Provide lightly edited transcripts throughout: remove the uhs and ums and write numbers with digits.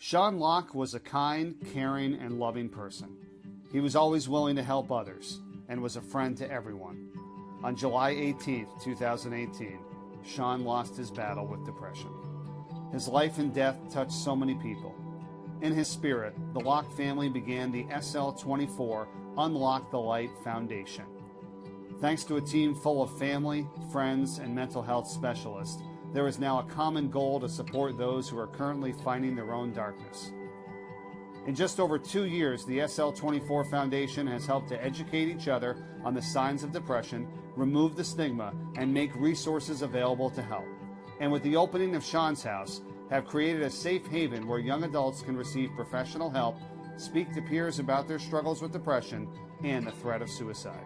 UnLocke was a kind, caring, and loving person. He was always willing to help others and was a friend to everyone. On July 18, 2018, Sean lost his battle with depression. His life and death touched so many people. In his spirit, the Locke family began the SL24 Unlock the Light Foundation. Thanks to a team full of family, friends, and mental health specialists, there is now a common goal to support those who are currently fighting their own darkness. In just over 2 years, the SL24 Foundation has helped to educate each other on the signs of depression, remove the stigma, and make resources available to help. And with the opening of Sean's house, have created a safe haven where young adults can receive professional help, speak to peers about their struggles with depression and the threat of suicide.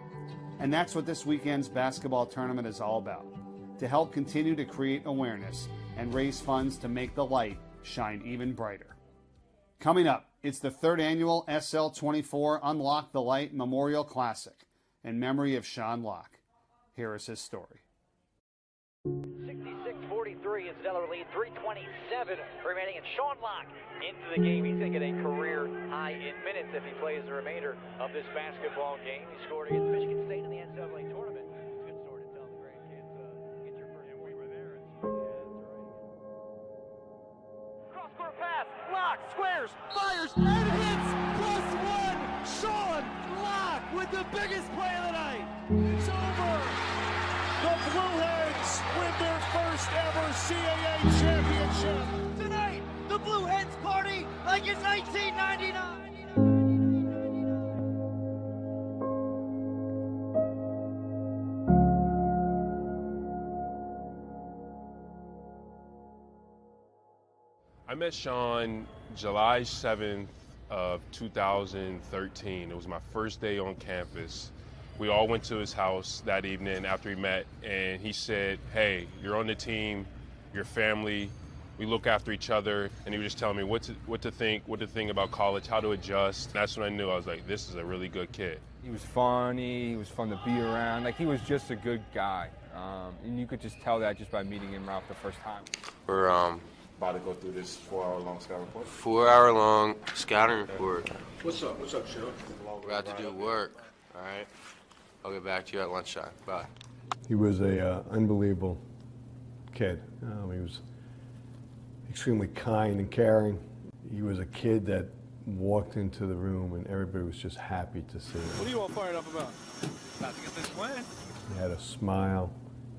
And that's what this weekend's basketball tournament is all about, to help continue to create awareness and raise funds to make the light shine even brighter. Coming up, it's the third annual SL24 Unlock the Light Memorial Classic in memory of Sean Locke. Here is his story. 66-43 is Delaware lead, 3:27 remaining, and Sean Locke into the game. He's going to get a career high in minutes if he plays the remainder of this basketball game. He scored against Michigan State in the NCAA tournament. It's a good story to tell the grandkids. Get your first. And we were there. Cross-court pass. Locke squares, fires, and hits. +1. Sean Locke with the biggest play of the night. It's over. The Blueheads win their first ever CAA championship. Tonight, the Blueheads party like it's 1999. I met Sean July 7th of 2013. It was my first day on campus. We all went to his house that evening after we met, and he said, "Hey, you're on the team, your family, we look after each other," and he was just telling me what to think about college, how to adjust. And that's when I knew. I was like, this is a really good kid. He was funny, he was fun to be around, like he was just a good guy. And you could just tell that just by meeting him right off the first time. We're About to go through this 4-hour-long scouting report. 4-hour-long scouting report. What's up, Sean? We're about to do work, all right? I'll get back to you at lunchtime. Bye. He was a unbelievable kid. He was extremely kind and caring. He was a kid that walked into the room and everybody was just happy to see him. What are you all fired up about? About to get this win. He had a smile.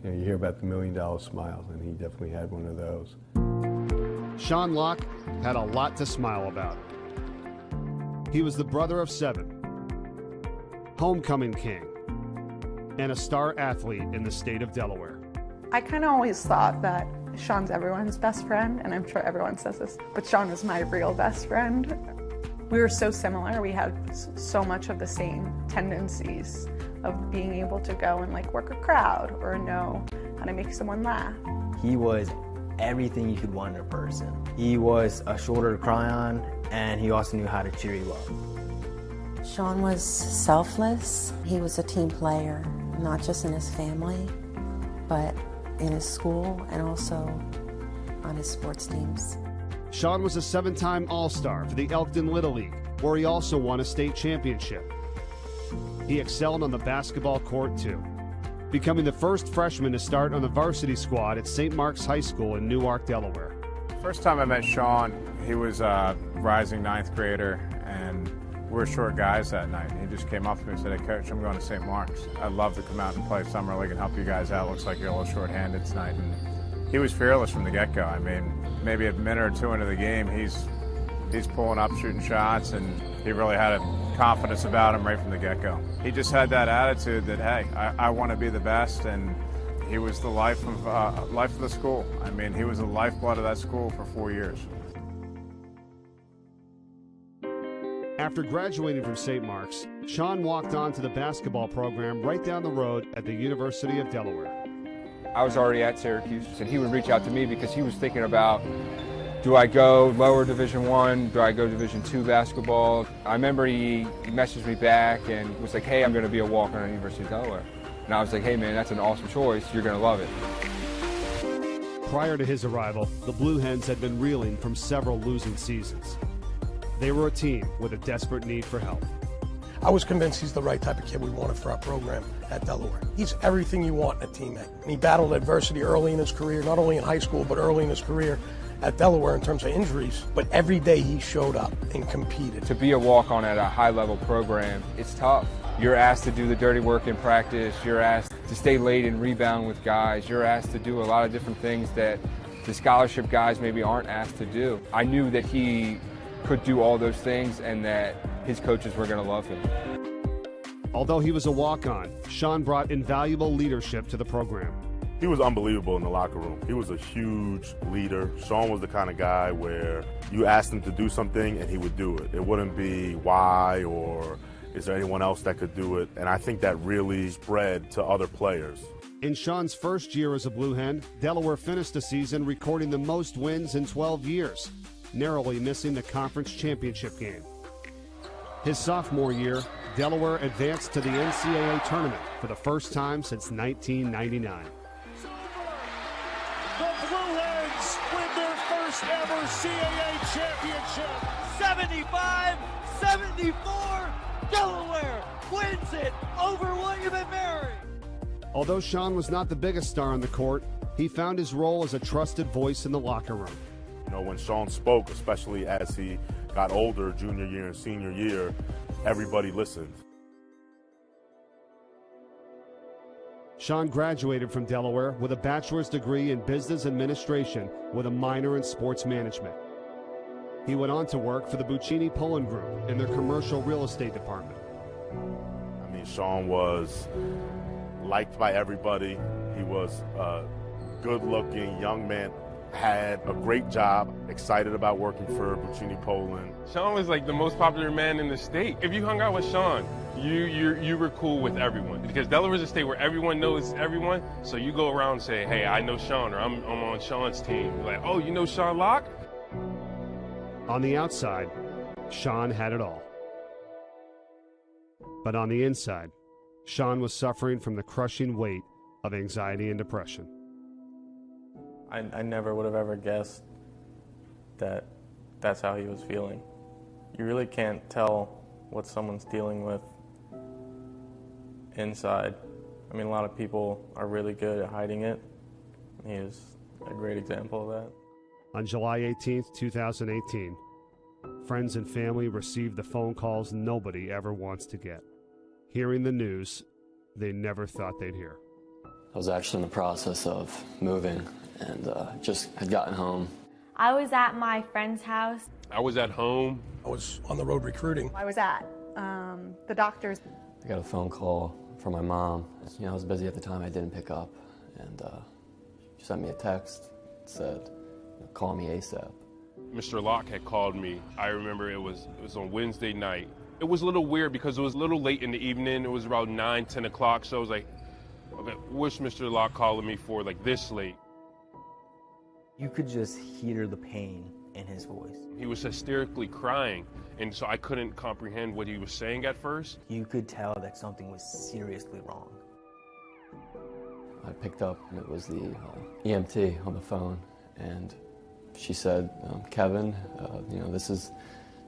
You hear about the $1 million smiles, and he definitely had one of those. Sean Locke had a lot to smile about. He was the brother of 7, homecoming king, and a star athlete in the state of Delaware. I kind of always thought that Sean's everyone's best friend, and I'm sure everyone says this, but Sean was my real best friend. We were so similar. We had so much of the same tendencies of being able to go and like work a crowd or know how to make someone laugh. He was everything you could want in a person. He was a shoulder to cry on, and he also knew how to cheer you up. Sean was selfless. He was a team player, not just in his family, but in his school and also on his sports teams. Sean was a 7-time All-Star for the Elkton Little League, where he also won a state championship. He excelled on the basketball court too, becoming the first freshman to start on the varsity squad at St. Mark's High School in Newark, Delaware. First time I met Sean, he was a rising 9th grader, and we were short guys that night. He just came up to me and said, "Hey, Coach, I'm going to St. Mark's. I'd love to come out and play summer league and help you guys out. Looks like you're a little short-handed tonight." And he was fearless from the get-go. I mean, maybe a minute or two into the game, he's pulling up, shooting shots, and he really had a confidence about him right from the get-go. He just had that attitude that, hey, I want to be the best, and he was the life of the school. I mean, he was the lifeblood of that school for 4 years. After graduating from St. Mark's, Sean walked on to the basketball program right down the road at the University of Delaware. I was already at Syracuse, and he would reach out to me because he was thinking about, do I go lower Division I? Do I go Division II basketball? I remember he messaged me back and was like, "Hey, I'm going to be a walk-on at the University of Delaware." And I was like, "Hey, man, that's an awesome choice. You're going to love it." Prior to his arrival, the Blue Hens had been reeling from several losing seasons. They were a team with a desperate need for help. I was convinced he's the right type of kid we wanted for our program at Delaware. He's everything you want in a teammate. And he battled adversity early in his career, not only in high school, but early in his career at Delaware in terms of injuries. But every day he showed up and competed. To be a walk-on at a high-level program, it's tough. You're asked to do the dirty work in practice. You're asked to stay late and rebound with guys. You're asked to do a lot of different things that the scholarship guys maybe aren't asked to do. I knew that he could do all those things and that his coaches were going to love him. Although he was a walk-on, Sean brought invaluable leadership to the program. He was unbelievable in the locker room. He was a huge leader. Sean was the kind of guy where you asked him to do something and he would do it. It wouldn't be why or is there anyone else that could do it? And I think that really spread to other players. In Sean's first year as a Blue Hen, Delaware finished the season recording the most wins in 12 years, narrowly missing the conference championship game. His sophomore year, Delaware advanced to the NCAA tournament for the first time since 1999. The Blue Hens win their first ever CAA championship. 75-74, Delaware wins it over William & Mary. Although Sean was not the biggest star on the court, he found his role as a trusted voice in the locker room. You know, when Sean spoke, especially as he got older, junior year and senior year, everybody listened. Sean graduated from Delaware with a bachelor's degree in business administration with a minor in sports management. He went on to work for the Buccini Poland Group in their commercial real estate department. I mean, Sean was liked by everybody. He was a good-looking young man, had a great job, excited about working for Buccini Poland. Sean was like the most popular man in the state. If you hung out with Sean, you were cool with everyone, because Delaware's a state where everyone knows everyone. So you go around and say, hey, I know Sean, or I'm on Sean's team. You're like, oh, you know Sean Locke? On the outside, Sean had it all. But on the inside, Sean was suffering from the crushing weight of anxiety and depression. I never would have ever guessed that that's how he was feeling. You really can't tell what someone's dealing with inside. I mean, a lot of people are really good at hiding it. He is a great example of that. On July 18th, 2018, friends and family received the phone calls nobody ever wants to get. Hearing the news they never thought they'd hear. I was actually in the process of moving and just had gotten home. I was at my friend's house. I was at home. I was on the road recruiting. I was at the doctor's. I got a phone call from my mom. You know, I was busy at the time, I didn't pick up. And she sent me a text, said, call me ASAP. Mr. Locke had called me. I remember it was on Wednesday night. It was a little weird because it was a little late in the evening. It was about 9, 10 o'clock. So I was like, okay, what's Mr. Locke calling me for like this late? You could just hear the pain in his voice. He was hysterically crying, and so I couldn't comprehend what he was saying at first. You could tell that something was seriously wrong. I picked up, and it was the EMT on the phone, and she said, Kevin, you know, this is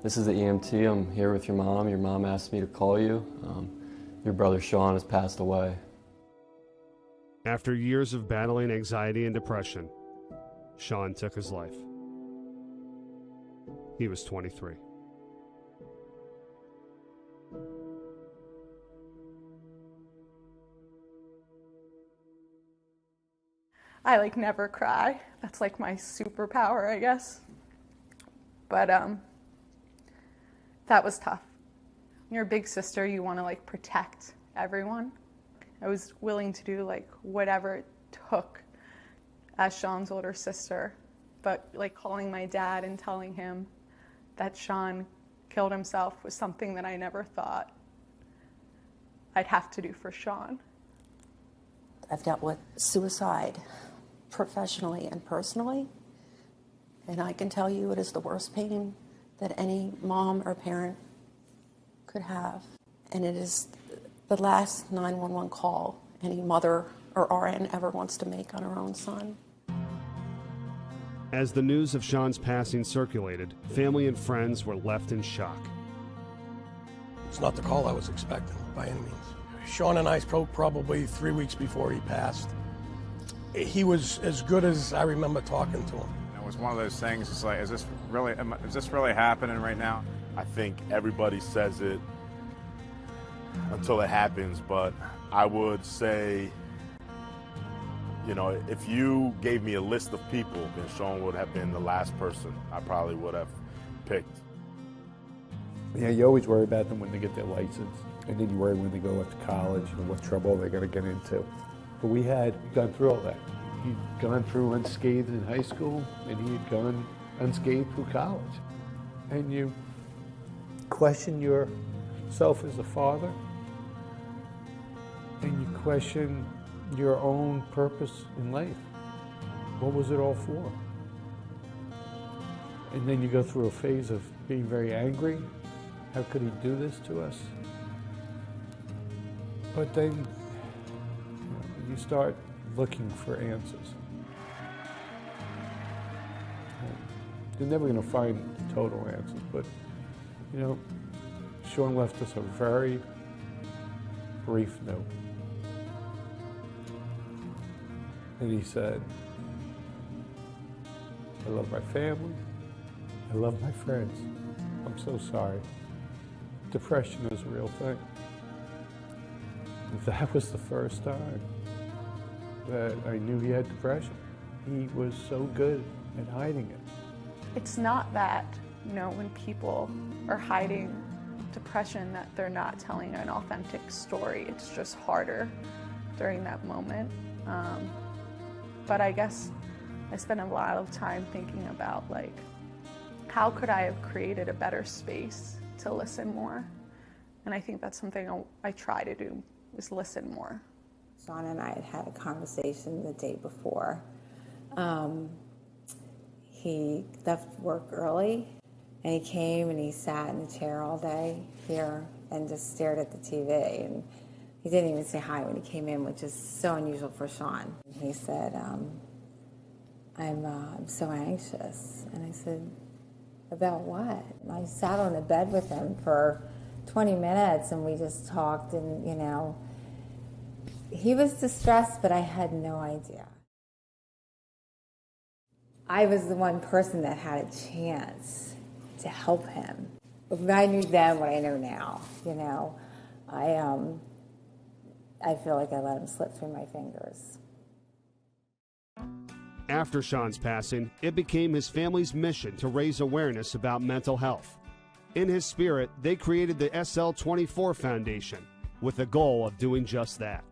the EMT. I'm here with your mom. Your mom asked me to call you. Your brother Sean has passed away. After years of battling anxiety and depression, Sean took his life. He was 23. I never cry. That's my superpower, I guess. But that was tough. When you're a big sister, you want to protect everyone. I was willing to do whatever it took as Sean's older sister, but calling my dad and telling him that Sean killed himself was something that I never thought I'd have to do for Sean. I've dealt with suicide professionally and personally, and I can tell you it is the worst pain that any mom or parent could have. And it is the last 911 call any mother or RN ever wants to make on her own son. As the news of Sean's passing circulated, family and friends were left in shock. It's not the call I was expecting by any means. Sean and I spoke probably 3 weeks before he passed. He was as good as I remember talking to him. It was one of those things, it's like, is this really happening right now? I think everybody says it until it happens, but I would say, you know, if you gave me a list of people, then Sean would have been the last person I probably would have picked. Yeah, you always worry about them when they get their license, and then you worry when they go off to college and what trouble they're going to get into. But we had gone through all that. He'd gone through unscathed in high school, and he had gone unscathed through college. And you question yourself as a father, and you question your own purpose in life. What was it all for? And then you go through a phase of being very angry. How could he do this to us? But then you start looking for answers. You're never going to find total answers, but you know, Sean left us a very brief note. And he said, I love my family, I love my friends. I'm so sorry. Depression is a real thing. That was the first time that I knew he had depression. He was so good at hiding it. It's not that, you know, when people are hiding depression that they're not telling an authentic story. It's just harder during that moment. But I guess I spent a lot of time thinking about, like, how could I have created a better space to listen more? And I think that's something I try to do, is listen more. Sean and I had a conversation the day before. He left work early, and he came and he sat in the chair all day here and just stared at the TV. And he didn't even say hi when he came in, which is so unusual for Sean. He said, I'm so anxious. And I said, about what? I sat on the bed with him for 20 minutes and we just talked, and, you know, he was distressed, but I had no idea. I was the one person that had a chance to help him. If I knew then what I know now, you know, I feel like I let him slip through my fingers. After Sean's passing, it became his family's mission to raise awareness about mental health. In his spirit, they created the SL24 Foundation with the goal of doing just that.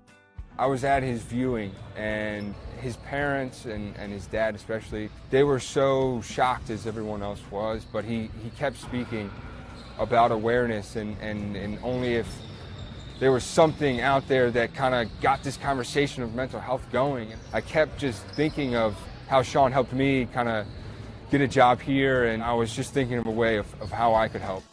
I was at his viewing, and his parents and his dad especially, they were so shocked as everyone else was, but he kept speaking about awareness, and only if there was something out there that kind of got this conversation of mental health going. I kept just thinking of how Sean helped me kind of get a job here, and I was just thinking of a way of how I could help.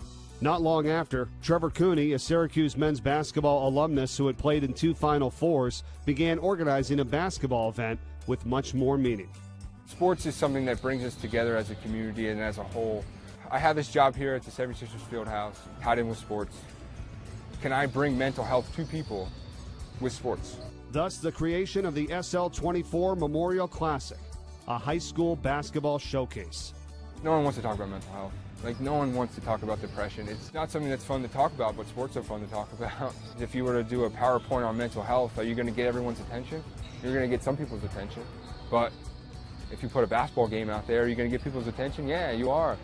Not long after, Trevor Cooney, a Syracuse men's basketball alumnus who had played in 2 Final Fours, began organizing a basketball event with much more meaning. Sports is something that brings us together as a community and as a whole. I have this job here at the 76ers Fieldhouse, tied in with sports. Can I bring mental health to people with sports? Thus, the creation of the SL24 Memorial Classic, a high school basketball showcase. No one wants to talk about mental health. Like, no one wants to talk about depression. It's not something that's fun to talk about, but sports are fun to talk about. If you were to do a PowerPoint on mental health, are you going to get everyone's attention? You're going to get some people's attention. But if you put a basketball game out there, are you going to get people's attention? Yeah, you are.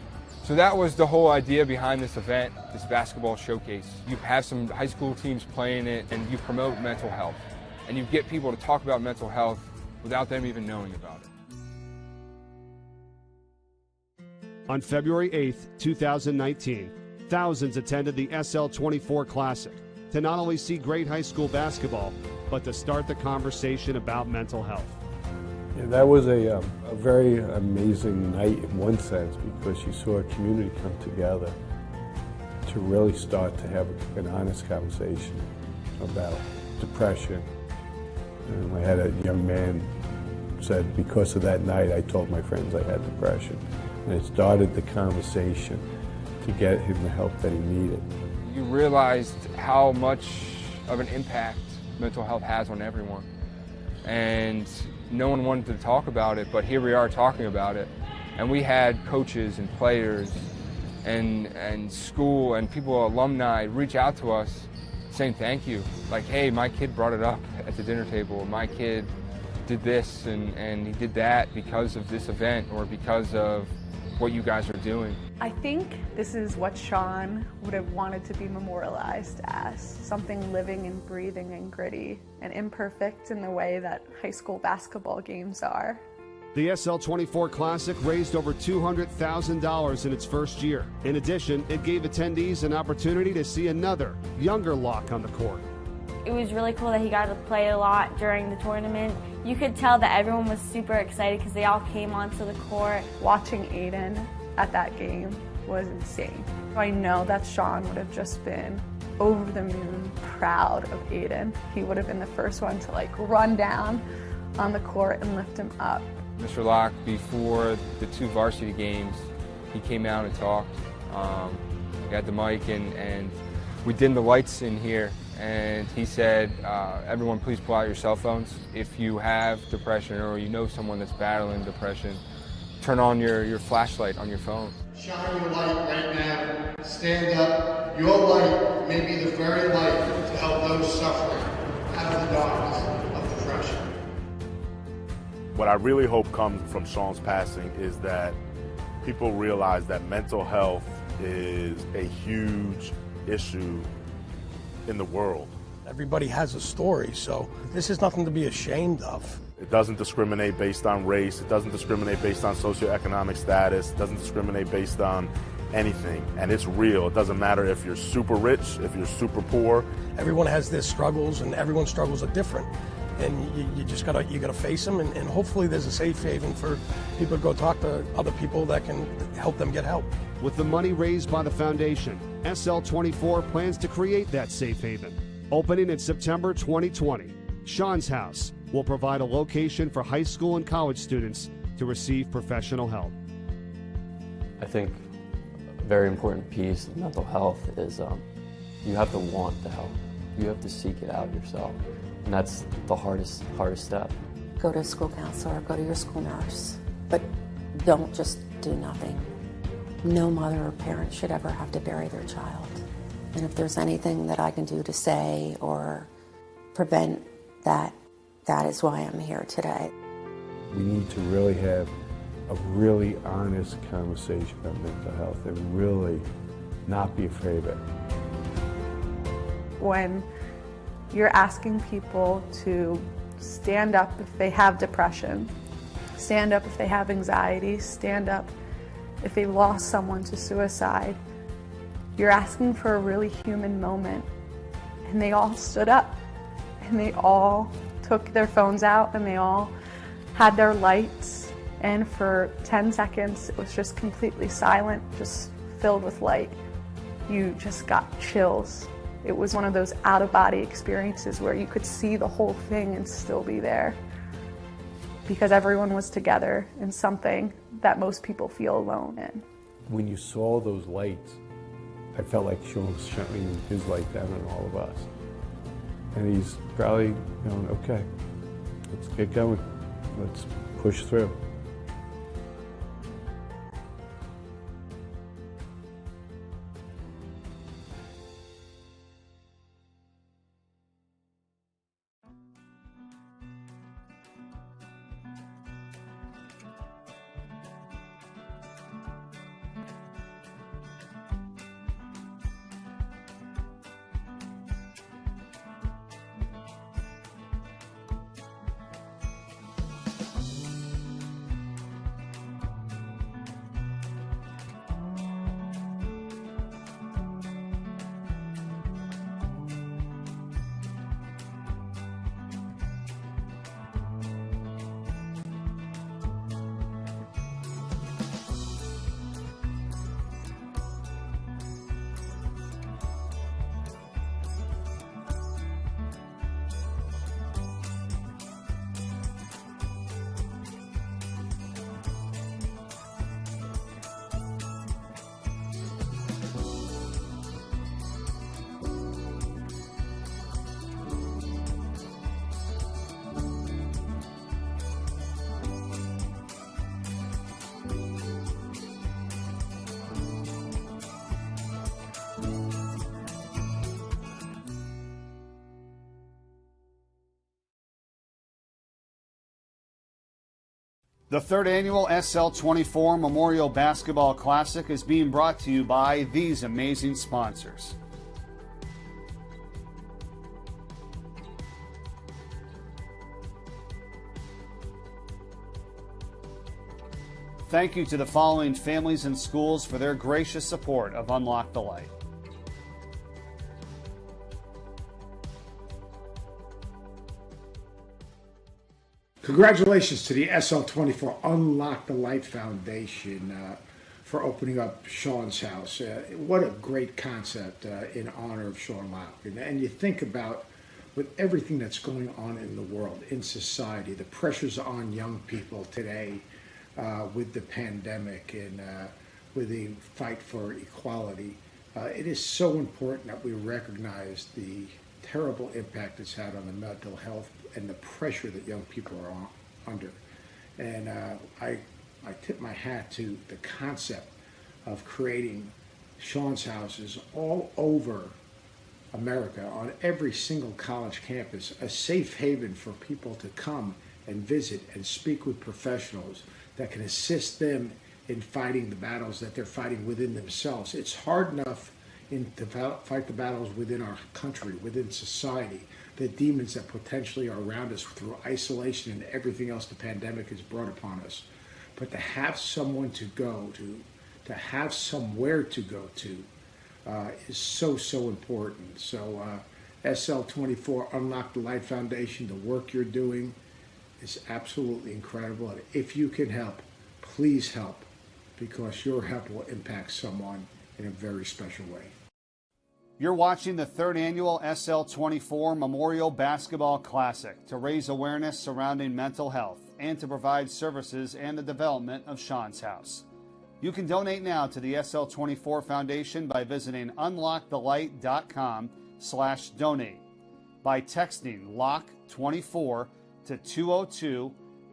So that was the whole idea behind this event, this basketball showcase. You have some high school teams playing it, and you promote mental health. And you get people to talk about mental health without them even knowing about it. On February 8th, 2019, thousands attended the SL24 Classic to not only see great high school basketball, but to start the conversation about mental health. Yeah, that was a very amazing night in one sense, because you saw a community come together to really start to have an honest conversation about depression. And I had a young man said because of that night I told my friends I had depression. And it started the conversation to get him the help that he needed. You realized how much of an impact mental health has on everyone. And no one wanted to talk about it, but here we are talking about it. And we had coaches and players and school and people, alumni, reach out to us saying thank you. Like, hey, my kid brought it up at the dinner table. My kid did this and he did that because of this event or because of what you guys are doing. I think this is what Sean would have wanted to be memorialized as, something living and breathing and gritty and imperfect in the way that high school basketball games are. The SL24 Classic raised over $200,000 in its first year. In addition, it gave attendees an opportunity to see another, younger Locke on the court. It was really cool that he got to play a lot during the tournament. You could tell that everyone was super excited because they all came onto the court. Watching Aiden at that game was insane. I know that Sean would have just been over the moon proud of Aiden. He would have been the first one to run down on the court and lift him up. Mr. Locke, before the 2 varsity games, he came out and talked. He had the mic and we dimmed the lights in here. And he said, everyone please pull out your cell phones. If you have depression or you know someone that's battling depression, turn on your flashlight on your phone. Shine your light right now. Stand up. Your light may be the very light to help those suffering out of the darkness of depression. What I really hope comes from Sean's passing is that people realize that mental health is a huge issue in the world. Everybody has a story, so this is nothing to be ashamed of. It doesn't discriminate based on race. It doesn't discriminate based on socioeconomic status. It doesn't discriminate based on anything. And it's real. It doesn't matter if you're super rich, if you're super poor. Everyone has their struggles, and everyone's struggles are different. And you just gotta face them, and hopefully there's a safe haven for people to go talk to other people that can help them get help. With the money raised by the foundation, SL24 plans to create that safe haven. Opening in September 2020, Sean's House will provide a location for high school and college students to receive professional help. I think a very important piece of mental health is you have to want the help. You have to seek it out yourself. And that's the hardest step. Go to a school counselor, go to your school nurse, but don't just do nothing. No mother or parent should ever have to bury their child. And if there's anything that I can do to say or prevent that, that is why I'm here today. We need to really have a really honest conversation about mental health and really not be afraid of it. When you're asking people to stand up if they have depression, stand up if they have anxiety, stand up if they lost someone to suicide, you're asking for a really human moment. And they all stood up, and they all took their phones out, and they all had their lights, and for 10 seconds it was just completely silent, just filled with light. You just got chills. It was one of those out-of-body experiences where you could see the whole thing and still be there, because everyone was together in something that most people feel alone in. When you saw those lights, I felt like Sean was shining his light down on all of us. And he's probably going, okay, let's get going. Let's push through. The third annual SL24 Memorial Basketball Classic is being brought to you by these amazing sponsors. Thank you to the following families and schools for their gracious support of Unlock the Light. Congratulations to the SL24 Unlock the Light Foundation for opening up Sean's house. What a great concept in honor of Sean Locke. And you think about, with everything that's going on in the world, in society, the pressures on young people today with the pandemic and with the fight for equality, it is so important that we recognize the terrible impact it's had on the mental health and the pressure that young people are under. And I tip my hat to the concept of creating Sean's houses all over America, on every single college campus, a safe haven for people to come and visit and speak with professionals that can assist them in fighting the battles that they're fighting within themselves. It's hard enough to fight the battles within our country, within society, the demons that potentially are around us through isolation and everything else the pandemic has brought upon us. But to have someone to go to have somewhere to go to, is so, so important. So SL24 Unlock the Light Foundation, the work you're doing is absolutely incredible. And if you can help, please help, because your help will impact someone in a very special way. You're watching the third annual SL24 Memorial Basketball Classic to raise awareness surrounding mental health and to provide services and the development of Sean's house. You can donate now to the SL24 Foundation by visiting unlockthelight.com/donate, by texting LOCK24 to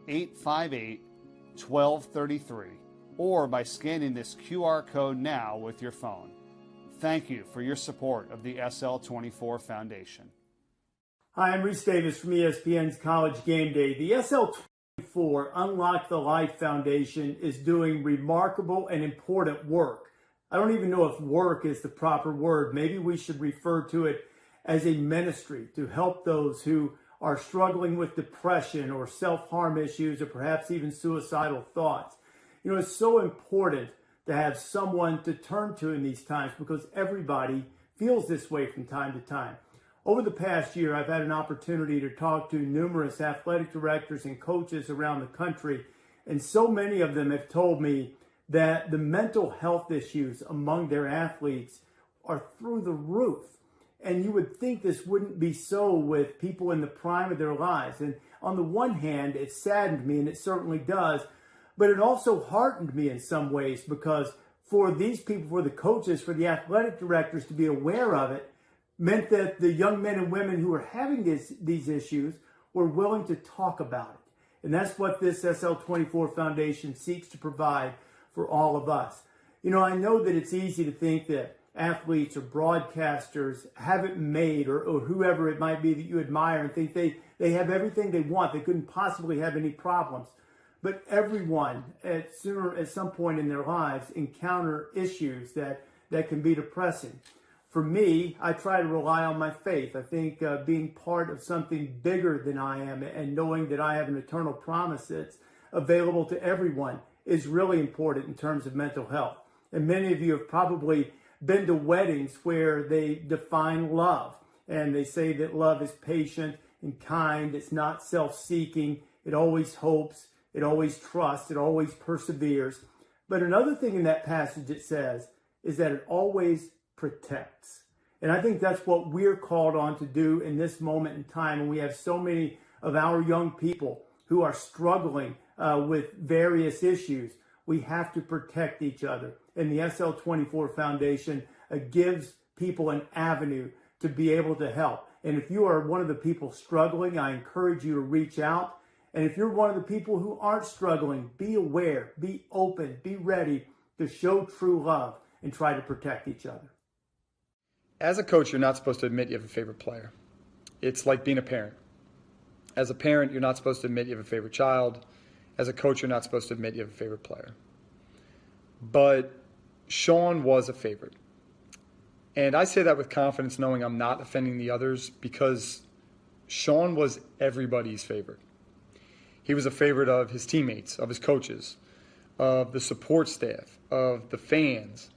202-858-1233, or by scanning this QR code now with your phone. Thank you for your support of the SL24 Foundation. Hi, I'm Reese Davis from ESPN's College Game Day. The SL24 Unlock the Light Foundation is doing remarkable and important work. I don't even know if work is the proper word. Maybe we should refer to it as a ministry to help those who are struggling with depression or self-harm issues or perhaps even suicidal thoughts. You know, it's so important to have someone to turn to in these times because everybody feels this way from time to time. Over the past year, I've had an opportunity to talk to numerous athletic directors and coaches around the country, and so many of them have told me that the mental health issues among their athletes are through the roof. And you would think this wouldn't be so with people in the prime of their lives. And on the one hand, it saddened me, and it certainly does, but it also heartened me in some ways because for these people, for the coaches, for the athletic directors to be aware of it meant that the young men and women who were having these issues were willing to talk about it. And that's what this SL24 Foundation seeks to provide for all of us. You know, I know that it's easy to think that athletes or broadcasters have it made, or whoever it might be that you admire, and think they have everything they want. They couldn't possibly have any problems. But everyone at some point in their lives encounter issues that can be depressing. For me, I try to rely on my faith. I think being part of something bigger than I am and knowing that I have an eternal promise that's available to everyone is really important in terms of mental health. And many of you have probably been to weddings where they define love. And they say that love is patient and kind. It's not self-seeking. It always hopes. It always trusts. It always perseveres. But another thing in that passage it says is that it always protects. And I think that's what we're called on to do in this moment in time. And we have so many of our young people who are struggling with various issues. We have to protect each other. And the SL24 Foundation gives people an avenue to be able to help. And if you are one of the people struggling, I encourage you to reach out. And if you're one of the people who aren't struggling, be aware, be open, be ready to show true love and try to protect each other. As a coach, you're not supposed to admit you have a favorite player. It's like being a parent. As a parent, you're not supposed to admit you have a favorite child. as a coach, you're not supposed to admit you have a favorite player. But Sean was a favorite. And I say that with confidence, knowing I'm not offending the others, because Sean was everybody's favorite. He was a favorite of his teammates, of his coaches, of the support staff, of the fans.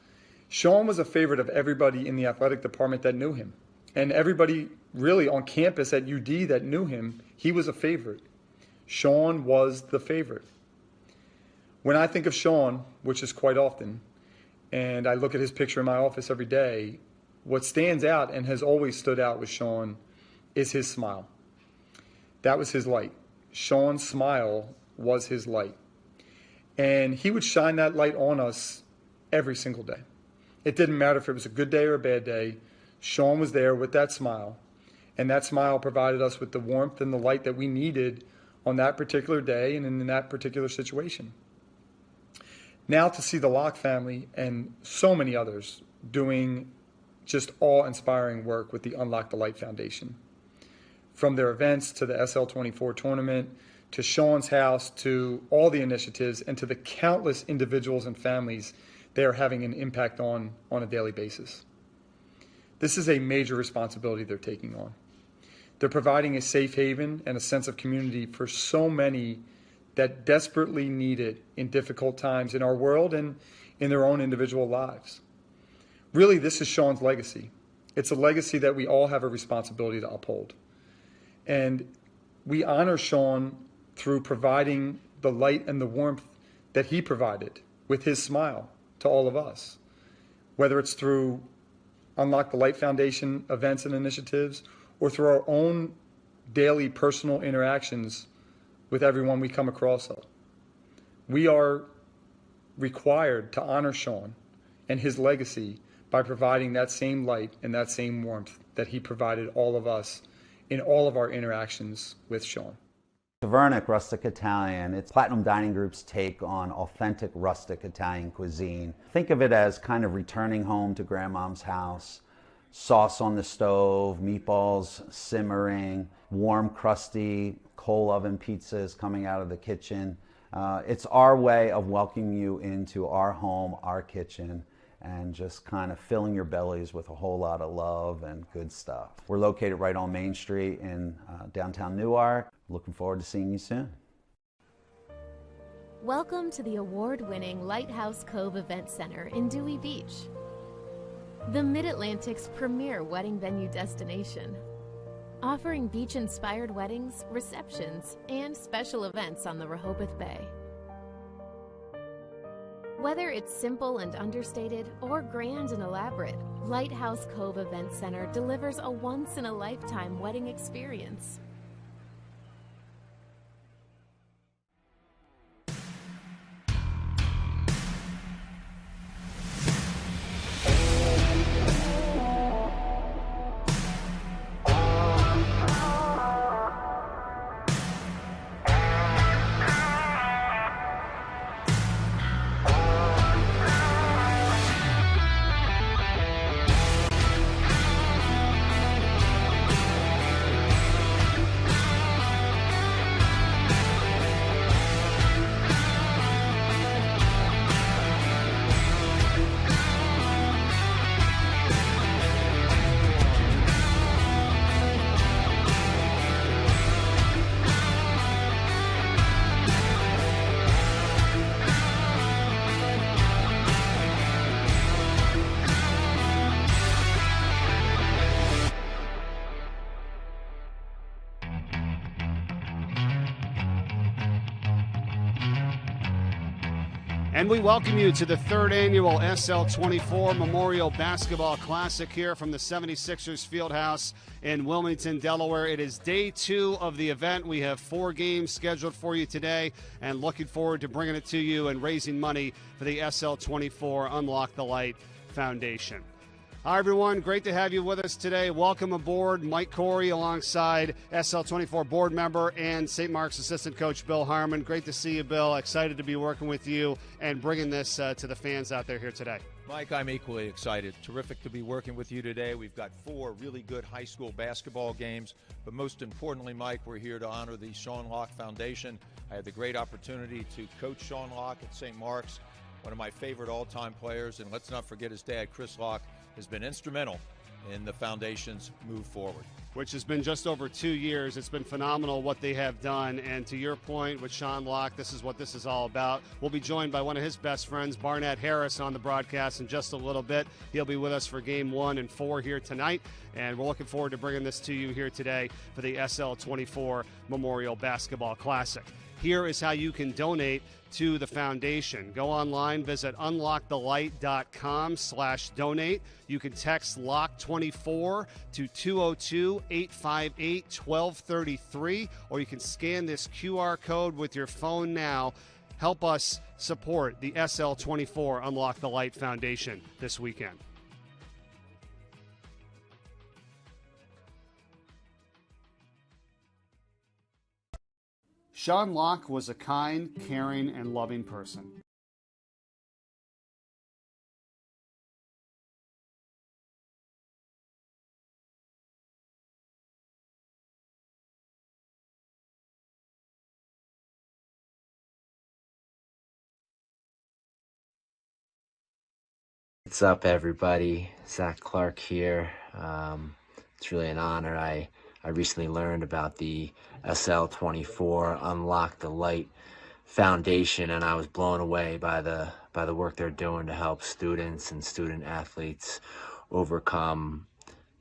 Sean was a favorite of everybody in the athletic department that knew him. And everybody really on campus at UD that knew him, he was a favorite. Sean was the favorite. When I think of Sean, which is quite often, and I look at his picture in my office every day, what stands out and has always stood out with Sean is his smile. That was his light. Sean's smile was his light. And he would shine that light on us every single day. It didn't matter if it was a good day or a bad day. Sean was there with that smile. And that smile provided us with the warmth and the light that we needed on that particular day and in that particular situation. Now to see the Locke family and so many others doing just awe-inspiring work with the UnLocke the Light Foundation. From their events to the SL24 tournament, to Sean's house, to all the initiatives, and to the countless individuals and families they are having an impact on a daily basis. This is a major responsibility they're taking on. They're providing a safe haven and a sense of community for so many that desperately need it in difficult times in our world and in their own individual lives. Really, this is Sean's legacy. It's a legacy that we all have a responsibility to uphold. And we honor Sean through providing the light and the warmth that he provided with his smile to all of us, whether it's through UnLocke the Light Foundation events and initiatives or through our own daily personal interactions with everyone we come across. We are required to honor Sean and his legacy by providing that same light and that same warmth that he provided all of us in all of our interactions with Sean. Tavernic Rustic Italian, it's Platinum Dining Group's take on authentic rustic Italian cuisine. Think of it as kind of returning home to grandmom's house, sauce on the stove, meatballs simmering, warm, crusty, coal oven pizzas coming out of the kitchen. It's our way of welcoming you into our home, our kitchen, and just kind of filling your bellies with a whole lot of love and good stuff. We're located right on Main Street in downtown Newark. Looking forward to seeing you soon. Welcome to the award-winning Lighthouse Cove Event Center in Dewey Beach, the Mid-Atlantic's premier wedding venue destination, offering beach-inspired weddings, receptions, and special events on the Rehoboth Bay. Whether it's simple and understated or grand and elaborate, Lighthouse Cove Event Center delivers a once-in-a-lifetime wedding experience. And we welcome you to the third annual SL24 Memorial Basketball Classic here from the 76ers Fieldhouse in Wilmington, Delaware. It is day 2 of the event. We have 4 games scheduled for you today and looking forward to bringing it to you and raising money for the SL24 UnLocke the Light Foundation. Hi, everyone. Great to have you with us today. Welcome aboard, Mike Corey, alongside SL24 board member and St. Mark's assistant coach Bill Harmon. Great to see you, Bill. Excited to be working with you and bringing this to the fans out there here today. Mike, I'm equally excited. Terrific to be working with you today. We've got 4 really good high school basketball games, but most importantly, Mike, we're here to honor the UnLocke Foundation. I had the great opportunity to coach UnLocke at St. Mark's, one of my favorite all-time players, and let's not forget his dad, Chris Locke, has been instrumental in the foundation's move forward. Which has been just over 2 years. It's been phenomenal what they have done. And to your point with UnLocke, this is what this is all about. We'll be joined by one of his best friends, Barnett Harris, on the broadcast in just a little bit. He'll be with us for game 1 and 4 here tonight. And we're looking forward to bringing this to you here today for the SL24 Memorial Basketball Classic. Here is how you can donate to the foundation. Go online, visit unlockthelight.com/donate. You can text LOCK24 to 202-858-1233, or you can scan this QR code with your phone now. Help us support the SL24 Unlock the Light Foundation this weekend. UnLocke was a kind, caring, and loving person. What's up, everybody? Zach Clark here. It's really an honor. I recently learned about the SL24 Unlock the Light Foundation, and I was blown away by the work they're doing to help students and student athletes overcome,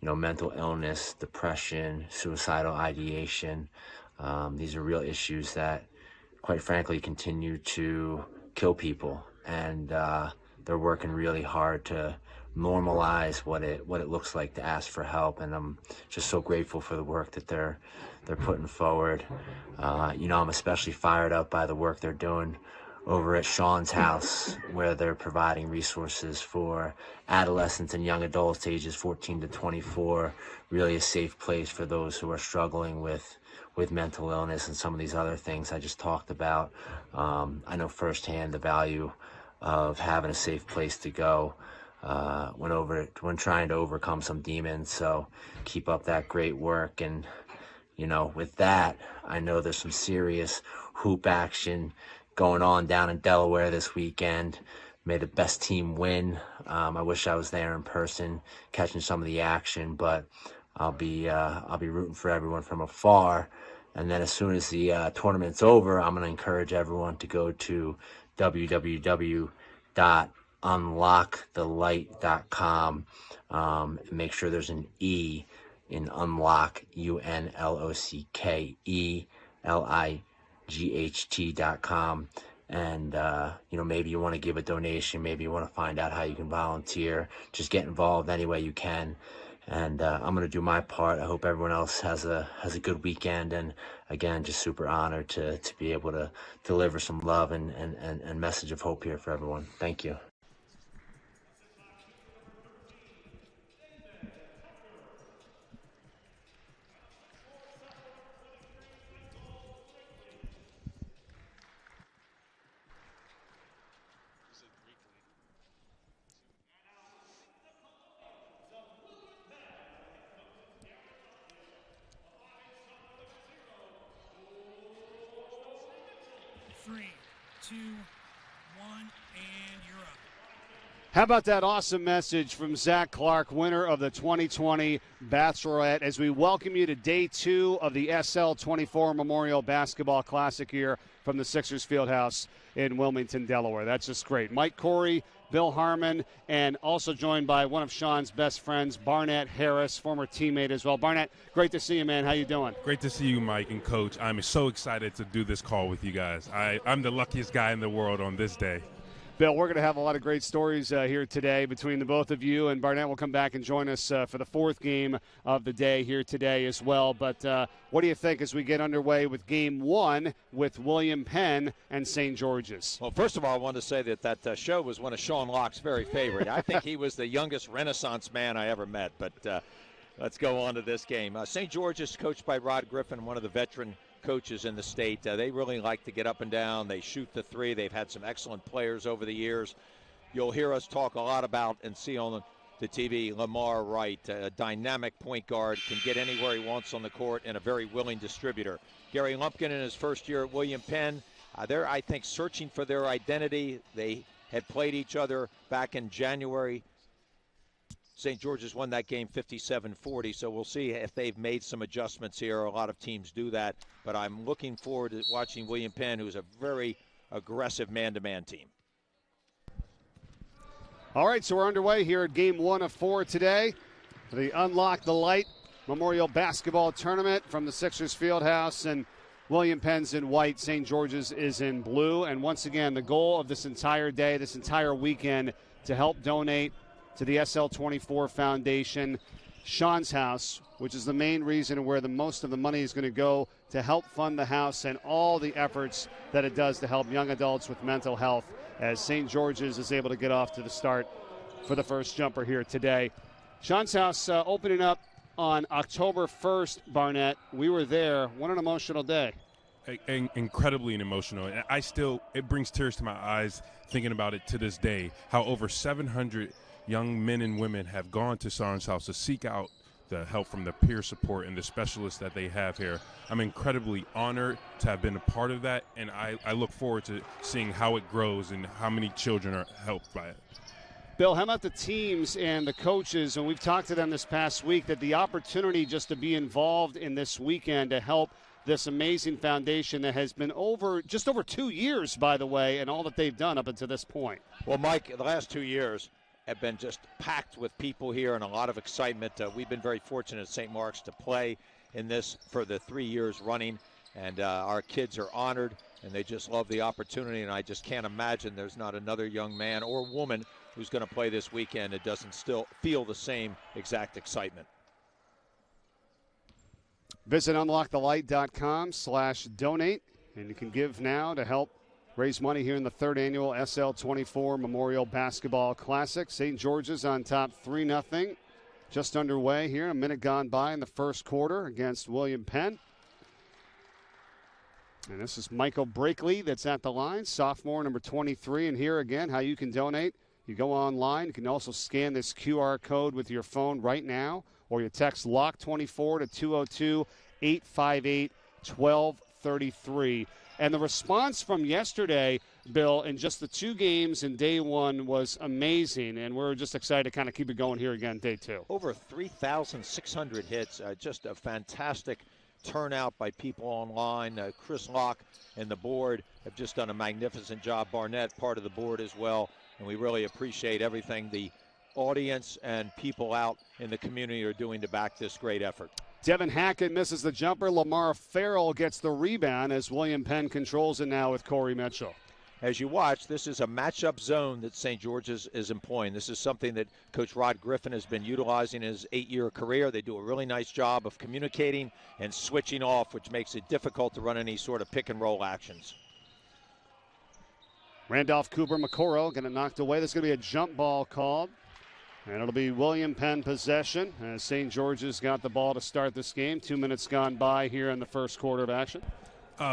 mental illness, depression, suicidal ideation. These are real issues that, quite frankly, continue to kill people, and they're working really hard to normalize what it looks like to ask for help, and I'm just so grateful for the work that they're putting forward. I'm especially fired up by the work they're doing over at Sean's house, where they're providing resources for adolescents and young adults ages 14 to 24, really a safe place for those who are struggling with mental illness and some of these other things I just talked about. I know firsthand the value of having a safe place to go when trying to overcome some demons. So keep up that great work. And with that, I know there's some serious hoop action going on down in Delaware this weekend. May the best team win. I wish I was there in person catching some of the action, but I'll be rooting for everyone from afar. And then as soon as the tournament's over, I'm going to encourage everyone to go to www.unlockthelight.com and make sure there's an E in unlock, UNLOCK, ELIGHT.com. And maybe you want to give a donation, maybe you want to find out how you can volunteer. Just get involved any way you can. And I'm going to do my part. I hope everyone else has a good weekend. And again, just super honored to be able to deliver some love and message of hope here for everyone. Thank you. How about that awesome message from Zach Clark, winner of the 2020 Bachelorette, as we welcome you to day 2 of the SL24 Memorial Basketball Classic here from the Sixers Fieldhouse in Wilmington, Delaware. That's just great. Mike Corey, Bill Harmon, and also joined by one of Sean's best friends, Barnett Harris, former teammate as well. Barnett, great to see you, man. How you doing? Great to see you, Mike and Coach. I'm so excited to do this call with you guys. I'm the luckiest guy in the world on this day. Bill, we're going to have a lot of great stories here today between the both of you, and Barnett will come back and join us for the fourth game of the day here today as well. But what do you think as we get underway with Game 1 with William Penn and St. George's? Well, first of all, I want to say that show was one of Sean Locke's very favorite. I think he was the youngest Renaissance man I ever met. But let's go on to this game. St. George's, coached by Rod Griffin, one of the veteran coaches in the state. They really like to get up and down. They shoot the three. They've had some excellent players over the years. You'll hear us talk a lot about and see on the TV Lamar Wright, a dynamic point guard, can get anywhere he wants on the court, and a very willing distributor. Gary Lumpkin in his first year at William Penn, they're, I think, searching for their identity. They had played each other back in January. St. George's won that game 57-40, so we'll see if they've made some adjustments here. A lot of teams do that, but I'm looking forward to watching William Penn, who's a very aggressive man-to-man team. All right, so we're underway here at Game 1 of 4 today. The Unlock the Light Memorial Basketball Tournament from the Sixers Fieldhouse, and William Penn's in white, St. George's is in blue. And once again, the goal of this entire day, this entire weekend, to help donate to the SL24 Foundation, Sean's house, which is the main reason where the most of the money is going to go to help fund the house and all the efforts that it does to help young adults with mental health, as St. George's is able to get off to the start for the first jumper here today. Sean's house opening up on October 1st, Barnett. We were there. What an emotional day. Incredibly emotional. And it brings tears to my eyes thinking about it to this day, how over 700 young men and women have gone to Sean's house to seek out the help from the peer support and the specialists that they have here. I'm incredibly honored to have been a part of that, and I look forward to seeing how it grows and how many children are helped by it. Bill, how about the teams and the coaches? And we've talked to them this past week, that the opportunity just to be involved in this weekend to help this amazing foundation that has been just over 2 years, by the way, and all that they've done up until this point. Well, Mike, the last 2 years have been just packed with people here and a lot of excitement. We've been very fortunate at St. Mark's to play in this for the 3 years running, and our kids are honored, and they just love the opportunity, and I just can't imagine there's not another young man or woman who's going to play this weekend that doesn't still feel the same exact excitement. Visit unlockthelight.com/donate, and you can give now to help raise money here in the third annual SL24 Memorial Basketball Classic. St. George's on top 3-0. Just underway here, a minute gone by in the first quarter against William Penn. And this is Michael Brakely that's at the line, sophomore, number 23. And here again, how you can donate. You go online. You can also scan this QR code with your phone right now, or you text LOCK24 to 202-858-1233. And the response from yesterday, Bill, in just the 2 games in day 1 was amazing, and we're just excited to kind of keep it going here again day 2. Over 3,600 hits, just a fantastic turnout by people online. Chris Locke and the board have just done a magnificent job. Barnett, part of the board as well, and we really appreciate everything the audience and people out in the community are doing to back this great effort. Devin Hackett misses the jumper. Lamar Farrell gets the rebound as William Penn controls it now with Corey Mitchell. As you watch, this is a matchup zone that St. George's is employing. This is something that Coach Rod Griffin has been utilizing in his 8-year career. They do a really nice job of communicating and switching off, which makes it difficult to run any sort of pick-and-roll actions. Randolph Cooper McCorrow getting knocked away. There's going to be a jump ball called. And it'll be William Penn possession as St. George's got the ball to start this game. 2 minutes gone by here in the first quarter of action.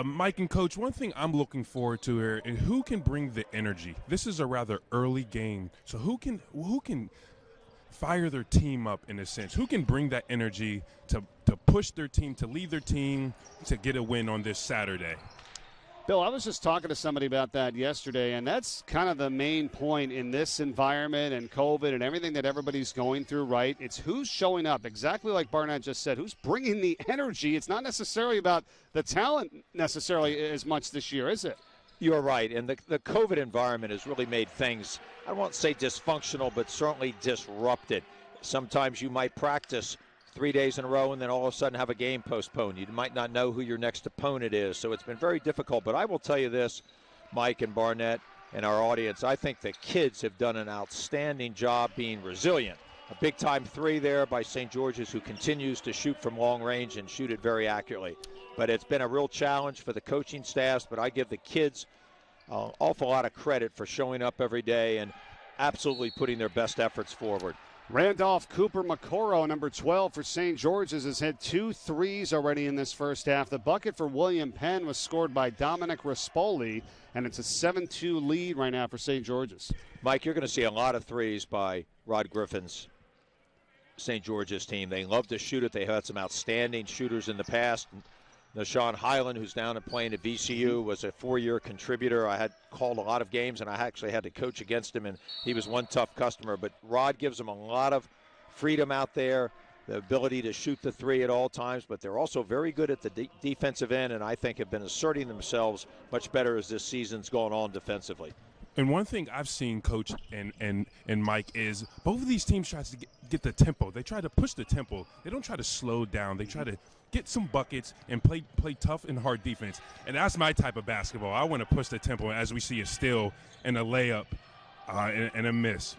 Mike and Coach, one thing I'm looking forward to here is who can bring the energy. This is a rather early game, so who can fire their team up in a sense? Who can bring that energy to push their team, to lead their team to get a win on this Saturday? Bill, I was just talking to somebody about that yesterday, and that's kind of the main point in this environment and COVID and everything that everybody's going through, right? It's who's showing up, exactly like Barnett just said, who's bringing the energy. It's not necessarily about the talent necessarily as much this year, is it? You're right, and the COVID environment has really made things, I won't say dysfunctional, but certainly disrupted. Sometimes you might practice 3 days in a row and then all of a sudden have a game postponed. You might not know who your next opponent is, so it's been very difficult. But I will tell you this, Mike and Barnett, in our audience, I think the kids have done an outstanding job being resilient. A big-time three there by St. George's, who continues to shoot from long range and shoot it very accurately. But it's been a real challenge for the coaching staffs, but I give the kids an awful lot of credit for showing up every day and absolutely putting their best efforts forward. Randolph Cooper Macoro, number 12 for St. George's, has had 2 threes already in this first half. The bucket for William Penn was scored by Dominic Rispoli, and it's a 7-2 lead right now for St. George's. Mike, you're going to see a lot of threes by Rod Griffin's St. George's team. They love to shoot it. They had some outstanding shooters in the past. Nashawn Highland, who's down and playing at VCU, was a 4-year contributor. I had called a lot of games, and I actually had to coach against him, and he was one tough customer. But Rod gives them a lot of freedom out there, the ability to shoot the three at all times, but they're also very good at the defensive end, and I think have been asserting themselves much better as this season's gone on defensively. And one thing I've seen, Coach and Mike, is both of these teams try to get the tempo. They try to push the tempo. They don't try to slow down. They try to get some buckets and play tough and hard defense. And that's my type of basketball. I want to push the tempo, as we see a steal and a layup and a miss.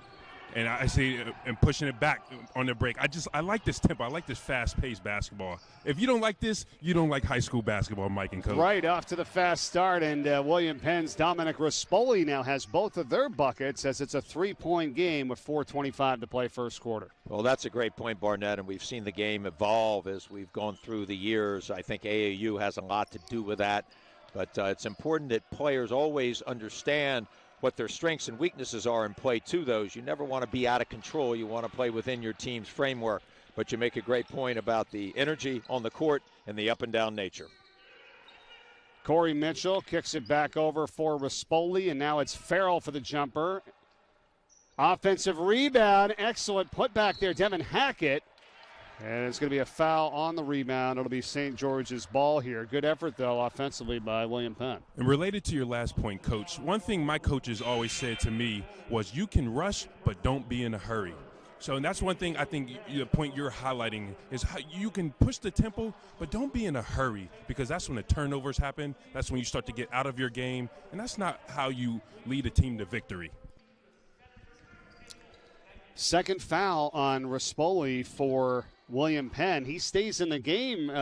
And I see and pushing it back on the break. I like this tempo. I like this fast-paced basketball. If you don't like this, you don't like high school basketball, Mike and Coach. Right off to the fast start, and William Penn's Dominic Rispoli now has both of their buckets, as it's a 3-point game with 4:25 to play first quarter. Well, that's a great point, Barnett, and we've seen the game evolve as we've gone through the years. I think AAU has a lot to do with that, but it's important that players always understand what their strengths and weaknesses are and play to those. You never want to be out of control. You want to play within your team's framework. But you make a great point about the energy on the court and the up-and-down nature. Corey Mitchell kicks it back over for Rispoli, and now it's Farrell for the jumper. Offensive rebound, excellent putback there, Devin Hackett. And it's going to be a foul on the rebound. It'll be St. George's ball here. Good effort, though, offensively by William Penn. And related to your last point, Coach, one thing my coaches always said to me was you can rush, but don't be in a hurry. So and that's one thing I think the point you're highlighting is how you can push the tempo, but don't be in a hurry, because that's when the turnovers happen. That's when you start to get out of your game, and that's not how you lead a team to victory. Second foul on Rispoli for William Penn. He stays in the game.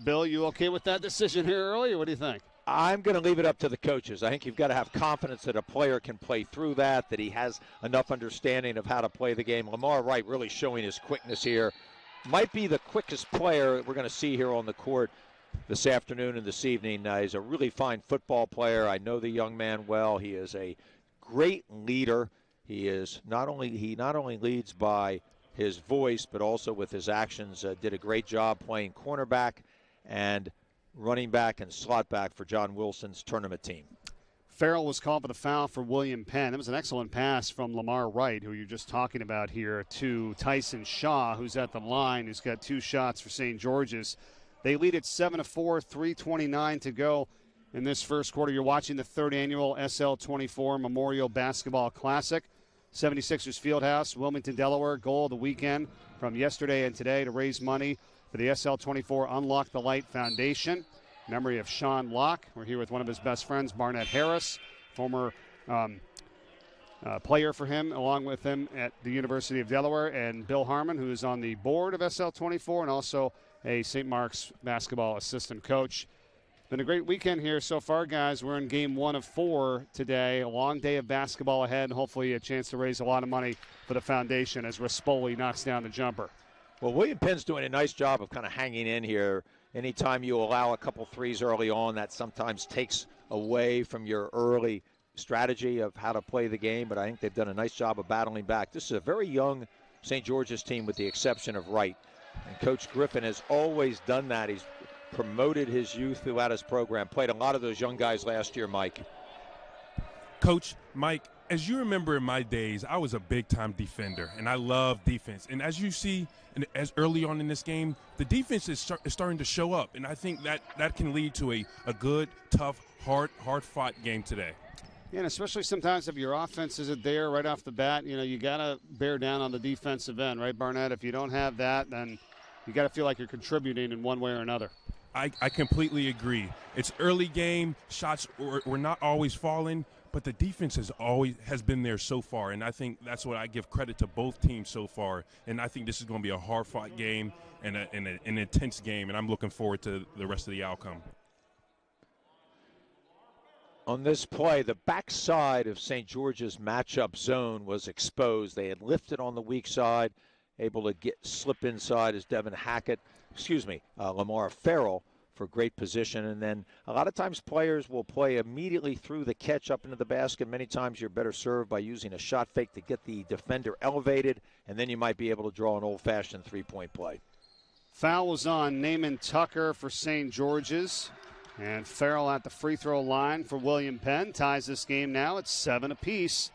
Bill, you okay with that decision here early, or what do you think? I'm going to leave it up to the coaches. I think you've got to have confidence that a player can play through that he has enough understanding of how to play the game. Lamar Wright really showing his quickness here. Might be the quickest player we're going to see here on the court this afternoon and this evening. He's a really fine football player. I know the young man well. He is a great leader. He not only leads by his voice, but also with his actions. Did a great job playing cornerback and running back and slot back for John Wilson's tournament team. Farrell was called for the foul for William Penn. It was an excellent pass from Lamar Wright, who you're just talking about here, to Tyson Shaw, who's at the line, who's got 2 shots for St. George's. They lead at 7-4, 3:29 to go in this first quarter. You're watching the 3rd annual SL24 Memorial Basketball Classic. 76ers Fieldhouse, Wilmington, Delaware. Goal of the weekend from yesterday and today to raise money for the SL24 Unlock the Light Foundation. Memory of Sean Locke. We're here with one of his best friends, Barnett Harris, former player for him, along with him at the University of Delaware, and Bill Harmon, who is on the board of SL24 and also a St. Mark's basketball assistant coach. Been a great weekend here so far, guys. We're in game 1 of 4 today. A long day of basketball ahead, and hopefully a chance to raise a lot of money for the foundation as Rispoli knocks down the jumper. Well, William Penn's doing a nice job of kind of hanging in here. Anytime you allow a couple threes early on, that sometimes takes away from your early strategy of how to play the game, but I think they've done a nice job of battling back. This is a very young St. George's team with the exception of Wright. And Coach Griffin has always done that. He's promoted his youth throughout his program. Played a lot of those young guys last year, Mike. Coach, Mike, as you remember in my days, I was a big-time defender, and I love defense. And as you see, as early on in this game, the defense is starting to show up, and I think that can lead to a good, tough, hard-fought game today. Yeah, and especially sometimes if your offense isn't there right off the bat, you got to bear down on the defensive end, right, Barnett? If you don't have that, then you got to feel like you're contributing in one way or another. I completely agree. It's early game. Shots were not always falling, but the defense has been there so far, and I think that's what I give credit to both teams so far. And I think this is going to be a hard-fought game and an intense game, and I'm looking forward to the rest of the outcome. On this play, the backside of St. George's matchup zone was exposed. They had lifted on the weak side, able to slip inside as Lamar Farrell for great position. And then a lot of times players will play immediately through the catch up into the basket. Many times you're better served by using a shot fake to get the defender elevated, and then you might be able to draw an old-fashioned three-point play. Foul was on Naaman Tucker for St. George's. And Farrell at the free throw line for William Penn. Ties this game now at 7 apiece.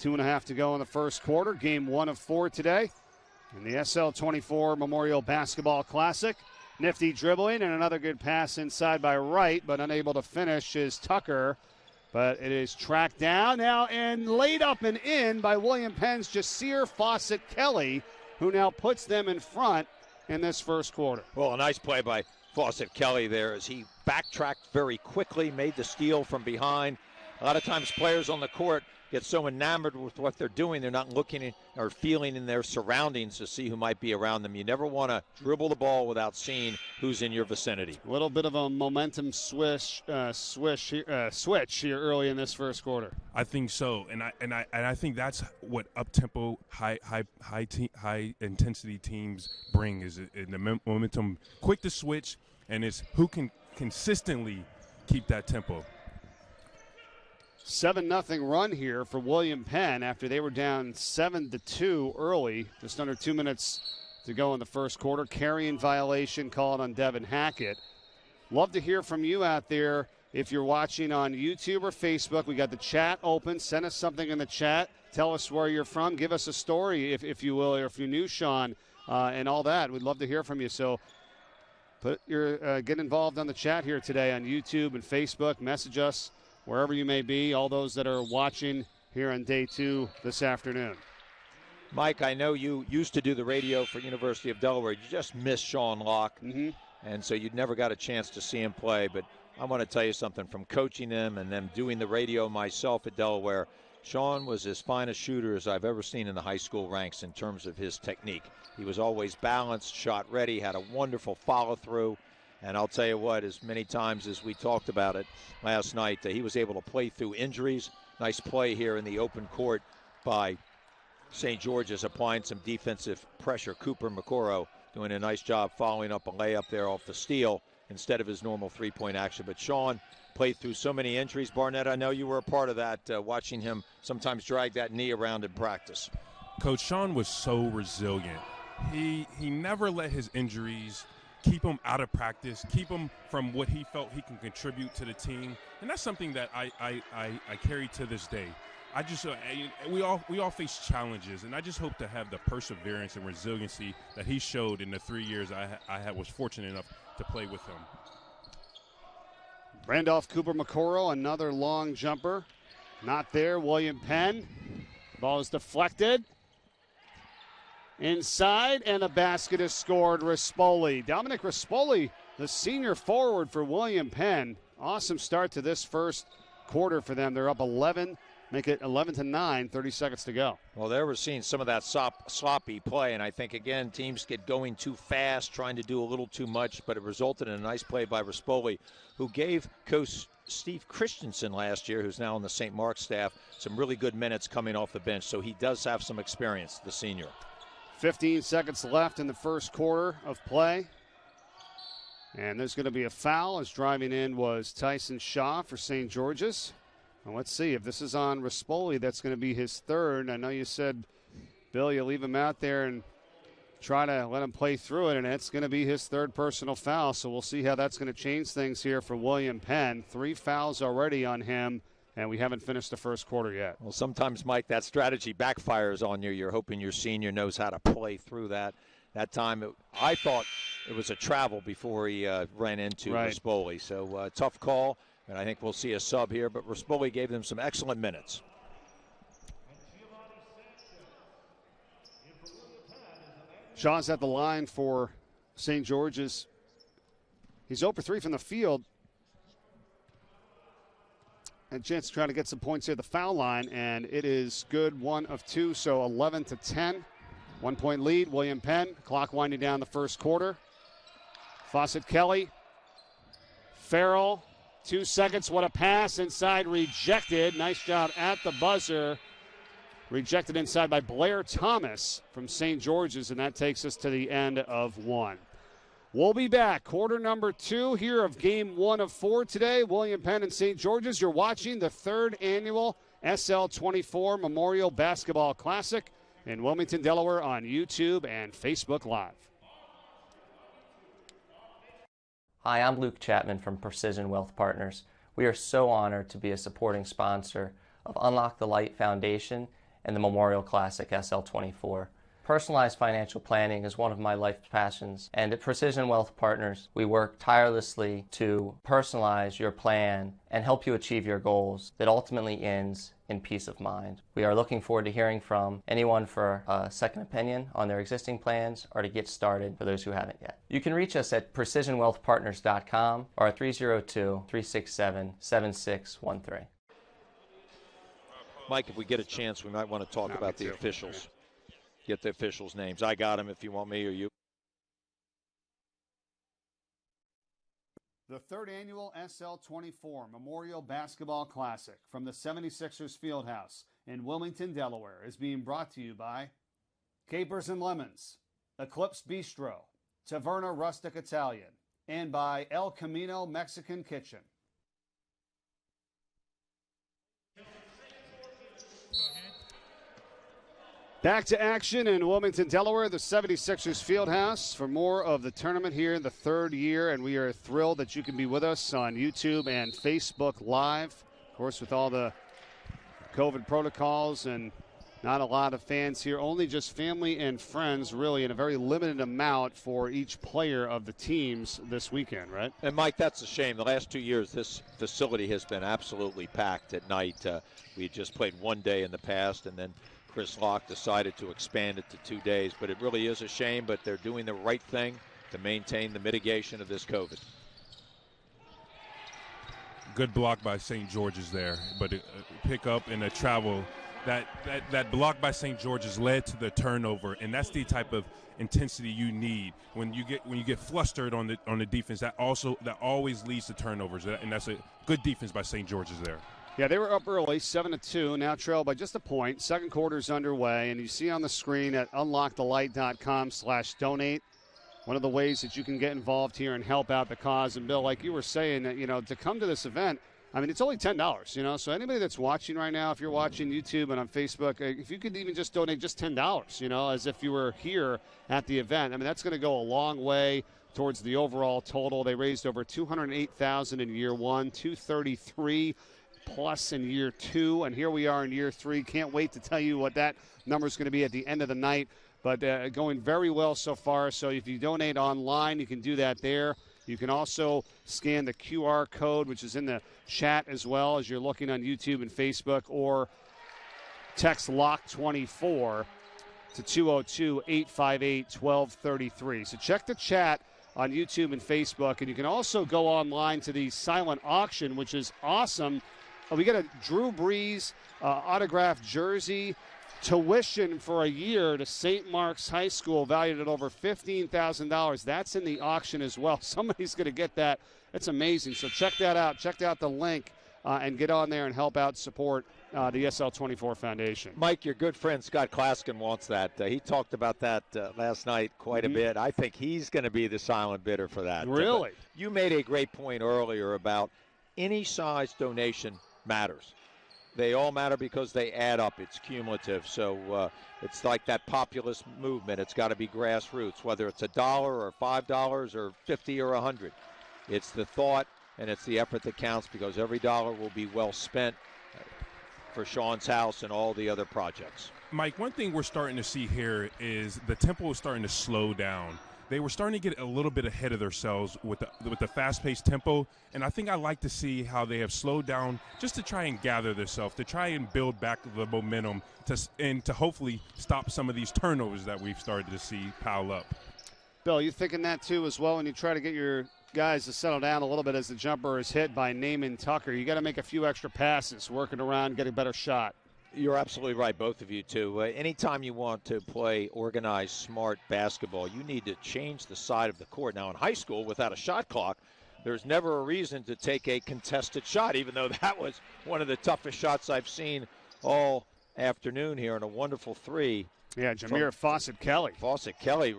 2.5 to go in the first quarter. Game 1 of 4 today in the SL24 Memorial Basketball Classic. Nifty dribbling and another good pass inside by Wright, but unable to finish is Tucker. But it is tracked down now and laid up and in by William Penn's Jasir Fawcett-Kelly, who now puts them in front in this first quarter. Well, a nice play by Fawcett-Kelly there as he backtracked very quickly, made the steal from behind. A lot of times players on the court get so enamored with what they're doing, they're not looking or feeling in their surroundings to see who might be around them. You never want to dribble the ball without seeing who's in your vicinity. A little bit of a momentum switch here early in this first quarter. I think so, and I think that's what up-tempo, high intensity teams bring is the momentum, quick to switch, and it's who can consistently keep that tempo. 7-0 run here for William Penn after they were down 7-2 early. Just under 2 minutes to go in the first quarter. Carrying violation called on Devin Hackett. Love to hear from you out there if you're watching on YouTube or Facebook. We got the chat open. Send us something in the chat. Tell us where you're from. Give us a story, if you will, or if you knew Sean and all that. We'd love to hear from you. So get involved on the chat here today on YouTube and Facebook. Message us wherever you may be, all those that are watching here on day 2 this afternoon. Mike, I know you used to do the radio for University of Delaware. You just missed Sean Locke, and so you never got a chance to see him play. But I want to tell you something, from coaching him and then doing the radio myself at Delaware, Sean was as fine a shooter as I've ever seen in the high school ranks in terms of his technique. He was always balanced, shot ready, had a wonderful follow-through. And I'll tell you what, as many times as we talked about it last night, he was able to play through injuries. Nice play here in the open court by St. George's, applying some defensive pressure. Cooper McCorrow doing a nice job following up a layup there off the steal instead of his normal three-point action. But Sean played through so many injuries. Barnett, I know you were a part of that, watching him sometimes drag that knee around in practice. Coach, Sean was so resilient. He never let his injuries keep him out of practice, keep him from what he felt he can contribute to the team. And that's something that I carry to this day. I just we all face challenges, and I just hope to have the perseverance and resiliency that he showed in the 3 years I was fortunate enough to play with him. Randolph Cooper McCorrow, another long jumper. Not there. William Penn. Ball is deflected. Inside, and a basket is scored. Rispoli. Dominic Rispoli, the senior forward for William Penn. Awesome start to this first quarter for them. They're up 11, make it 11-9, 30 seconds to go. Well, there we're seeing some of that sloppy play, and I think, again, teams get going too fast, trying to do a little too much, but it resulted in a nice play by Rispoli, who gave Coach Steve Christensen last year, who's now on the St. Mark's staff, some really good minutes coming off the bench, so he does have some experience, the senior. 15 seconds left in the first quarter of play. And there's going to be a foul, as driving in was Tyson Shaw for St. George's. Well, let's see if this is on Rispoli. That's going to be his third. I know you said, Bill, you leave him out there and try to let him play through it, and it's going to be his third personal foul. So we'll see how that's going to change things here for William Penn. 3 fouls already on him, and we haven't finished the first quarter yet. Well, sometimes, Mike, that strategy backfires on you. You're hoping your senior knows how to play through that. That time, I thought it was a travel before he ran into Rispoli. So tough call, and I think we'll see a sub here. But Rispoli gave them some excellent minutes. Shaw's at the line for St. George's. He's 0 for 3 from the field. a chance to try to get some points here at the foul line, and it is good, 1 of 2, so 11-10. 1 point lead, William Penn. Clock winding down the first quarter. Fawcett Kelly. Farrell, 2 seconds, what a pass, inside, rejected. Nice job at the buzzer. Rejected inside by Blair Thomas from St. George's, and that takes us to the end of 1. We'll be back. Quarter number 2 here of game 1 of 4 today. William Penn and St. George's. You're watching the 3rd annual SL24 Memorial Basketball Classic in Wilmington, Delaware on YouTube and Facebook Live. Hi, I'm Luke Chapman from Precision Wealth Partners. We are so honored to be a supporting sponsor of Unlock the Light Foundation and the Memorial Classic SL24. Personalized financial planning is one of my life passions, and at Precision Wealth Partners, we work tirelessly to personalize your plan and help you achieve your goals that ultimately ends in peace of mind. We are looking forward to hearing from anyone for a second opinion on their existing plans or to get started for those who haven't yet. You can reach us at precisionwealthpartners.com or at 302-367-7613. Mike, if we get a chance, we might want to talk about the officials. Get the officials' names. I got them if you want me or you. The 3rd annual SL24 Memorial Basketball Classic from the 76ers Fieldhouse in Wilmington, Delaware is being brought to you by Capers and Lemons, Eclipse Bistro, Taverna Rustic Italian, and by El Camino Mexican Kitchen. Back to action in Wilmington, Delaware, the 76ers Fieldhouse for more of the tournament here in the 3rd year, and we are thrilled that you can be with us on YouTube and Facebook Live. Of course, with all the COVID protocols and not a lot of fans here, only just family and friends, really, in a very limited amount for each player of the teams this weekend, right? And, Mike, that's a shame. The last 2 years, this facility has been absolutely packed at night. We just played 1 day in the past, and then Chris Locke decided to expand it to 2 days, but it really is a shame, but they're doing the right thing to maintain the mitigation of this COVID. Good block by St. George's there, but pick up and a travel. That block by St. George's led to the turnover, and that's the type of intensity you need when you get flustered on the defense. That always leads to turnovers, and that's a good defense by St. George's there. Yeah, they were up early, 7-2, now trailed by just a point. Second quarter's underway, and you see on the screen at unlockthelight.com/donate one of the ways that you can get involved here and help out the cause. And, Bill, like you were saying, to come to this event, I mean, it's only $10, so anybody that's watching right now, if you're watching YouTube and on Facebook, if you could even just donate just $10, as if you were here at the event, I mean, that's going to go a long way towards the overall total. They raised over $208,000 in year 1, $233,000 plus in year 2, and here we are in year 3. Can't wait to tell you what that number is going to be at the end of the night, but going very well so far. So if you donate online, you can do that there. You can also scan the QR code, which is in the chat as well as you're looking on YouTube and Facebook, or text LOCK24 to 202-858-1233. So check the chat on YouTube and Facebook, and you can also go online to the silent auction, which is awesome. We got a Drew Brees autographed jersey, tuition for a year to St. Mark's High School, valued at over $15,000. That's in the auction as well. Somebody's going to get that. It's amazing. So check that out. Check out the link and get on there and help out support the SL24 Foundation. Mike, your good friend Scott Klaskin wants that. He talked about that last night quite a bit. I think he's going to be the silent bidder for that. Really? You made a great point earlier about any size donation matters. They all matter because they add up. It's cumulative. So it's like that populist movement. It's got to be grassroots, whether it's $1 or $5 or 50 or 100. It's the thought and it's the effort that counts, because every dollar will be well spent for Sean's house and all the other projects. Mike, one thing we're starting to see here is the tempo is starting to slow down. They were starting to get a little bit ahead of themselves with the fast-paced tempo, and I think I like to see how they have slowed down just to try and gather themselves, to try and build back the momentum, and to hopefully stop some of these turnovers that we've started to see pile up. Bill, you thinking that too as well when you try to get your guys to settle down a little bit as the jumper is hit by Naaman Tucker. You got to make a few extra passes, working around, get a better shot. You're absolutely right, both of you, too. Anytime you want to play organized, smart basketball, you need to change the side of the court. Now, in high school, without a shot clock, there's never a reason to take a contested shot, even though that was one of the toughest shots I've seen all afternoon here, and a wonderful three. Yeah, Jameer Fawcett-Kelly. Fawcett-Kelly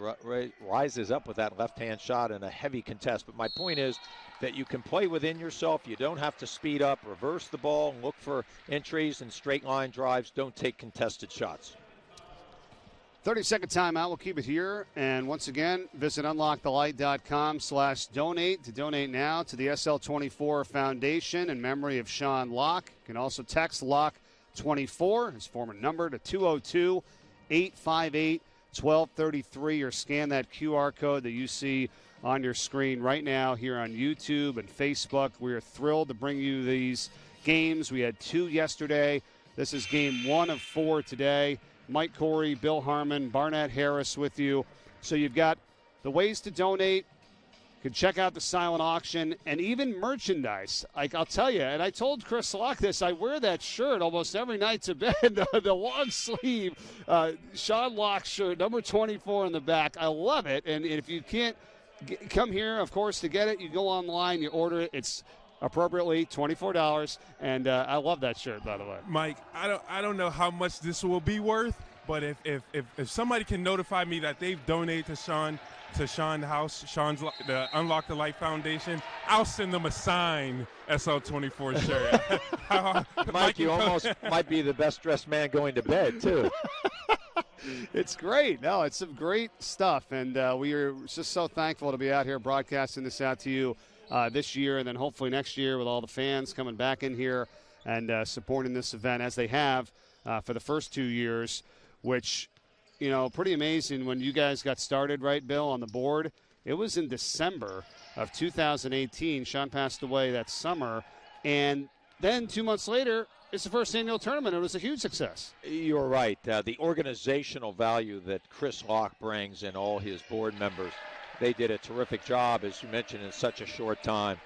rises up with that left-hand shot and a heavy contest. But my point is that you can play within yourself. You don't have to speed up, reverse the ball, and look for entries and straight-line drives. Don't take contested shots. 30-second timeout. We'll keep it here. And once again, visit unlockthelight.com/donate to donate now to the SL24 Foundation in memory of Sean Locke. You can also text Locke24, his former number, to 202-858-1233, or scan that QR code that you see on your screen right now here on YouTube and Facebook. We are thrilled to bring you these games. We had 2 yesterday. This is game 1 of 4 today. Mike Corey, Bill Harmon, Barnett Harris with you. So you've got the ways to donate. You can check out the silent auction and even merchandise. Like, I'll tell you, and I told Chris Locke this, I wear that shirt almost every night to bed, the long sleeve Sean Locke shirt, number 24 in the back. I love it. And if you can't come here, of course, to get it, you go online, you order it. It's appropriately $24, and I love that shirt, by the way. Mike, I don't know how much this will be worth, but if somebody can notify me that they've donated to Sean's the Unlock the Light Foundation, I'll send them a signed SL24 shirt. Mike, you almost might be the best dressed man going to bed too. It's great. No, it's some great stuff, and we are just so thankful to be out here broadcasting this out to you this year, and then hopefully next year with all the fans coming back in here and supporting this event as they have for the first 2 years, which, you know, pretty amazing when you guys got started, right, Bill, on the board. It was in December of 2018. Sean passed away that summer, and then 2 months later, it's the first annual tournament. It was a huge success. You're right. The organizational value that Chris Locke brings and all his board members, they did a terrific job, as you mentioned, in such a short time.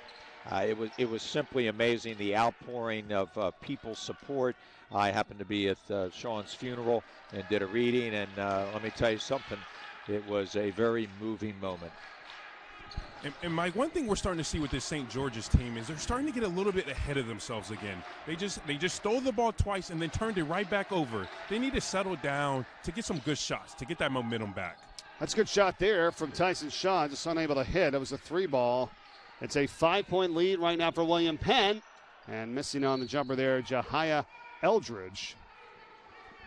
It was simply amazing, the outpouring of people's support. I happened to be at Sean's funeral and did a reading, and let me tell you something, it was a very moving moment. And Mike, one thing we're starting to see with this St. George's team is they're starting to get a little bit ahead of themselves again. They just stole the ball twice and then turned it right back over. They need to settle down to get some good shots, to get that momentum back. That's a good shot there from Tyson Shaw, just unable to hit. It was a 3 ball. It's a 5-point lead right now for William Penn. And missing on the jumper there, Jahia Eldridge.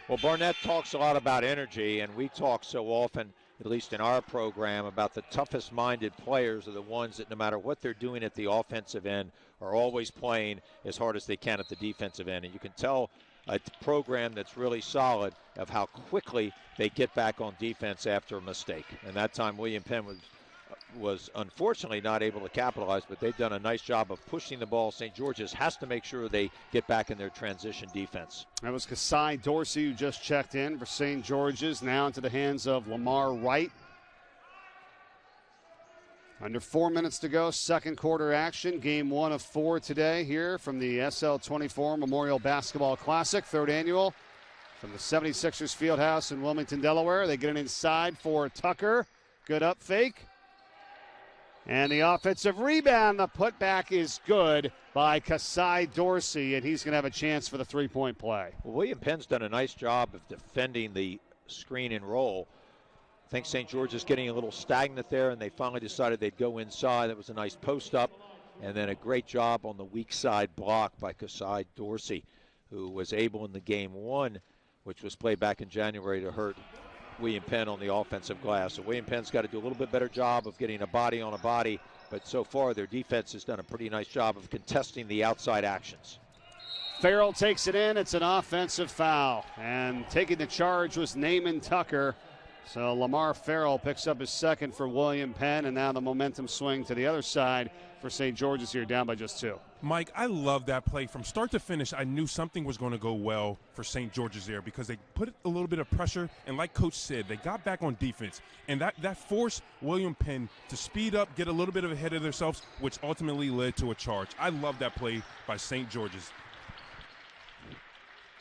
Well, Barnett talks a lot about energy, and we talk so often, at least in our program, about the toughest-minded players are the ones that no matter what they're doing at the offensive end are always playing as hard as they can at the defensive end. And you can tell a program that's really solid of how quickly they get back on defense after a mistake. And that time William Penn was unfortunately not able to capitalize, but they've done a nice job of pushing the ball. St. George's has to make sure they get back in their transition defense. That was Kasai Dorsey who just checked in for St. George's, now into the hands of Lamar Wright. Under 4 minutes to go, second quarter action. Game 1 of 4 today here from the SL24 Memorial Basketball Classic, third annual from the 76ers Fieldhouse in Wilmington, Delaware. They get it inside for Tucker. Good up fake. And the offensive rebound, the putback is good by Kasai Dorsey, and he's going to have a chance for the three-point play. Well, William Penn's done a nice job of defending the screen and roll. I think St. George is getting a little stagnant there, and they finally decided they'd go inside. That was a nice post-up, and then a great job on the weak side block by Kasai Dorsey, who was able in the game 1, which was played back in January, to hurt William Penn on the offensive glass. So William Penn's got to do a little bit better job of getting a body on a body, but so far their defense has done a pretty nice job of contesting the outside actions. Farrell takes it in. It's an offensive foul, and taking the charge was Naaman Tucker. So Lamar Farrell picks up his second for William Penn, and now the momentum swing to the other side for St. George's here, down by just 2. Mike, I love that play. From start to finish, I knew something was going to go well for St. George's there because they put a little bit of pressure, and like Coach said, they got back on defense, and that forced William Penn to speed up, get a little bit ahead of themselves, which ultimately led to a charge. I love that play by St. George's.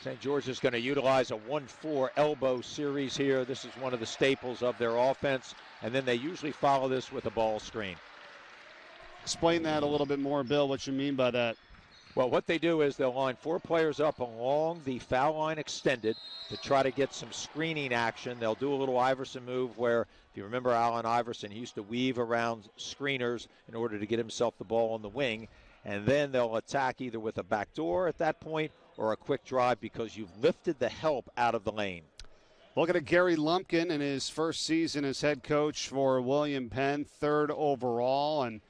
St. George is going to utilize a 1-4 elbow series here. This is one of the staples of their offense, and then they usually follow this with a ball screen. Explain that a little bit more, Bill, what you mean by that. Well, what they do is they'll line 4 players up along the foul line extended to try to get some screening action. They'll do a little Iverson move where, if you remember Allen Iverson, he used to weave around screeners in order to get himself the ball on the wing, and then they'll attack either with a backdoor at that point or a quick drive because you've lifted the help out of the lane. Looking at Gary Lumpkin in his first season as head coach for William Penn, 3rd overall. And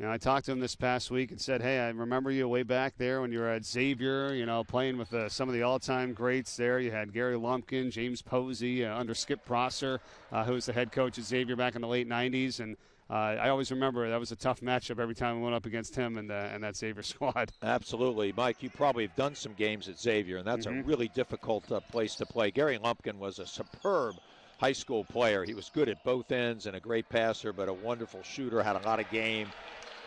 I talked to him this past week and said, hey, I remember you way back there when you were at Xavier, playing with some of the all-time greats there. You had Gary Lumpkin, James Posey, under Skip Prosser, who was the head coach at Xavier back in the late 90s. And I always remember that was a tough matchup every time we went up against him and that Xavier squad. Absolutely. Mike, you probably have done some games at Xavier, and that's a really difficult place to play. Gary Lumpkin was a superb high school player. He was good at both ends and a great passer, but a wonderful shooter, had a lot of game.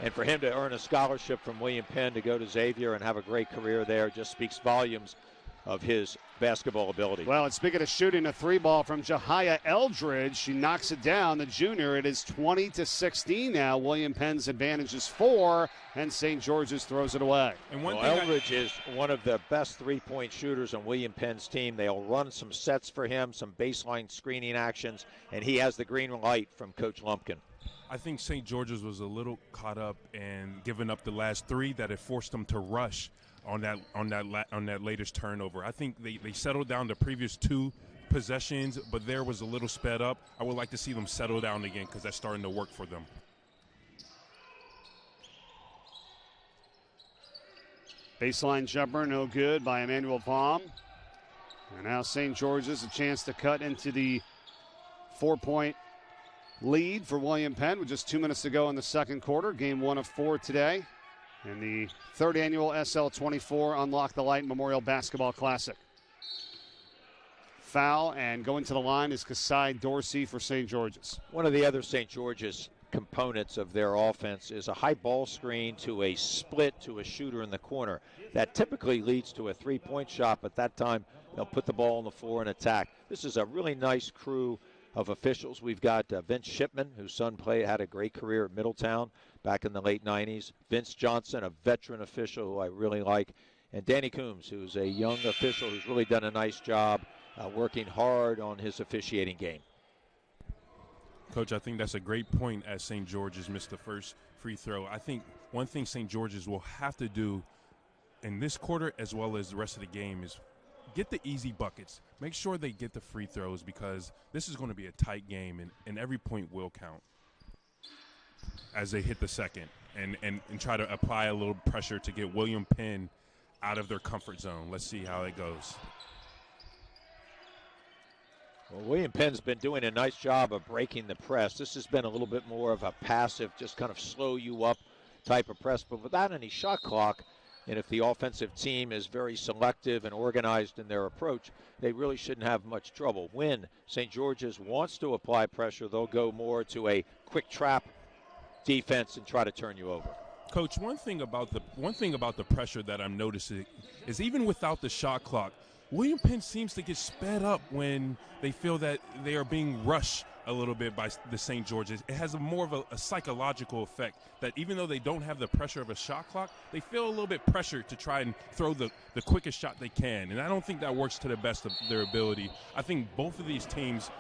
And for him to earn a scholarship from William Penn to go to Xavier and have a great career there just speaks volumes of his basketball ability. Well, and speaking of shooting, a 3-ball from Jahia Eldridge. She knocks it down, the junior. It is 20-16 now. William Penn's advantage is 4, and St. George's throws it away. And Eldridge is one of the best three-point shooters on William Penn's team. They'll run some sets for him, some baseline screening actions, and he has the green light from Coach Lumpkin. I think St. George's was a little caught up and giving up the last 3 that it forced them to rush on that latest turnover. I think they settled down the previous 2 possessions, but there was a little sped up. I would like to see them settle down again because that's starting to work for them. Baseline jumper, no good by Emmanuel Baum. And now St. George's a chance to cut into the 4-point lead for William Penn with just 2 minutes to go in the second quarter. Game 1 of 4 today in the 3rd annual SL24 Unlock the Light Memorial Basketball Classic. Foul, and going to the line is Kasai Dorsey for St. George's. One of the other St. George's components of their offense is a high ball screen to a split to a shooter in the corner. That typically leads to a 3-point shot, but that time they'll put the ball on the floor and attack. This is a really nice crew of officials. We've got Vince Shipman, whose son had a great career at Middletown back in the late 90s. Vince Johnson, a veteran official who I really like. And Danny Coombs, who's a young official who's really done a nice job working hard on his officiating game. Coach, I think that's a great point as St. George's missed the first free throw. I think one thing St. George's will have to do in this quarter as well as the rest of the game is get the easy buckets. Make sure they get the free throws because this is going to be a tight game, and every point will count as they hit the second and try to apply a little pressure to get William Penn out of their comfort zone. Let's see how it goes. Well, William Penn's been doing a nice job of breaking the press. This has been a little bit more of a passive, just kind of slow you up type of press, but without any shot clock. And if the offensive team is very selective and organized in their approach, they really shouldn't have much trouble. When St. George's wants to apply pressure, they'll go more to a quick trap defense and try to turn you over. Coach, one thing about the pressure that I'm noticing is even without the shot clock, William Penn seems to get sped up when they feel that they are being rushed a little bit by the St. George's. It has more of a psychological effect that even though they don't have the pressure of a shot clock, they feel a little bit pressured to try and throw the quickest shot they can. And I don't think that works to the best of their ability. I think both of these teams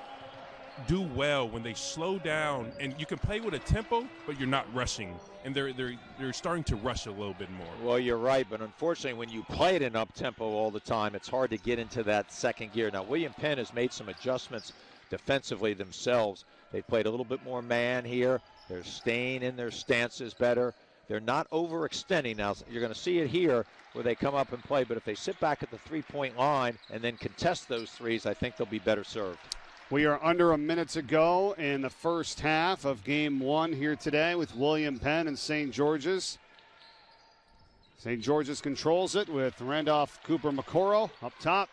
do well when they slow down, and you can play with a tempo, but you're not rushing. And they're starting to rush a little bit more. Well, you're right, but unfortunately when you play it in up-tempo all the time, it's hard to get into that second gear. Now, William Penn has made some adjustments defensively themselves. They played a little bit more man here. They're staying in their stances better. They're not overextending. Now, you're going to see it here where they come up and play, but if they sit back at the three-point line and then contest those threes, I think they'll be better served. We are under a minute to go in the first half of game one here today with William Penn and St. George's. St. George's controls it with Randolph Cooper McCorrell up top.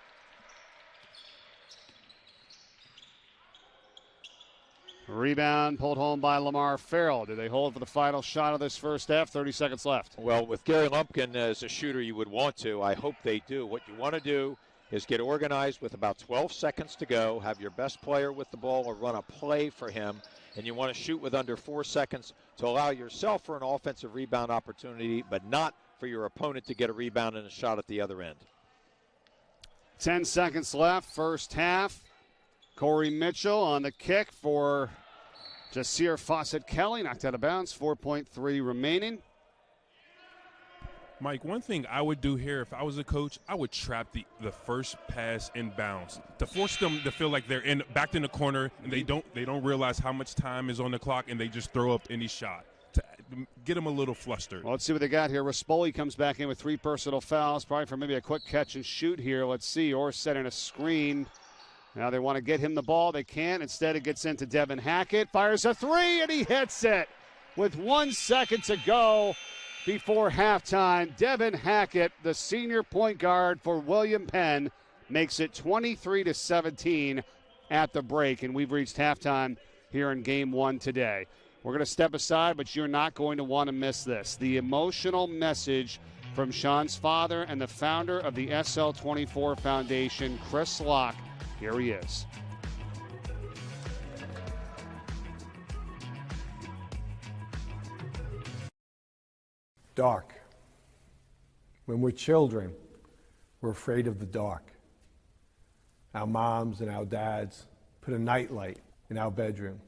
Rebound pulled home by Lamar Farrell. Do they hold for the final shot of this first half? 30 seconds left. Well, with Gary Lumpkin as a shooter, you would want to. I hope they do. What you want to do is get organized with about 12 seconds to go, have your best player with the ball or run a play for him, and you want to shoot with under 4 seconds to allow yourself for an offensive rebound opportunity, but not for your opponent to get a rebound and a shot at the other end. 10 seconds left, first half. Corey Mitchell on the kick for Jasir Fawcett-Kelly, knocked out of bounds, 4.3 remaining. Mike, one thing I would do here if I was a coach, I would trap the first pass in bounds to force them to feel like they're backed in the corner and they don't realize how much time is on the clock and they just throw up any shot to get them a little flustered. Well, let's see what they got here. Rispoli comes back in with 3 personal fouls, probably for maybe a quick catch and shoot here. Let's see. Orr setting a screen. Now they want to get him the ball. They can't. Instead, it gets into Devin Hackett. Fires a 3, and he hits it with 1 second to go before halftime. Devin Hackett, the senior point guard for William Penn, makes it 23-17 at the break, and we've reached halftime here in game one today. We're going to step aside, but you're not going to want to miss this. The emotional message from Sean's father and the founder of the SL24 Foundation, Chris Locke. Here he is. Dark. When we're children, we're afraid of the dark. Our moms and our dads put a nightlight in our bedroom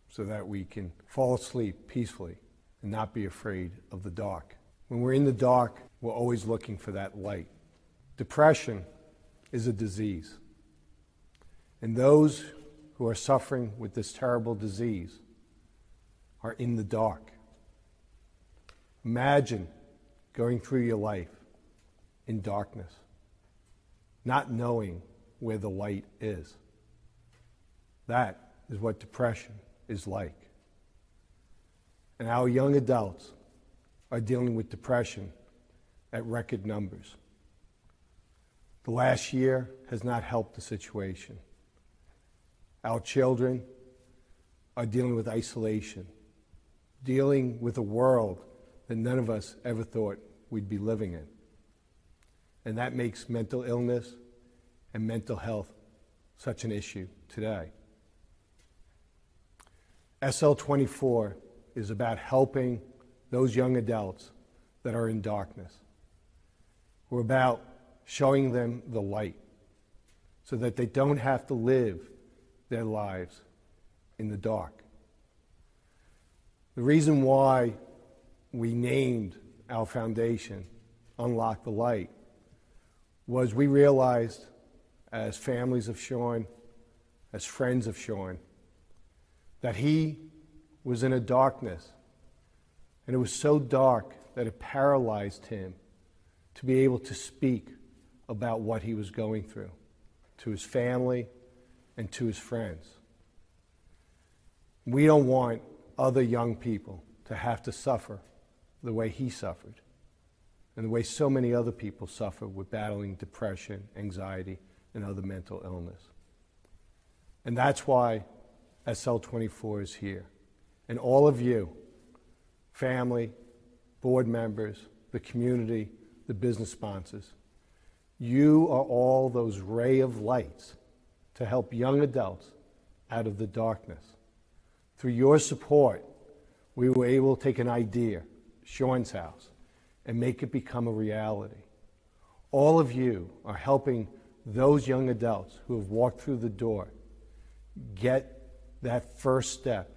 so that we can fall asleep peacefully and not be afraid of the dark. When we're in the dark, we're always looking for that light. Depression is a disease. And those who are suffering with this terrible disease are in the dark. Imagine going through your life in darkness, not knowing where the light is. That is what depression is like. And our young adults are dealing with depression at record numbers. The last year has not helped the situation. Our children are dealing with isolation, dealing with a world that none of us ever thought we'd be living in. And that makes mental illness and mental health such an issue today. SL24 is about helping those young adults that are in darkness. We're about showing them the light so that they don't have to live their lives in the dark. The reason why we named our foundation UnLocke the Light was we realized as families of Sean, as friends of Sean, that he was in a darkness, and it was so dark that it paralyzed him to be able to speak about what he was going through to his family and to his friends. We don't want other young people to have to suffer the way he suffered and the way so many other people suffer with battling depression, anxiety, and other mental illness. And that's why SL24 is here. And all of you, family, board members, the community, the business sponsors, you are all those ray of lights to help young adults out of the darkness. Through your support, we were able to take an idea, Sean's house, and make it become a reality. All of you are helping those young adults who have walked through the door get that first step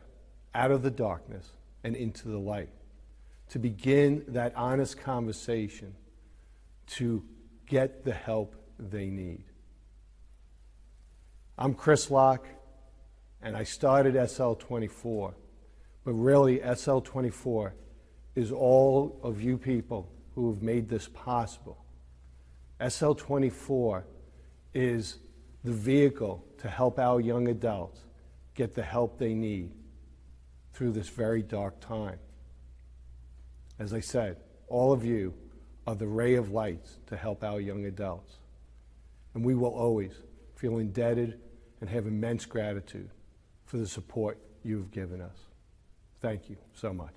out of the darkness and into the light, to begin that honest conversation, to get the help they need. I'm Chris Locke, and I started SL24, but really SL24 is all of you people who have made this possible. SL24 is the vehicle to help our young adults get the help they need through this very dark time. As I said, all of you are the ray of light to help our young adults. And we will always feel indebted and have immense gratitude for the support you have given us. Thank you so much.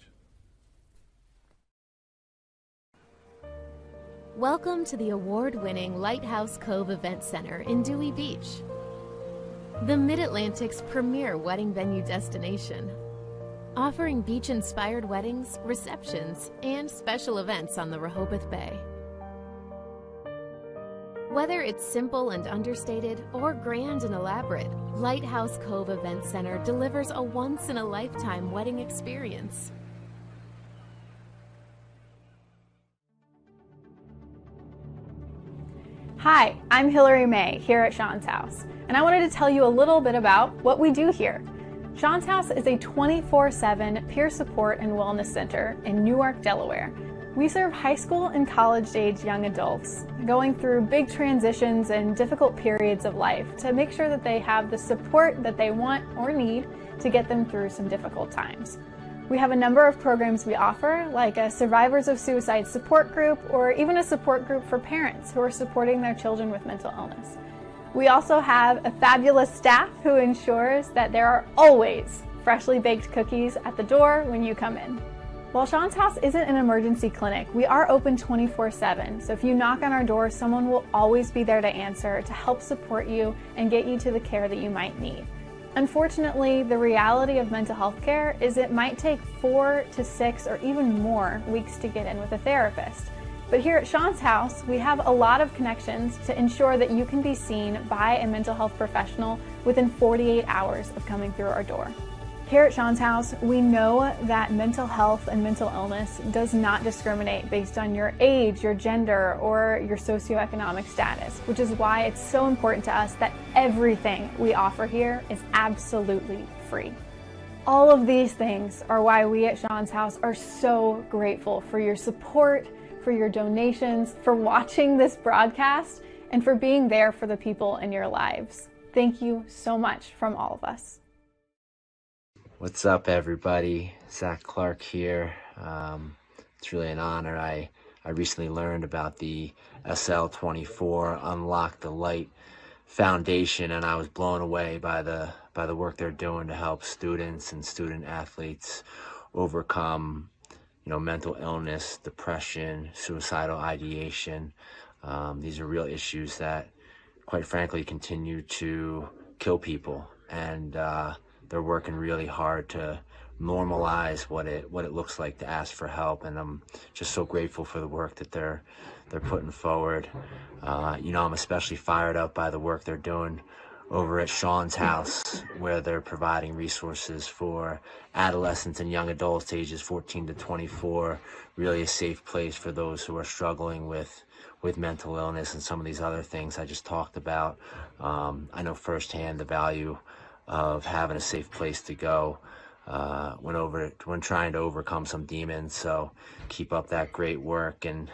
Welcome to the award-winning Lighthouse Cove Event Center in Dewey Beach, the Mid-Atlantic's premier wedding venue destination, offering beach-inspired weddings, receptions, and special events on the Rehoboth Bay. Whether it's simple and understated or grand and elaborate, Lighthouse Cove Event Center delivers a once-in-a-lifetime wedding experience. Hi, I'm Hillary May here at Sean's House, and I wanted to tell you a little bit about what we do here. Sean's House is a 24/7 peer support and wellness center in Newark, Delaware. We serve high school and college-age young adults going through big transitions and difficult periods of life to make sure that they have the support that they want or need to get them through some difficult times. We have a number of programs we offer, like a Survivors of Suicide support group, or even a support group for parents who are supporting their children with mental illness. We also have a fabulous staff who ensures that there are always freshly baked cookies at the door when you come in. While Sean's House isn't an emergency clinic, we are open 24/7, so if you knock on our door, someone will always be there to answer, to help support you and get you to the care that you might need. Unfortunately, the reality of mental health care is it might take 4 to 6 or even more weeks to get in with a therapist. But here at Sean's House, we have a lot of connections to ensure that you can be seen by a mental health professional within 48 hours of coming through our door. Here at Sean's House, we know that mental health and mental illness does not discriminate based on your age, your gender, or your socioeconomic status, which is why it's so important to us that everything we offer here is absolutely free. All of these things are why we at Sean's House are so grateful for your support, for your donations, for watching this broadcast, and for being there for the people in your lives. Thank you so much from all of us. What's up, everybody? Zach Clark here. It's really an honor. I recently learned about the SL24 Unlock the Light Foundation, and I was blown away by the work they're doing to help students and student athletes overcome, mental illness, depression, suicidal ideation. These are real issues that, quite frankly, continue to kill people, and they're working really hard to normalize what it looks like to ask for help, and I'm just so grateful for the work that they're putting forward. I'm especially fired up by the work they're doing over at Sean's House, where they're providing resources for adolescents and young adults ages 14 to 24, really a safe place for those who are struggling with mental illness and some of these other things I just talked about. I know firsthand the value of having a safe place to go when trying to overcome some demons. So keep up that great work. And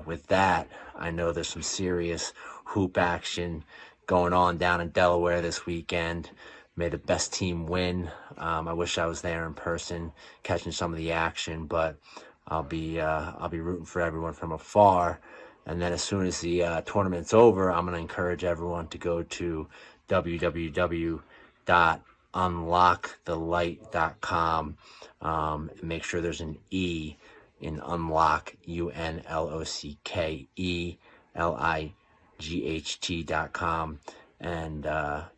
with that, I know there's some serious hoop action going on down in Delaware this weekend. May the best team win. I wish I was there in person catching some of the action, but I'll be rooting for everyone from afar. And then as soon as the tournament's over, I'm going to encourage everyone to go to www.unlockthelight.com and make sure there's an E in unlock, UNLOCK, ELIGHT.com. And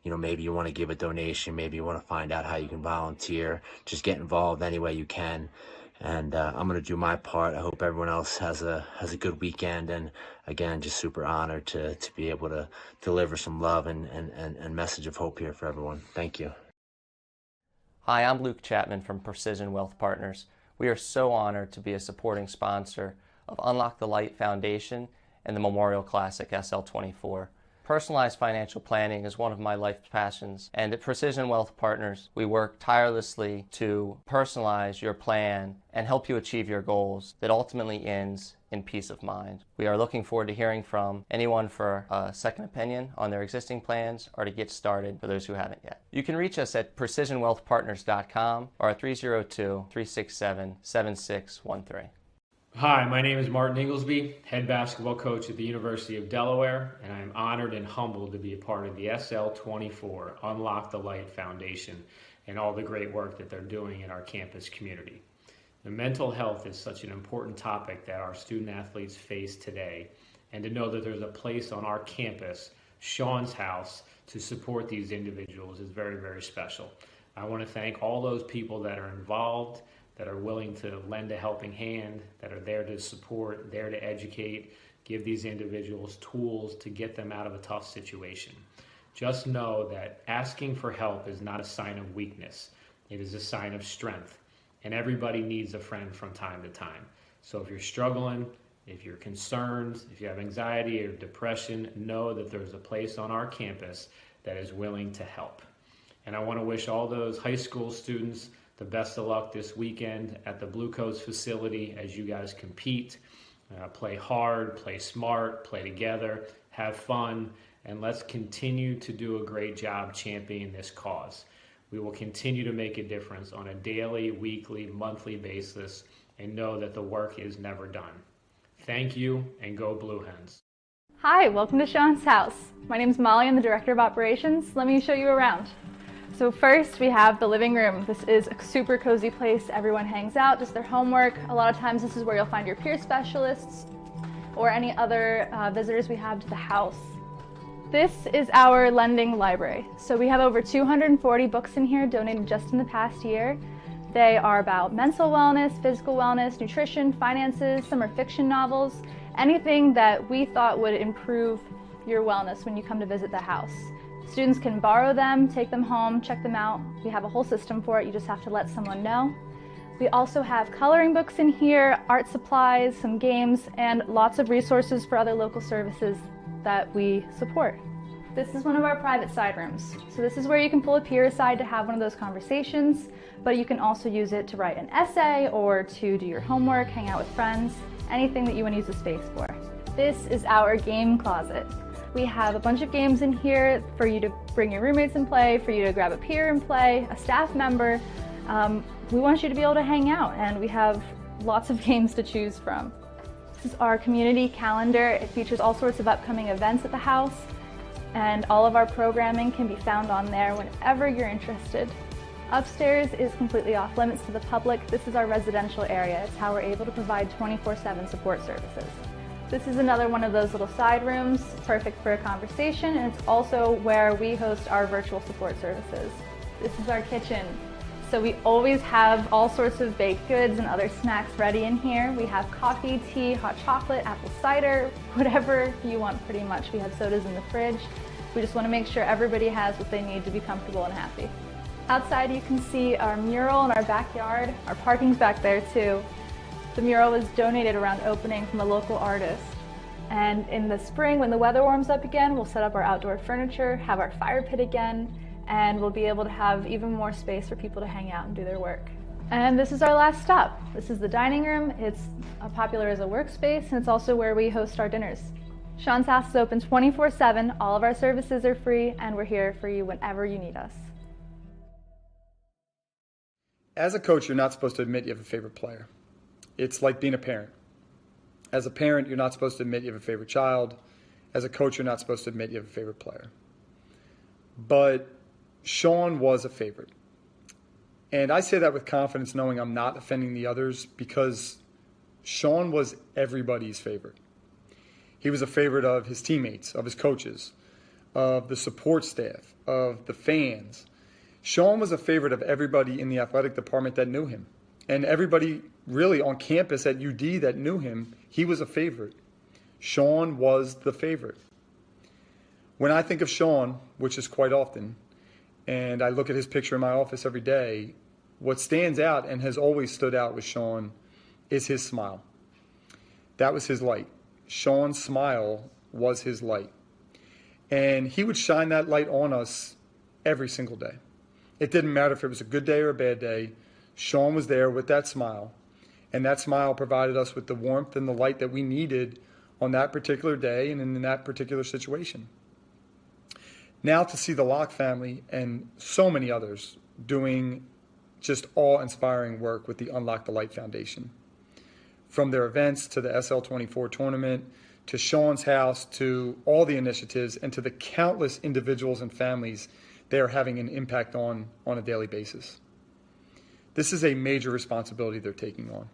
maybe you want to give a donation, maybe you want to find out how you can volunteer. Just get involved any way you can. And I'm going to do my part. I hope everyone else has a good weekend. And again, just super honored to be able to deliver some love and message of hope here for everyone. Thank you. Hi, I'm Luke Chapman from Precision Wealth Partners. We are so honored to be a supporting sponsor of Unlock the Light Foundation and the Memorial Classic SL24. Personalized financial planning is one of my life passions, and at Precision Wealth Partners, we work tirelessly to personalize your plan and help you achieve your goals that ultimately ends in peace of mind. We are looking forward to hearing from anyone for a second opinion on their existing plans or to get started for those who haven't yet. You can reach us at precisionwealthpartners.com or at 302-367-7613. Hi, my name is Martin Inglesby, head basketball coach at the University of Delaware, and I am honored and humbled to be a part of the SL24 Unlock the Light Foundation and all the great work that they're doing in our campus community. The mental health is such an important topic that our student athletes face today, and to know that there's a place on our campus, Sean's house, to support these individuals is very, very special. I want to thank all those people that are involved, that are willing to lend a helping hand, that are there to support, there to educate, give these individuals tools to get them out of a tough situation. Just know that asking for help is not a sign of weakness. It is a sign of strength. And everybody needs a friend from time to time. So if you're struggling, if you're concerned, if you have anxiety or depression, know that there's a place on our campus that is willing to help. And I want to wish all those high school students the best of luck this weekend at the Blue Coats facility as you guys compete. Play hard, play smart, play together, have fun, and let's continue to do a great job championing this cause. We will continue to make a difference on a daily, weekly, monthly basis, and know that the work is never done. Thank you, and go Blue Hens. Hi, welcome to Sean's house. My name is Molly, I'm the Director of Operations. Let me show you around. So first we have the living room. This is a super cozy place. Everyone hangs out, does their homework. A lot of times this is where you'll find your peer specialists or any other visitors we have to the house. This is our lending library. So we have over 240 books in here donated just in the past year. They are about mental wellness, physical wellness, nutrition, finances. Some are fiction novels, anything that we thought would improve your wellness when you come to visit the house. Students can borrow them, take them home, check them out. We have a whole system for it. You just have to let someone know. We also have coloring books in here, art supplies, some games, and lots of resources for other local services that we support. This is one of our private side rooms. So this is where you can pull a peer aside to have one of those conversations, but you can also use it to write an essay or to do your homework, hang out with friends, anything that you want to use the space for. This is our game closet. We have a bunch of games in here for you to bring your roommates and play, for you to grab a peer and play, a staff member. We want you to be able to hang out, and we have lots of games to choose from. This is our community calendar. It features all sorts of upcoming events at the house, and all of our programming can be found on there whenever you're interested. Upstairs is completely off limits to the public. This is our residential area. It's how we're able to provide 24/7 support services. This is another one of those little side rooms, perfect for a conversation, and it's also where we host our virtual support services. This is our kitchen. So we always have all sorts of baked goods and other snacks ready in here. We have coffee, tea, hot chocolate, apple cider, whatever you want pretty much. We have sodas in the fridge. We just want to make sure everybody has what they need to be comfortable and happy. Outside you can see our mural in our backyard. Our parking's back there too. The mural was donated around opening from a local artist. And in the spring, when the weather warms up again, we'll set up our outdoor furniture, have our fire pit again, and we'll be able to have even more space for people to hang out and do their work. And this is our last stop. This is the dining room. It's popular as a workspace, and it's also where we host our dinners. Sean's house is open 24/7. All of our services are free, and we're here for you whenever you need us. As a coach, you're not supposed to admit you have a favorite player. It's like being a parent. As a parent, you're not supposed to admit you have a favorite child. As a coach, you're not supposed to admit you have a favorite player. But Sean was a favorite. And I say that with confidence, knowing I'm not offending the others, because Sean was everybody's favorite. He was a favorite of his teammates, of his coaches, of the support staff, of the fans. Sean was a favorite of everybody in the athletic department that knew him. And everybody really on campus at UD that knew him, he was a favorite. Sean was the favorite. When I think of Sean, which is quite often, and I look at his picture in my office every day, what stands out and has always stood out with Sean is his smile. That was his light. Sean's smile was his light. And he would shine that light on us every single day. It didn't matter if it was a good day or a bad day. Sean was there with that smile. And that smile provided us with the warmth and the light that we needed on that particular day and in that particular situation. Now to see the Locke family and so many others doing just awe-inspiring work with the UnLocke the Light Foundation. From their events to the SL24 tournament, to Sean's house, to all the initiatives, and to the countless individuals and families they are having an impact on a daily basis. This is a major responsibility they're taking on.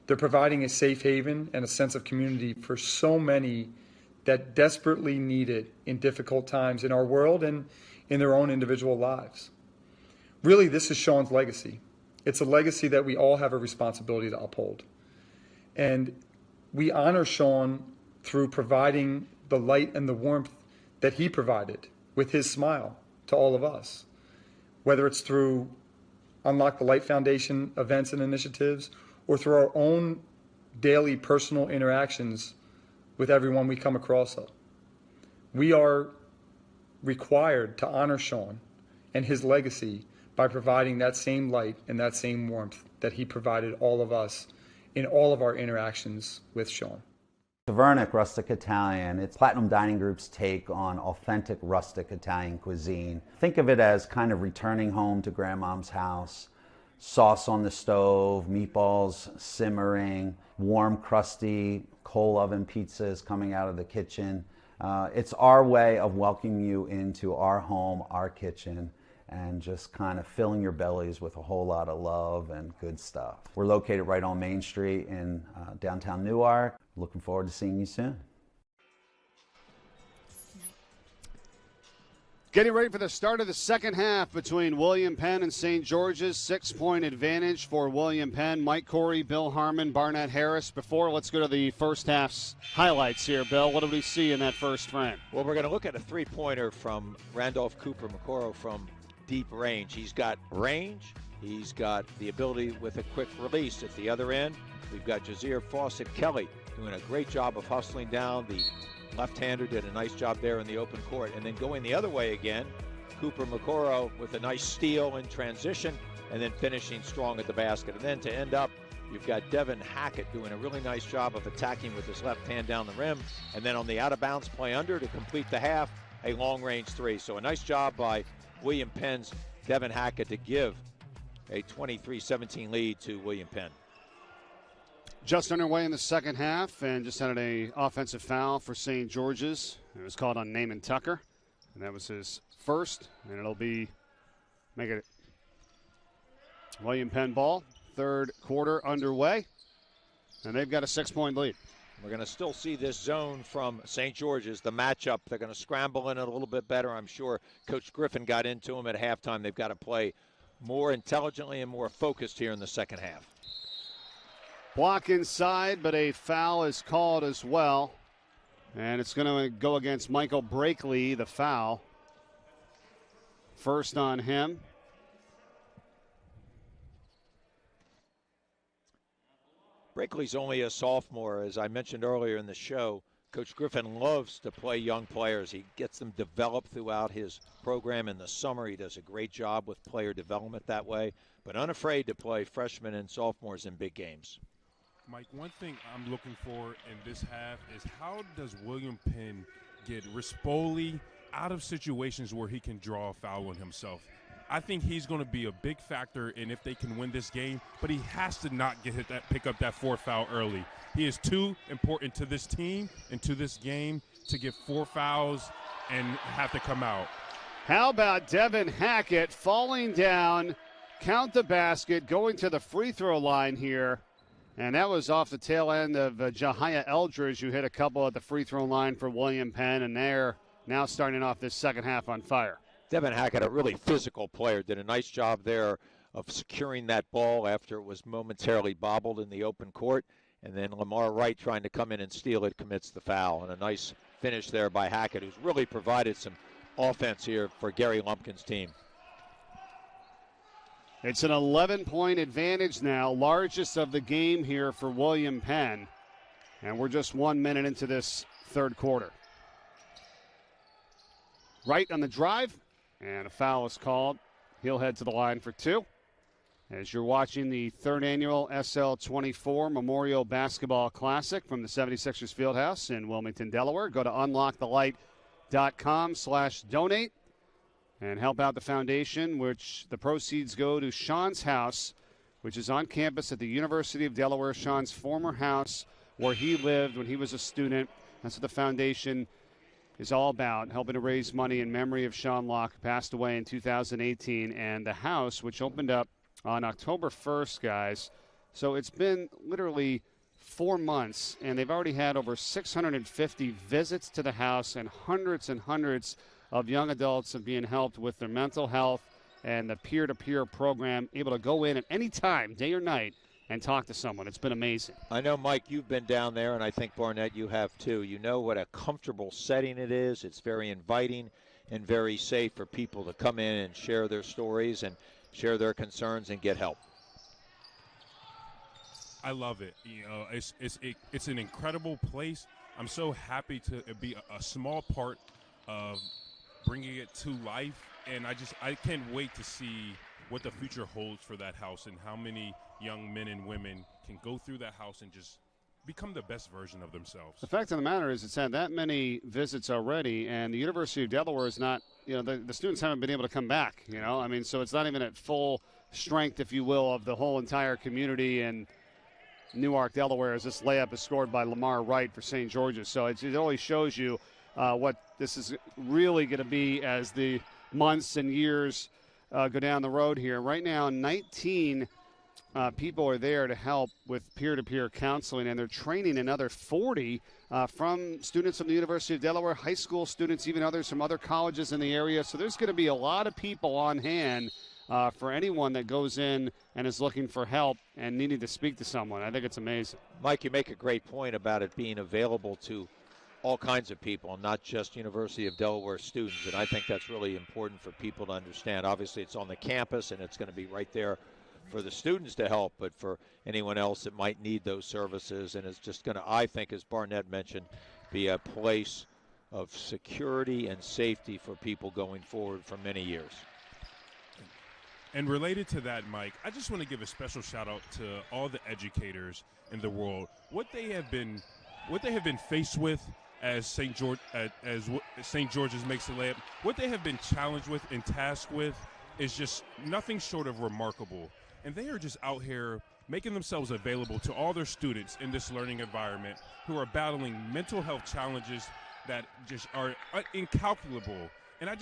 They're providing a safe haven and a sense of community for so many that desperately need it in difficult times in our world and in their own individual lives. Really, this is Sean's legacy. It's a legacy that we all have a responsibility to uphold. And we honor Sean through providing the light and the warmth that he provided with his smile to all of us, whether it's through UnLocke the Light Foundation events and initiatives or through our own daily personal interactions with everyone we come across. We are required to honor Sean and his legacy by providing that same light and that same warmth that he provided all of us in all of our interactions with Sean. Tavernic Rustic Italian, it's Platinum Dining Group's take on authentic rustic Italian cuisine. Think of it as kind of returning home to grandmom's house. Sauce on the stove, meatballs simmering, warm, crusty, coal oven pizzas coming out of the kitchen. It's our way of welcoming you into our home, our kitchen, and just kind of filling your bellies with a whole lot of love and good stuff. We're located right on Main Street in downtown Newark. Looking forward to seeing you soon. Getting ready for the start of the second half between William Penn and St. George's. 6-point advantage for William Penn. Mike Corey, Bill Harmon, Barnett Harris. Let's go to the first half's highlights here, Bill. What did we see in that first frame? Well, we're going to look at a three-pointer from Randolph Cooper McCorrow from deep range. He's got range. He's got the ability with a quick release at the other end. We've got Jazir Fawcett Kelly doing a great job of hustling down. The left-hander did a nice job there in the open court. And then going the other way again, Cooper McCorrow with a nice steal in transition and then finishing strong at the basket. And then to end up, you've got Devin Hackett doing a really nice job of attacking with his left hand down the rim. And then on the out-of-bounds play under to complete the half, a long-range three. So a nice job by William Penn's Devin Hackett to give a 23-17 lead to William Penn. Just underway in the second half, and just had an offensive foul for St. George's. It was called on Naaman Tucker, and that was his first, and it'll be make it William Penn ball. Third quarter underway, and they've got a 6-point lead. We're going to still see this zone from St. George's, the matchup. They're going to scramble in it a little bit better. I'm sure Coach Griffin got into them at halftime. They've got to play more intelligently and more focused here in the second half. Block inside, but a foul is called as well. And it's going to go against Michael Brakely, the foul. First on him. Brakely's only a sophomore. As I mentioned earlier in the show, Coach Griffin loves to play young players. He gets them developed throughout his program in the summer. He does a great job with player development that way, but unafraid to play freshmen and sophomores in big games. Mike, one thing I'm looking for in this half is how does William Penn get Rispoli out of situations where he can draw a foul on himself? I think he's going to be a big factor in if they can win this game, but he has to not pick up that fourth foul early. He is too important to this team and to this game to get 4 fouls and have to come out. How about Devin Hackett falling down, count the basket, going to the free throw line here. And that was off the tail end of Jahia Eldridge, who hit a couple at the free throw line for William Penn, and they're now starting off this second half on fire. Devin Hackett, a really physical player, did a nice job there of securing that ball after it was momentarily bobbled in the open court. And then Lamar Wright trying to come in and steal it, commits the foul. And a nice finish there by Hackett, who's really provided some offense here for Gary Lumpkin's team. It's an 11-point advantage now, largest of the game here for William Penn. And we're just 1 minute into this third quarter. right on the drive, and a foul is called. He'll head to the line for 2. As you're watching the 3rd annual SL24 Memorial Basketball Classic from the 76ers Fieldhouse in Wilmington, Delaware, go to unlockthelight.com/donate and help out the foundation, which the proceeds go to Sean's house, which is on campus at the University of Delaware, Sean's former house where he lived when he was a student. That's what the foundation is all about, helping to raise money in memory of Sean Locke, who passed away in 2018, and the house, which opened up on October 1st, guys. So it's been literally 4 months, and they've already had over 650 visits to the house and hundreds of young adults are being helped with their mental health and the peer-to-peer program, able to go in at any time, day or night, and talk to someone. It's been amazing. I know, Mike, you've been down there, and I think, Barnett, you have too. You know what a comfortable setting it is. It's very inviting and very safe for people to come in and share their stories and share their concerns and get help. I love it. You know, it's an incredible place. I'm so happy to be a small part of bringing it to life, and I can't wait to see what the future holds for that house and how many young men and women can go through that house and just become the best version of themselves. The fact of the matter is it's had that many visits already, and the University of Delaware is not, you know, the students haven't been able to come back, you know. I mean, so it's not even at full strength, if you will, of the whole entire community. And Newark, Delaware, as this layup is scored by Lamar Wright for St. George's. So it always shows you what this is really going to be as the months and years go down the road here. Right now, 19 people are there to help with peer-to-peer counseling, and they're training another 40 from students from the University of Delaware, high school students, even others from other colleges in the area. So there's going to be a lot of people on hand for anyone that goes in and is looking for help and needing to speak to someone. I think it's amazing. Mike, you make a great point about it being available to all kinds of people, not just University of Delaware students, and I think that's really important for people to understand. Obviously, it's on the campus, and it's going to be right there for the students to help, but for anyone else that might need those services, and it's just going to, I think, as Barnett mentioned, be a place of security and safety for people going forward for many years. And related to that, Mike, I just want to give a special shout out to all the educators in the world. What they have been faced with as St. George's makes the layup, what they have been challenged with and tasked with is just nothing short of remarkable. And they are just out here making themselves available to all their students in this learning environment who are battling mental health challenges that just are incalculable. And I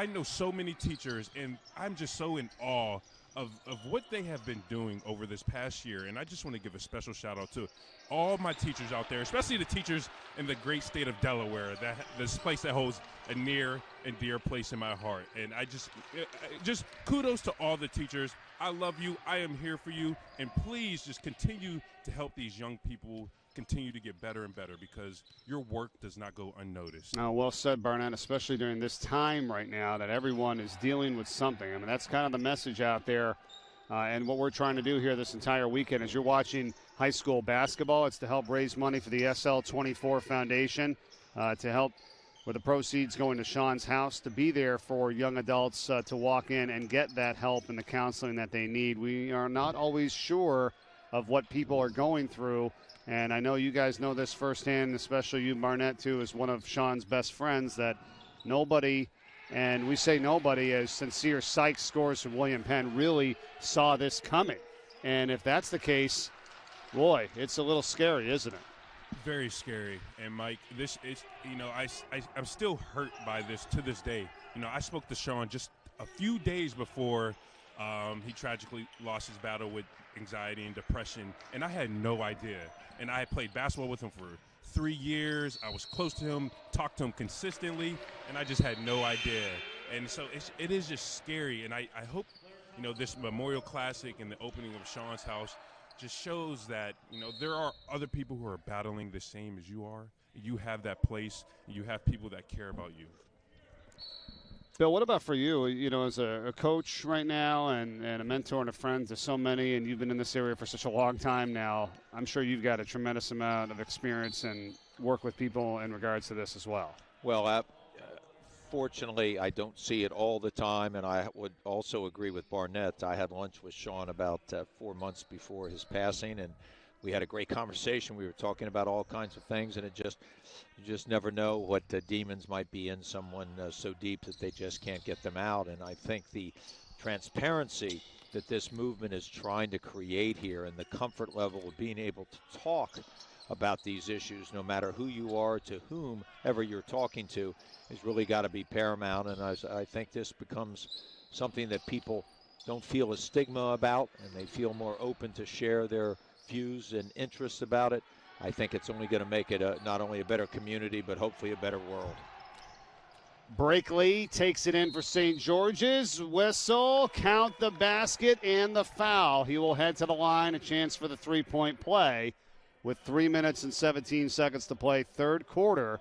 know so many teachers, and I'm just so in awe of what they have been doing over this past year. And I just want to give a special shout out to all my teachers out there, especially the teachers in the great state of Delaware, this place that holds a near and dear place in my heart. And I just kudos to all the teachers. I love you. I am here for you. And please just continue to help these young people continue to get better and better, because your work does not go unnoticed. Well said, Barnett, especially during this time right now that everyone is dealing with something. I mean, that's kind of the message out there. And what we're trying to do here this entire weekend is you're watching high school basketball. It's to help raise money for the SL24 Foundation, to help with the proceeds going to Sean's house, to be there for young adults to walk in and get that help and the counseling that they need. We are not always sure of what people are going through, and I know you guys know this firsthand, especially you, Barnett, too, as one of Sean's best friends, that nobody, and we say nobody as Sincere Sykes scores from William Penn, really saw this coming. And if that's the case, boy, it's a little scary, isn't it? Very scary. And Mike, this is, you know, I'm still hurt by this to this day. You know, I spoke to Sean just a few days before he tragically lost his battle with anxiety and depression, and I had no idea. And I had played basketball with him for 3 years. I was close to him, talked to him consistently, and I just had no idea. And so it is just scary. And I hope, you know, this Memorial Classic and the opening of Sean's house just shows that, you know, there are other people who are battling the same as you are. You have that place. You have people that care about you. Bill, what about for you? You know, as a coach right now and a mentor and a friend to so many, and you've been in this area for such a long time now, I'm sure you've got a tremendous amount of experience and work with people in regards to this as well. Well, unfortunately, I don't see it all the time, and I would also agree with Barnett. I had lunch with Sean about 4 months before his passing, and we had a great conversation. We were talking about all kinds of things, and you just never know what demons might be in someone so deep that they just can't get them out. And I think the transparency that this movement is trying to create here and the comfort level of being able to talk about these issues, no matter who you are, to whomever you're talking to, has really got to be paramount. And I think this becomes something that people don't feel a stigma about, and they feel more open to share their views and interests about it. I think it's only going to make it not only a better community, but hopefully a better world. Brakely takes it in for St. George's. Whistle, count the basket and the foul. He will head to the line, a chance for the three-point play with 3 minutes and 17 seconds to play, third quarter.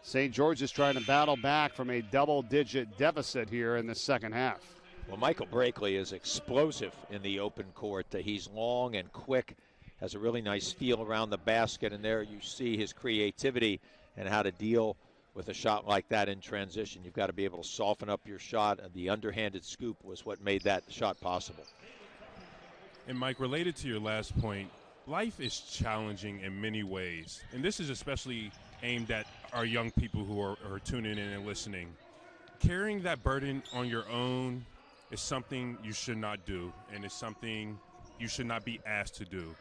St. George's trying to battle back from a double-digit deficit here in the second half. Well, Michael Brakely is explosive in the open court. He's long and quick, has a really nice feel around the basket, and there you see his creativity and how to deal with a shot like that in transition. You've got to be able to soften up your shot, and the underhanded scoop was what made that shot possible. And Mike, related to your last point, life is challenging in many ways, and this is especially aimed at our young people who are tuning in and listening. Carrying that burden on your own is something you should not do, and it's something you should not be asked to do.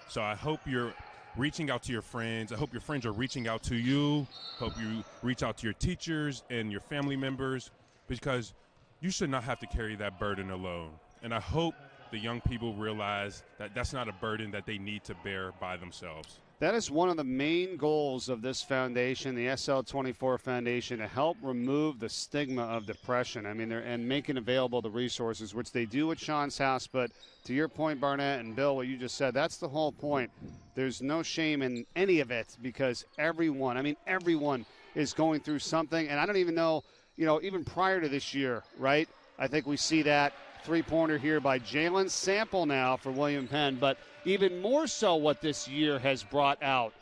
So I hope you're reaching out to your friends. I hope your friends are reaching out to you. Hope you reach out to your teachers and your family members, because you should not have to carry that burden alone. And I hope the young people realize that that's not a burden that they need to bear by themselves. That is one of the main goals of this foundation, the SL24 Foundation, to help remove the stigma of depression. I mean, and making available the resources, which they do at Sean's house. But to your point, Barnett and Bill, what you just said, that's the whole point. There's no shame in any of it, because everyone is going through something. And I don't even know, even prior to this year, right? I think we see that three-pointer here by Jalen Sample now for William Penn, but even more so what this year has brought out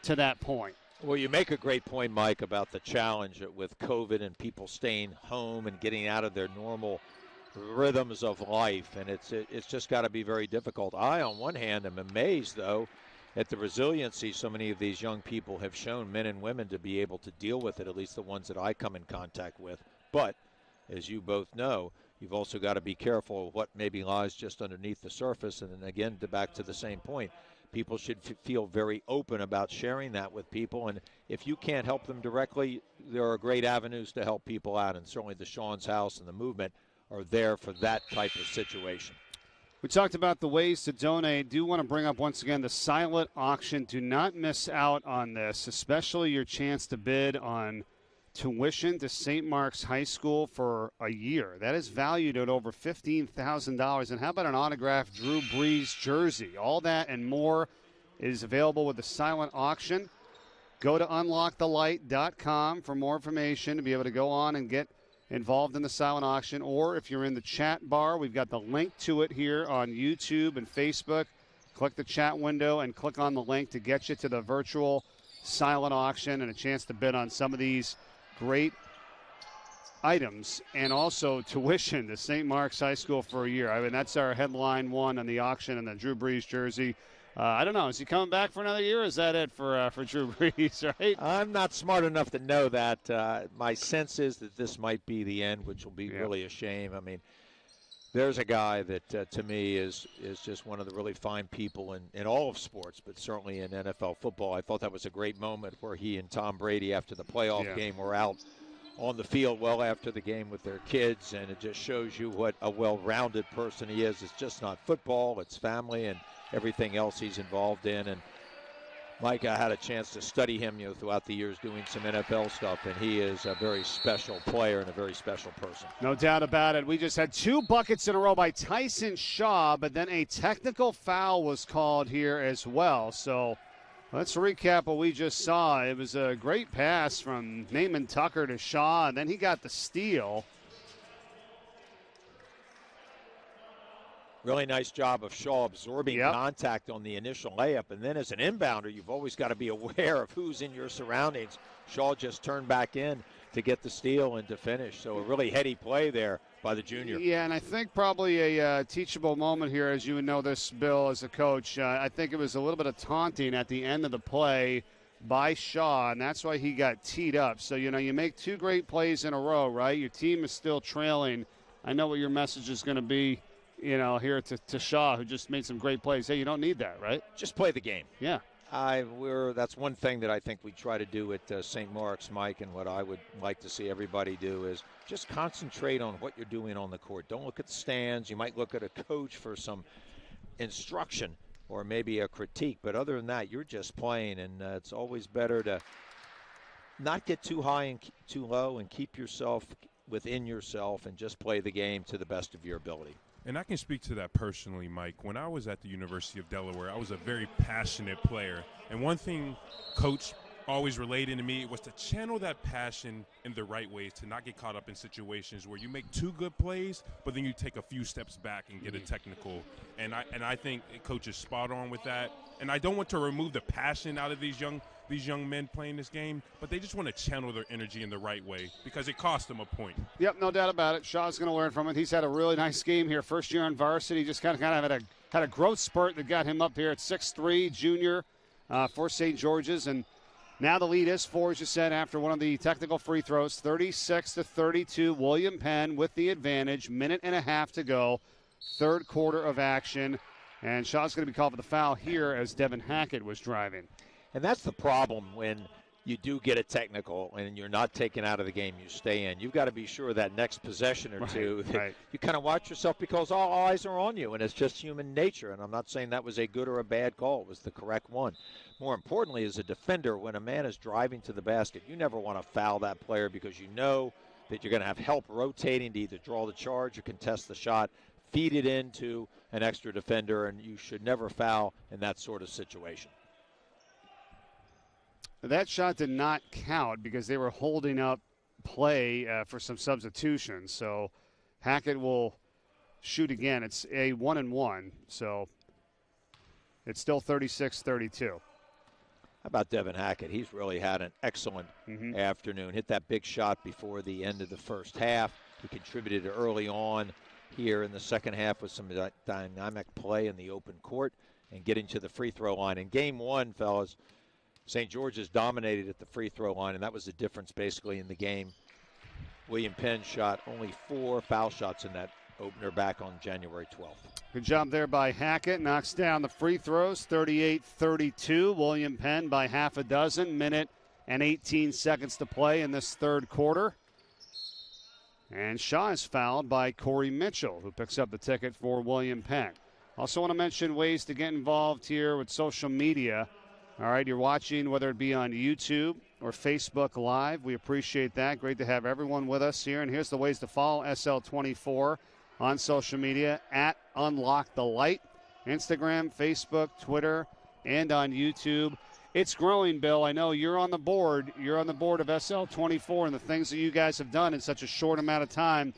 to that point. Well, you make a great point, Mike, about the challenge with COVID and people staying home and getting out of their normal rhythms of life, and it's just got to be very difficult. I, on one hand, am amazed, though, at the resiliency so many of these young people have shown, men and women, to be able to deal with it, at least the ones that I come in contact with. But, as you both know, you've also got to be careful of what maybe lies just underneath the surface. And then again, back to the same point, people should feel very open about sharing that with people. And if you can't help them directly, there are great avenues to help people out. And certainly the Sean's House and the movement are there for that type of situation. We talked about the ways to donate. Do want to bring up once again the silent auction. Do not miss out on this, especially your chance to bid on tuition to St. Mark's High School for a year. That is valued at over $15,000. And how about an autographed Drew Brees jersey? All that and more is available with the silent auction. Go to unlockthelight.com for more information to be able to go on and get involved in the silent auction. Or if you're in the chat bar, we've got the link to it here on YouTube and Facebook. Click the chat window and click on the link to get you to the virtual silent auction and a chance to bid on some of these great items, and also tuition to St. Mark's High School for a year. I mean, that's our headline one on the auction, and the Drew Brees jersey. I don't know. Is he coming back for another year? Or is that it for Drew Brees, right? I'm not smart enough to know that. My sense is that this might be the end, which will be really a shame. I mean, there's a guy that, to me, is just one of the really fine people in all of sports, but certainly in NFL football. I thought that was a great moment where he and Tom Brady, after the playoff game, were out on the field well after the game with their kids, and it just shows you what a well-rounded person he is. It's just not football, it's family and everything else he's involved in. And Mike, I had a chance to study him, throughout the years doing some NFL stuff, and he is a very special player and a very special person. No doubt about it. We just had 2 buckets in a row by Tyson Shaw, but then a technical foul was called here as well. So let's recap what we just saw. It was a great pass from Naaman Tucker to Shaw, and then he got the steal. Really nice job of Shaw absorbing contact on the initial layup. And then as an inbounder, you've always got to be aware of who's in your surroundings. Shaw just turned back in, to get the steal and to finish. So a really heady play there by the junior. Yeah, and I think probably a teachable moment here, as you would know this, Bill, as a coach. I think it was a little bit of taunting at the end of the play by Shaw, and that's why he got teed up. So, you make two great plays in a row, right? Your team is still trailing. I know what your message is going to be, here to Shaw, who just made some great plays. Hey, you don't need that, right? Just play the game. Yeah. That's one thing that I think we try to do at St. Mark's, Mike, and what I would like to see everybody do is just concentrate on what you're doing on the court. Don't look at the stands. You might look at a coach for some instruction or maybe a critique, but other than that, you're just playing, and it's always better to not get too high and too low and keep yourself within yourself and just play the game to the best of your ability. And I can speak to that personally, Mike. When I was at the University of Delaware, I was a very passionate player. And one thing Coach always related to me was to channel that passion in the right ways, to not get caught up in situations where you make two good plays, but then you take a few steps back and get a technical. And I think Coach is spot on with that. And I don't want to remove the passion out of these young men playing this game, but they just want to channel their energy in the right way because it cost them a point. Yep, no doubt about it. Shaw's going to learn from it. He's had a really nice game here. First year on varsity, just kind of had a growth spurt that got him up here at 6'3", junior for St. George's. And now the lead is 4, as you said, after one of the technical free throws, 36-32. William Penn with the advantage. Minute and a half to go. Third quarter of action. And Shaw's going to be called for the foul here as Devin Hackett was driving. And that's the problem when you do get a technical and you're not taken out of the game, you stay in. You've got to be sure that next possession or two that you kind of watch yourself because all eyes are on you, and it's just human nature. And I'm not saying that was a good or a bad call. It was the correct one. More importantly, as a defender, when a man is driving to the basket, you never want to foul that player because you know that you're going to have help rotating to either draw the charge or contest the shot, feed it into an extra defender, and you should never foul in that sort of situation. That shot did not count because they were holding up play for some substitutions. So Hackett will shoot again. It's a 1-and-1, so it's still 36-32. How about Devin Hackett? He's really had an excellent afternoon. Hit that big shot before the end of the first half. He contributed early on here in the second half with some dynamic play in the open court and getting to the free throw line. In game one, fellas, St. George's dominated at the free throw line, and that was the difference basically in the game. William Penn shot only 4 foul shots in that opener back on January 12th. Good job there by Hackett. Knocks down the free throws, 38-32. William Penn by half a dozen. Minute and 18 seconds to play in this third quarter. And Shaw is fouled by Corey Mitchell, who picks up the ticket for William Penn. Also want to mention ways to get involved here with social media. All right, you're watching, whether it be on YouTube or Facebook Live. We appreciate that. Great to have everyone with us here. And here's the ways to follow SL24 on social media at UnLocke the Light. Instagram, Facebook, Twitter, and on YouTube. It's growing, Bill. I know you're on the board. You're on the board of SL24, and the things that you guys have done in such a short amount of time,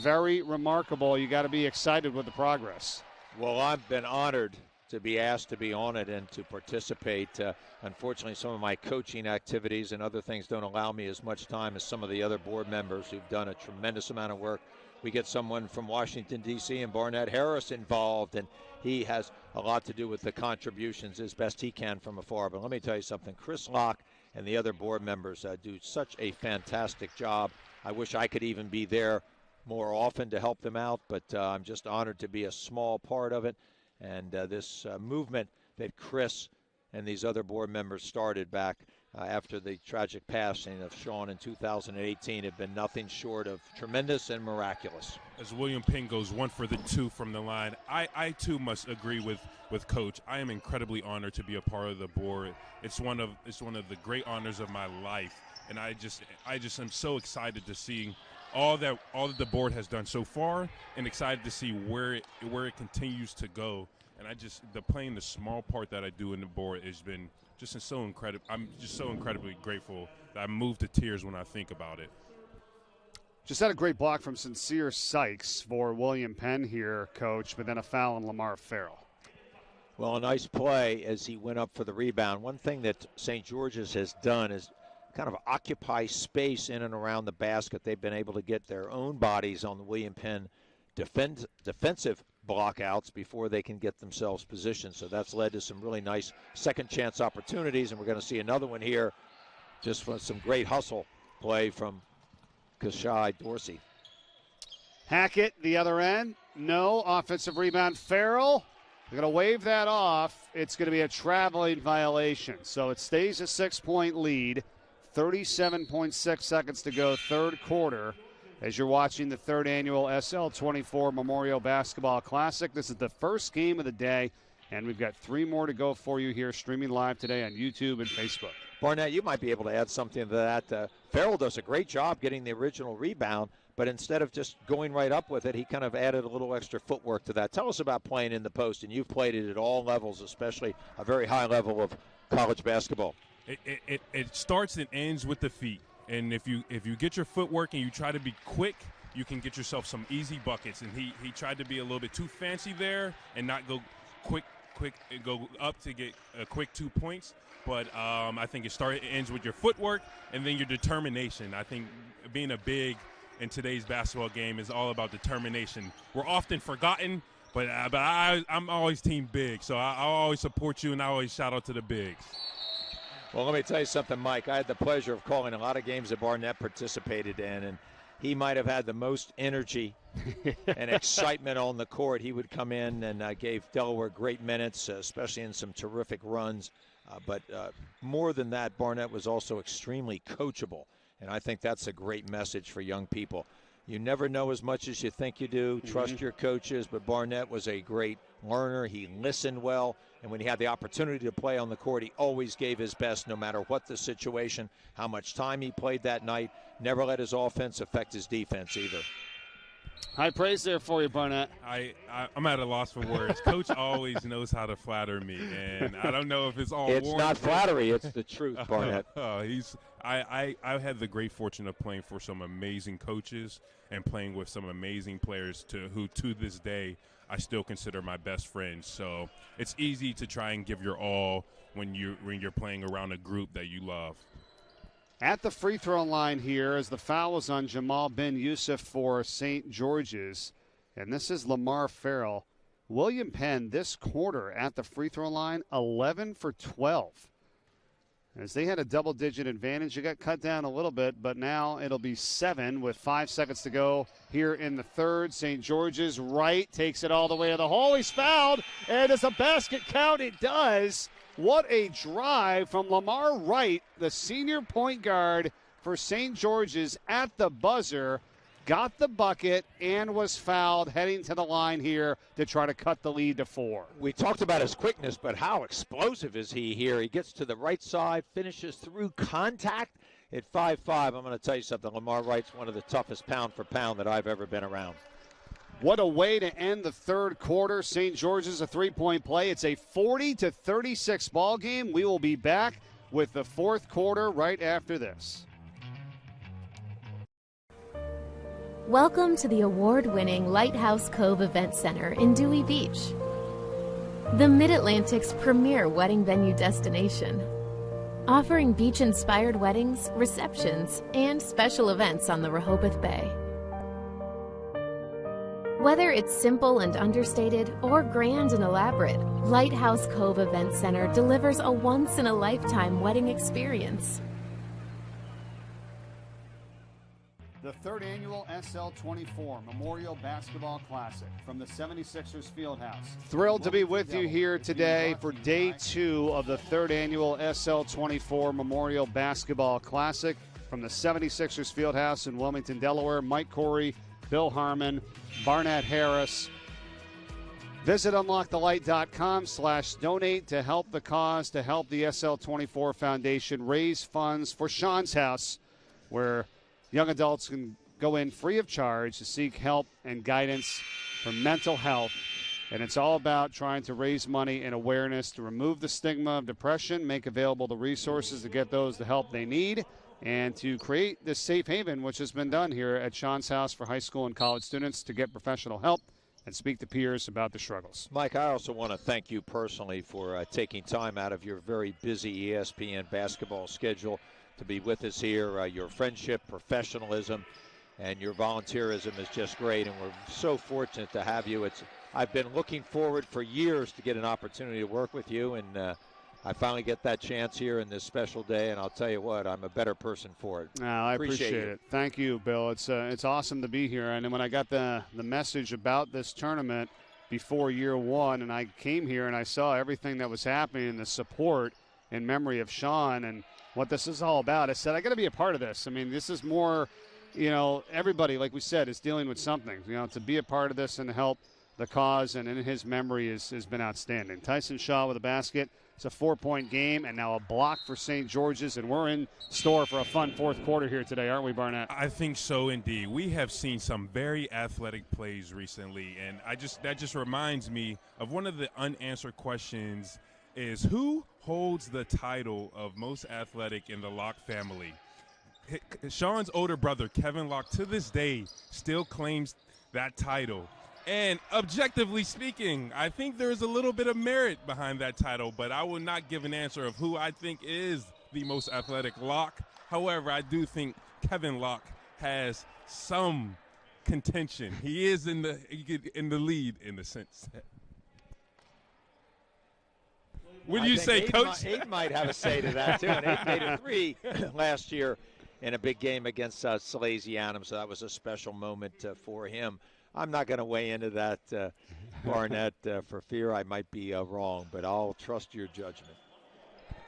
very remarkable. You got to be excited with the progress. Well, I've been honored to be asked to be on it and to participate. Unfortunately, some of my coaching activities and other things don't allow me as much time as some of the other board members who've done a tremendous amount of work. We get someone from Washington, D.C., and Barnett Harris involved, and he has a lot to do with the contributions as best he can from afar. But let me tell you something. Chris Locke and the other board members do such a fantastic job. I wish I could even be there more often to help them out, but I'm just honored to be a small part of it. And this movement that Chris and these other board members started back after the tragic passing of Sean in 2018 have been nothing short of tremendous and miraculous. As William Penn goes 1 for 2 from the line, I too must agree with Coach. I am incredibly honored to be a part of the board. It's one of the great honors of my life, and I just am so excited to see all that the board has done so far, and excited to see where it continues to go. And playing the small part that I do in the board has been just so incredible. I'm just so incredibly grateful that I move to tears when I think about it. Just had a great block from Sincere Sykes for William Penn here, Coach, but then a foul on Lamar Farrell. Well, a nice play as he went up for the rebound. One thing that St. George's has done is kind of occupy space in and around the basket. They've been able to get their own bodies on the William Penn defensive blockouts before they can get themselves positioned. So that's led to some really nice second chance opportunities, and we're going to see another one here just for some great hustle play from Kashai Dorsey. Hackett, the other end. No. Offensive rebound, Farrell. They're going to wave that off. It's going to be a traveling violation. So it stays a 6-point lead. 37.6 seconds to go, third quarter, as you're watching the third annual SL24 Memorial Basketball Classic. This is the first game of the day, and we've got 3 more to go for you here, streaming live today on YouTube and Facebook. Barnett, you might be able to add something to that. Farrell does a great job getting the original rebound, but instead of just going right up with it, he kind of added a little extra footwork to that. Tell us about playing in the post, and you've played it at all levels, especially a very high level of college basketball. It starts and ends with the feet, and if you get your footwork and you try to be quick, you can get yourself some easy buckets. And he tried to be a little bit too fancy there and not go quick go up to get a quick 2 points. But I think it ends with your footwork and then your determination. I think being a big in today's basketball game is all about determination. We're often forgotten, but I'm always team big, so I always support you, and I always shout out to the bigs. Well, let me tell you something, Mike. I had the pleasure of calling a lot of games that Barnett participated in, and he might have had the most energy and excitement on the court. He would come in and gave Delaware great minutes, especially in some terrific runs. But more than that, Barnett was also extremely coachable, and I think that's a great message for young people. You never know as much as you think you do. Trust your coaches, but Barnett was a great learner. He listened well, and when he had the opportunity to play on the court, he always gave his best no matter what the situation, how much time he played that night. Never let his offense affect his defense either. High praise there for you, Barnett. I'm at a loss for words. Coach always knows how to flatter me, and I don't know if it's all It's warranted. not flattery, it's the truth, Barnett. I had the great fortune of playing for some amazing coaches and playing with some amazing players who to this day I still consider my best friends. So it's easy to try and give your all when you're playing around a group that you love. At the free throw line here, as the foul was on Jamal Ben Youssef for St. George's, and this is Lamar Farrell. William Penn this quarter at the free throw line, 11 for 12. As they had a double-digit advantage, it got cut down a little bit, but now it'll be 7 with 5 seconds to go here in the third. St. George's Wright takes it all the way to the hole. He's fouled, and does a basket count? It does. What a drive from Lamar Wright, the senior point guard for St. George's at the buzzer. Got the bucket and was fouled, heading to the line here to try to cut the lead to 4. We talked about his quickness, but how explosive is he here? He gets to the right side, finishes through contact at 5'5". I'm going to tell you something. Lamar Wright's one of the toughest pound for pound that I've ever been around. What a way to end the third quarter. St. George's a 3-point play. It's a 40-36 ball game. We will be back with the fourth quarter right after this. Welcome to the award-winning Lighthouse Cove Event Center in Dewey Beach, the Mid-Atlantic's premier wedding venue destination, offering beach-inspired weddings, receptions, and special events on the Rehoboth Bay. Whether it's simple and understated or grand and elaborate, Lighthouse Cove Event Center delivers a once-in-a-lifetime wedding experience. The third annual SL24 Memorial Basketball Classic from the 76ers Fieldhouse. Thrilled to be with you here today for day 2 of the third annual SL24 Memorial Basketball Classic from the 76ers Fieldhouse in Wilmington, Delaware. Mike Corey, Bill Harmon, Barnett Harris. Visit unlockthelight.com/donate to help the cause, to help the SL24 Foundation raise funds for Sean's House, where young adults can go in free of charge to seek help and guidance for mental health. And it's all about trying to raise money and awareness to remove the stigma of depression, make available the resources to get those the help they need, and to create this safe haven, which has been done here at Sean's House for high school and college students to get professional help and speak to peers about the struggles. Mike, I also want to thank you personally for taking time out of your very busy ESPN basketball schedule to be with us here. Your friendship, professionalism, and your volunteerism is just great, and we're so fortunate to have you. I've been looking forward for years to get an opportunity to work with you, and I finally get that chance here in this special day, and I'll tell you what, I'm a better person for it. I appreciate it. Thank you, Bill. It's awesome to be here. And when I got the message about this tournament before year one, and I came here and I saw everything that was happening and the support in memory of Sean and what this is all about, I said, I got to be a part of this. I mean, this is more, everybody, like we said, is dealing with something. To be a part of this and help the cause, and in his memory has been outstanding. Tyson Shaw with a basket. It's a 4-point game, and now a block for St. George's, and we're in store for a fun fourth quarter here today, aren't we, Barnett? I think so, indeed. We have seen some very athletic plays recently, and that just reminds me of one of the unanswered questions is who holds the title of most athletic in the Locke family? Sean's older brother, Kevin Locke, to this day still claims that title. And objectively speaking, I think there's a little bit of merit behind that title, but I will not give an answer of who I think is the most athletic Locke. However, I do think Kevin Locke has some contention. He is in the lead in the sense. What do you say, Coach? Aiden might have a say to that, too. And Aiden made a 3 last year in a big game against Salesianum, so that was a special moment for him. I'm not going to weigh into that, Barnett, for fear I might be wrong, but I'll trust your judgment.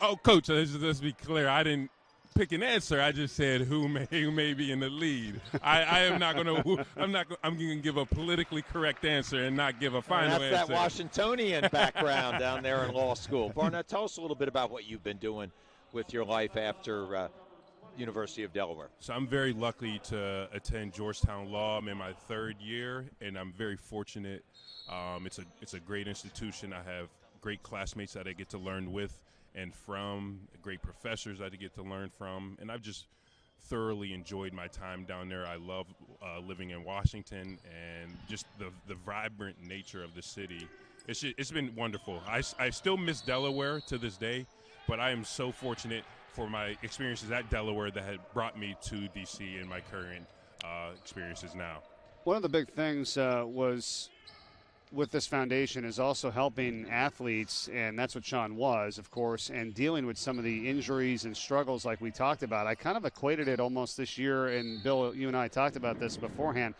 Oh, Coach, let's be clear. I didn't pick an answer. I just said who may be in the lead. I am not going to. I'm going to give a politically correct answer and not give a final answer. That's that Washingtonian background down there in law school. Barnett, tell us a little bit about what you've been doing with your life after University of Delaware. So I'm very lucky to attend Georgetown Law. I'm in my 3rd year, and I'm very fortunate. It's a great institution. I have great classmates that I get to learn with and from, great professors that I get to learn from, and I've just thoroughly enjoyed my time down there. I love living in Washington and just the vibrant nature of the city. It's been wonderful. I still miss Delaware to this day, but I am so fortunate for my experiences at Delaware that had brought me to D.C. and my current experiences now. One of the big things was with this foundation is also helping athletes, and that's what Sean was, of course, and dealing with some of the injuries and struggles like we talked about. I kind of equated it almost this year, and Bill, you and I talked about this beforehand.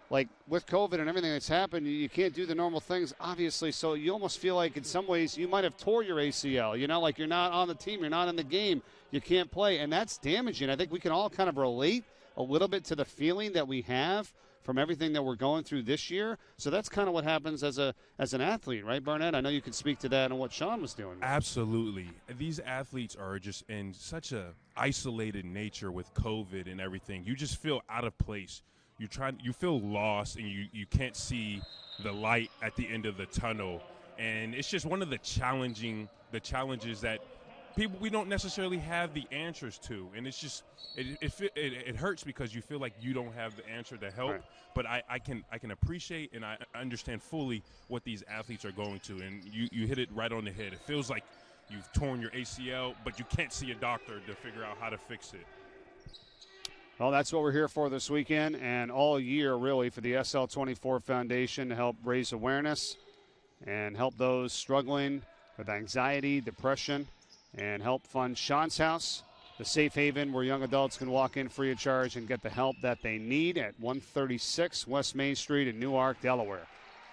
Like with COVID and everything that's happened, you can't do the normal things, obviously, so you almost feel like in some ways you might have tore your ACL, like you're not on the team, you're not in the game, you can't play, and that's damaging. I think we can all kind of relate a little bit to the feeling that we have from everything that we're going through this year. So that's kind of what happens as an athlete, right, Barnett? I know you could speak to that and what Sean was doing. Absolutely. These athletes are just in such a isolated nature with COVID and everything. You just feel out of place. You feel lost, and you can't see the light at the end of the tunnel. And it's just one of the challenges that we don't necessarily have the answers to, and it's just it hurts because you feel like you don't have the answer to help. Right. But I can appreciate and I understand fully what these athletes are going to, and you hit it right on the head. It feels like you've torn your ACL, but you can't see a doctor to figure out how to fix it. Well, that's what we're here for this weekend and all year, really, for the SL24 Foundation to help raise awareness and help those struggling with anxiety, depression, and help fund Sean's House, the safe haven where young adults can walk in free of charge and get the help that they need at 136 West Main Street in Newark, Delaware.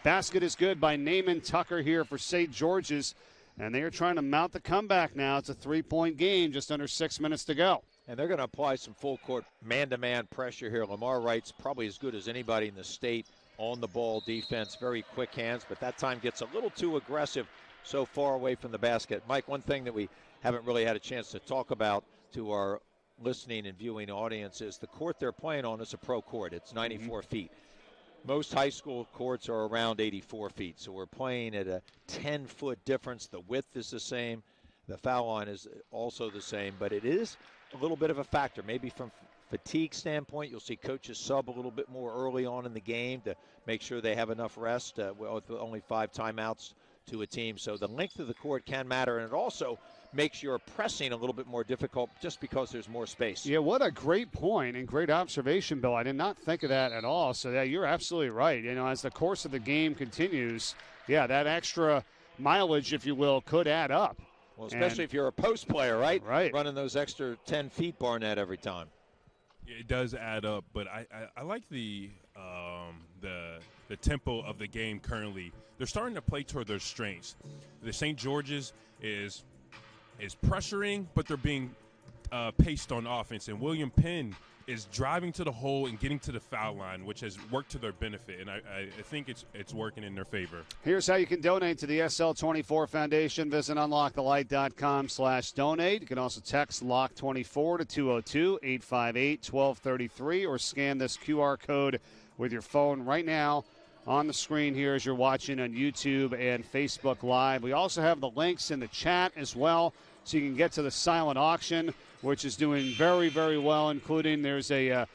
Basket is good by Naaman Tucker here for St. George's, and they are trying to mount the comeback now. It's a 3-point game, just under 6 minutes to go. And they're going to apply some full-court man-to-man pressure here. Lamar Wright's probably as good as anybody in the state on the ball defense. Very quick hands, but that time gets a little too aggressive so far away from the basket. Mike, one thing that we haven't really had a chance to talk about to our listening and viewing audience is the court they're playing on is a pro court. It's 94 feet. Most high school courts are around 84 feet, so we're playing at a 10-foot difference. The width is the same. The foul line is also the same, but it is a little bit of a factor. Maybe from fatigue standpoint, you'll see coaches sub a little bit more early on in the game to make sure they have enough rest with only 5 timeouts to a team. So the length of the court can matter, and it also makes your pressing a little bit more difficult just because there's more space. Yeah, what a great point and great observation, Bill. I did not think of that at all. So, yeah, you're absolutely right. You know, as the course of the game continues, yeah, that extra mileage, if you will, could add up. Well, especially if you're a post player, right? Right. Running those extra 10 feet, Barnett, every time. It does add up, but I like the tempo of the game currently. They're starting to play toward their strengths. The St. George's is pressuring, but they're being paced on offense. And William Penn is driving to the hole and getting to the foul line, which has worked to their benefit. And I think it's working in their favor. Here's how you can donate to the SL24 Foundation. Visit unlockthelight.com/donate. You can also text LOCK24 to 202-858-1233 or scan this QR code with your phone right now on the screen here as you're watching on YouTube and Facebook Live. We also have the links in the chat as well, so you can get to the silent auction, which is doing very, very well, including there's a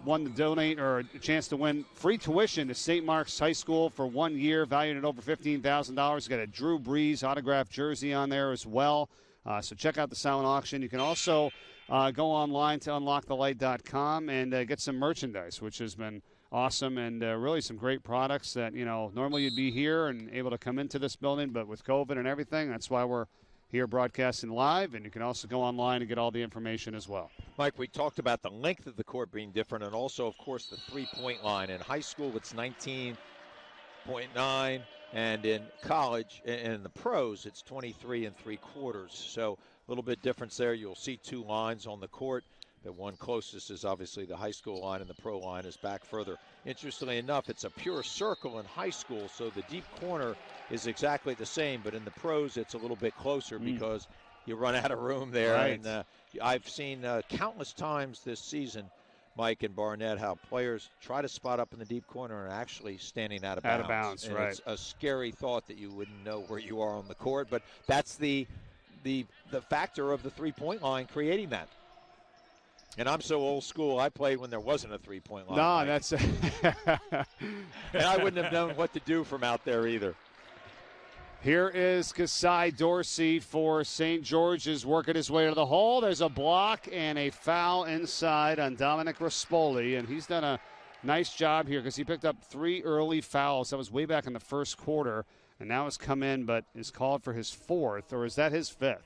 one to donate or a chance to win free tuition to St. Mark's High School for 1 year, valued at over $15,000. Got a Drew Brees autographed jersey on there as well. So check out the silent auction. You can also go online to unlockthelight.com and get some merchandise, which has been awesome, and really some great products that, you know, normally you'd be here and able to come into this building, but with COVID and everything, that's why we're here broadcasting live, and you can also go online and get all the information as well. Mike, we talked about the length of the court being different, and also, of course, the three-point line. In high school, it's 19.9, and in college, and in the pros, it's 23 3/4. So a little bit difference there. You'll see two lines on the court. The one closest is obviously the high school line, and the pro line is back further. Interestingly enough, it's a pure circle in high school, so the deep corner is exactly the same, but in the pros, it's a little bit closer because you run out of room there. Right. And I've seen countless times this season, Mike and Barnett, how players try to spot up in the deep corner and actually standing out of bounds. Out of bounds, and right. It's a scary thought that you wouldn't know where you are on the court, but that's the factor of the three-point line creating that. And I'm so old school, I played when there wasn't a three-point line. No, Mike. that's and I wouldn't have known what to do from out there either. Here is Kasai Dorsey for St. George's working his way to the hole. There's a block and a foul inside on Dominic Rispoli, and he's done a nice job here because he picked up 3 early fouls. That was way back in the first quarter, and now has come in but is called for his 4th, or is that his 5th?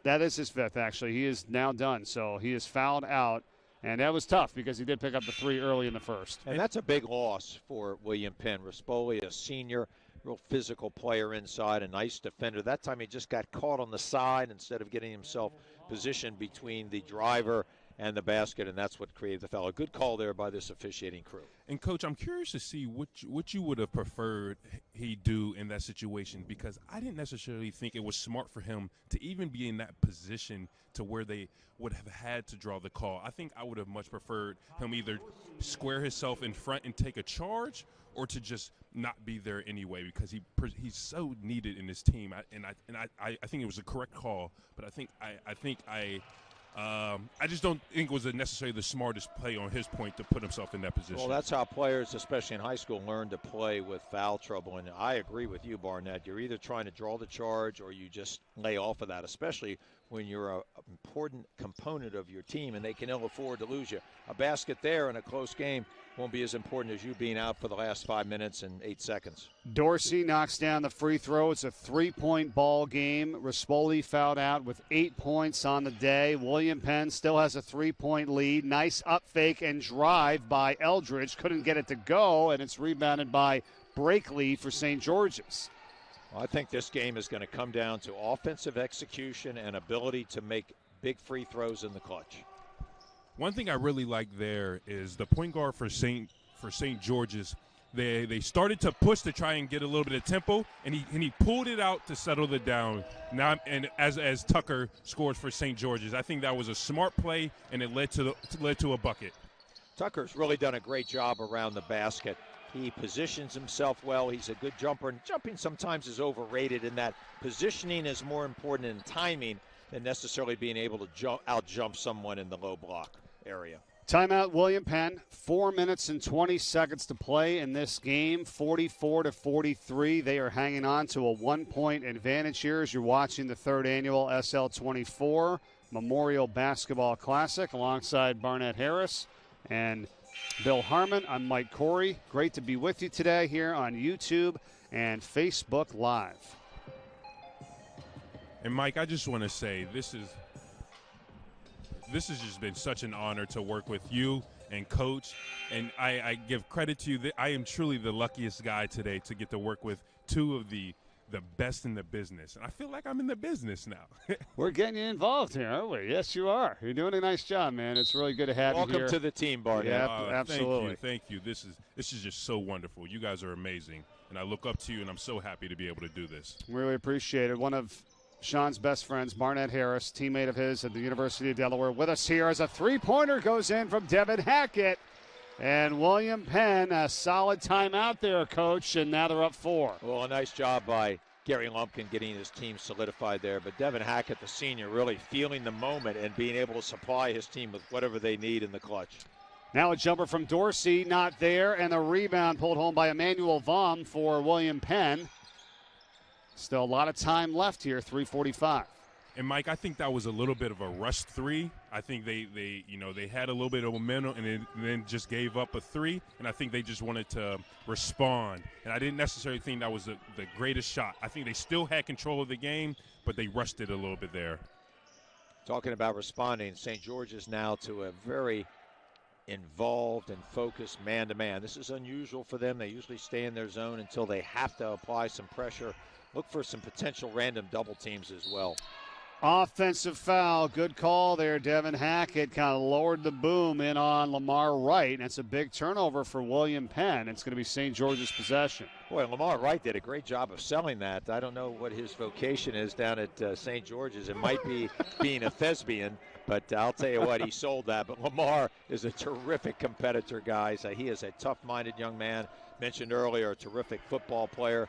That is his 5th, actually. He is now done, so he is fouled out. And that was tough because he did pick up the 3 early in the first. And that's a big loss for William Penn. Rispoli, a senior, real physical player inside, a nice defender. That time he just got caught on the side instead of getting himself positioned between the driver and the basket, and that's what created the foul. A good call there by this officiating crew. And, Coach, I'm curious to see what you would have preferred he do in that situation, because I didn't necessarily think it was smart for him to even be in that position to where they would have had to draw the call. I think I would have much preferred him either square himself in front and take a charge or to just not be there anyway, because he's so needed in this team. I think it was a correct call, but I just don't think it was necessarily the smartest play on his point to put himself in that position. Well, that's how players, especially in high school, learn to play with foul trouble. And I agree with you, Barnett. You're either trying to draw the charge or you just lay off of that, especially when you're an important component of your team and they can ill afford to lose you. A basket there in a close game won't be as important as you being out for the last 5 minutes and 8 seconds. Dorsey knocks down the free throw. It's a 3-point ball game. Rispoli fouled out with 8 points on the day. William Penn still has a 3-point lead. Nice up fake and drive by Eldridge. Couldn't get it to go, and it's rebounded by Brakely for St. George's. Well, I think this game is going to come down to offensive execution and ability to make big free throws in the clutch. One thing I really like there is the point guard for St. George's. They started to push to try and get a little bit of tempo, and he pulled it out to settle it down. Now, and as Tucker scores for St. George's, I think that was a smart play, and it led to a bucket. Tucker's really done a great job around the basket. He positions himself well. He's a good jumper, and jumping sometimes is overrated in that positioning is more important in timing than necessarily being able to out-jump someone in the low block area. Timeout, William Penn. 4 minutes and 20 seconds to play in this game. 44-43. They are hanging on to a 1-point advantage here as you're watching the third annual SL24 Memorial Basketball Classic alongside Barnett Harris and Bill Harmon. I'm Mike Corey. Great to be with you today here on YouTube and Facebook Live. And Mike, I just want to say this has just been such an honor to work with you and Coach, and I give credit to you. I am truly the luckiest guy today to get to work with two of the best in the business, and I feel like I'm in the business now. We're getting you involved here, aren't we? Yes, you are. You're doing a nice job, man. It's really good to have you here. Welcome to the team, Barnett. Yeah, absolutely. Thank you. This is just so wonderful. You guys are amazing, and I look up to you, and I'm so happy to be able to do this. Really appreciate it. One of Sean's best friends, Barnett Harris, teammate of his at the University of Delaware, with us here as a three-pointer goes in from Devin Hackett. And William Penn, a solid timeout there, Coach, and now they're up 4. Well, a nice job by Gary Lumpkin getting his team solidified there. But Devin Hackett, the senior, really feeling the moment and being able to supply his team with whatever they need in the clutch. Now a jumper from Dorsey, not there, and a rebound pulled home by Emmanuel Vom for William Penn. Still a lot of time left here, 3:45. And Mike, I think that was a little bit of a rushed three. I think they had a little bit of momentum and then just gave up a three. And I think they just wanted to respond. And I didn't necessarily think that was the greatest shot. I think they still had control of the game, but they rushed it a little bit there. Talking about responding, St. George's now to a very involved and focused man-to-man. This is unusual for them. They usually stay in their zone until they have to apply some pressure. Look for some potential random double teams as well. Offensive foul. Good call there. Devin Hackett kind of lowered the boom in on Lamar Wright. And it's a big turnover for William Penn. It's going to be St. George's possession. Boy, Lamar Wright did a great job of selling that. I don't know what his vocation is down at St. George's. It might be being a thespian, but I'll tell you what, he sold that. But Lamar is a terrific competitor, guys. He is a tough-minded young man. Mentioned earlier, a terrific football player.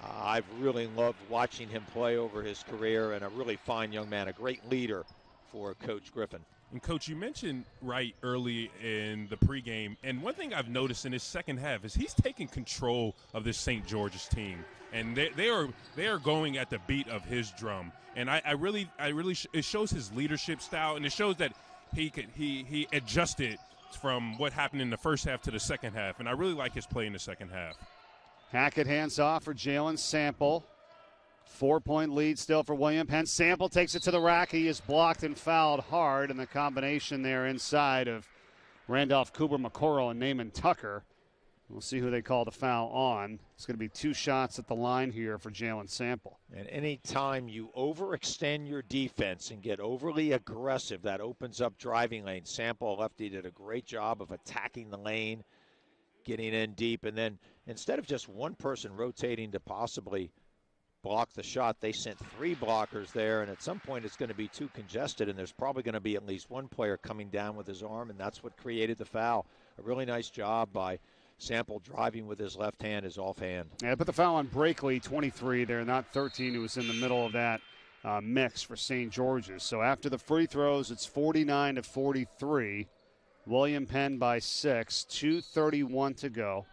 I've really loved watching him play over his career, and a really fine young man, a great leader for Coach Griffin. And, Coach, you mentioned Wright early in the pregame, and one thing I've noticed in his second half is he's taking control of this St. George's team, and they are going at the beat of his drum. And I really it shows his leadership style, and it shows that he adjusted from what happened in the first half to the second half, and I really like his play in the second half. Hackett hands off for Jalen Sample. 4-point lead still for William Penn. Sample takes it to the rack. He is blocked and fouled hard, and the combination there inside of Randolph Cooper McCorrell and Naaman Tucker. We'll see who they call the foul on. It's going to be 2 shots at the line here for Jalen Sample. And any time you overextend your defense and get overly aggressive, that opens up driving lanes. Sample, lefty, did a great job of attacking the lane, getting in deep, and then instead of just one person rotating to possibly block the shot, they sent 3 blockers there, and at some point it's going to be too congested, and there's probably going to be at least one player coming down with his arm, and that's what created the foul. A really nice job by Sample driving with his left hand, his offhand. Yeah, put the foul on Brakely, 23 there, not 13, who was in the middle of that mix for St. George's. So after the free throws, it's 49-43. William Penn by 6, 2:31 to go.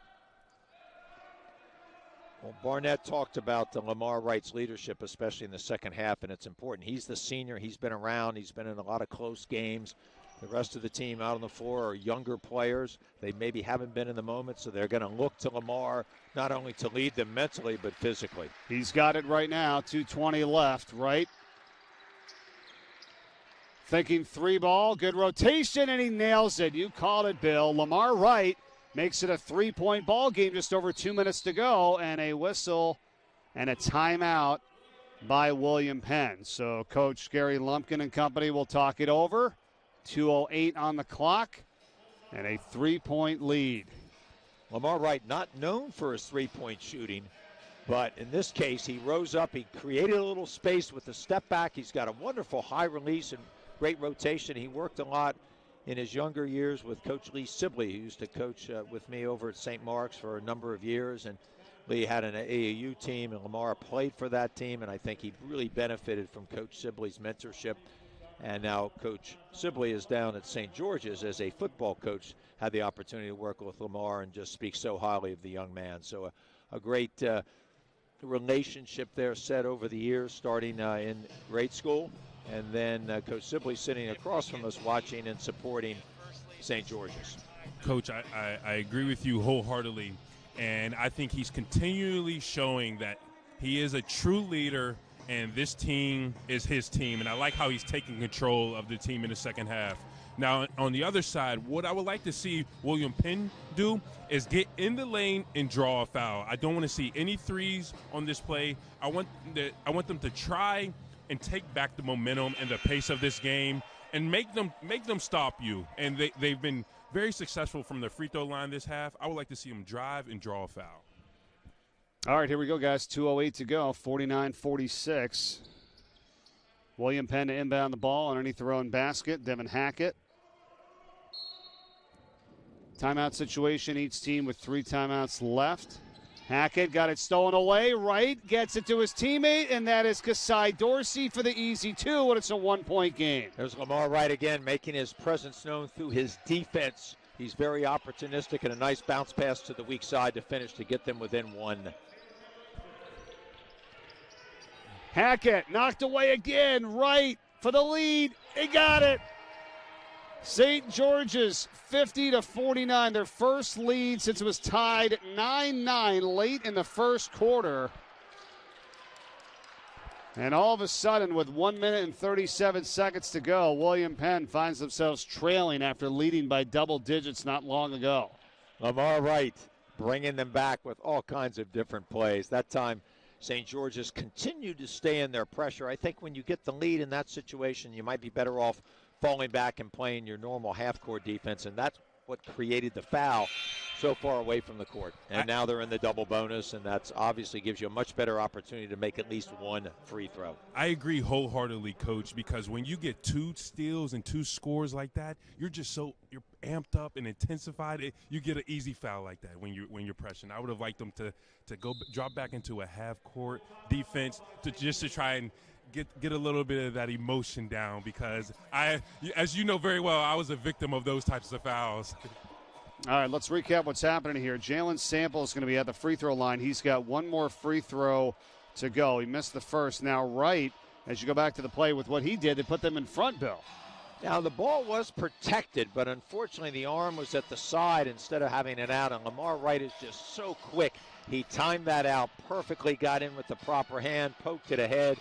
Well, Barnett talked about Lamar Wright's leadership, especially in the second half, and it's important. He's the senior. He's been around. He's been in a lot of close games. The rest of the team out on the floor are younger players. They maybe haven't been in the moment, so they're going to look to Lamar not only to lead them mentally but physically. He's got it right now, 2:20 left, right? Thinking 3-ball, good rotation, and he nails it. You called it, Bill. Lamar Wright makes it a 3-point ball game, just over 2 minutes to go, and a whistle and a timeout by William Penn. So Coach Gary Lumpkin and company will talk it over. 2:08 on the clock, and a 3-point lead. Lamar Wright not known for his 3-point shooting, but in this case, he rose up. He created a little space with the step back. He's got a wonderful high release and great rotation. He worked a lot in his younger years with Coach Lee Sibley, who used to coach with me over at St. Mark's for a number of years. And Lee had an AAU team, and Lamar played for that team, and I think he really benefited from Coach Sibley's mentorship. And now Coach Sibley is down at St. George's as a football coach, had the opportunity to work with Lamar and just speak so highly of the young man. So a great relationship there set over the years, starting in grade school. And then Coach Sibley sitting across from us watching and supporting St. George's. Coach, I agree with you wholeheartedly. And I think he's continually showing that he is a true leader, and this team is his team. And I like how he's taking control of the team in the second half. Now, on the other side, what I would like to see William Penn do is get in the lane and draw a foul. I don't want to see any threes on this play. I want them to try and take back the momentum and the pace of this game and make them stop you. And they've been very successful from the free throw line this half. I would like to see them drive and draw a foul. All right, here we go, guys. 2:08 to go, 49-46. William Penn to inbound the ball underneath their own basket. Devin Hackett. Timeout situation, each team with 3 timeouts left. Hackett got it stolen away. Wright gets it to his teammate, and that is Kasai Dorsey for the easy 2, and it's a 1-point game. There's Lamar Wright again, making his presence known through his defense. He's very opportunistic, and a nice bounce pass to the weak side to finish to get them within 1. Hackett knocked away again. Wright for the lead. They got it. St. George's 50-49, their first lead since it was tied 9-9 late in the first quarter. And all of a sudden, with 1 minute and 37 seconds to go, William Penn finds themselves trailing after leading by double digits not long ago. Lamar Wright bringing them back with all kinds of different plays. That time, St. George's continued to stay in their pressure. I think when you get the lead in that situation, you might be better off falling back and playing your normal half-court defense, and that's what created the foul so far away from the court. And now they're in the double bonus, and that's obviously gives you a much better opportunity to make at least 1 free throw. I agree wholeheartedly, Coach, because when you get 2 steals and 2 scores like that, you're amped up and intensified. You get an easy foul like that when you're pressing. I would have liked them to go drop back into a half-court defense to try and get a little bit of that emotion down, because as you know very well, I was a victim of those types of fouls. All right, let's recap what's happening here. Jalen Sample is going to be at the free throw line. He's got 1 more free throw to go. He missed the first. Now Wright, as you go back to the play with what he did, they put them in front, Bill. Now the ball was protected, but unfortunately the arm was at the side instead of having it out, and Lamar Wright is just so quick. He timed that out perfectly, got in with the proper hand, poked it ahead,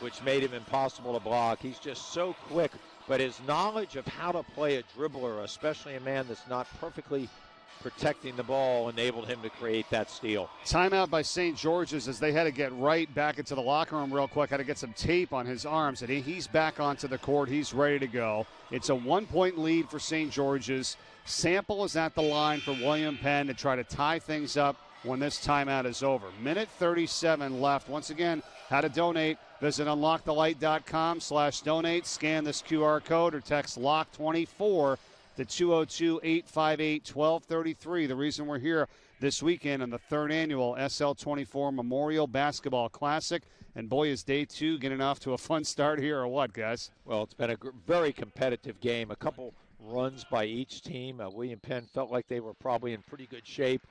which made him impossible to block. He's just so quick, but his knowledge of how to play a dribbler, especially a man that's not perfectly protecting the ball, enabled him to create that steal. Timeout by St. George's as they had to get Wright back into the locker room real quick. Had to get some tape on his arms, and he's back onto the court. He's ready to go. It's a 1-point lead for St. George's. Sample is at the line for William Penn to try to tie things up when this timeout is over. Minute 37 left. Once again, how to donate. Visit unlockthelight.com/donate. Scan this QR code or text LOCK24 to 202-858-1233. The reason we're here this weekend on the 3rd annual SL24 Memorial Basketball Classic. And boy, is day 2 getting off to a fun start here, or what, guys? Well, it's been a very competitive game. A couple runs by each team. William Penn felt like they were probably in pretty good shape,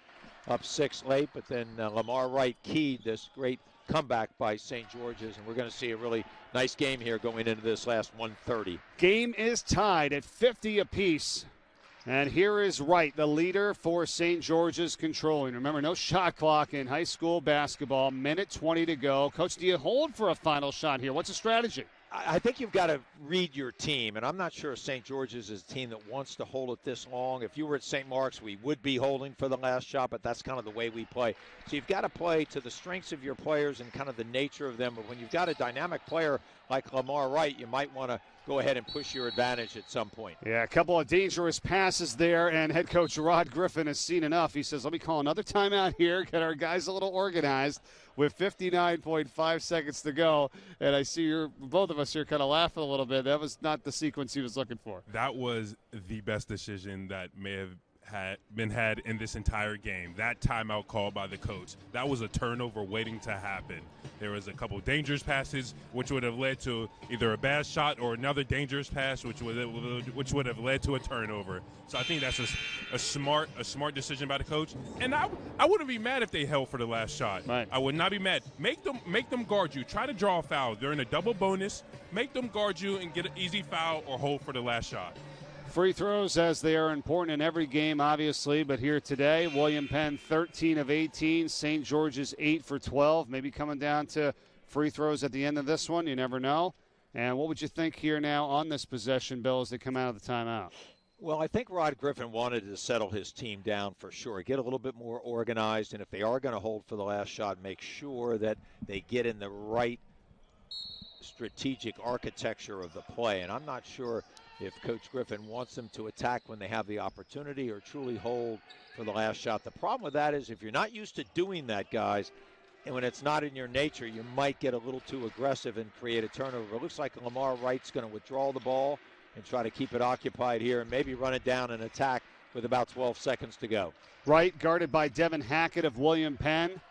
up 6 late, but then Lamar Wright keyed this great comeback by St. George's, and we're going to see a really nice game here going into this last 1:30. Game is tied at 50 apiece. And here is Wright, the leader for St. George's, controlling. Remember, no shot clock in high school basketball. Minute 20 to go. Coach, do you hold for a final shot here? What's the strategy? I think you've got to read your team, and I'm not sure St. George's is a team that wants to hold it this long. If you were at St. Mark's, we would be holding for the last shot, but that's kind of the way we play. So you've got to play to the strengths of your players and kind of the nature of them. But when you've got a dynamic player like Lamar Wright, you might want to go ahead and push your advantage at some point. Yeah, a couple of dangerous passes there, and head coach Rod Griffin has seen enough. He says, let me call another timeout here, get our guys a little organized with 59.5 seconds to go. And I see both of us here kind of laughing a little bit. That was not the sequence he was looking for. That was the best decision that may have been had in this entire game. That timeout called by the coach, that was a turnover waiting to happen. There was a couple dangerous passes, which would have led to either a bad shot or another dangerous pass, which would have led to a turnover. So I think that's a smart decision by the coach. And I wouldn't be mad if they held for the last shot. Right. I would not be mad. Make them guard you. Try to draw a foul. They're in a double bonus. Make them guard you and get an easy foul or hold for the last shot. Free throws, as they are important in every game, obviously, but here today, William Penn 13 of 18, St. George's 8 for 12, maybe coming down to free throws at the end of this one. You never know. And what would you think here now on this possession, Bill, as they come out of the timeout? Well, I think Rod Griffin wanted to settle his team down for sure, get a little bit more organized, and if they are going to hold for the last shot, make sure that they get in the right strategic architecture of the play. And I'm not sure if Coach Griffin wants them to attack when they have the opportunity or truly hold for the last shot. The problem with that is if you're not used to doing that, guys, and when it's not in your nature, you might get a little too aggressive and create a turnover. It looks like Lamar Wright's going to withdraw the ball and try to keep it occupied here and maybe run it down and attack with about 12 seconds to go. Wright guarded by Devin Hackett of William Penn.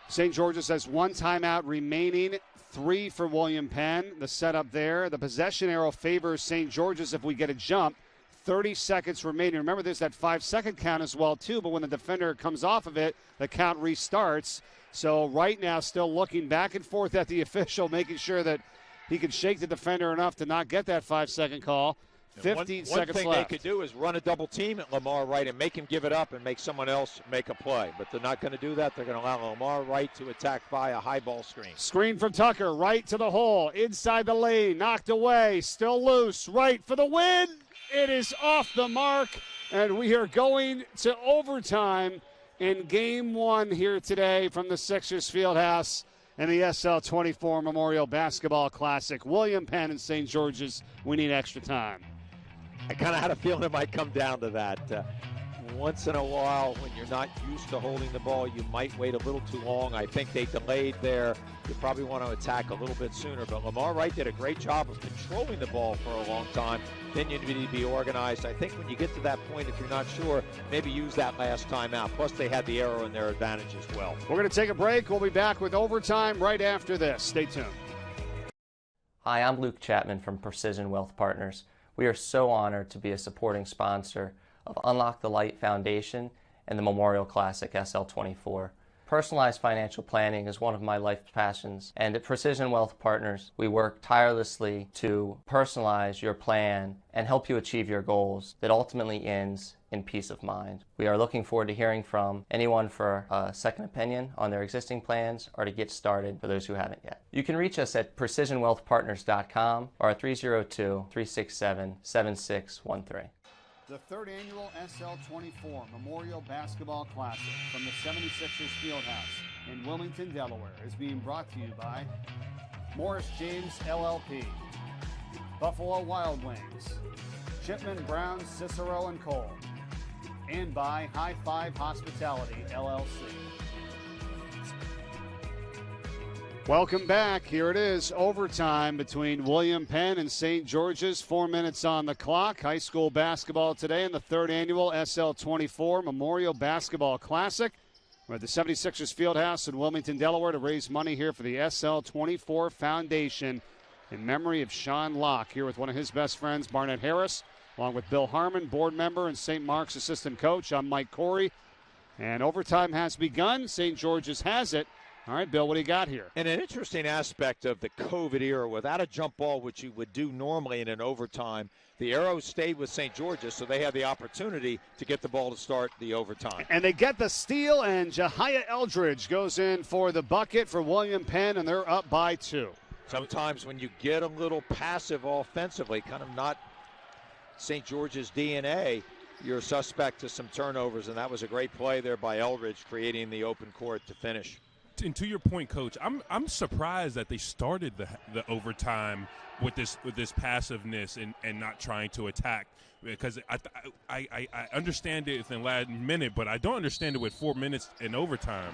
St. George's has one timeout remaining, 3 for William Penn. The setup there. The possession arrow favors St. George's if we get a jump. 30 seconds remaining. Remember, there's that 5-second count as well, too, but when the defender comes off of it, the count restarts. So right now still looking back and forth at the official, making sure that he can shake the defender enough to not get that 5-second call. 15 seconds left. One thing they could do is run a double team at Lamar Wright and make him give it up and make someone else make a play. But they're not going to do that. They're going to allow Lamar Wright to attack by a high ball screen. Screen from Tucker, right to the hole, inside the lane, knocked away, still loose, right for the win. It is off the mark, and we are going to overtime in Game 1 here today from the Sixers Fieldhouse and the SL24 Memorial Basketball Classic. William Penn and St. George's, we need extra time. I kind of had a feeling it might come down to that. Once in a while, when you're not used to holding the ball, you might wait a little too long. I think they delayed there. You probably want to attack a little bit sooner. But Lamar Wright did a great job of controlling the ball for a long time. Then you need to be organized. I think when you get to that point, if you're not sure, maybe use that last timeout. Plus, they had the arrow in their advantage as well. We're going to take a break. We'll be back with overtime right after this. Stay tuned. Hi, I'm Luke Chapman from Precision Wealth Partners. We are so honored to be a supporting sponsor of UnLocke the Light Foundation and the Memorial Classic SL24. Personalized financial planning is one of my life passions, and at Precision Wealth Partners, we work tirelessly to personalize your plan and help you achieve your goals that ultimately ends in peace of mind. We are looking forward to hearing from anyone for a second opinion on their existing plans or to get started for those who haven't yet. You can reach us at precisionwealthpartners.com or at 302-367-7613. The third annual SL24 Memorial Basketball Classic from the 76ers Fieldhouse in Wilmington, Delaware is being brought to you by Morris James LLP, Buffalo Wild Wings, Chipman Brown, Cicero & Cole, and by High Five Hospitality, LLC. Welcome back. Here it is, overtime between William Penn and St. George's. 4 minutes on the clock. High school basketball today in the third annual SL24 Memorial Basketball Classic. We're at the 76ers Fieldhouse in Wilmington, Delaware to raise money here for the SL24 Foundation in memory of Sean Locke, here with one of his best friends, Barnett Harris, along with Bill Harmon, board member and St. Mark's assistant coach. I'm Mike Corey. And overtime has begun. St. George's has it. All right, Bill, what do you got here? And an interesting aspect of the COVID era, without a jump ball, which you would do normally in an overtime, the arrows stayed with St. George's, so they had the opportunity to get the ball to start the overtime. And they get the steal, and Jahia Eldridge goes in for the bucket for William Penn, and they're up by 2. Sometimes when you get a little passive offensively, kind of not St. George's DNA, you're suspect to some turnovers, and that was a great play there by Eldridge, creating the open court to finish. And to your point, Coach, I'm surprised that they started the overtime with this passiveness and not trying to attack, because I understand it in the last minute, but I don't understand it with 4 minutes in overtime.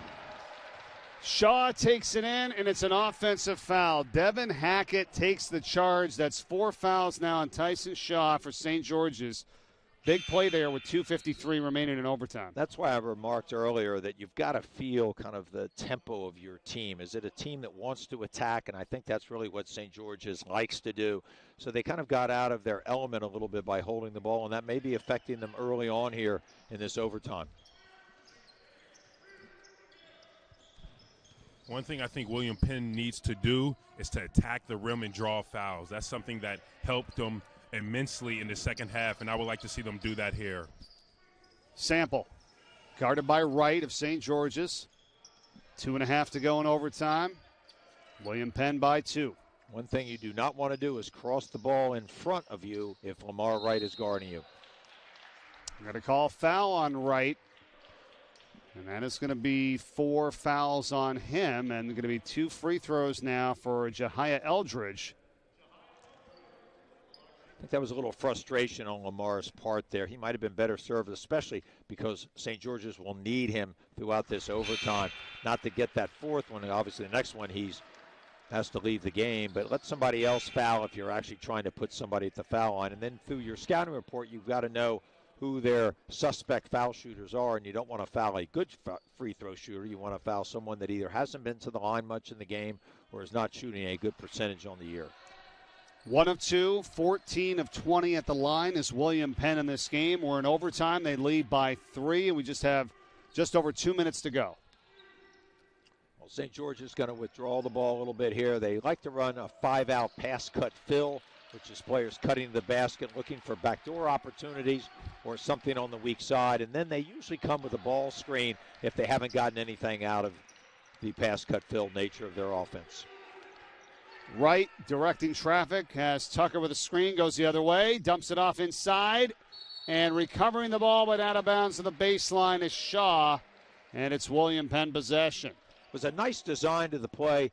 Shaw takes it in, and it's an offensive foul. Devin Hackett takes the charge. That's 4 fouls now on Tyson Shaw for St. George's. Big play there with 2:53 remaining in overtime. That's why I remarked earlier that you've got to feel kind of the tempo of your team. Is it a team that wants to attack? And I think that's really what St. George's likes to do. So they kind of got out of their element a little bit by holding the ball, and that may be affecting them early on here in this overtime. One thing I think William Penn needs to do is to attack the rim and draw fouls. That's something that helped them immensely in the second half, and I would like to see them do that here. Sample, guarded by Wright of St. George's. 2.5 to go in overtime. William Penn by 2. One thing you do not want to do is cross the ball in front of you if Lamar Wright is guarding you. I'm going to call foul on Wright. And that is going to be 4 fouls on him, and going to be 2 free throws now for Jahia Eldridge. I think that was a little frustration on Lamar's part there. He might have been better served, especially because St. George's will need him throughout this overtime. Not to get that 4th one, and obviously the next one has to leave the game, but let somebody else foul if you're actually trying to put somebody at the foul line. And then through your scouting report, you've got to know who their suspect foul shooters are, and you don't want to foul a good free throw shooter. You want to foul someone that either hasn't been to the line much in the game or is not shooting a good percentage on the year. 1 of 2, 14 of 20 at the line is William Penn in this game. We're in overtime. They lead by 3, and we just have just over 2 minutes to go. Well, St. George is going to withdraw the ball a little bit here. They like to run a 5-out pass cut fill, which is players cutting to the basket, looking for backdoor opportunities or something on the weak side. And then they usually come with a ball screen if they haven't gotten anything out of the pass cut fill nature of their offense. Wright directing traffic, has Tucker with a screen, goes the other way, dumps it off inside, and recovering the ball but out of bounds to the baseline is Shaw, and it's William Penn possession. It was a nice design to the play.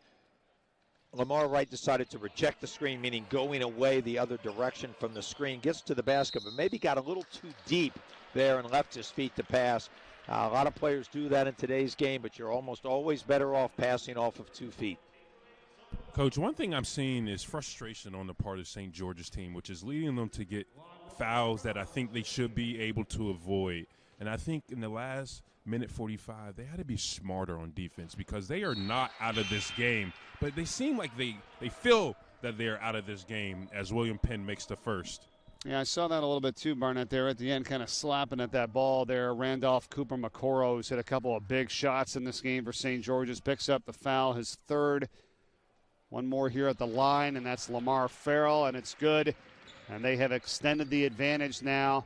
Lamar Wright decided to reject the screen, meaning going away the other direction from the screen. Gets to the basket, but maybe got a little too deep there and left his feet to pass. A lot of players do that in today's game, but you're almost always better off passing off of 2 feet. Coach, one thing I'm seeing is frustration on the part of St. George's team, which is leading them to get fouls that I think they should be able to avoid. And I think in the last minute 45, they had to be smarter on defense because they are not out of this game. But they seem like they feel that they're out of this game as William Penn makes the first. Yeah, I saw that a little bit too, Barnett, there at the end, kind of slapping at that ball there. Randolph Cooper McCoro, who's hit a couple of big shots in this game for St. George's, picks up the foul, his 3rd. One more here at the line, and that's Lamar Farrell, and it's good. And they have extended the advantage now.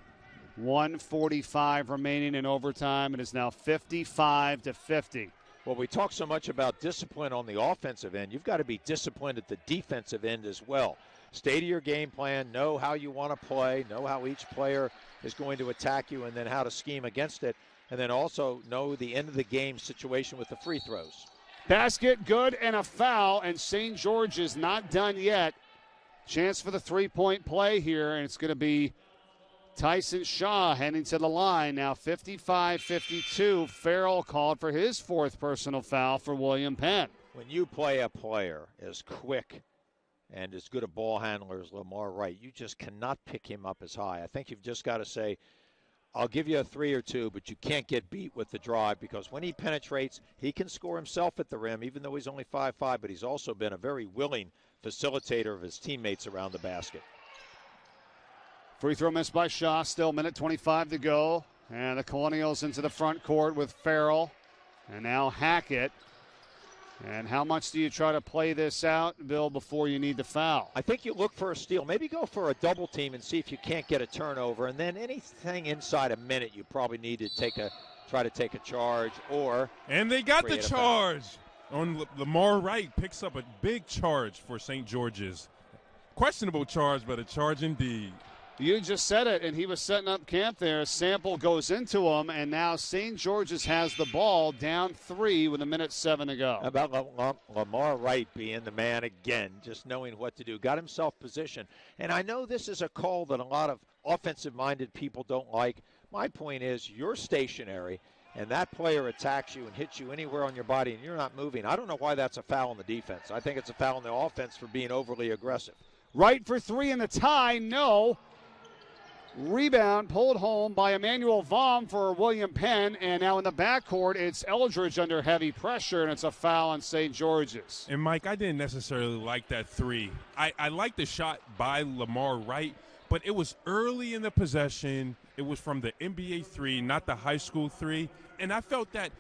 1:45 remaining in overtime. It is now 55-50. Well, we talk so much about discipline on the offensive end. You've got to be disciplined at the defensive end as well. Stay to your game plan, know how you want to play, know how each player is going to attack you, and then how to scheme against it. And then also know the end of the game situation with the free throws. Basket, good, and a foul, and St. George is not done yet. Chance for the 3-point play here, and it's going to be Tyson Shaw heading to the line. Now 55-52. Farrell called for his 4th personal foul for William Penn. When you play a player as quick and as good a ball handler as Lamar Wright, you just cannot pick him up as high. I think you've just got to say, I'll give you a 3 or 2, but you can't get beat with the drive because when he penetrates, he can score himself at the rim, even though he's only 5'5", but he's also been a very willing facilitator of his teammates around the basket. Free throw missed by Shaw, still 1:25 to go. And the Colonials into the front court with Farrell and now Hackett. And how much do you try to play this out, Bill, before you need the foul? I think you look for a steal. Maybe go for a double team and see if you can't get a turnover. And then anything inside a minute, you probably need to try to take a charge or. And they got the charge on Lamar Wright. Picks up a big charge for St. George's. Questionable charge, but a charge indeed. You just said it, and he was setting up camp there. Sample goes into him, and now St. George's has the ball down 3 with 1:07 to go. How about Lamar Wright being the man again, just knowing what to do. Got himself positioned. And I know this is a call that a lot of offensive-minded people don't like. My point is you're stationary, and that player attacks you and hits you anywhere on your body, and you're not moving. I don't know why that's a foul on the defense. I think it's a foul on the offense for being overly aggressive. Wright for 3 in the tie, no. Rebound pulled home by Emmanuel Vaughm for William Penn, and now in the backcourt, it's Eldridge under heavy pressure, and it's a foul on St. George's. And, Mike, I didn't necessarily like that three. I liked the shot by Lamar Wright, but it was early in the possession. It was from the NBA three, not the high school three, and I felt that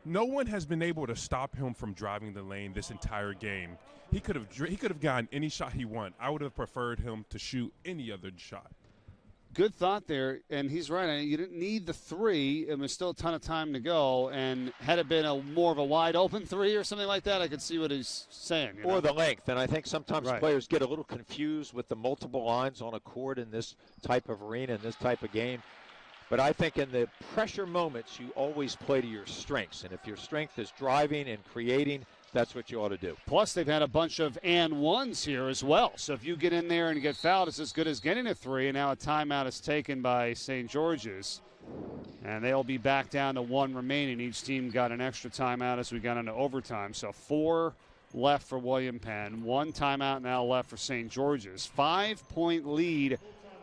no one has been able to stop him from driving the lane this entire game. He could have gotten any shot he wanted. I would have preferred him to shoot any other shot. Good thought there, and he's right. You didn't need the three, and there's still a ton of time to go. And had it been more of a wide-open three or something like that, I could see what he's saying. Or the length, and I think sometimes Right. players get a little confused with the multiple lines on a court in this type of arena, in this type of game. But I think in the pressure moments, you always play to your strengths. And if your strength is driving and creating, that's what you ought to do. Plus, they've had a bunch of and ones here as well. So if you get in there and get fouled, it's as good as getting a three. And now a timeout is taken by St. George's. And they'll be back down to one remaining. Each team got an extra timeout as we got into overtime. So 4 left for William Penn. 1 timeout now left for St. George's. 5-point lead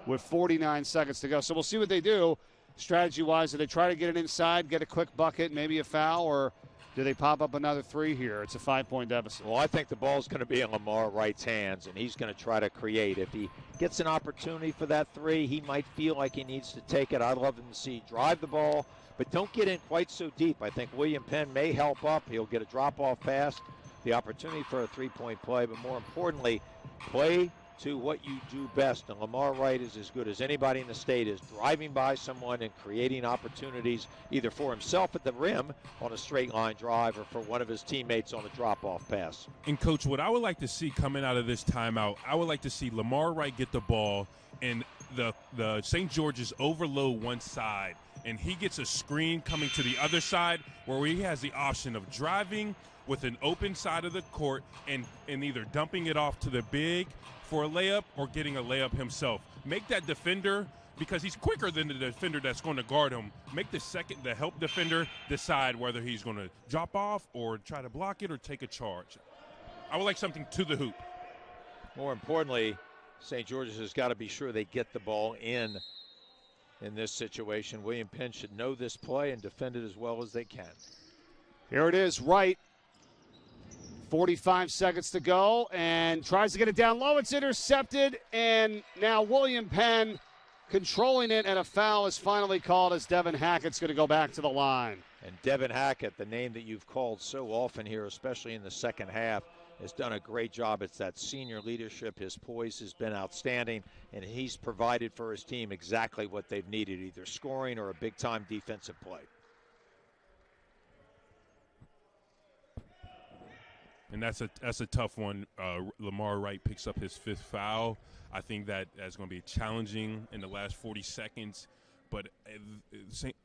with 49 seconds to go. So we'll see what they do strategy-wise. Do they try to get it inside, get a quick bucket, maybe a foul, or do they pop up another three here? It's a 5-point deficit. Well, I think the ball's going to be in Lamar Wright's hands, and he's going to try to create. If he gets an opportunity for that three, he might feel like he needs to take it. I'd love him to see drive the ball, but don't get in quite so deep. I think William Penn may help up. He'll get a drop-off pass, the opportunity for a three-point play, but more importantly, play to what you do best. And Lamar Wright is as good as anybody in the state is driving by someone and creating opportunities either for himself at the rim on a straight line drive or for one of his teammates on a drop-off pass. And, Coach, what I would like to see coming out of this timeout, I would like to see Lamar Wright get the ball and the St. George's overload one side, and he gets a screen coming to the other side where he has the option of driving with an open side of the court and either dumping it off to the big for a layup or getting a layup himself. Make that defender, because he's quicker than the defender that's going to guard him, make the help defender decide whether he's going to drop off or try to block it or take a charge. I would like something to the hoop. More importantly, St. George's has got to be sure they get the ball in this situation. William Penn should know this play and defend it as well as they can. Here it is, Wright. 45 seconds to go, and tries to get it down low. It's intercepted, and now William Penn controlling it, and a foul is finally called as Devin Hackett's going to go back to the line. And Devin Hackett, the name that you've called so often here, especially in the second half, has done a great job. It's that senior leadership. His poise has been outstanding, and he's provided for his team exactly what they've needed, either scoring or a big-time defensive play. And that's a tough one. Lamar Wright picks up his 5th foul. I think that's going to be challenging in the last 40 seconds. But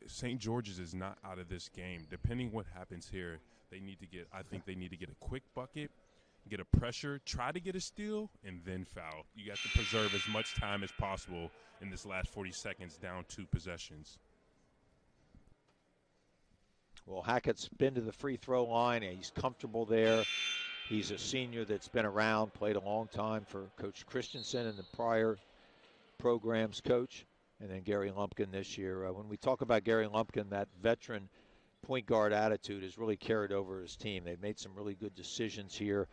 St. George's is not out of this game. Depending what happens here, I think they need to get a quick bucket, get a pressure, try to get a steal, and then foul. You got to preserve as much time as possible in this last 40 seconds, down 2 possessions. Well, Hackett's been to the free throw line, and he's comfortable there. He's a senior that's been around, played a long time for Coach Christensen and the prior program's coach, and then Gary Lumpkin this year. When we talk about Gary Lumpkin, that veteran point guard attitude has really carried over his team. They've made some really good decisions here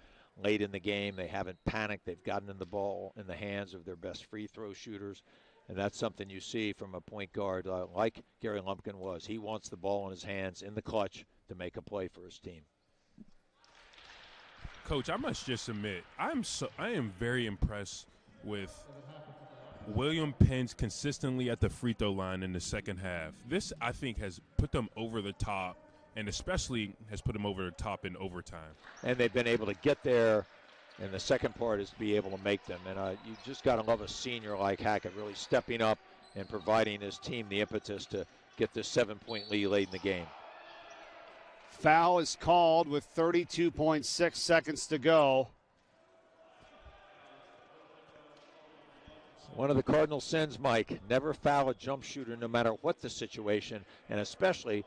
late in the game. They haven't panicked. They've gotten the ball in the hands of their best free throw shooters. And that's something you see from a point guard like Gary Lumpkin was. He wants the ball in his hands in the clutch to make a play for his team. Coach, I must just admit, I am very impressed with William Penn's consistently at the free throw line in the second half. This, I think, has put them over the top, and especially has put them over the top in overtime. And they've been able to get there. And the second part is to be able to make them. And you just got to love a senior like Hackett really stepping up and providing his team the impetus to get this 7-point lead late in the game. Foul is called with 32.6 seconds to go. One of the cardinal sins, Mike, never foul a jump shooter no matter what the situation, and especially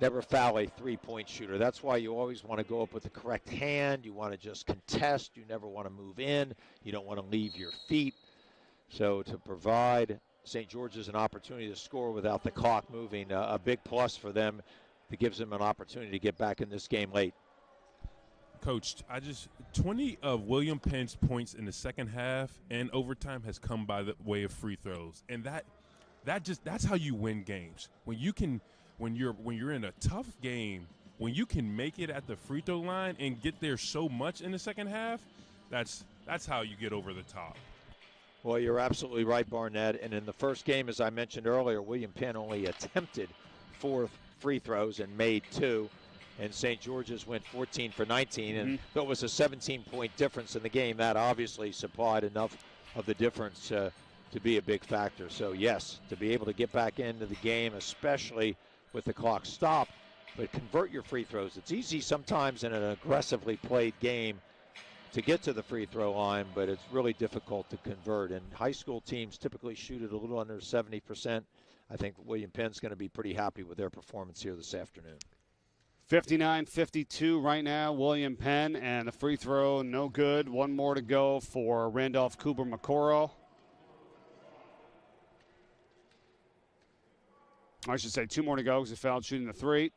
never foul a three-point shooter. That's why you always want to go up with the correct hand. You want to just contest. You never want to move in. You don't want to leave your feet. So to provide St. George's an opportunity to score without the clock moving, a big plus for them that gives them an opportunity to get back in this game late. Coach, 20 of William Penn's points in the second half and overtime has come by the way of free throws, and that's how you win games. When you're in a tough game, when you can make it at the free throw line and get there so much in the second half, that's how you get over the top. Well, you're absolutely right, Barnett. And in the first game, as I mentioned earlier, William Penn only attempted 4 free throws and made 2. And St. George's went 14 for 19, and though it was a 17-point difference in the game, that obviously supplied enough of the difference to be a big factor. So, yes, to be able to get back into the game, especially with the clock stopped, but convert your free throws. It's easy sometimes in an aggressively played game to get to the free throw line, but it's really difficult to convert. And high school teams typically shoot it a little under 70%. I think William Penn's going to be pretty happy with their performance here this afternoon. 59-52 right now, William Penn, and the free throw no good. One more to go for Randolph Cooper-McCorrell. I should say 2 more to go because he fouled shooting the 3.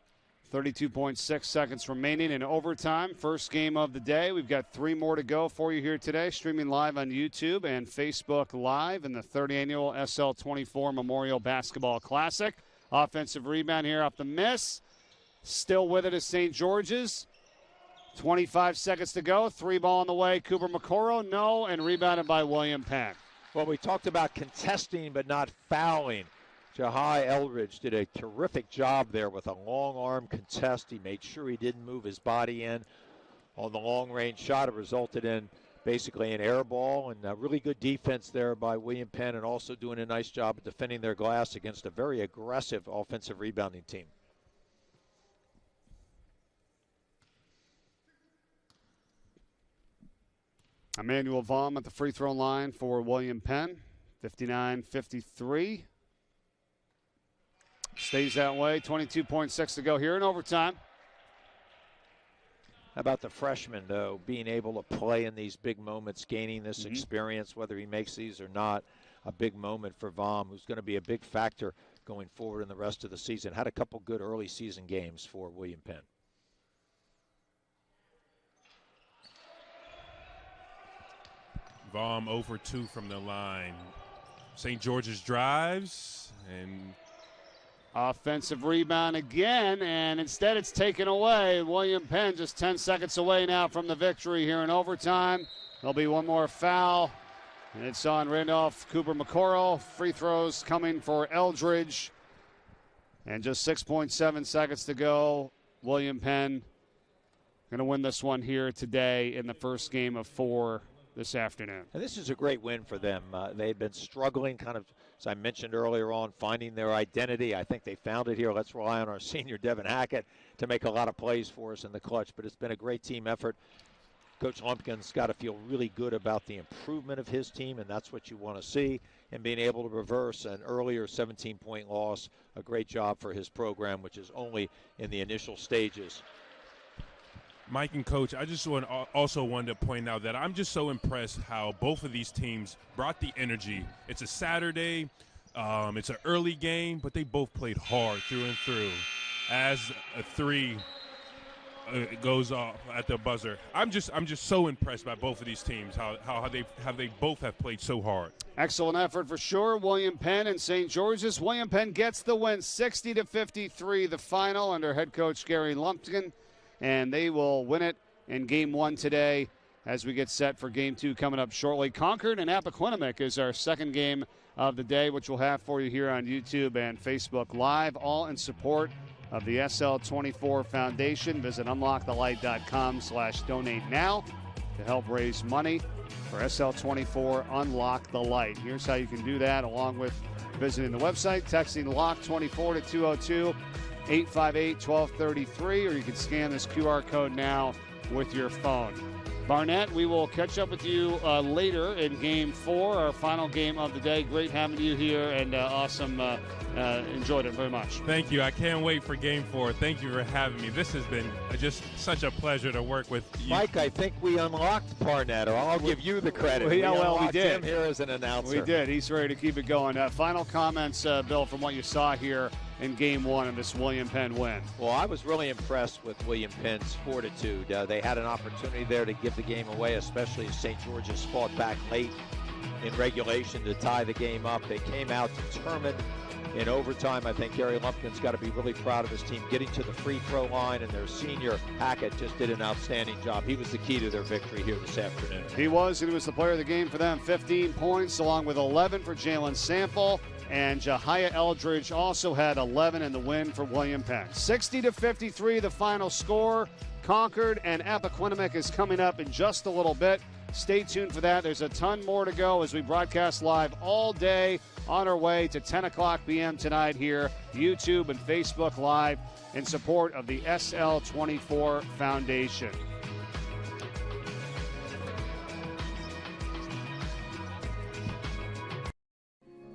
32.6 seconds remaining in overtime. First game of the day. We've got 3 more to go for you here today, streaming live on YouTube and Facebook Live in the 3rd annual SL24 Memorial Basketball Classic. Offensive rebound here off the miss. Still with it is St. George's. 25 seconds to go. 3 ball on the way. Cooper-McCorrell, no, and rebounded by William Penn. Well, we talked about contesting but not fouling. Jahai Eldridge did a terrific job there with a long arm contest. He made sure he didn't move his body in on the long-range shot. It resulted in basically an air ball, and a really good defense there by William Penn, and also doing a nice job of defending their glass against a very aggressive offensive rebounding team. Emmanuel Vaughan at the free throw line for William Penn. 59-53. Stays that way. 22.6 to go here in overtime. How about the freshman, though, being able to play in these big moments, gaining this experience, whether he makes these or not, a big moment for Vaughan, who's going to be a big factor going forward in the rest of the season. Had a couple good early season games for William Penn. Vaughan 0 for 2 from the line. St. George's drives, and offensive rebound again, and instead it's taken away. William Penn just 10 seconds away now from the victory here in overtime. There'll be one more foul, and it's on Randolph Cooper-McCorrell. Free throws coming for Eldridge, and just 6.7 seconds to go. William Penn going to win this one here today in the first game of 4 this afternoon. And this is a great win for them. They've been struggling, kind of, as I mentioned earlier on, finding their identity. I think they found it here. Let's rely on our senior Devin Hackett to make a lot of plays for us in the clutch. But it's been a great team effort. Coach Lumpkin's got to feel really good about the improvement of his team, and that's what you want to see. And being able to reverse an earlier 17-point loss, a great job for his program, which is only in the initial stages. Mike and Coach, I just also wanted to point out that I'm just so impressed how both of these teams brought the energy. It's a Saturday, it's an early game, but they both played hard through and through. As a 3 goes off at the buzzer, I'm just so impressed by both of these teams, how they both have played so hard. Excellent effort for sure. William Penn and St. George's. William Penn gets the win, 60-53, the final under head coach Gary Lumpkin. And they will win it in Game 1 today as we get set for Game 2 coming up shortly. Concord and Appoquinimink is our second game of the day, which we'll have for you here on YouTube and Facebook Live, all in support of the SL24 Foundation. Visit unlockthelight.com/donate now to help raise money for SL24 Unlock the Light. Here's how you can do that, along with visiting the website, texting LOCK24 to 202 858-1233, or you can scan this QR code now with your phone. Barnett, we will catch up with you later in Game 4, our final game of the day. Great having you here, and awesome. Enjoyed it very much. Thank you. I can't wait for Game 4. Thank you for having me. This has been just such a pleasure to work with you. Mike, I think we unlocked Barnett, or I'll give you the credit. We unlocked did. him here as an announcer. We did. He's ready to keep it going. Final comments, Bill, from what you saw here in Game 1 of this William Penn win. Well, I was really impressed with William Penn's fortitude. They had an opportunity there to give the game away, especially as St. George's fought back late in regulation to tie the game up. They came out determined in overtime. I think Gary Lumpkin's got to be really proud of his team getting to the free throw line, and their senior Hackett just did an outstanding job. He was the key to their victory here this afternoon. He was, and he was the player of the game for them. 15 points, along with 11 for Jalen Sample. And Jahia Eldridge also had 11 in the win for William Penn. 60-53, the final score. Concord and Appoquinimink is coming up in just a little bit. Stay tuned for that. There's a ton more to go as we broadcast live all day on our way to 10 o'clock p.m. tonight here, YouTube and Facebook Live, in support of the SL24 Foundation.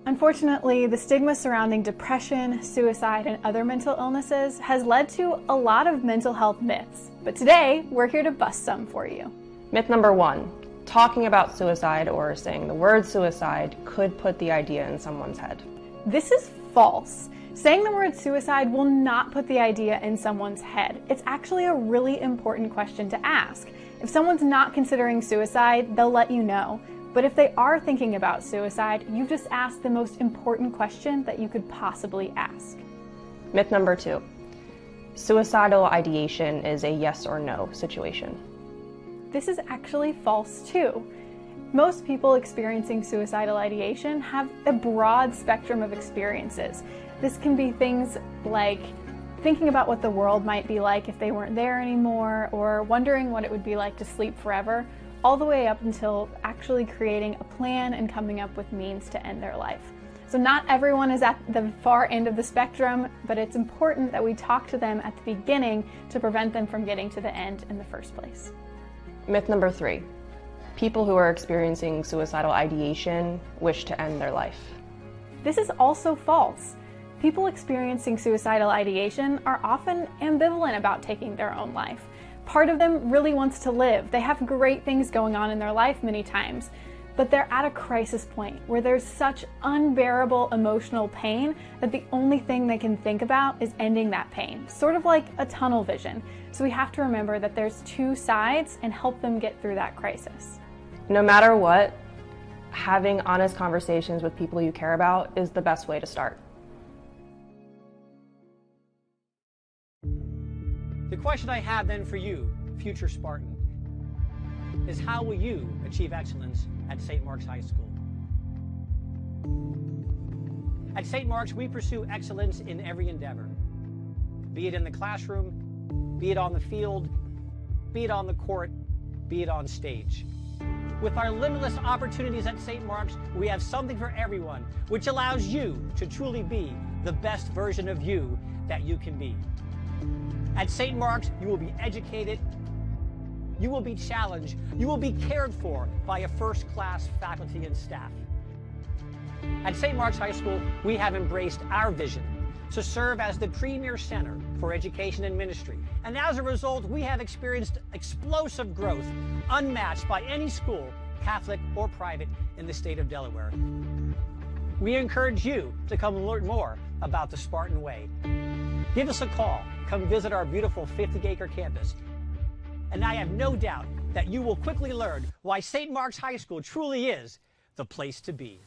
Unfortunately, the stigma surrounding depression, suicide, and other mental illnesses has led to a lot of mental health myths. But today, we're here to bust some for you. Myth number 1. Talking about suicide or saying the word suicide could put the idea in someone's head. This is false. Saying the word suicide will not put the idea in someone's head. It's actually a really important question to ask. If someone's not considering suicide, they'll let you know. But if they are thinking about suicide, you've just asked the most important question that you could possibly ask. Myth number 2. Suicidal ideation is a yes or no situation. This is actually false too. Most people experiencing suicidal ideation have a broad spectrum of experiences. This can be things like thinking about what the world might be like if they weren't there anymore, or wondering what it would be like to sleep forever, all the way up until actually creating a plan and coming up with means to end their life. So not everyone is at the far end of the spectrum, but it's important that we talk to them at the beginning to prevent them from getting to the end in the first place. Myth number 3. People who are experiencing suicidal ideation wish to end their life. This is also false. People experiencing suicidal ideation are often ambivalent about taking their own life. Part of them really wants to live. They have great things going on in their life many times, but they're at a crisis point where there's such unbearable emotional pain that the only thing they can think about is ending that pain, sort of like a tunnel vision. So we have to remember that there's two sides and help them get through that crisis. No matter what, having honest conversations with people you care about is the best way to start. The question I have then for you, future Spartan, is how will you achieve excellence at St. Mark's High School? At St. Mark's, we pursue excellence in every endeavor, be it in the classroom, be it on the field, be it on the court, be it on stage. With our limitless opportunities at St. Mark's, we have something for everyone, which allows you to truly be the best version of you that you can be. At St. Mark's, you will be educated, you will be challenged, you will be cared for by a first-class faculty and staff. At St. Mark's High School, we have embraced our vision to serve as the premier center for education and ministry. And as a result, we have experienced explosive growth unmatched by any school, Catholic or private, in the state of Delaware. We encourage you to come learn more about the Spartan Way. Give us a call. Come visit our beautiful 50-acre campus. And I have no doubt that you will quickly learn why St. Mark's High School truly is the place to be.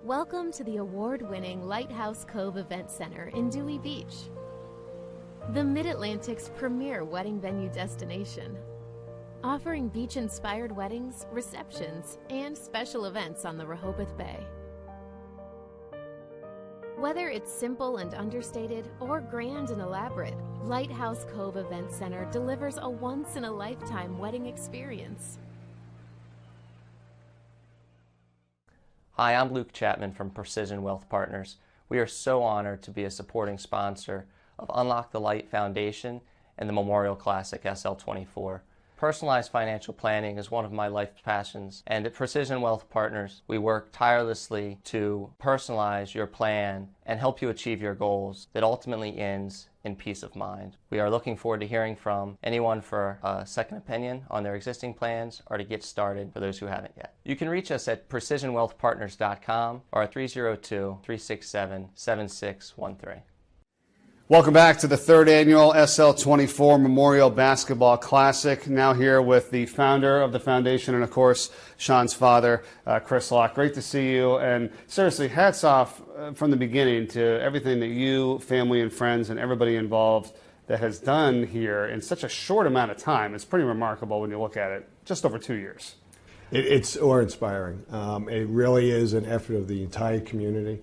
Welcome to the award-winning Lighthouse Cove Event Center in Dewey Beach, the Mid-Atlantic's premier wedding venue destination, offering beach-inspired weddings, receptions, and special events on the Rehoboth Bay. Whether it's simple and understated or grand and elaborate, Lighthouse Cove Event Center delivers a once-in-a-lifetime wedding experience. Hi, I'm Luke Chapman from Precision Wealth Partners. We are so honored to be a supporting sponsor of UnLocke the Light Foundation and the Memorial Classic SL24. Personalized financial planning is one of my life's passions, and at Precision Wealth Partners, we work tirelessly to personalize your plan and help you achieve your goals that ultimately ends in peace of mind. We are looking forward to hearing from anyone for a second opinion on their existing plans or to get started for those who haven't yet. You can reach us at precisionwealthpartners.com or at 302-367-7613. Welcome back to the third annual SL24 Memorial Basketball Classic. Now here with the founder of the foundation and, of course, Sean's father, Chris Locke. Great to see you. And seriously, hats off from the beginning to everything that you, family and friends, and everybody involved that has done here in such a short amount of time. It's pretty remarkable when you look at it. Just over 2 years. It's awe-inspiring. It really is an effort of the entire community.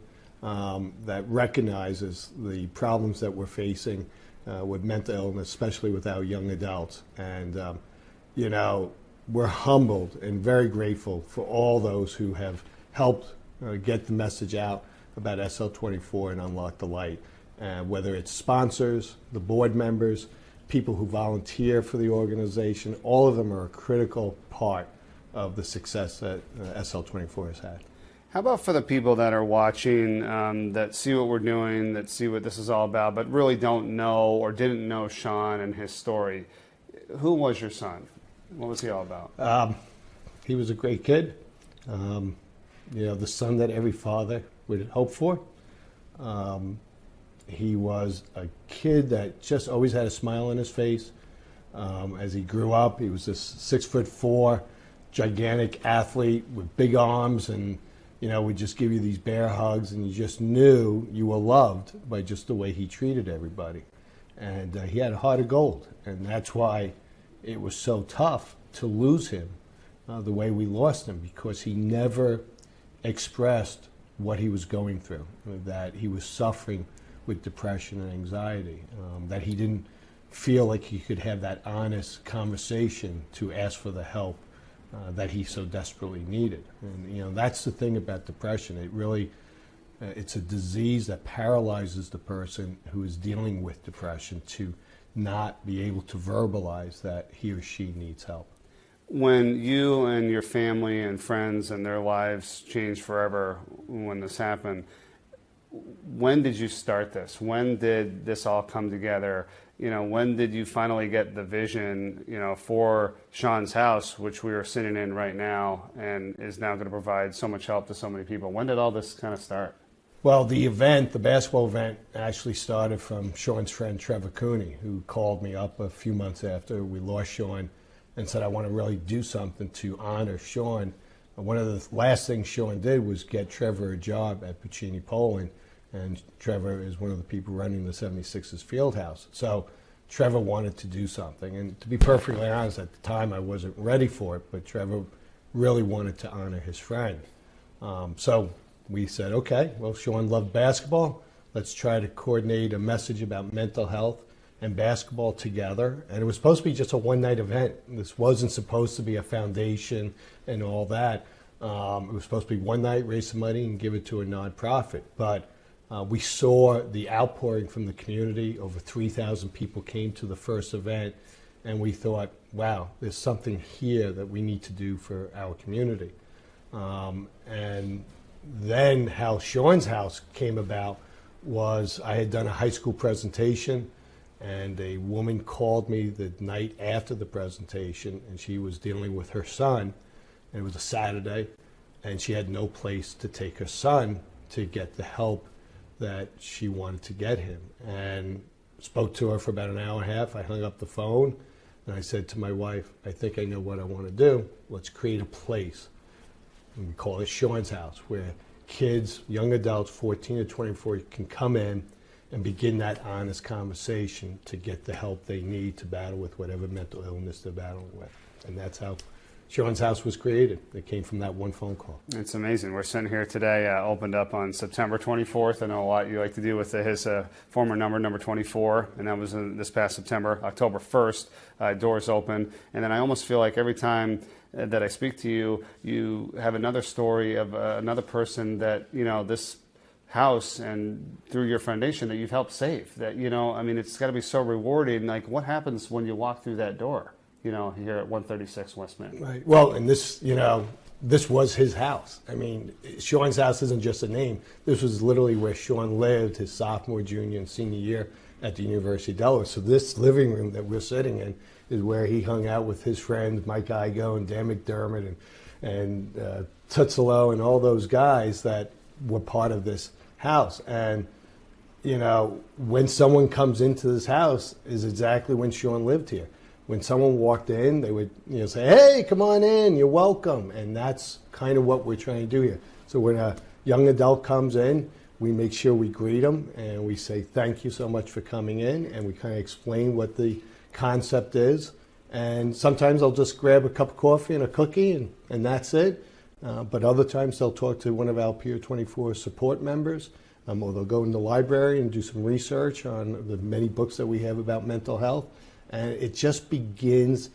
That recognizes the problems that we're facing with mental illness, especially with our young adults. And, you know, we're humbled and very grateful for all those who have helped get the message out about SL24 and UnLocke the Light. Whether it's sponsors, the board members, people who volunteer for the organization, all of them are a critical part of the success that SL24 has had. How about for the people that are watching, that see what we're doing, that see what this is all about, but really don't know or didn't know Sean and his story? Who was your son? What was he all about? He was a great kid. You know, the son that every father would hope for. He was a kid that just always had a smile on his face. As he grew up, he was this 6'4", gigantic athlete with big arms, and you know, would just give you these bear hugs, and you just knew you were loved by just the way he treated everybody. And he had a heart of gold, and that's why it was so tough to lose him the way we lost him, because he never expressed what he was going through, that he was suffering with depression and anxiety, that he didn't feel like he could have that honest conversation to ask for the help that he so desperately needed. And you know, that's the thing about depression. It really, it's a disease that paralyzes the person who is dealing with depression to not be able to verbalize that he or she needs help. When you and your family and friends and their lives changed forever when this happened, when did you start this? When did this all come together? You know, when did you finally get the vision, you know, for Sean's house, which we are sitting in right now and is now going to provide so much help to so many people? When did all this kind of start? Well, the event, the basketball event, actually started from Sean's friend Trevor Cooney, who called me up a few months after we lost Sean and said, I want to really do something to honor Sean. And one of the last things Sean did was get Trevor a job at Puccini, Poland. And Trevor is one of the people running the 76ers field house. So Trevor wanted to do something. And to be perfectly honest, at the time I wasn't ready for it, but Trevor really wanted to honor his friend. So we said, okay, well, Sean loved basketball. Let's try to coordinate a message about mental health and basketball together. And it was supposed to be just a one-night event. This wasn't supposed to be a foundation and all that. It was supposed to be one night, raise some money, and give it to a nonprofit. But we saw the outpouring from the community. Over 3,000 people came to the first event, and we thought, wow, there's something here that we need to do for our community. And then how Sean's house came about was I had done a high school presentation, and a woman called me the night after the presentation, and she was dealing with her son, and it was a Saturday, and she had no place to take her son to get the help that she wanted to get him. And spoke to her for about an hour and a half. I hung up the phone, and I said to my wife, I think I know what I want to do. Let's create a place. And we call it Sean's house, where kids, young adults, 14 to 24, can come in and begin that honest conversation to get the help they need to battle with whatever mental illness they're battling with. And that's how Sean's House was created. It came from that one phone call. It's amazing. We're sitting here today, opened up on September 24th. I know a lot you like to do with his former number 24, and that was this past September. October 1st, doors open. And then I almost feel like every time that I speak to you, you have another story of another person that, this house and through your foundation that you've helped save. That, it's got to be so rewarding. Like, what happens when you walk through that door? Here at 136 West Main. Right. Well, and this, this was his house. I mean, Sean's house isn't just a name. This was literally where Sean lived his sophomore, junior, and senior year at the University of Delaware. So this living room that we're sitting in is where he hung out with his friends, Mike Igo and Dan McDermott and Tutzelo and all those guys that were part of this house. And, when someone comes into this house is exactly when Sean lived here. When someone walked in, they would say, "Hey, come on in, you're welcome." And that's kind of what we're trying to do here. So when a young adult comes in, we make sure we greet them and we say, "Thank you so much for coming in," and we kind of explain what the concept is. And sometimes they'll just grab a cup of coffee and a cookie and that's it. But other times they'll talk to one of our Pier 24 support members, or they'll go in the library and do some research on the many books that we have about mental health. And it just begins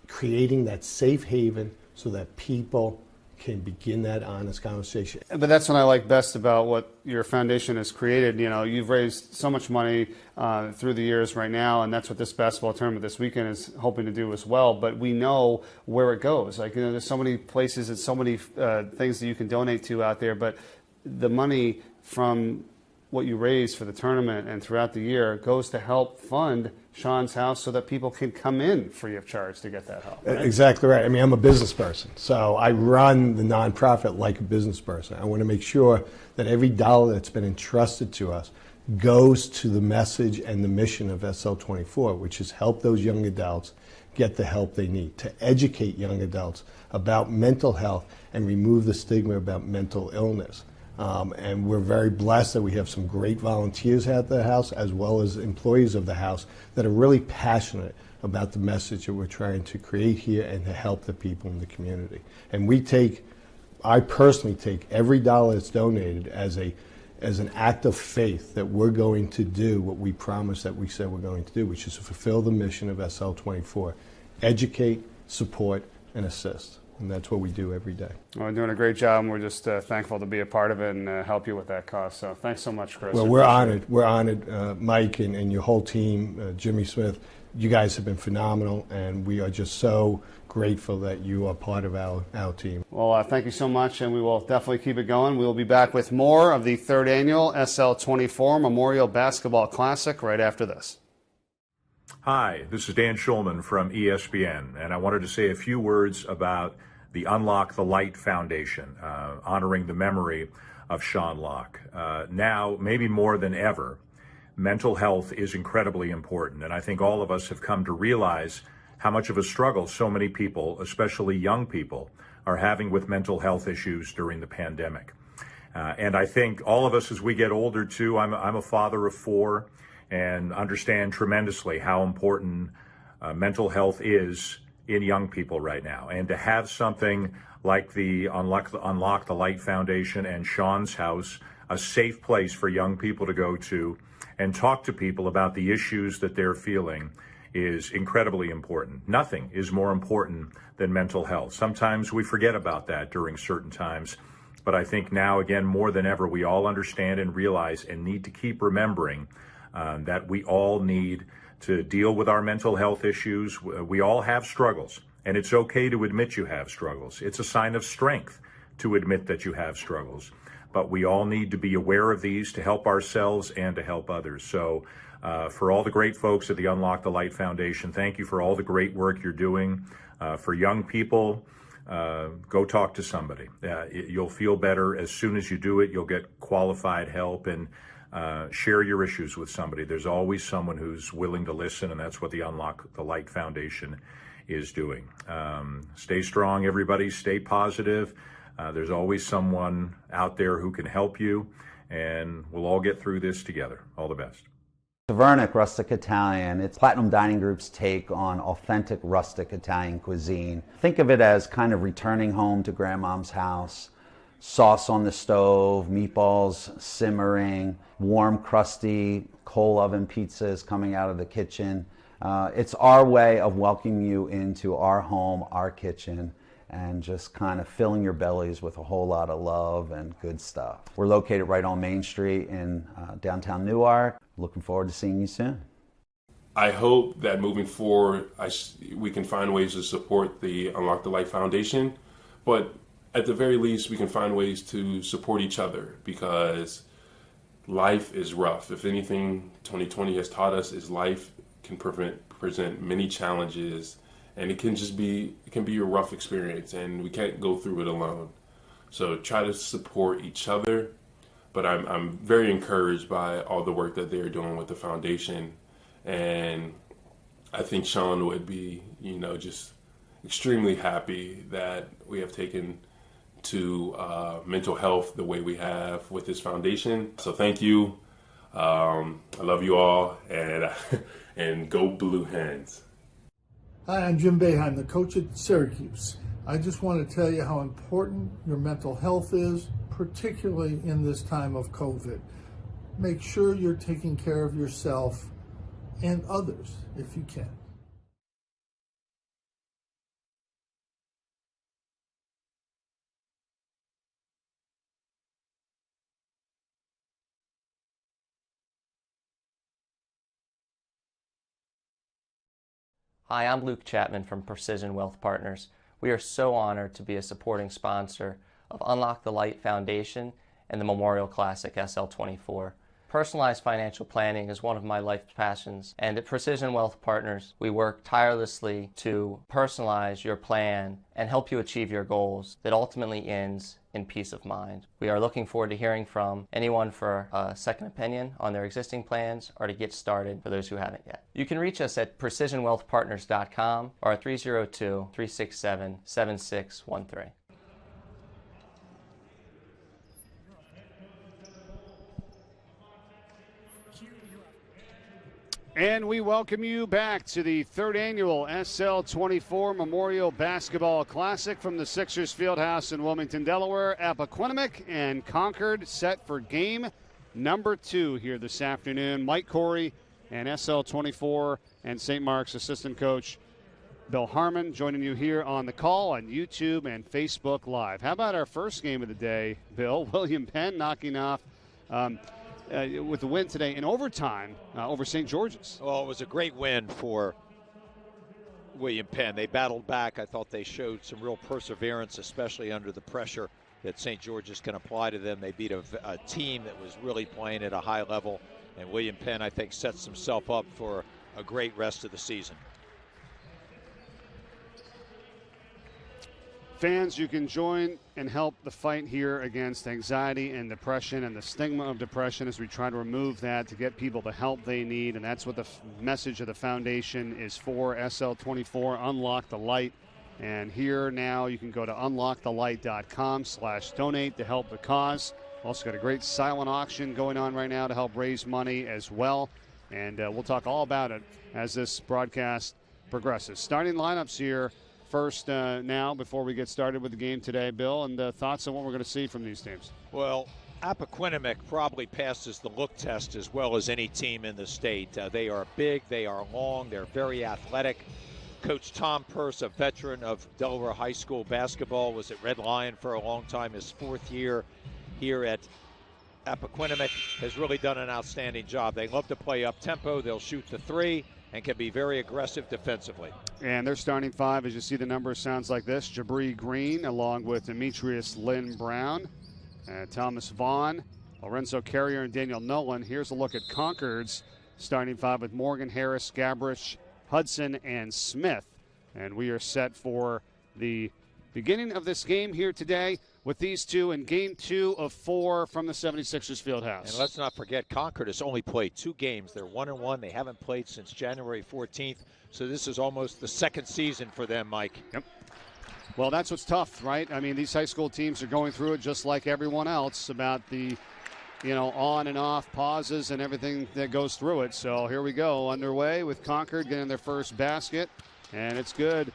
creating that safe haven so that people can begin that honest conversation. But that's what I like best about what your foundation has created. You've raised so much money through the years right now, and that's what this basketball tournament this weekend is hoping to do as well. But we know where it goes. There's so many places and so many things that you can donate to out there, but the money from what you raise for the tournament and throughout the year goes to help fund Sean's House so that people can come in free of charge to get that help. Right? Exactly right. I mean, I'm a business person, so I run the nonprofit like a business person. I want to make sure that every dollar that's been entrusted to us goes to the message and the mission of SL24, which is help those young adults get the help they need, to educate young adults about mental health and remove the stigma about mental illness. And we're very blessed that we have some great volunteers at the house as well as employees of the house that are really passionate about the message that we're trying to create here and to help the people in the community. And I personally take every dollar that's donated as an act of faith that we're going to do what we promised that we said we're going to do, which is to fulfill the mission of SL24, educate, support, and assist. And that's what we do every day. Well, we're doing a great job, and we're just thankful to be a part of it and help you with that cause. So thanks so much, Chris. Well, we're honored. We're honored, Mike and your whole team, Jimmy Smith. You guys have been phenomenal, and we are just so grateful that you are part of our team. Well, thank you so much, and we will definitely keep it going. We will be back with more of the third annual SL24 Memorial Basketball Classic right after this. Hi, this is Dan Schulman from ESPN, and I wanted to say a few words about the UnLocke the Light Foundation, honoring the memory of Sean Locke. Now, maybe more than ever, mental health is incredibly important, and I think all of us have come to realize how much of a struggle so many people, especially young people, are having with mental health issues during the pandemic. And I think all of us, as we get older too, I'm a father of 4 and understand tremendously how important mental health is in young people right now. And to have something like the UnLocke the Light Foundation and Sean's House, a safe place for young people to go to and talk to people about the issues that they're feeling, is incredibly important. Nothing is more important than mental health. Sometimes we forget about that during certain times, but I think now, again, more than ever, we all understand and realize and need to keep remembering that we all need to deal with our mental health issues. We all have struggles, and it's okay to admit you have struggles. It's a sign of strength to admit that you have struggles. But we all need to be aware of these to help ourselves and to help others. So for all the great folks at the UnLocke the Light Foundation, thank you for all the great work you're doing. For young people, go talk to somebody. You'll feel better as soon as you do it. You'll get qualified help, and share your issues with somebody. There's always someone who's willing to listen, and that's what the UnLocke the Light Foundation is doing. Stay strong, everybody. Stay positive. There's always someone out there who can help you, and we'll all get through this together. All the best. Tavernic Rustic Italian. It's Platinum Dining Group's take on authentic rustic Italian cuisine. Think of it as kind of returning home to grandmom's house. Sauce on the stove, meatballs simmering, warm, crusty coal oven pizzas coming out of the kitchen. It's our way of welcoming you into our home, our kitchen, and just kind of filling your bellies with a whole lot of love and good stuff. We're located right on Main Street in downtown Newark. Looking forward to seeing you soon. I hope that moving forward, we can find ways to support the Unlock the Light Foundation, but at the very least, we can find ways to support each other, because life is rough. If anything, 2020 has taught us is life can present many challenges, and it can be a rough experience, and we can't go through it alone. So try to support each other. But I'm very encouraged by all the work that they're doing with the foundation, and I think Sean would be, just extremely happy that we have taken to mental health the way we have with this foundation. So thank you. I love you all, and go Blue Hens. Hi, I'm Jim Boeheim, the coach at Syracuse. I just want to tell you how important your mental health is, particularly in this time of COVID. Make sure you're taking care of yourself and others if you can. Hi, I'm Luke Chapman from Precision Wealth Partners. We are so honored to be a supporting sponsor of Unlock the Light Foundation and the Memorial Classic SL24. Personalized financial planning is one of my life's passions, and at Precision Wealth Partners, we work tirelessly to personalize your plan and help you achieve your goals that ultimately ends in peace of mind. We are looking forward to hearing from anyone for a second opinion on their existing plans or to get started for those who haven't yet. You can reach us at precisionwealthpartners.com or at 302-367-7613. And we welcome you back to the third annual SL24 Memorial Basketball Classic from the Sixers Fieldhouse in Wilmington, Delaware. Appoquinimink and Concord set for game number 2 here this afternoon. Mike Corey and SL24 and St. Mark's assistant coach Bill Harmon joining you here on the call on YouTube and Facebook Live. How about our first game of the day, Bill? William Penn knocking off with the win today in overtime over St. George's. Well, it was a great win for William Penn. They battled back. I thought they showed some real perseverance, especially under the pressure that St. George's can apply to them. They beat a team that was really playing at a high level, and William Penn, I think, sets himself up for a great rest of the season. Fans, you can join and help the fight here against anxiety and depression and the stigma of depression as we try to remove that to get people the help they need. And that's what the message of the foundation is for, SL24, Unlock the Light. And here now you can go to unlockthelight.com/donate to help the cause. Also got a great silent auction going on right now to help raise money as well. And we'll talk all about it as this broadcast progresses. Starting lineups here. First now, before we get started with the game today, Bill, and thoughts on what we're going to see from these teams? Well, Appoquinimink probably passes the look test as well as any team in the state. They are big, they are long, they're very athletic. Coach Tom Purse, a veteran of Delaware High School basketball, was at Red Lion for a long time. His 4th year here at Appoquinimink, has really done an outstanding job. They love to play up tempo. They'll shoot the 3 and can be very aggressive defensively. And their starting 5, as you see the numbers, sounds like this. Jabri Green, along with Demetrius Lynn Brown, Thomas Vaughn, Lorenzo Carrier, and Daniel Nolan. Here's a look at Concord's starting 5 with Morgan, Harris, Gabrich, Hudson, and Smith. And we are set for the beginning of this game here today with these two in game 2 of 4 from the 76ers Fieldhouse. And let's not forget, Concord has only played 2 games. They're 1-1. They haven't played since January 14th. So this is almost the second season for them, Mike. Yep. Well, that's what's tough, right? I mean, these high school teams are going through it just like everyone else about the, on and off pauses and everything that goes through it. So here we go, underway with Concord getting their first basket, and it's good.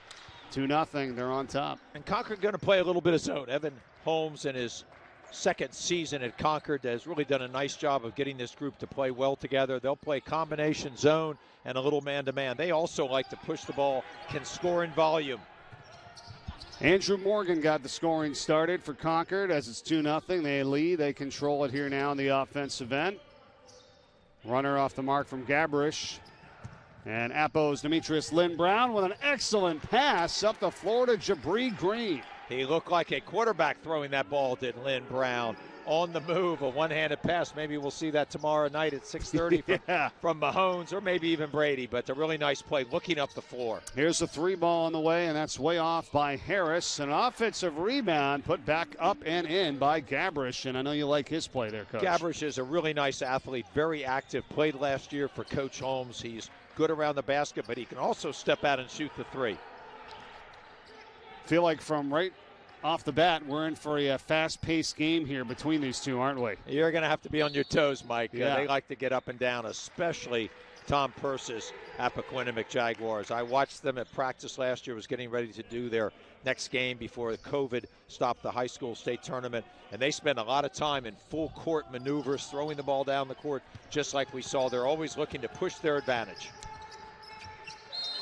2-0, they're on top. And Concord going to play a little bit of zone. Evan Holmes in his second season at Concord has really done a nice job of getting this group to play well together. They'll play combination zone and a little man-to-man. They also like to push the ball, can score in volume. Andrew Morgan got the scoring started for Concord as it's 2-0. They lead. They control it here now in the offensive end. Runner off the mark from Gabrish. And Appo's Demetrius Lynn Brown with an excellent pass up the floor to Jabri Green. He looked like a quarterback throwing that ball, did Lynn Brown. On the move, a one-handed pass. Maybe we'll see that tomorrow night at 6:30 from Mahomes or maybe even Brady, but a really nice play looking up the floor. Here's the 3 ball on the way, and that's way off by Harris. An offensive rebound put back up and in by Gabrish, and I know you like his play there, Coach. Gabrish is a really nice athlete, very active, played last year for Coach Holmes. He's good around the basket, but he can also step out and shoot the 3. Feel like from right off the bat, we're in for a fast-paced game here between these two, aren't we? You're going to have to be on your toes, Mike. Yeah. They like to get up and down, especially Tom Purse's Appoquinimink Jaguars. I watched them at practice last year, was getting ready to do their next game before COVID stopped the high school state tournament, and they spend a lot of time in full court maneuvers, throwing the ball down the court, just like we saw. They're always looking to push their advantage.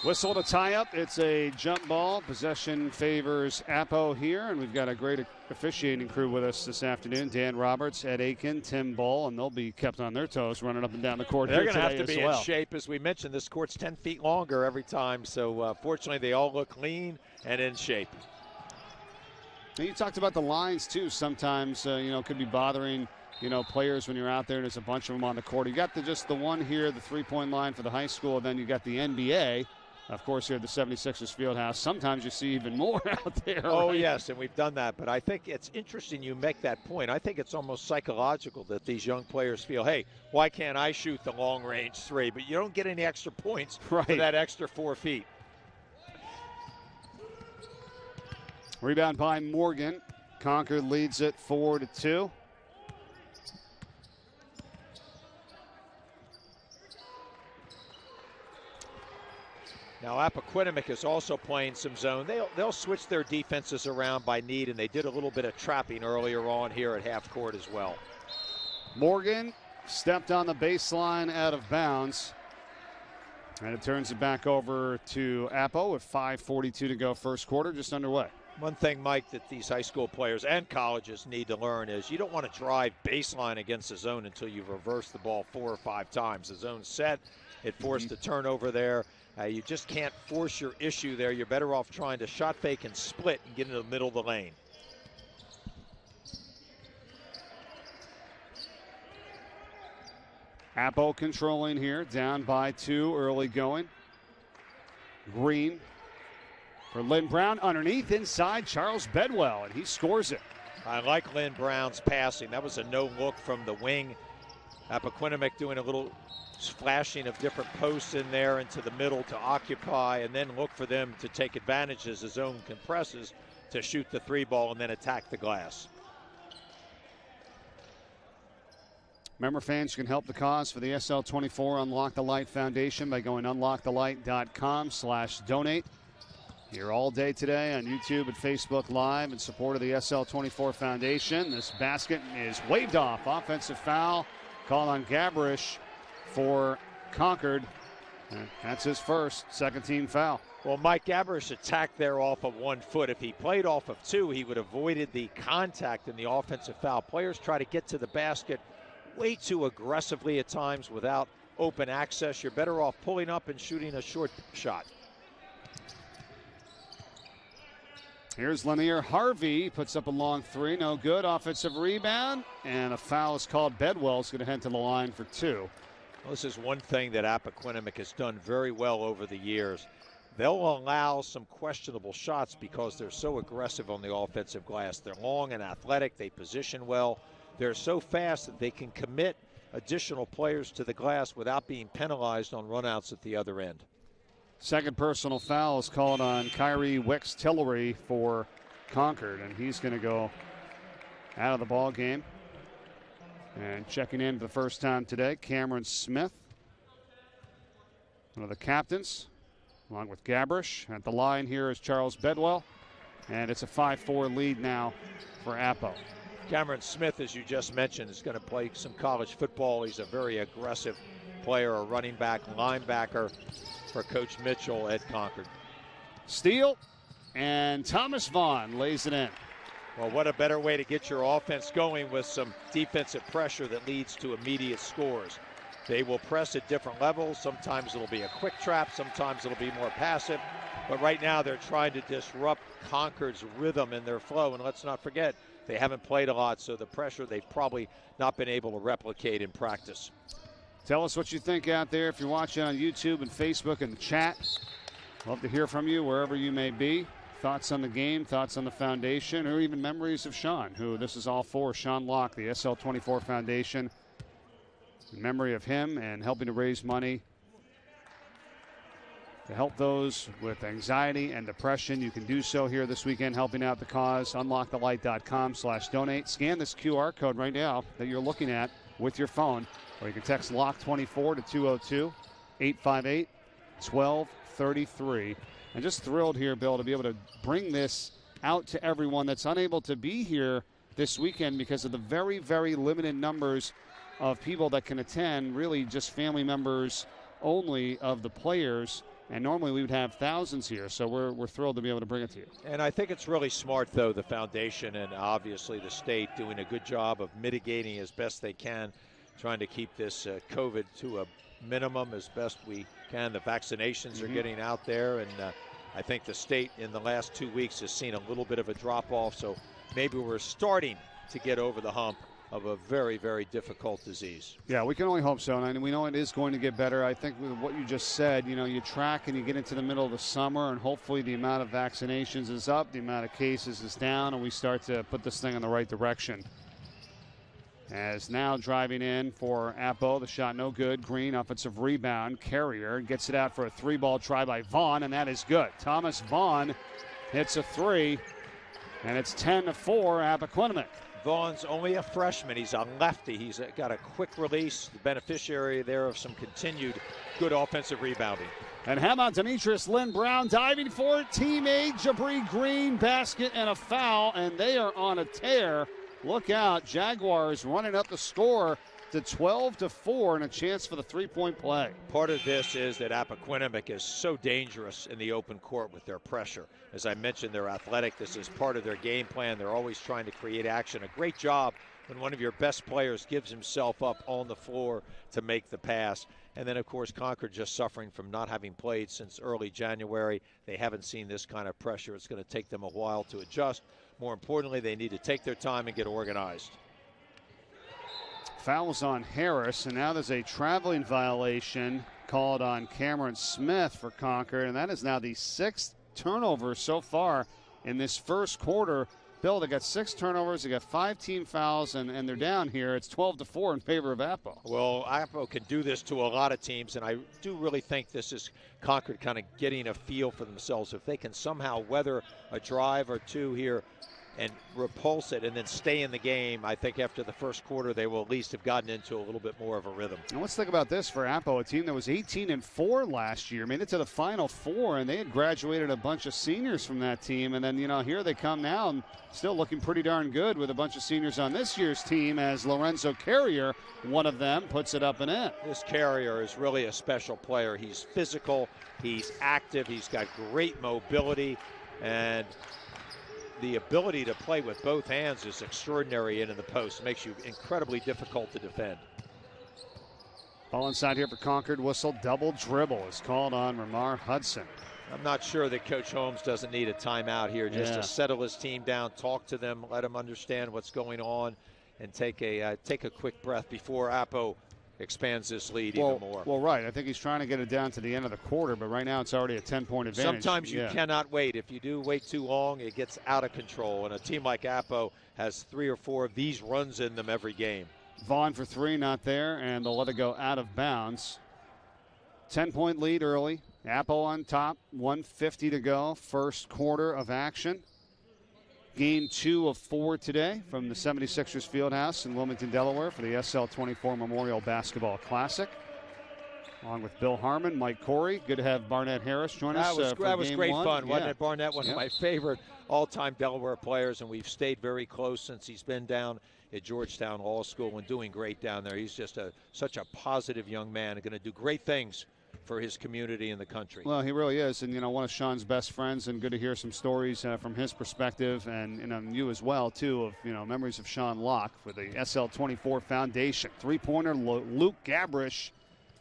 Whistle to tie up. It's a jump ball. Possession favors Appo here, and we've got a great officiating crew with us this afternoon. Dan Roberts, Ed Aiken, Tim Bull, and they'll be kept on their toes running up and down the court. They're going to have to be in shape. As we mentioned, this court's 10 feet longer every time, so fortunately they all look lean and in shape. And you talked about the lines, too. Sometimes, could be bothering, players when you're out there and there's a bunch of them on the court. You got just the one here, the three-point line for the high school, and then you got the NBA. Of course, here at the 76ers Fieldhouse, sometimes you see even more out there. Oh, right? yes, and we've done that. But I think it's interesting you make that point. I think it's almost psychological that these young players feel, hey, why can't I shoot the long-range 3? But you don't get any extra points for that extra 4 feet. Rebound by Morgan. Concord leads it 4-2. Now, Appoquinimink is also playing some zone. They'll switch their defenses around by need, and they did a little bit of trapping earlier on here at half court as well. Morgan stepped on the baseline out of bounds, and it turns it back over to Appo with 5:42 to go first quarter, just underway. One thing, Mike, that these high school players and colleges need to learn is you don't want to drive baseline against the zone until you've reversed the ball 4 or 5 times. The zone's set. It forced a turnover there. You just can't force your issue there. You're better off trying to shot fake and split and get into the middle of the lane. Appo controlling here, down by 2, early going. Green for Lynn Brown, underneath inside Charles Bedwell, and he scores it. I like Lynn Brown's passing. That was a no-look from the wing. Appoquinimink doing a little flashing of different posts in there into the middle to occupy, and then look for them to take advantage as the zone compresses to shoot the 3 ball and then attack the glass. Remember, fans, you can help the cause for the SL24 Unlock the Light Foundation by going unlockthelight.com/donate. Here all day today on YouTube and Facebook Live in support of the SL24 Foundation. This basket is waved off. Offensive foul called on Gabrish for Concord. And that's his first, second team foul. Well, Mike Gabrish attacked there off of 1 foot. If he played off of 2, he would have avoided the contact in the offensive foul. Players try to get to the basket way too aggressively at times without open access. You're better off pulling up and shooting a short shot. Here's Lanier Harvey, puts up a long 3, no good. Offensive rebound, and a foul is called. Bedwell's going to head to the line for 2. Well, this is one thing that Appoquinimink has done very well over the years. They'll allow some questionable shots because they're so aggressive on the offensive glass. They're long and athletic. They position well. They're so fast that they can commit additional players to the glass without being penalized on runouts at the other end. Second personal foul is called on Kyrie Wicks-Tillery for Concord, and he's going to go out of the ball game. And checking in for the first time today, Cameron Smith, one of the captains, along with Gabrish. At the line here is Charles Bedwell, and it's a 5-4 lead now for Appo. Cameron Smith, as you just mentioned, is going to play some college football. He's a very aggressive player, a running back, linebacker for Coach Mitchell at Concord. Steal, and Thomas Vaughn lays it in. Well, what a better way to get your offense going with some defensive pressure that leads to immediate scores. They will press at different levels. Sometimes it'll be a quick trap. Sometimes it'll be more passive. But right now they're trying to disrupt Concord's rhythm and their flow. And let's not forget, they haven't played a lot, so the pressure they've probably not been able to replicate in practice. Tell us what you think out there if you're watching on YouTube and Facebook and the chat. Love to hear from you wherever you may be. Thoughts on the game, thoughts on the foundation, or even memories of Sean, who this is all for. Sean Locke, the SL24 Foundation. In memory of him and helping to raise money to help those with anxiety and depression. You can do so here this weekend, helping out the cause. UnLockeTheLight.com/donate. Scan this QR code right now that you're looking at with your phone, or you can text LOCK24 to 202-858-1233. And just thrilled here, Bill, to be able to bring this out to everyone that's unable to be here this weekend because of the very, very limited numbers of people that can attend, really just family members only of the players. And normally we would have thousands here, so we're thrilled to be able to bring it to you. And I think it's really smart, though, the foundation and obviously the state doing a good job of mitigating as best they can, trying to keep this COVID to a minimum as best we can. The vaccinations are getting out there, and I think the state in the last 2 weeks has seen a little bit of a drop-off, so maybe we're starting to get over the hump of a very, very difficult disease. Yeah, we can only hope so, and we know it is going to get better. I think with what you just said, you know, you track and you get into the middle of the summer, and hopefully the amount of vaccinations is up, the amount of cases is down, and we start to put this thing in the right direction. As now driving in for Appo, the shot no good. Green, offensive rebound. Carrier gets it out for a three-ball try by Vaughn, and that is good. Thomas Vaughn hits a three, and it's 10-4 Appoquinimink. Vaughn's only a freshman. He's a lefty. He's got a quick release, the beneficiary there of some continued good offensive rebounding. And how about Demetrius Lynn Brown diving for it? Teammate Jabri Green, basket and a foul, and they are on a tear. Look out, Jaguars running up the score to 12-4 and a chance for the three-point play. Part of this is that Appoquinimink is so dangerous in the open court with their pressure. As I mentioned, they're athletic. This is part of their game plan. They're always trying to create action. A great job when one of your best players gives himself up on the floor to make the pass. And then, of course, Concord just suffering from not having played since early January. They haven't seen this kind of pressure. It's going to take them a while to adjust. More importantly, they need to take their time and get organized. Fouls on Harris, and now there's a traveling violation called on Cameron Smith for Concord, and that is now the sixth turnover so far in this first quarter. Bill, they got 6 turnovers, they got 5 team fouls, and they're down here. It's 12-4 in favor of Appo. Well, Appo can do this to a lot of teams, and I do really think this is Concord kind of getting a feel for themselves. If they can somehow weather a drive or two here and repulse it and then stay in the game, I think after the first quarter they will at least have gotten into a little bit more of a rhythm. And let's think about this for Appo, a team that was 18-4 last year, made it to the Final Four, and they had graduated a bunch of seniors from that team. And then, you know, here they come now and still looking pretty darn good with a bunch of seniors on this year's team, as Lorenzo Carrier, one of them, puts it up and in. This Carrier is really a special player. He's physical, he's active, he's got great mobility, and the ability to play with both hands is extraordinary in the post. It makes you incredibly difficult to defend. Ball inside here for Concord. Whistle. Double dribble is called on Ramar Hudson. I'm not sure that Coach Holmes doesn't need a timeout here just to settle his team down, talk to them, let them understand what's going on, and take a quick breath before Appo expands this lead even more. Well, right. I think he's trying to get it down to the end of the quarter, but right now it's already a 10-point advantage. Sometimes you cannot wait. If you do wait too long, it gets out of control. And a team like Appo has 3 or 4 of these runs in them every game. Vaughn for 3, not there, and they'll let it go out of bounds. 10-point lead early Apple on top, 1:50 to go, first quarter of action. Game 2 of 4 today from the 76ers Fieldhouse in Wilmington, Delaware for the SL24 Memorial Basketball Classic. Along with Bill Harmon, Mike Corey. Good to have Barnett Harris join us. That was game great 1. fun, wasn't it, Barnett? One of my favorite all-time Delaware players, and we've stayed very close since he's been down at Georgetown Law School and doing great down there. He's just such a positive young man and going to do great things for his community and the country. Well, he really is, and one of Sean's best friends, and good to hear some stories from his perspective, and you as well too, of memories of Sean Locke for the SL24 Foundation. Three-pointer, Luke Gabrish,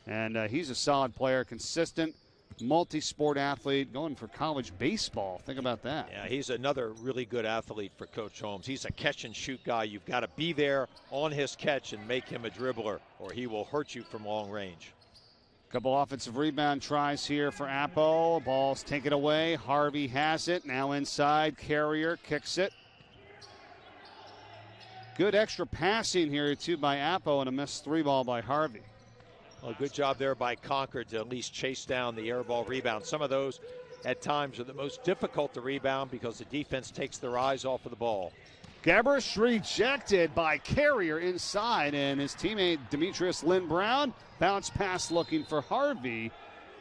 and he's a solid player, consistent, multi-sport athlete, going for college baseball. Think about that. Yeah, he's another really good athlete for Coach Holmes. He's a catch-and-shoot guy. You've got to be there on his catch and make him a dribbler, or he will hurt you from long range. Couple offensive rebound tries here for Appo. Ball's taken away. Harvey has it. Now inside. Carrier kicks it. Good extra passing here, too, by Appo, and a missed 3 ball by Harvey. Well, good job there by Concord to at least chase down the air ball rebound. Some of those at times are the most difficult to rebound because the defense takes their eyes off of the ball. Gabrish rejected by Carrier inside, and his teammate Demetrius Lynn Brown bounced pass looking for Harvey,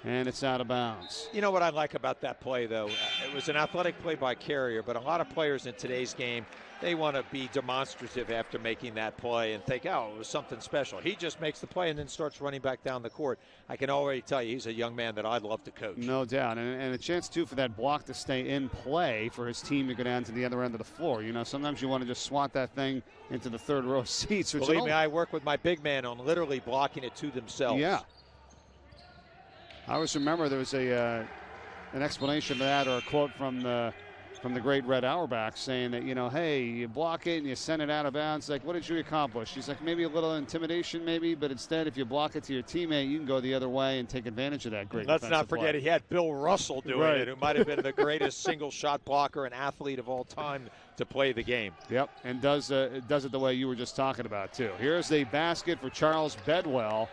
and it's out of bounds. You know what I like about that play, though? It was an athletic play by Carrier, but a lot of players in today's game, they want to be demonstrative after making that play and think, oh, it was something special. He just makes the play and then starts running back down the court. I can already tell you he's a young man that I'd love to coach. No doubt, and a chance, too, for that block to stay in play for his team to go down to the other end of the floor. Sometimes you want to just swat that thing into the third row seats. Believe me, I work with my big man on literally blocking it to themselves. Yeah. I always remember there was an explanation for that, or a quote from the great Red Auerbach saying that, hey, you block it and you send it out of bounds. Like, what did you accomplish? He's like, maybe a little intimidation, maybe, but instead, if you block it to your teammate, you can go the other way and take advantage of that great Let's not forget play. He had Bill Russell doing it, who might have been the greatest single-shot blocker and athlete of all time to play the game. Yep, and does it the way you were just talking about, too. Here's the basket for Charles Bedwell,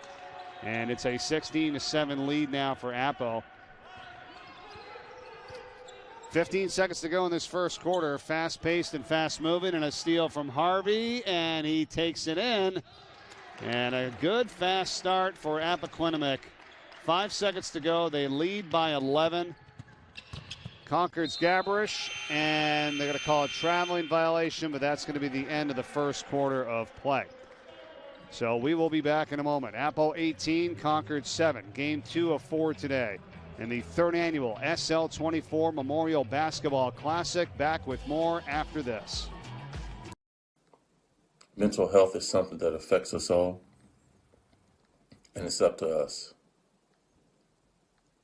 and it's a 16-7 lead now for Appo. 15 seconds to go in this first quarter. Fast-paced and fast-moving, and a steal from Harvey, and he takes it in. And a good fast start for Appoquinimink. 5 seconds to go. They lead by 11. Concord's Gabrish, and they're going to call a traveling violation, but that's going to be the end of the first quarter of play. So we will be back in a moment. Appo 18, Concord 7. Game 2 of 4 today in the third annual SL24 Memorial Basketball Classic. Back with more after this. Mental health is something that affects us all, and it's up to us.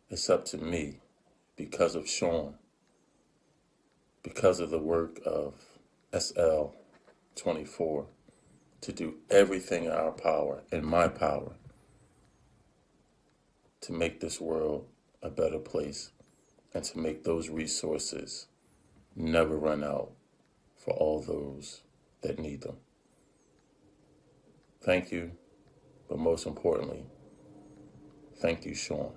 It's up to me because of Sean, because of the work of SL24, to do everything in our power, in my power, to make this world a better place and to make those resources never run out for all those that need them. Thank you, but most importantly, thank you, Sean.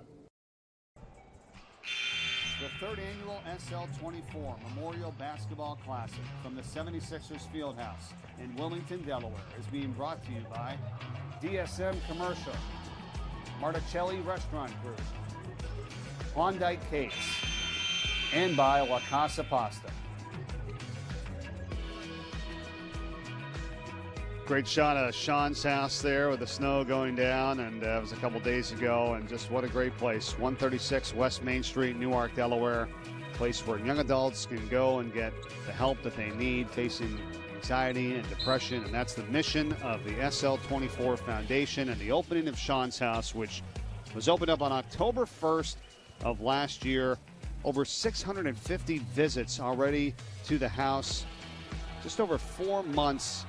The third annual SL24 Memorial Basketball Classic from the 76ers Fieldhouse in Wilmington, Delaware is being brought to you by DSM Commercial, Marticelli Restaurant Group, Klondike Cakes, and by La Casa Pasta. Great shot of Sean's house there with the snow going down, and it was a couple days ago, and just what a great place. 136 West Main Street, Newark, Delaware. Place where young adults can go and get the help that they need facing anxiety and depression, and that's the mission of the SL24 Foundation and the opening of Sean's house, which was opened up on October 1st of last year. Over 650 visits already to the house. Just over 4 months,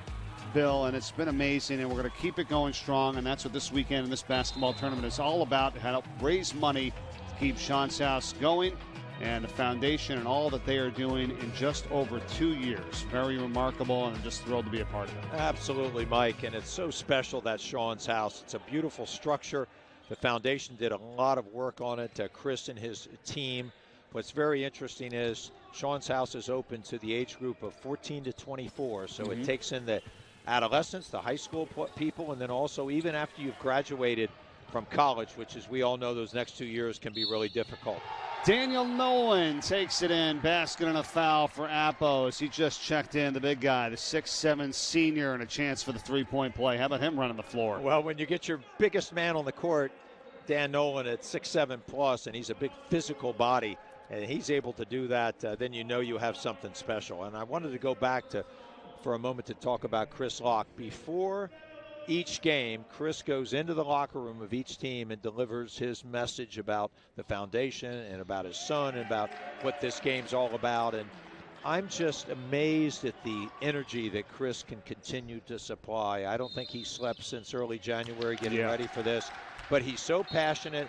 Bill, and it's been amazing, and we're going to keep it going strong, and that's what this weekend and this basketball tournament is all about, to help raise money to keep Sean's house going and the foundation and all that they are doing in just over 2 years. Very remarkable, and I'm just thrilled to be a part of it. Absolutely, Mike, and it's so special, that Sean's house. It's a beautiful structure. The foundation did a lot of work on it, Chris and his team. What's very interesting is Sean's House is open to the age group of 14 to 24, so it takes in the adolescents, the high school people, and then also even after you've graduated from college, which, as we all know, those next 2 years can be really difficult. Daniel Nolan takes it in, basket and a foul for Appo as he just checked in, the big guy, the 6'7" senior, and a chance for the three-point play. How about him running the floor? Well, when you get your biggest man on the court, Dan Nolan at 6'7 plus, and he's a big physical body, and he's able to do that, then you know you have something special. And I wanted to go back for a moment to talk about Chris Locke. Before each game, Chris goes into the locker room of each team and delivers his message about the foundation and about his son and about what this game's all about. And I'm just amazed at the energy that Chris can continue to supply. I don't think he slept since early January getting ready for this. But he's so passionate,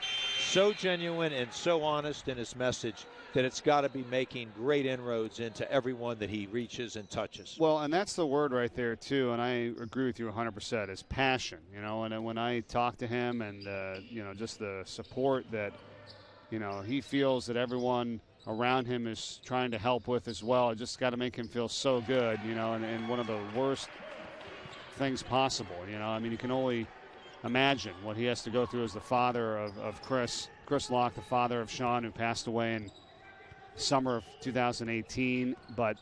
so genuine, and so honest in his message that it's got to be making great inroads into everyone that he reaches and touches. Well, and that's the word right there, too, and I agree with you 100%, is passion. You know, and when I talk to him and, you know, just the support that, you know, he feels that everyone around him is trying to help with as well, it just got to make him feel so good, you know, and one of the worst things possible. You know, I mean, you can only imagine what he has to go through as the father of Chris Locke, the father of Sean, who passed away in summer of 2018. But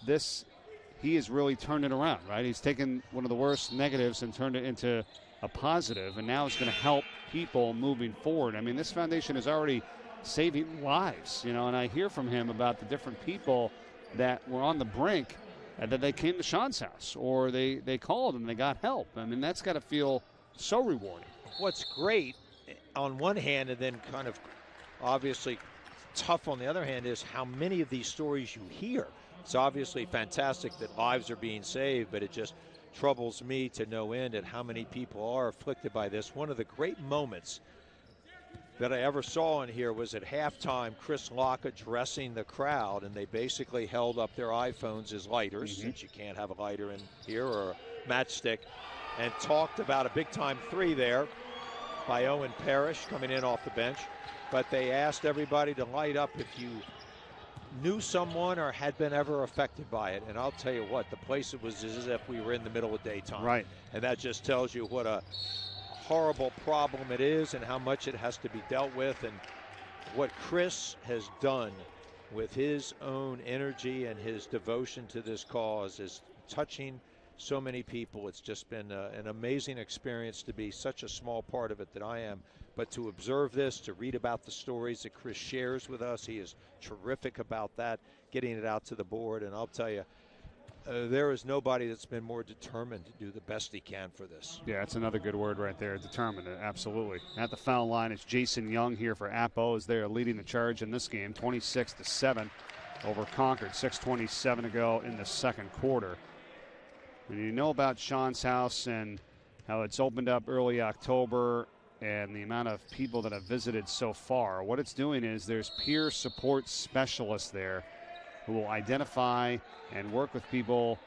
he has really turned it around, right? He's taken one of the worst negatives and turned it into a positive, and now it's going to help people moving forward. I mean, this foundation is already saving lives, you know, and I hear from him about the different people that were on the brink and that they came to Sean's house or they called and they got help. I mean, that's got to feel so rewarding. What's great on one hand and then kind of obviously tough on the other hand is how many of these stories you hear. It's obviously fantastic that lives are being saved, but it just troubles me to no end at how many people are afflicted by this. One of the great moments that I ever saw in here was at halftime, Chris Locke addressing the crowd, and they basically held up their iPhones as lighters, since you can't have a lighter in here or a matchstick, and talked about a big-time three there by Owen Parrish coming in off the bench. But they asked everybody to light up if you knew someone or had been ever affected by it. And I'll tell you what, the place it was as if we were in the middle of daytime. Right. And that just tells you what a horrible problem it is and how much it has to be dealt with. And what Chris has done with his own energy and his devotion to this cause is touching so many people. It's just been an amazing experience to be such a small part of it that I am. But to observe this, to read about the stories that Chris shares with us, he is terrific about that, getting it out to the board. And I'll tell you, there is nobody that's been more determined to do the best he can for this. Yeah, that's another good word right there, determined, absolutely. At the foul line, it's Jason Young here for Appo as they are leading the charge in this game, 26-7 over Concord, 6:27 to go in the second quarter. And you know about Sean's house and how it's opened up early October and the amount of people that have visited so far. What it's doing is there's peer support specialists there who will identify and work with people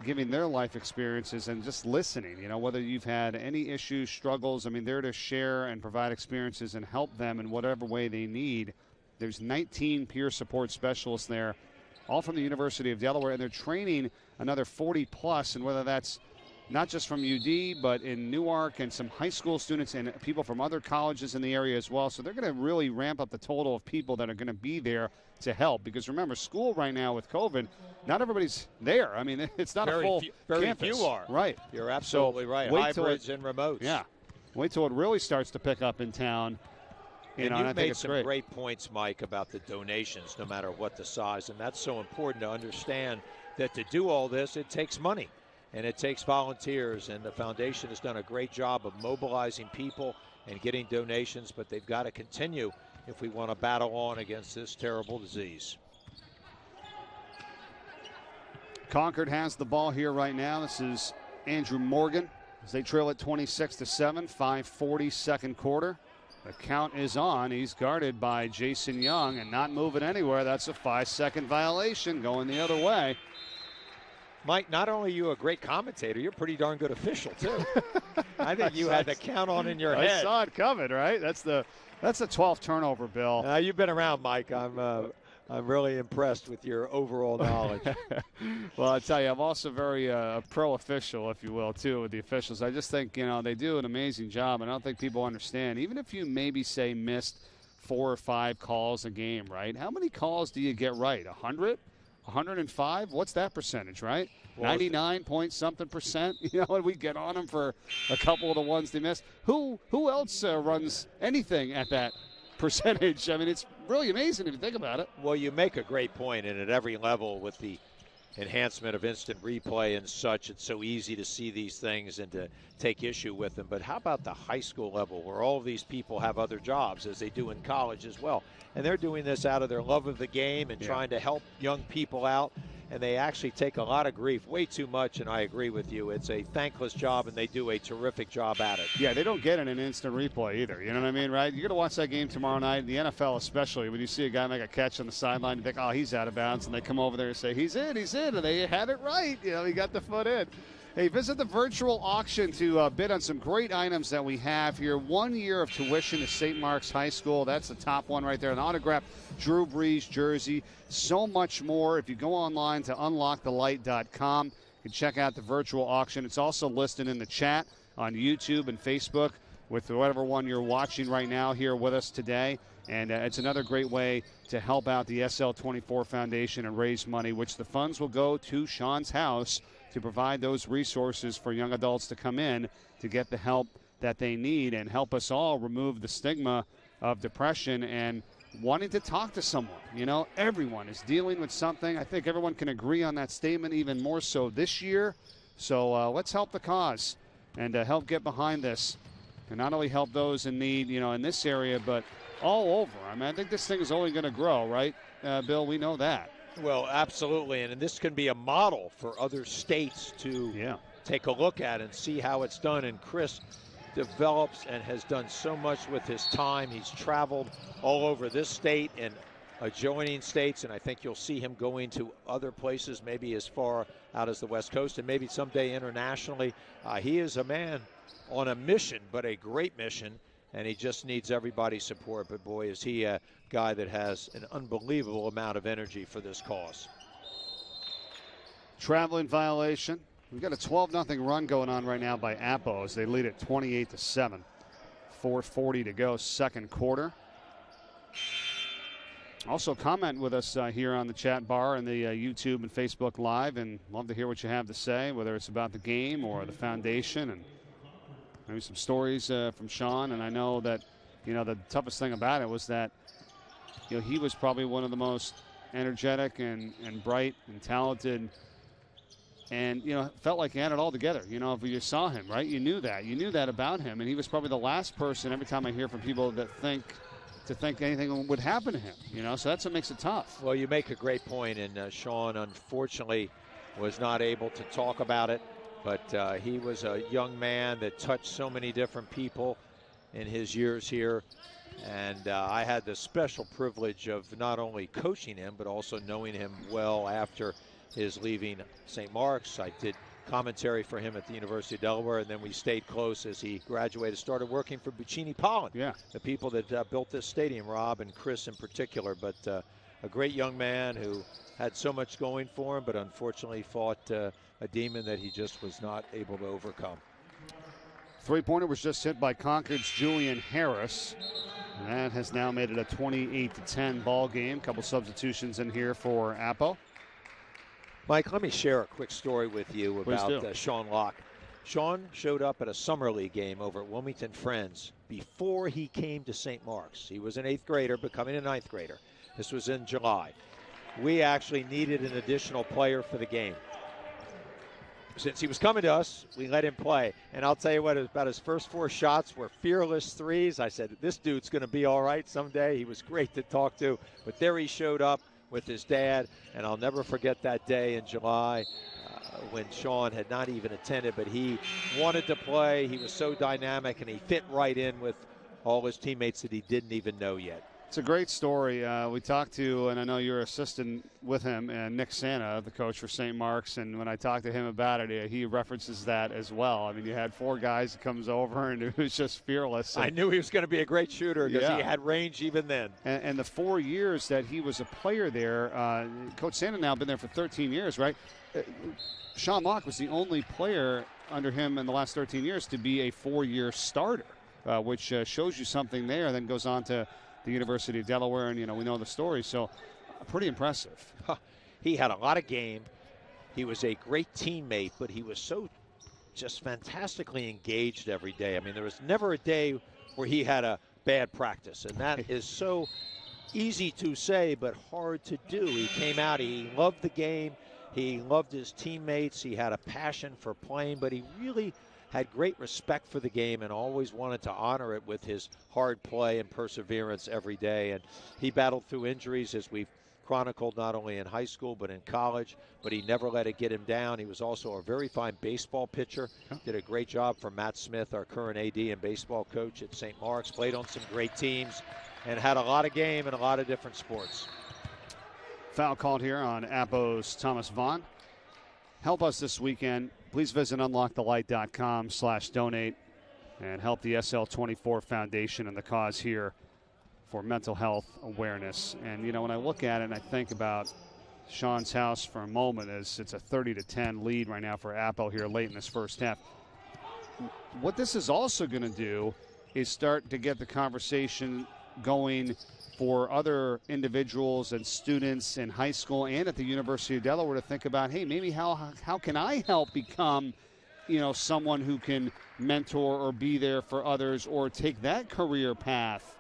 giving their life experiences and just listening. You know, whether you've had any issues, struggles, I mean, they're to share and provide experiences and help them in whatever way they need. There's 19 peer support specialists there, all from the University of Delaware, and they're training another 40 plus, and whether that's not just from UD, but in Newark and some high school students and people from other colleges in the area as well. So they're going to really ramp up the total of people that are going to be there to help. Because remember, school right now with COVID, not everybody's there. I mean, it's not a full campus. Very few are. Right. You're absolutely right. Hybrids and remotes. Yeah. Wait till it really starts to pick up in town. And you've made some great points, Mike, about the donations, no matter what the size. And that's so important to understand that to do all this, it takes money. And it takes volunteers, and the foundation has done a great job of mobilizing people and getting donations, but they've got to continue if we want to battle on against this terrible disease. Concord has the ball here right now. This is Andrew Morgan as they trail at 26-7, 5:40 second quarter. The count is on. He's guarded by Jason Young and not moving anywhere. That's a 5-second violation going the other way. Mike, not only are you a great commentator, you're a pretty darn good official, too. I think you had the count on in your head. I saw it coming, right? That's the 12th turnover, Bill. You've been around, Mike. I'm really impressed with your overall knowledge. Well, I tell you, I'm also very pro official, if you will, too, with the officials. I just think, they do an amazing job, and I don't think people understand. Even if you maybe, say, missed 4 or 5 calls a game, right? How many calls do you get right? 100? 105? What's that percentage, right? Well, 99 point something percent. And we get on them for a couple of the ones they miss. Who else runs anything at that percentage? I mean, it's really amazing if you think about it. Well, you make a great point, and at every level with the enhancement of instant replay and such, it's so easy to see these things and to take issue with them. But how about the high school level where all of these people have other jobs, as they do in college as well? And they're doing this out of their love of the game and trying to help young people out. And they actually take a lot of grief, way too much, and I agree with you. It's a thankless job, and they do a terrific job at it. Yeah, they don't get it in instant replay either. You know what I mean, right? You're going to watch that game tomorrow night, the NFL especially, when you see a guy make a catch on the sideline, you think, oh, he's out of bounds, and they come over there and say, he's in, and they had it right. He got the foot in. Hey, visit the virtual auction to bid on some great items that we have here. 1 year of tuition to St. Mark's High School. That's the top one right there. An autographed Drew Brees jersey. So much more. If you go online to unlockthelight.com, you can check out the virtual auction. It's also listed in the chat on YouTube and Facebook with whatever one you're watching right now here with us today. And it's another great way to help out the SL24 Foundation and raise money, which the funds will go to Sean's house to provide those resources for young adults to come in to get the help that they need and help us all remove the stigma of depression and wanting to talk to someone. Everyone is dealing with something. I think everyone can agree on that statement, even more so this year. So let's help the cause and help get behind this and not only help those in need, in this area, but all over. I mean, I think this thing is only going to grow, right, Bill? We know that. Well, absolutely, and this can be a model for other states to take a look at and see how it's done. And Chris develops and has done so much with his time. He's traveled all over this state and adjoining states, and I think you'll see him going to other places, maybe as far out as the West Coast and maybe someday internationally. He is a man on a mission, but a great mission, and he just needs everybody's support. But boy, is he a guy that has an unbelievable amount of energy for this cause. Traveling violation. We've got a 12-0 run going on right now by Appo as they lead it 28-7. 4:40 to go, second quarter. Also comment with us here on the chat bar and the YouTube and Facebook Live, and love to hear what you have to say, whether it's about the game or the foundation, and maybe some stories from Sean. And I know that, the toughest thing about it was that, he was probably one of the most energetic and bright and talented and, felt like he had it all together. If you saw him, right, you knew that about him. And he was probably the last person, every time I hear from people that think anything would happen to him, so that's what makes it tough. Well, you make a great point, and Sean unfortunately was not able to talk about it, but he was a young man that touched so many different people in his years here, and I had the special privilege of not only coaching him but also knowing him well after his leaving St. Mark's. I did commentary for him at the University of Delaware, and then we stayed close as he graduated, started working for Buccini Pollen, the people that built this stadium, Rob and Chris in particular. But a great young man who had so much going for him, but unfortunately fought a demon that he just was not able to overcome. Three-pointer was just hit by Concord's Julian Harris. And that has now made it a 28-10 ball game. Couple substitutions in here for Appo. Mike, let me share a quick story with you about Sean Locke. Sean showed up at a summer league game over at Wilmington Friends before he came to St. Mark's. He was an 8th grader, becoming a 9th grader. This was in July. We actually needed an additional player for the game. Since he was coming to us, we let him play. And I'll tell you what, about his first 4 shots were fearless threes. I said, this dude's going to be all right someday. He was great to talk to. But there he showed up with his dad, and I'll never forget that day in July when Sean had not even attended, but he wanted to play. He was so dynamic, and he fit right in with all his teammates that he didn't even know yet. It's a great story. We talked to, and I know you're assistant with him, and Nick Santa, the coach for St. Mark's, and when I talked to him about it, he references that as well. I mean, you had 4 guys that comes over, and it was just fearless. I knew he was going to be a great shooter because Yeah. he had range even then. And the 4 years that he was a player there, Coach Santa now been there for 13 years, right? Sean Locke was the only player under him in the last 13 years to be a 4-year starter, which shows you something there, then goes on to the University of Delaware, and, we know the story. So pretty impressive. He had a lot of game. He was a great teammate, but he was so just fantastically engaged every day. I mean, there was never a day where he had a bad practice, and that is so easy to say but hard to do. He came out, he loved the game, he loved his teammates, he had a passion for playing, but he really had great respect for the game and always wanted to honor it with his hard play and perseverance every day. And he battled through injuries, as we've chronicled, not only in high school but in college, but he never let it get him down. He was also a very fine baseball pitcher. Did a great job for Matt Smith, our current AD and baseball coach at St. Mark's. Played on some great teams and had a lot of game in a lot of different sports. Foul called here on Appo's Thomas Vaughn. Help us this weekend. Please visit unlockthelight.com/donate and help the SL24 Foundation and the cause here for mental health awareness. And, when I look at it and I think about Sean's house for a moment, as it's a 30-10 lead right now for Appo here late in this first half. What this is also going to do is start to get the conversation going for other individuals and students in high school and at the University of Delaware to think about, hey, maybe how can I help become, someone who can mentor or be there for others or take that career path,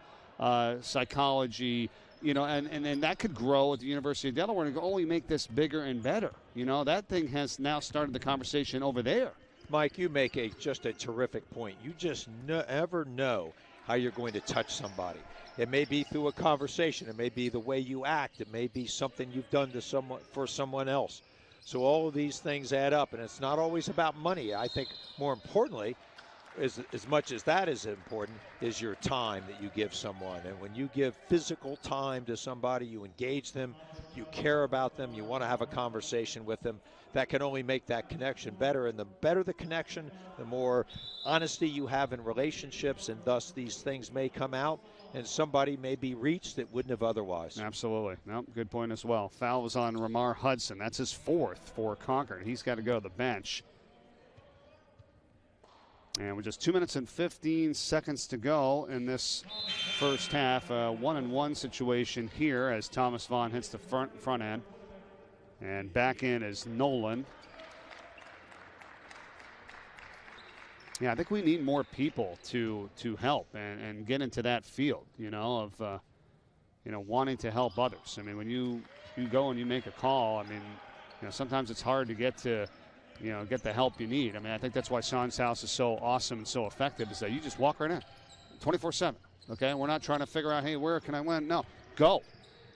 psychology, and that could grow at the University of Delaware and only make this bigger and better. That thing has now started the conversation over there. Mike, you make just a terrific point. You just never know how you're going to touch somebody. It may be through a conversation. It may be the way you act. It may be something you've done to for someone else. So all of these things add up, and it's not always about money. I think more importantly, as much as that is important, is your time that you give someone. And when you give physical time to somebody, you engage them, you care about them, you want to have a conversation with them, that can only make that connection better. And the better the connection, the more honesty you have in relationships, and thus these things may come out, and somebody may be reached that wouldn't have otherwise. Absolutely. No, good point as well. Foul was on Ramar Hudson. That's his 4th for Concord. He's got to go to the bench. And with just 2 minutes and 15 seconds to go in this first half, a 1-and-1 situation here as Thomas Vaughn hits the front end. And back in is Nolan. Yeah, I think we need more people to help and get into that field, of wanting to help others. I mean, when you go and you make a call, I mean, sometimes it's hard to get to, get the help you need. I mean, I think that's why Sean's house is so awesome and so effective, is that you just walk right in 24/7. Okay, we're not trying to figure out, hey, where can I win? No, go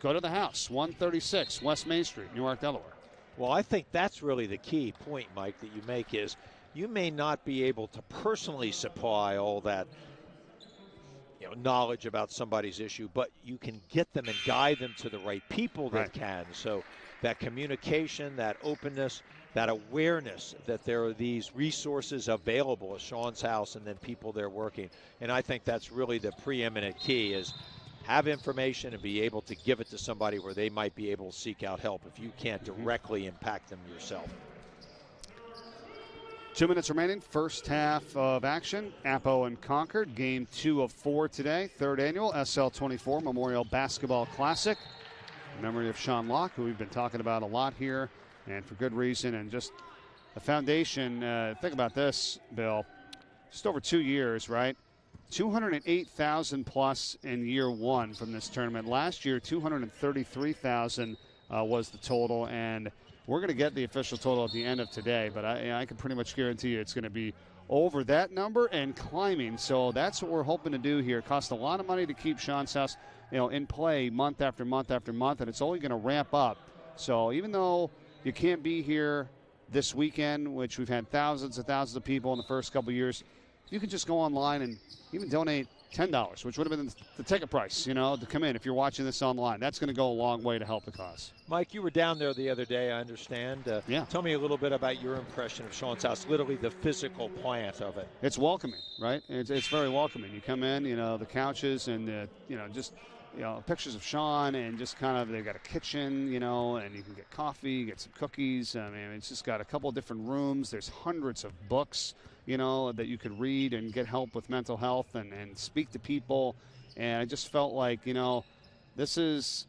to the house, 136 West Main Street, Newark, Delaware. Well, I think that's really the key point, Mike, that you make is you may not be able to personally supply all that knowledge about somebody's issue, but you can get them and guide them to the right people that can. So that communication, that openness, that awareness that there are these resources available at Sean's house and then people there working. And I think that's really the preeminent key, is have information and be able to give it to somebody where they might be able to seek out help if you can't directly impact them yourself. 2 minutes remaining, first half of action. Appo and Concord, game 2 of 4 today, 3rd annual SL24 Memorial Basketball Classic. In memory of Sean Locke, who we've been talking about a lot here, and for good reason. And just the foundation, think about this, Bill, just over 2 years, right? 208,000 plus in year 1 from this tournament. Last year, 233,000 was the total, and we're going to get the official total at the end of today, but I can pretty much guarantee you it's going to be over that number and climbing. So that's what we're hoping to do here. It costs a lot of money to keep Sean's house, in play month after month after month, and it's only going to ramp up. So even though you can't be here this weekend, which we've had thousands and thousands of people in the first couple of years, you can just go online and even donate $10, which would have been the ticket price, to come in if you're watching this online. That's going to go a long way to help the cause. Mike, you were down there the other day, I understand. Yeah. Tell me a little bit about your impression of Sean's house, literally the physical plant of it. It's welcoming, right? It's very welcoming. You come in, the couches and, just pictures of Sean and just kind of, they've got a kitchen, and you can get coffee, get some cookies. I mean, it's just got a couple of different rooms. There's hundreds of books, that you could read and get help with mental health and speak to people. And I just felt like, this is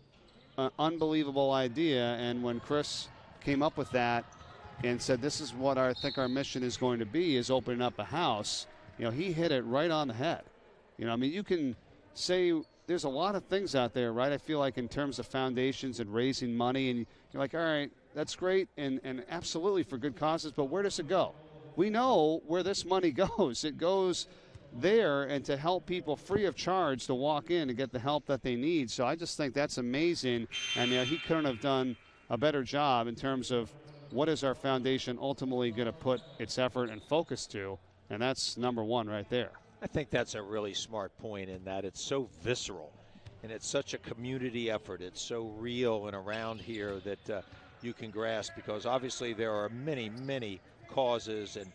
an unbelievable idea. And when Chris came up with that and said, this is what I think our mission is going to be, is opening up a house, he hit it right on the head. You can say there's a lot of things out there, right? I feel like in terms of foundations and raising money, and you're like, all right, that's great and absolutely for good causes, but where does it go? We know where this money goes. It goes there and to help people free of charge to walk in and get the help that they need. So I just think that's amazing, and he couldn't have done a better job in terms of what is our foundation ultimately going to put its effort and focus to, and that's number one right there. I think that's a really smart point in that it's so visceral and it's such a community effort. It's so real and around here that you can grasp, because obviously there are many, many causes and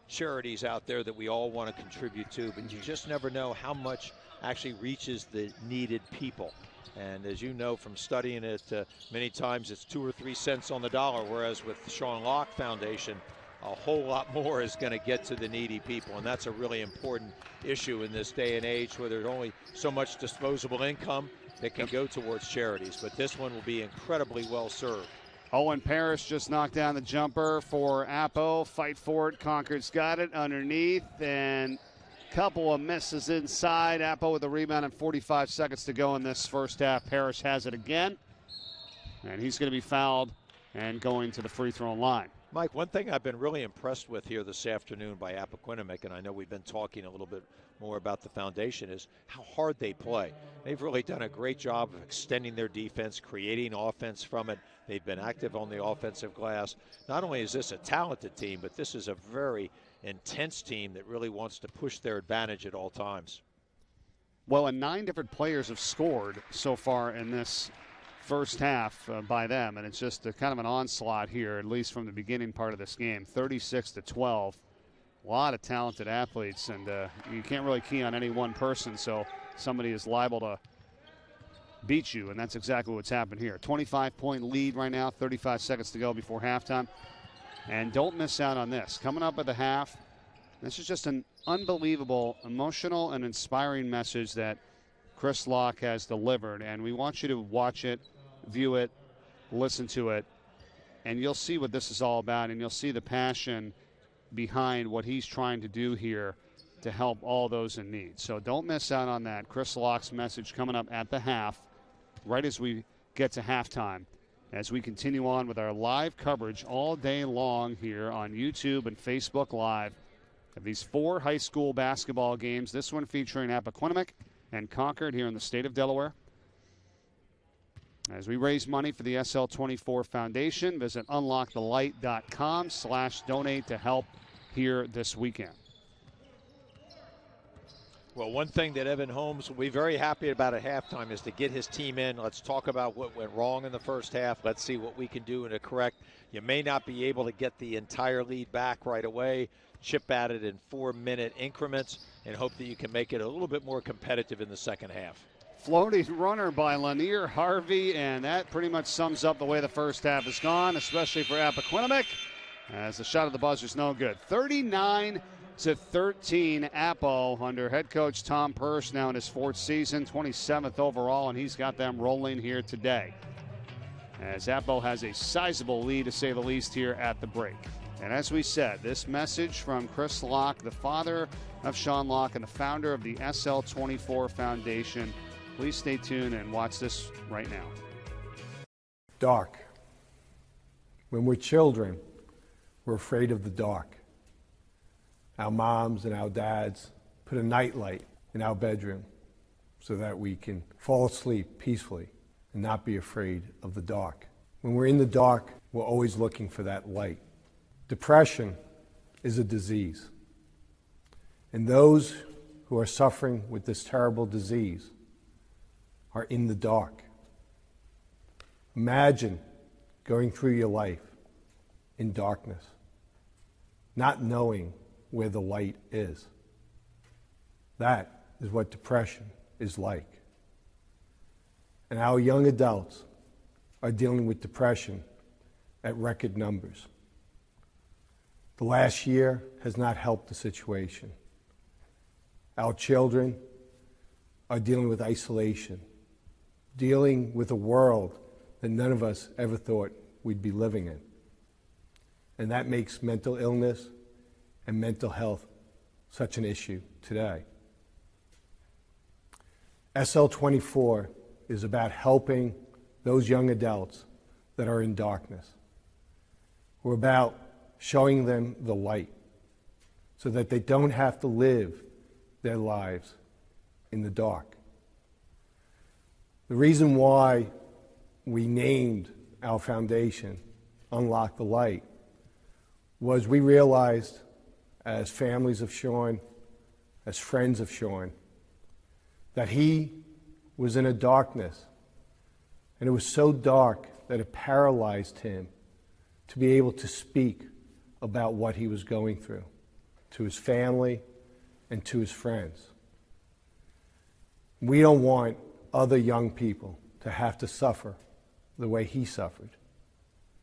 charities out there that we all want to contribute to, but you just never know how much actually reaches the needed people. And as you know from studying it, many times it's 2 or 3 cents on the dollar, whereas with the Sean Locke Foundation, a whole lot more is going to get to the needy people. And that's a really important issue in this day and age where there's only so much disposable income that can go towards charities. But this one will be incredibly well served. Owen Parrish just knocked down the jumper for Appo. Fight for it. Concord's got it underneath, and couple of misses inside. Appo with a rebound and 45 seconds to go in this first half. Parrish has it again, and he's going to be fouled and going to the free throw line. Mike, one thing I've been really impressed with here this afternoon by Appoquinimink, and I know we've been talking a little bit more about the foundation, is how hard they play. They've really done a great job of extending their defense, creating offense from it. They've been active on the offensive glass. Not only is this a talented team, but this is a very intense team that really wants to push their advantage at all times. Well, and 9 different players have scored so far in this first half by them, and it's just a kind of an onslaught here, at least from the beginning part of this game. 36-12. A lot of talented athletes, and you can't really key on any one person, so somebody is liable to beat you, and that's exactly what's happened here. 25-point lead right now, 35 seconds to go before halftime. And don't miss out on this. Coming up at the half, this is just an unbelievable, emotional, and inspiring message that Chris Locke has delivered, and we want you to watch it, view it, listen to it, and you'll see what this is all about, and you'll see the passion behind what he's trying to do here to help all those in need. So don't miss out on that. Chris Locke's message coming up at the half, right as we get to halftime, as we continue on with our live coverage all day long here on YouTube and Facebook Live of these 4 high school basketball games, this one featuring Appoquinimink and Concord here in the state of Delaware. As we raise money for the SL24 Foundation, visit unlockthelight.com/donate to help here this weekend. Well, one thing that Evan Holmes will be very happy about at halftime is to get his team in. Let's talk about what went wrong in the first half. Let's see what we can do to correct. You may not be able to get the entire lead back right away. Chip at it in 4-minute increments and hope that you can make it a little bit more competitive in the second half. Floating runner by Lanier Harvey, and that pretty much sums up the way the first half has gone, especially for Appoquinimink, as the shot of the buzzer is no good. 39-13 Appo under head coach Tom Persh, now in his 4th season, 27th overall, and he's got them rolling here today, as Appo has a sizable lead, to say the least, here at the break. And as we said, this message from Chris Locke, the father of Sean Locke and the founder of the SL24 Foundation. Please stay tuned and watch this right now. Dark. When we're children, we're afraid of the dark. Our moms and our dads put a nightlight in our bedroom so that we can fall asleep peacefully and not be afraid of the dark. When we're in the dark, we're always looking for that light. Depression is a disease, and those who are suffering with this terrible disease are in the dark. Imagine going through your life in darkness, not knowing where the light is. That is what depression is like. And our young adults are dealing with depression at record numbers. The last year has not helped the situation. Our children are dealing with isolation, dealing with a world that none of us ever thought we'd be living in. And that makes mental illness and mental health such an issue today. SL24 is about helping those young adults that are in darkness. We're about showing them the light so that they don't have to live their lives in the dark. The reason why we named our foundation Unlock the Light was we realized as families of Sean, as friends of Sean, that he was in a darkness, and it was so dark that it paralyzed him to be able to speak about what he was going through to his family and to his friends. We don't want other young people to have to suffer the way he suffered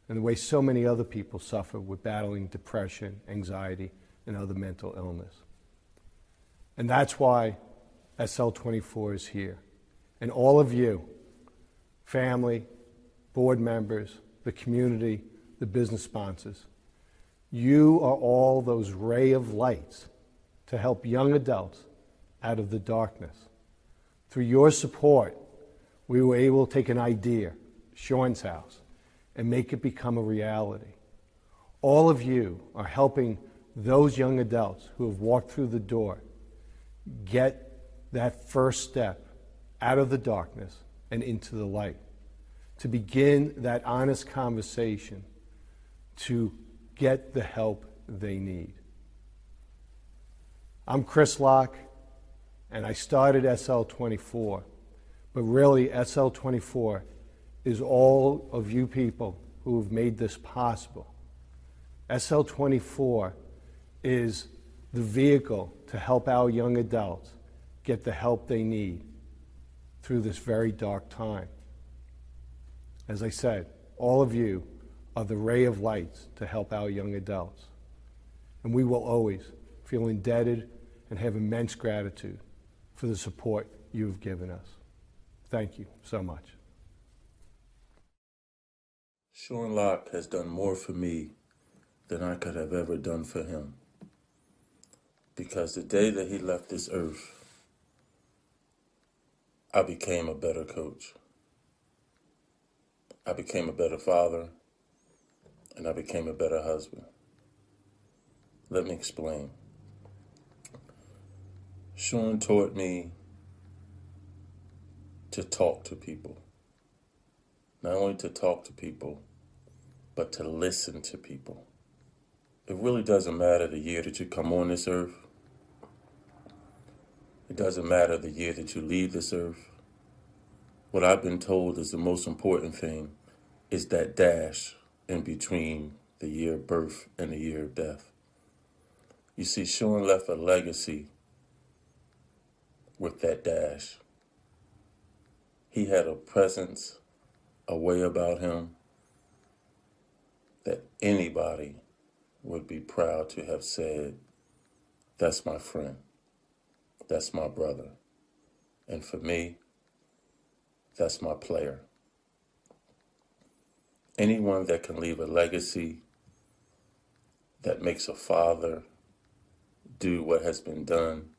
and the way so many other people suffer with battling depression, anxiety, and other mental illness. And that's why SL24 is here. And all of you, family, board members, the community, the business sponsors, you are all those ray of lights to help young adults out of the darkness. Through your support, we were able to take an idea, Sean's house, and make it become a reality. All of you are helping those young adults who have walked through the door get that first step out of the darkness and into the light, to begin that honest conversation, to get the help they need. I'm Chris Locke, and I started SL24, but really SL24 is all of you people who have made this possible. SL24 is the vehicle to help our young adults get the help they need through this very dark time. As I said, all of you are the ray of lights to help our young adults. And we will always feel indebted and have immense gratitude for the support you have given us. Thank you so much. Sean Locke has done more for me than I could have ever done for him. Because the day that he left this earth, I became a better coach. I became a better father, and I became a better husband. Let me explain. Sean taught me to talk to people. Not only to talk to people, but to listen to people. It really doesn't matter the year that you come on this earth. It doesn't matter the year that you leave this earth. What I've been told is the most important thing is that dash in between the year of birth and the year of death. You see, Sean left a legacy with that dash. He had a presence, a way about him that anybody would be proud to have said, that's my friend, that's my brother. And for me, that's my player. Anyone that can leave a legacy that makes a father do what has been done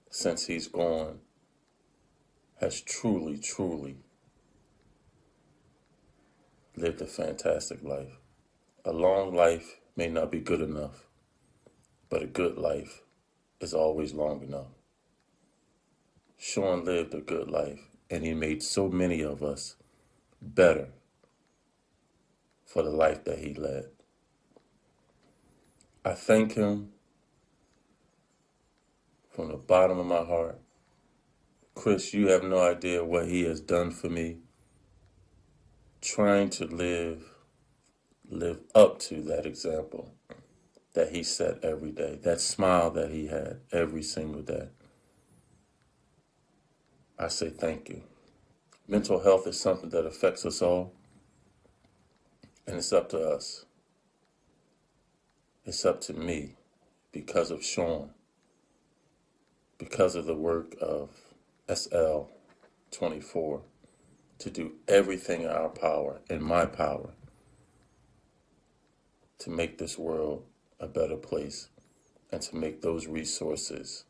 since he's gone has truly, truly lived a fantastic life. A long life may not be good enough, but a good life is always long enough. Sean lived a good life, and he made so many of us better for the life that he led. I thank him from the bottom of my heart. Chris, you have no idea what he has done for me. Trying to live up to that example that he set every day, that smile that he had every single day. I say thank you. Mental health is something that affects us all, and it's up to us. It's up to me because of Sean, because of the work of SL24, to do everything in our power, in my power, to make this world a better place and to make those resources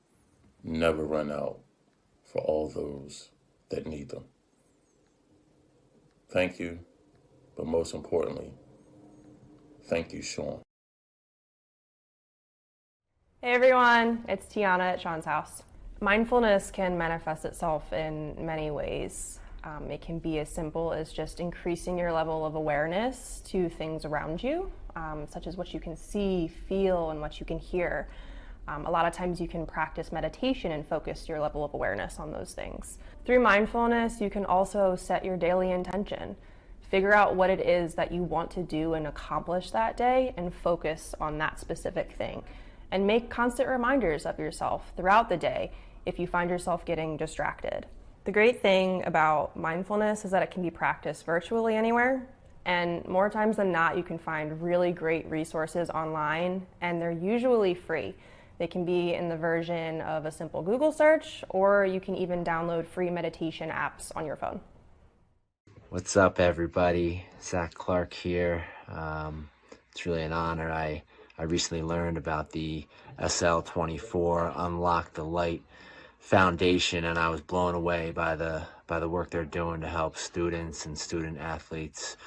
never run out for all those that need them. Thank you, but most importantly, thank you, Sean. Hey everyone, it's Tiana at Sean's house. Mindfulness can manifest itself in many ways. It can be as simple as just increasing your level of awareness to things around you, such as what you can see, feel, and what you can hear. A lot of times you can practice meditation and focus your level of awareness on those things. Through mindfulness, you can also set your daily intention. Figure out what it is that you want to do and accomplish that day and focus on that specific thing. And make constant reminders of yourself throughout the day if you find yourself getting distracted. The great thing about mindfulness is that it can be practiced virtually anywhere. And more times than not, you can find really great resources online, and they're usually free. They can be in the version of a simple Google search, or you can even download free meditation apps on your phone. What's up, everybody? Zach Clark here. It's really an honor. I recently learned about the SL24 Unlock the Light Foundation, and I was blown away by the work they're doing to help students and student athletes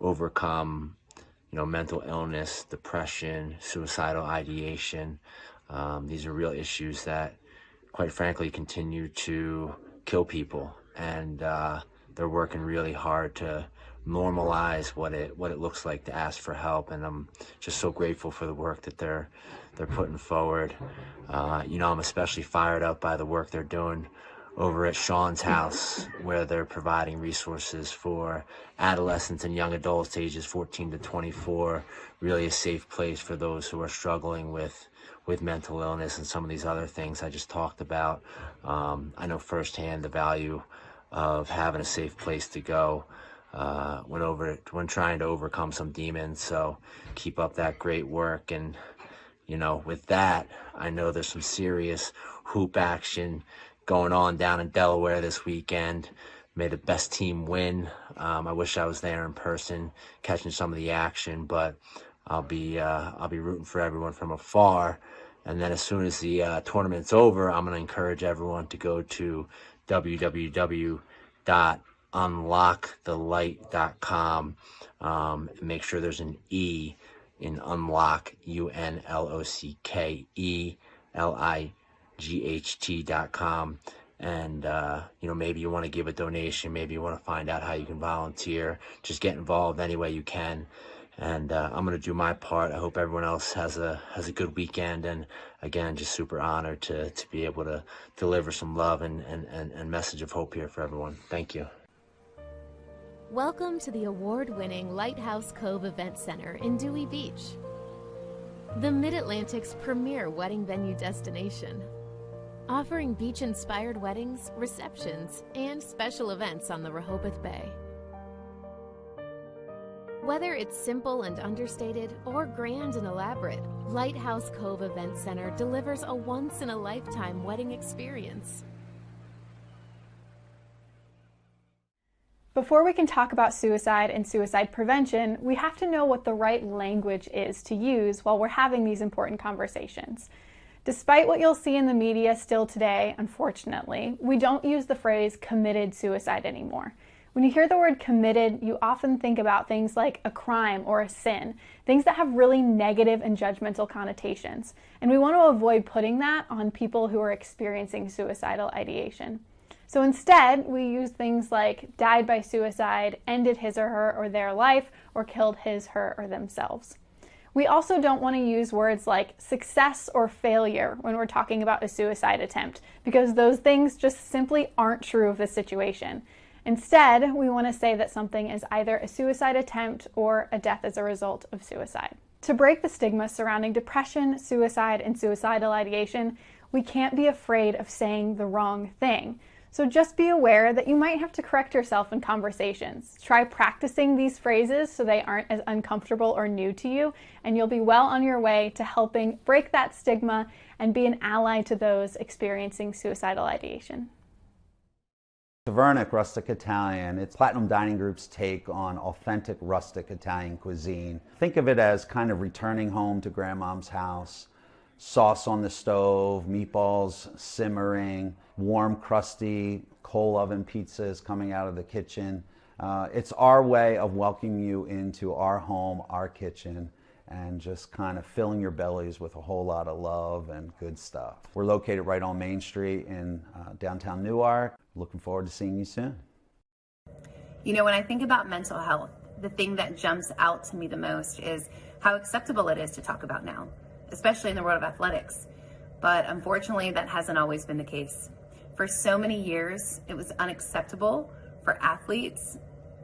overcome, mental illness, depression, suicidal ideation. These are real issues that, quite frankly, continue to kill people, and they're working really hard to normalize what it looks like to ask for help. And I'm just so grateful for the work that they're putting forward. I'm especially fired up by the work they're doing over at Sean's house, where they're providing resources for adolescents and young adults ages 14 to 24, really a safe place for those who are struggling with mental illness and some of these other things I just talked about. I know firsthand the value of having a safe place to go when trying to overcome some demons. So keep up that great work. And with that, I know there's some serious hoop action going on down in Delaware this weekend. May the best team win. I wish I was there in person catching some of the action, but I'll be rooting for everyone from afar. And then as soon as the tournament's over, I'm going to encourage everyone to go to www.unlockthelight.com and make sure there's an E in unlock, UNLOCK, ELIGHT.com. And, maybe you want to give a donation, maybe you want to find out how you can volunteer. Just get involved any way you can. And I'm going to do my part. I hope everyone else has a good weekend. And again, just super honored to be able to deliver some love and message of hope here for everyone. Thank you. Welcome to the award-winning Lighthouse Cove Event Center in Dewey Beach, the Mid-Atlantic's premier wedding venue destination, offering beach-inspired weddings, receptions, and special events on the Rehoboth Bay. Whether it's simple and understated or grand and elaborate, Lighthouse Cove Event Center delivers a once-in-a-lifetime wedding experience. Before we can talk about suicide and suicide prevention, we have to know what the right language is to use while we're having these important conversations. Despite what you'll see in the media still today, unfortunately, we don't use the phrase committed suicide anymore. When you hear the word committed, you often think about things like a crime or a sin, things that have really negative and judgmental connotations. And we want to avoid putting that on people who are experiencing suicidal ideation. So instead, we use things like died by suicide, ended his or her or their life, or killed his, her, or themselves. We also don't want to use words like success or failure when we're talking about a suicide attempt, because those things just simply aren't true of the situation. Instead, we want to say that something is either a suicide attempt or a death as a result of suicide. To break the stigma surrounding depression, suicide, and suicidal ideation, we can't be afraid of saying the wrong thing. So just be aware that you might have to correct yourself in conversations. Try practicing these phrases so they aren't as uncomfortable or new to you, and you'll be well on your way to helping break that stigma and be an ally to those experiencing suicidal ideation. Tavernic Rustic Italian, it's Platinum Dining Group's take on authentic rustic Italian cuisine. Think of it as kind of returning home to grandmom's house. Sauce on the stove, meatballs simmering, warm, crusty coal oven pizzas coming out of the kitchen. It's our way of welcoming you into our home, our kitchen, and just kind of filling your bellies with a whole lot of love and good stuff. We're located right on Main Street in downtown Newark. Looking forward to seeing you soon. You know, when I think about mental health, the thing that jumps out to me the most is how acceptable it is to talk about now, especially in the world of athletics. But unfortunately, that hasn't always been the case. For so many years, it was unacceptable for athletes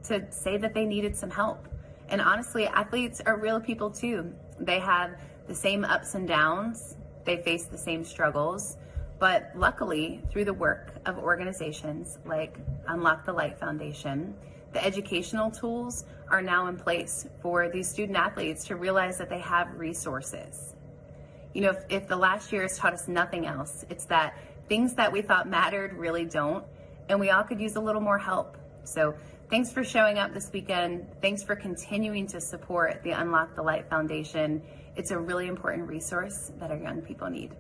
to say that they needed some help. And honestly, athletes are real people too. They have the same ups and downs. They face the same struggles. But luckily, through the work of organizations like UnLocke the Light Foundation, the educational tools are now in place for these student athletes to realize that they have resources. You know, if the last year has taught us nothing else, it's that things that we thought mattered really don't, and we all could use a little more help. So thanks for showing up this weekend. Thanks for continuing to support the UnLocke the Light Foundation. It's a really important resource that our young people need.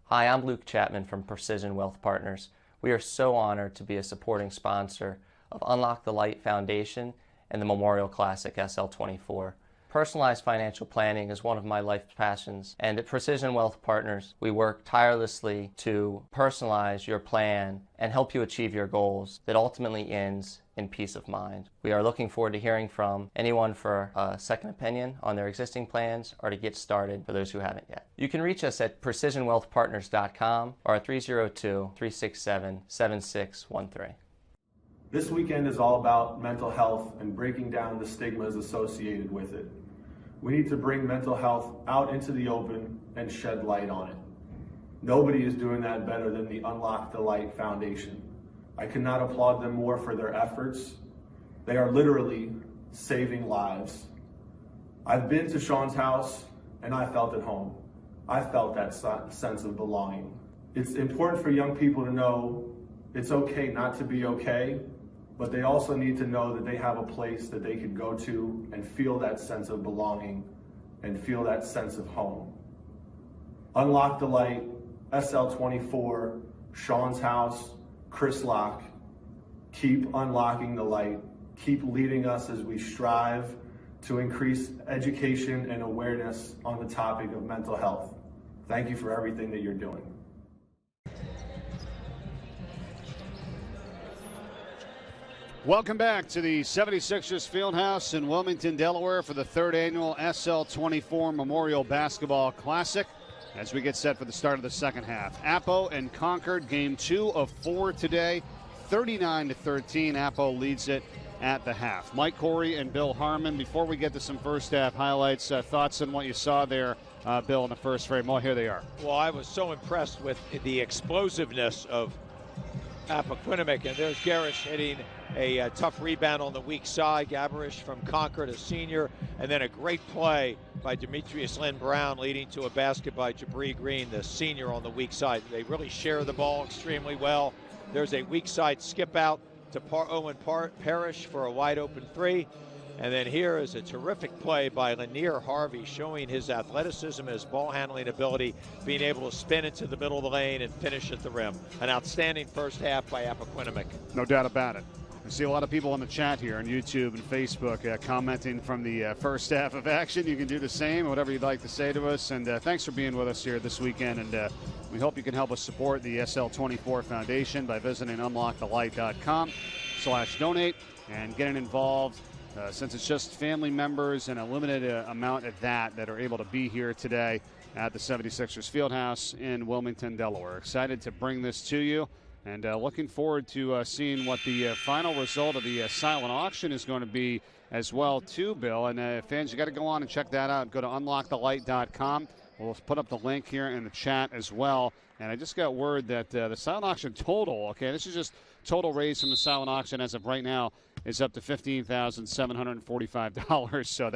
Hi, I'm Luke Chapman from Precision Wealth Partners. We are so honored to be a supporting sponsor of UnLocke the Light Foundation and the Memorial Classic SL24. Personalized financial planning is one of my life passions, and at Precision Wealth Partners, we work tirelessly to personalize your plan and help you achieve your goals that ultimately ends in peace of mind. We are looking forward to hearing from anyone for a second opinion on their existing plans or to get started for those who haven't yet. You can reach us at precisionwealthpartners.com or at 302-367-7613. This weekend is all about mental health and breaking down the stigmas associated with it. We need to bring mental health out into the open and shed light on it. Nobody is doing that better than the UnLocke the Light Foundation. I cannot applaud them more for their efforts. They are literally saving lives. I've been to Sean's house and I felt at home. I felt that sense of belonging. It's important for young people to know it's okay not to be okay, but they also need to know that they have a place that they could go to and feel that sense of belonging and feel that sense of home. UnLocke the Light, SL24, Sean's house, Chris Locke. Keep unlocking the light. Keep leading us as we strive to increase education and awareness on the topic of mental health. Thank you for everything that you're doing. Welcome back to the 76ers Fieldhouse in Wilmington, Delaware for the third annual SL24 Memorial Basketball Classic as we get set for the start of the second half. Appo and Concord, game 2 of 4 today, 39-13. Appo leads it at the half. Mike Corey and Bill Harmon, before we get to some first half highlights, thoughts on what you saw there, Bill, in the first frame. Well, here they are. Well, I was so impressed with the explosiveness of Appoquinimink, and there's Garish hitting a tough rebound on the weak side. Gabarish from Concord, a senior, and then a great play by Demetrius Lynn Brown leading to a basket by Jabri Green, the senior, on the weak side. They really share the ball extremely well. There's a weak side skip out to Owen Parrish for a wide open three. And then here is a terrific play by Lanier Harvey, showing his athleticism, his ball handling ability, being able to spin into the middle of the lane and finish at the rim. An outstanding first half by Appoquinimink. No doubt about it. I see a lot of people in the chat here on YouTube and Facebook commenting from the first half of action. You can do the same, whatever you'd like to say to us. And thanks for being with us here this weekend. And we hope you can help us support the SL24 Foundation by visiting unlockthelight.com/donate and getting involved since it's just family members and a limited amount at that are able to be here today at the 76ers Fieldhouse in Wilmington, Delaware. Excited to bring this to you, and looking forward to seeing what the final result of the silent auction is going to be as well, too, Bill. And fans, you got to go on and check that out. Go to unlockthelight.com. We'll put up the link here in the chat as well. And I just got word that the silent auction total, okay, this is just total raised from the silent auction as of right now, is up to $15,745. So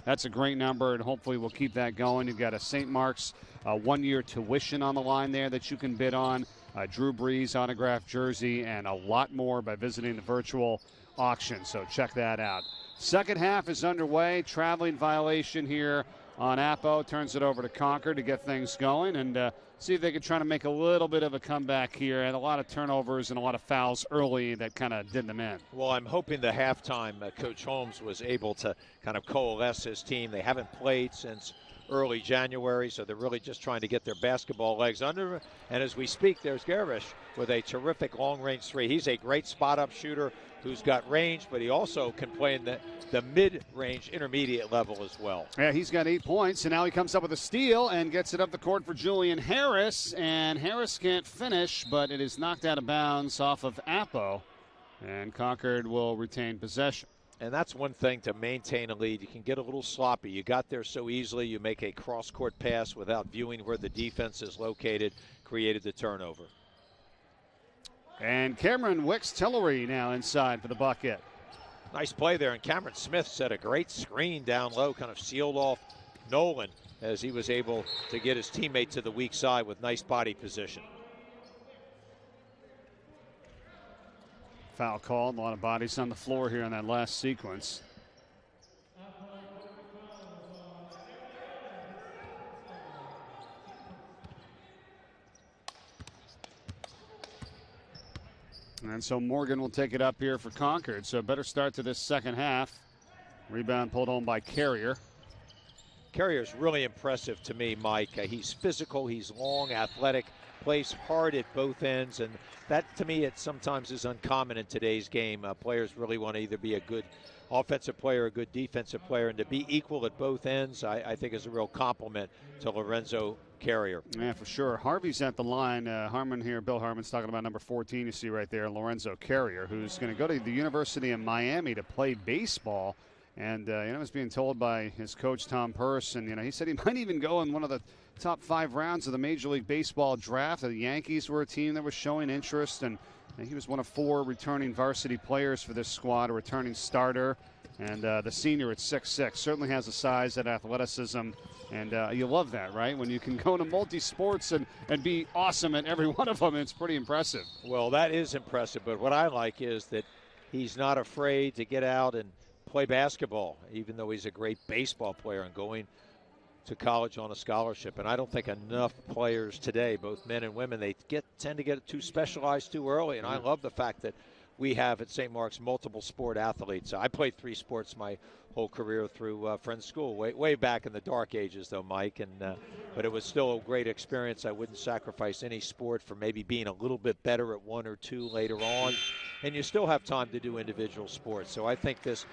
that's a great number, and hopefully we'll keep that going. You've got a St. Mark's 1-year tuition on the line there that you can bid on, Drew Brees autographed jersey, and a lot more by visiting the virtual auction. So check that out. Second half is underway. Traveling violation here on Appo. Turns it over to Concord to get things going and see if they can try to make a little bit of a comeback here. And a lot of turnovers and a lot of fouls early that kind of did them in. Well, I'm hoping the halftime Coach Holmes was able to kind of coalesce his team. They haven't played since early January, so they're really just trying to get their basketball legs under. And as we speak, there's Gervish with a terrific long-range three. He's a great spot-up shooter who's got range, but he also can play in the mid-range intermediate level as well. Yeah, he's got 8 points, and now he comes up with a steal and gets it up the court for Julian Harris, and Harris can't finish, but it is knocked out of bounds off of Appo, and Concord will retain possession. And that's one thing to maintain a lead. You can get a little sloppy. You got there so easily. You make a cross-court pass without viewing where the defense is located, created the turnover. And Cameron Wicks-Tillery now inside for the bucket. Nice play there, and Cameron Smith set a great screen down low, kind of sealed off Nolan as he was able to get his teammate to the weak side with nice body position. Foul called, a lot of bodies on the floor here in that last sequence. And so Morgan will take it up here for Concord. So a better start to this second half. Rebound pulled home by Carrier. Carrier's really impressive to me, Mike. He's physical, he's long, athletic, plays hard at both ends, and that to me it sometimes is uncommon in today's game. Players really want to either be a good offensive player or a good defensive player, and to be equal at both ends I think is a real compliment to Lorenzo Carrier. Yeah, for sure. Harvey's at the line. Harmon here, Bill Harmon's talking about number 14 you see right there, Lorenzo Carrier, who's going to go to the University of Miami to play baseball. And, was being told by his coach, Tom Purse, and, he said he might even go in one of the top 5 rounds of the Major League Baseball draft. The Yankees were a team that was showing interest, and he was one of 4 returning varsity players for this squad, a returning starter. And the senior at 6'6", certainly has the size and athleticism. And you love that, right? When you can go into multi-sports and be awesome at every one of them, it's pretty impressive. Well, that is impressive, but what I like is that he's not afraid to get out and play basketball, even though he's a great baseball player and going to college on a scholarship. And I don't think enough players today, both men and women, they tend to get too specialized too early. And I love the fact that we have at St. Mark's multiple sport athletes. I played 3 sports my whole career through Friends School, way back in the dark ages, though, Mike. And but it was still a great experience. I wouldn't sacrifice any sport for maybe being a little bit better at 1 or 2 later on. And you still have time to do individual sports. So I think this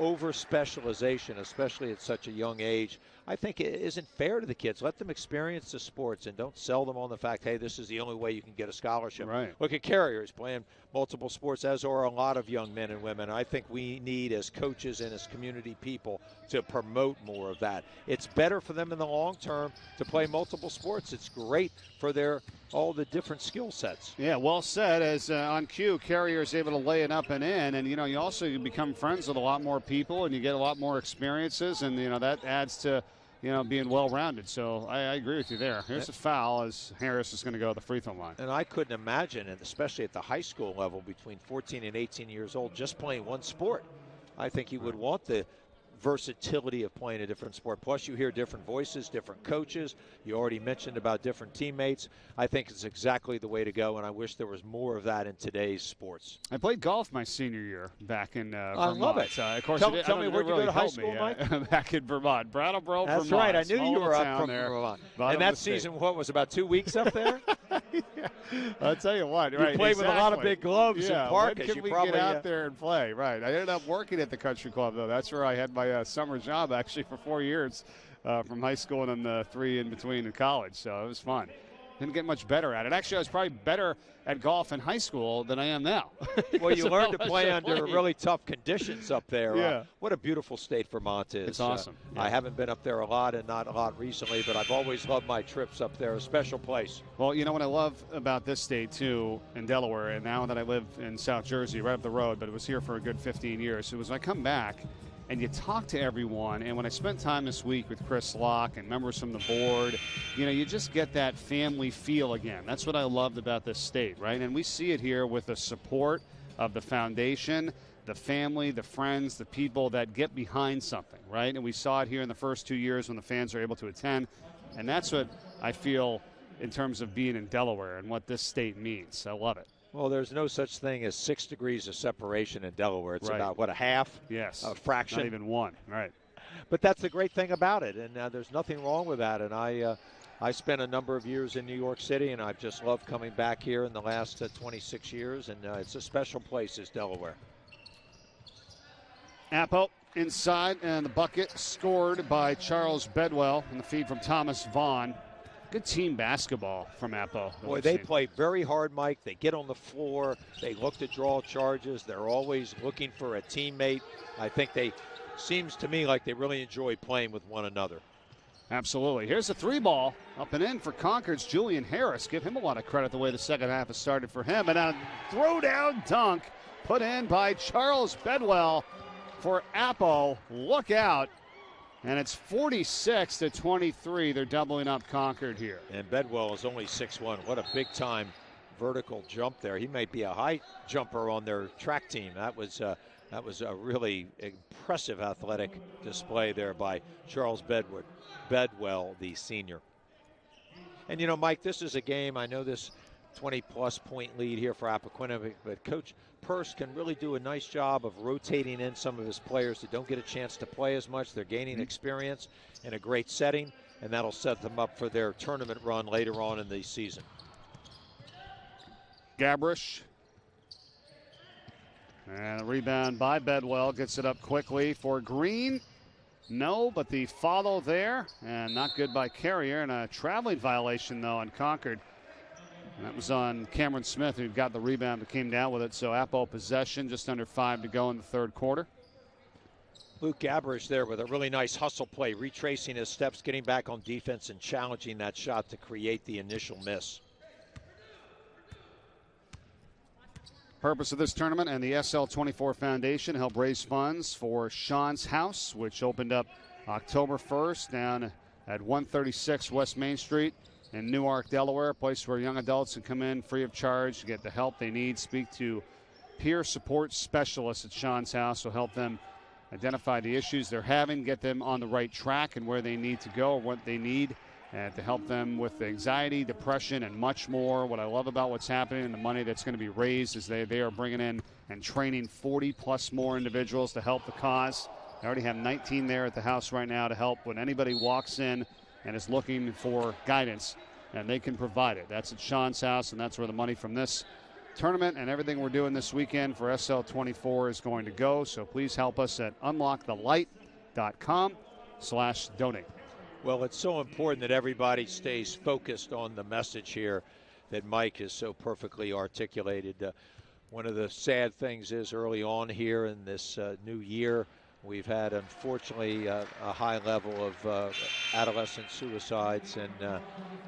over-specialization, especially at such a young age, I think it isn't fair to the kids. Let them experience the sports and don't sell them on the fact, hey, this is the only way you can get a scholarship. Right. Look at Carrier. He's playing multiple sports, as are a lot of young men and women. I think we need, as coaches and as community people, to promote more of that. It's better for them in the long term to play multiple sports. It's great for all the different skill sets. Yeah, well said. As on cue, Carrier is able to lay it up and in, and you also become friends with a lot more people, and you get a lot more experiences, and that adds to being well-rounded. So I agree with you there. Here's a foul as Harris is going to go to the free throw line. And I couldn't imagine, and especially at the high school level, between 14 and 18 years old, just playing one sport. I think you would want the versatility of playing a different sport. Plus, you hear different voices, different coaches. You already mentioned about different teammates. I think it's exactly the way to go, and I wish there was more of that in today's sports. I played golf my senior year back in Vermont. I love it. Of course, tell me where you go to high school, Mike? Back in Vermont, Brattleboro, That's Vermont. right. I knew you were up from there. Vermont. Bottom And that of the season, state. what was about 2 weeks up there? I'll tell you what. You Right, played with a lot of big gloves yeah, in Park. When can we get out there and play? Right. I ended up working at the country club, though. That's where I had my summer job, actually, for 4 years from high school and then the 3 in between in college. So it was fun. Didn't get much better at it. Actually, I was probably better at golf in high school than I am now. Well, you learned to play under really tough conditions up there. Yeah. What a beautiful state Vermont is. It's awesome. I haven't been up there a lot and not a lot recently, but I've always loved my trips up there. A special place. Well, you know what I love about this state, too, in Delaware, and now that I live in South Jersey, right up the road, but it was here for a good 15 years, it was when I come back and you talk to everyone, and when I spent time this week with Chris Locke and members from the board, you know, you just get that family feel again. That's what I loved about this state, right? And we see it here with the support of the foundation, the family, the friends, the people that get behind something, right? And we saw it here in the first 2 years when the fans are able to attend, and that's what I feel in terms of being in Delaware and what this state means. I love it. Well, there's no such thing as 6 degrees of separation in Delaware. It's Right. about, what, a half? Yes. A fraction? Not even one. Right. But that's the great thing about it, and there's nothing wrong with that. And I spent a number of years in New York City, and I've just loved coming back here in the last 26 years, and it's a special place, is Delaware. Appo inside, and the bucket scored by Charles Bedwell, and the feed from Thomas Vaughn. Good team basketball from Appo. Boy, they play very hard, Mike. They get on the floor. They look to draw charges. They're always looking for a teammate. I think seems to me like they really enjoy playing with one another. Absolutely. Here's a 3-ball up and in for Concord's Julian Harris. Give him a lot of credit the way the second half has started for him. And a throwdown dunk put in by Charles Bedwell for Appo. Look out. And it's 46-23. They're doubling up Concord here. And Bedwell is only 6'1". What a big-time vertical jump there. He might be a high jumper on their track team. That was a really impressive athletic display there by Charles Bedwell, the senior. And, you know, Mike, this is a game, I know this 20-plus point lead here for Appoquinimink, but Coach Purse can really do a nice job of rotating in some of his players that don't get a chance to play as much. They're gaining experience in a great setting, and that'll set them up for their tournament run later on in the season. Gabrish. And a rebound by Bedwell. Gets it up quickly for Green. No, but the follow there. And not good by Carrier. And a traveling violation, though, on Concord. And that was on Cameron Smith, who got the rebound and came down with it. So Appo possession, just under 5 to go in the third quarter. Luke Gabrish there with a really nice hustle play, retracing his steps, getting back on defense and challenging that shot to create the initial miss. Purpose of this tournament and the SL24 Foundation help raise funds for Sean's House, which opened up October 1st down at 136 West Main Street in Newark, Delaware, a place where young adults can come in free of charge to get the help they need. Speak to peer support specialists at Sean's House will help them identify the issues they're having, get them on the right track and where they need to go or what they need, and to help them with anxiety, depression, and much more. What I love about what's happening and the money that's going to be raised is they are bringing in and training 40-plus more individuals to help the cause. They already have 19 there at the house right now to help when anybody walks in and is looking for guidance, and they can provide it. That's at Sean's House, and that's where the money from this tournament and everything we're doing this weekend for SL24 is going to go. So please help us at unlockthelight.com/donate. Well, it's so important that everybody stays focused on the message here that Mike has so perfectly articulated. One of the sad things is early on here in this new year, we've had, unfortunately, a high level of adolescent suicides, and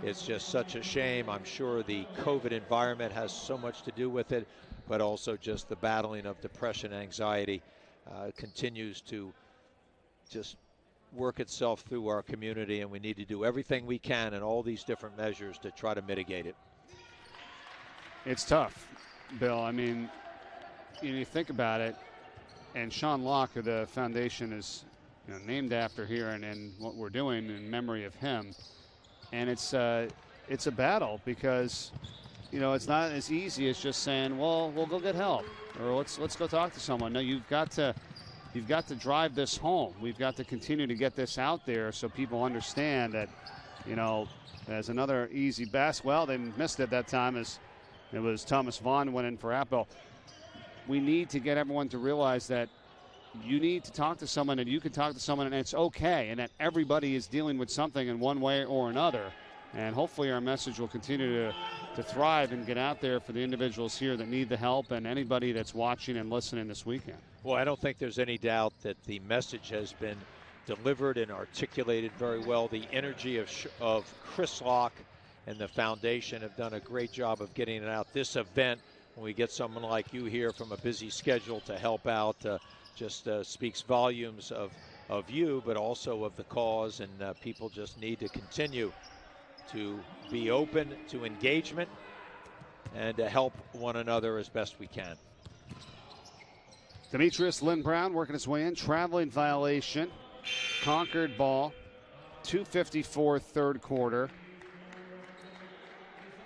it's just such a shame. I'm sure the COVID environment has so much to do with it, but also just the battling of depression and anxiety continues to just work itself through our community, and we need to do everything we can in all these different measures to try to mitigate it. It's tough, Bill. I mean, you think about it, and Sean Locke of the foundation is named after here and what we're doing in memory of him. And it's a battle because, it's not as easy as just saying, well, we'll go get help or let's go talk to someone. No, you've got to drive this home. We've got to continue to get this out there so people understand that, as another easy basket. Well, they missed it that time as it was Thomas Vaughn went in for Apple. We need to get everyone to realize that you need to talk to someone and you can talk to someone and it's okay, and that everybody is dealing with something in one way or another. And hopefully our message will continue to thrive and get out there for the individuals here that need the help and anybody that's watching and listening this weekend. Well, I don't think there's any doubt that the message has been delivered and articulated very well. The energy of Chris Locke and the foundation have done a great job of getting it out. This event, when we get someone like you here from a busy schedule to help out, just speaks volumes of you, but also of the cause, and people just need to continue to be open to engagement and to help one another as best we can. Demetrius Lynn Brown working his way in, traveling violation, Concord ball, 2:54 third quarter.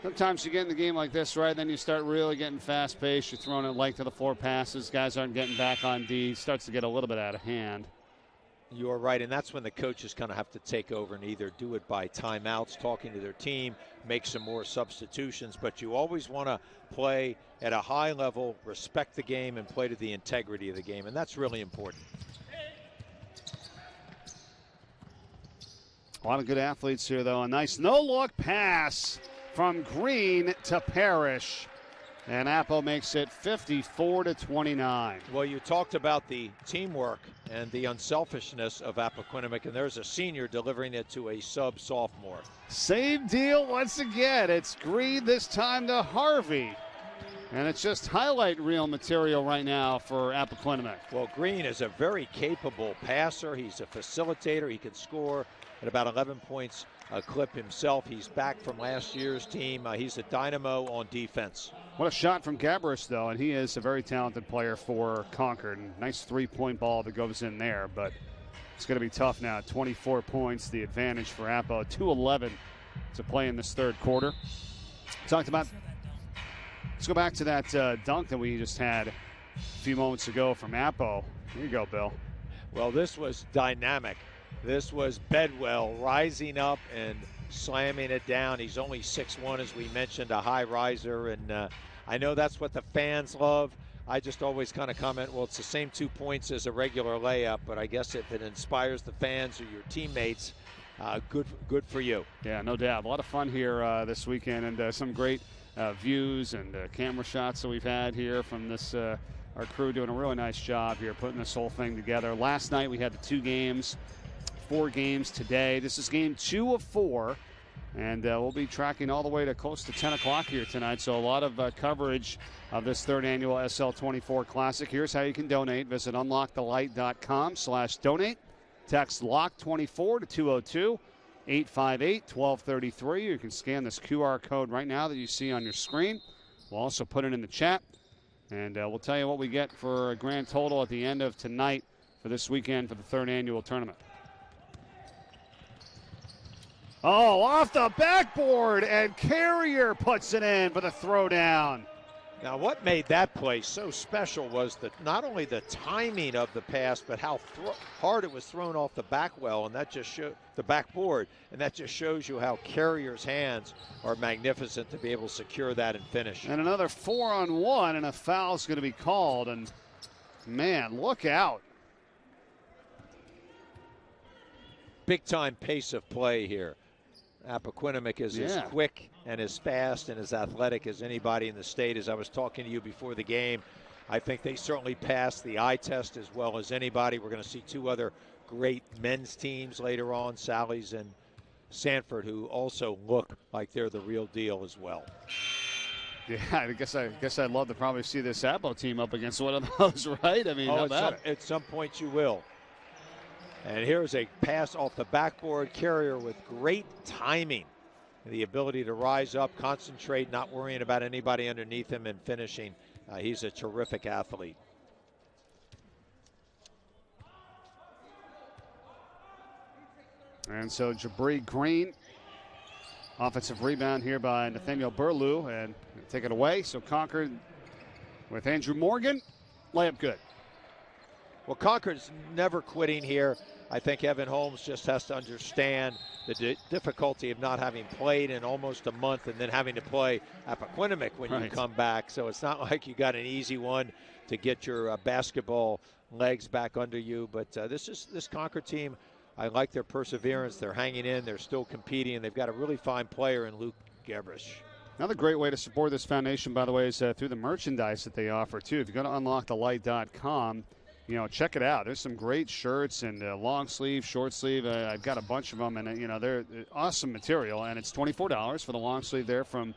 Sometimes you get in the game like this, right? Then you start really getting fast-paced. You're throwing it length of the floor passes. Guys aren't getting back on D. Starts to get a little bit out of hand. You're right, and that's when the coaches kind of have to take over and either do it by timeouts, talking to their team, make some more substitutions. But you always want to play at a high level, respect the game, and play to the integrity of the game, and that's really important. A lot of good athletes here, though. A nice no-look pass from Green to Parrish. And Apple makes it 54-29. Well, you talked about the teamwork and the unselfishness of Appoquinimink, and there's a senior delivering it to a sub-sophomore. Same deal once again. It's Green this time to Harvey. And it's just highlight reel material right now for Appoquinimink. Well, Green is a very capable passer. He's a facilitator. He can score at about 11 points a clip himself. He's back from last year's team. He's a dynamo on defense. What a shot from Gabrus, though, and he is a very talented player for Concord. Nice three-point ball that goes in there, but it's going to be tough now. 24 points, the advantage for Appo. 2:11 to play in this third quarter. Let's go back to that dunk that we just had a few moments ago from Appo. Here you go, Bill. Well, this was dynamic. This was Bedwell rising up and slamming it down. He's only 6'1", as we mentioned, a high riser, and I know that's what the fans love. I just always kind of comment, well, it's the same 2 points as a regular layup, but I guess if it inspires the fans or your teammates, good for you. Yeah, no doubt. A lot of fun here this weekend, and some great views and camera shots that we've had here from this. Our crew doing a really nice job here putting this whole thing together. Last night we had the 2 games. 4 games today. This is game 2 of 4, and we'll be tracking all the way to close to 10 o'clock here tonight. So a lot of coverage of this 3rd annual SL24 Classic. Here's how you can donate. Visit unlockthelight.com/donate. Text LOCK24 to 202-858-1233. You can scan this QR code right now that you see on your screen. We'll also put it in the chat, and we'll tell you what we get for a grand total at the end of tonight for this weekend for the 3rd annual tournament. Oh, off the backboard, and Carrier puts it in for the throwdown. Now, what made that play so special was not only the timing of the pass, but how hard it was thrown off the backwell, and that just showed the backboard, and that just shows you how Carrier's hands are magnificent to be able to secure that and finish. And another 4-on-1, and a foul's going to be called, and man, look out. Big-time pace of play here. Appoquinimink is as quick and as fast and as athletic as anybody in the state. As I was talking to you before the game, I think they certainly passed the eye test as well as anybody. We're going to see 2 other great men's teams later on, Sally's and Sanford, who also look like they're the real deal as well. Yeah, I guess I'd love to probably see this Appo team up against one of those, right? I mean, how about it? At some point you will. And here's a pass off the backboard. Carrier with great timing. The ability to rise up, concentrate, not worrying about anybody underneath him, and finishing. He's a terrific athlete. And so Jabri Green, offensive rebound here by Nathaniel Burlew, and take it away. So Concord with Andrew Morgan, layup good. Well, Concord's never quitting here. I think Evan Holmes just has to understand the difficulty of not having played in almost a month and then having to play Appoquinimink when you come back. So it's not like you got an easy one to get your basketball legs back under you. But this Concord team, I like their perseverance. They're hanging in. They're still competing. And they've got a really fine player in Luke Gebrish. Another great way to support this foundation, by the way, is through the merchandise that they offer, too. If you go to unlockthelight.com, check it out. There's some great shirts and long sleeve, short sleeve. I've got a bunch of them, and, they're awesome material. And it's $24 for the long sleeve there from,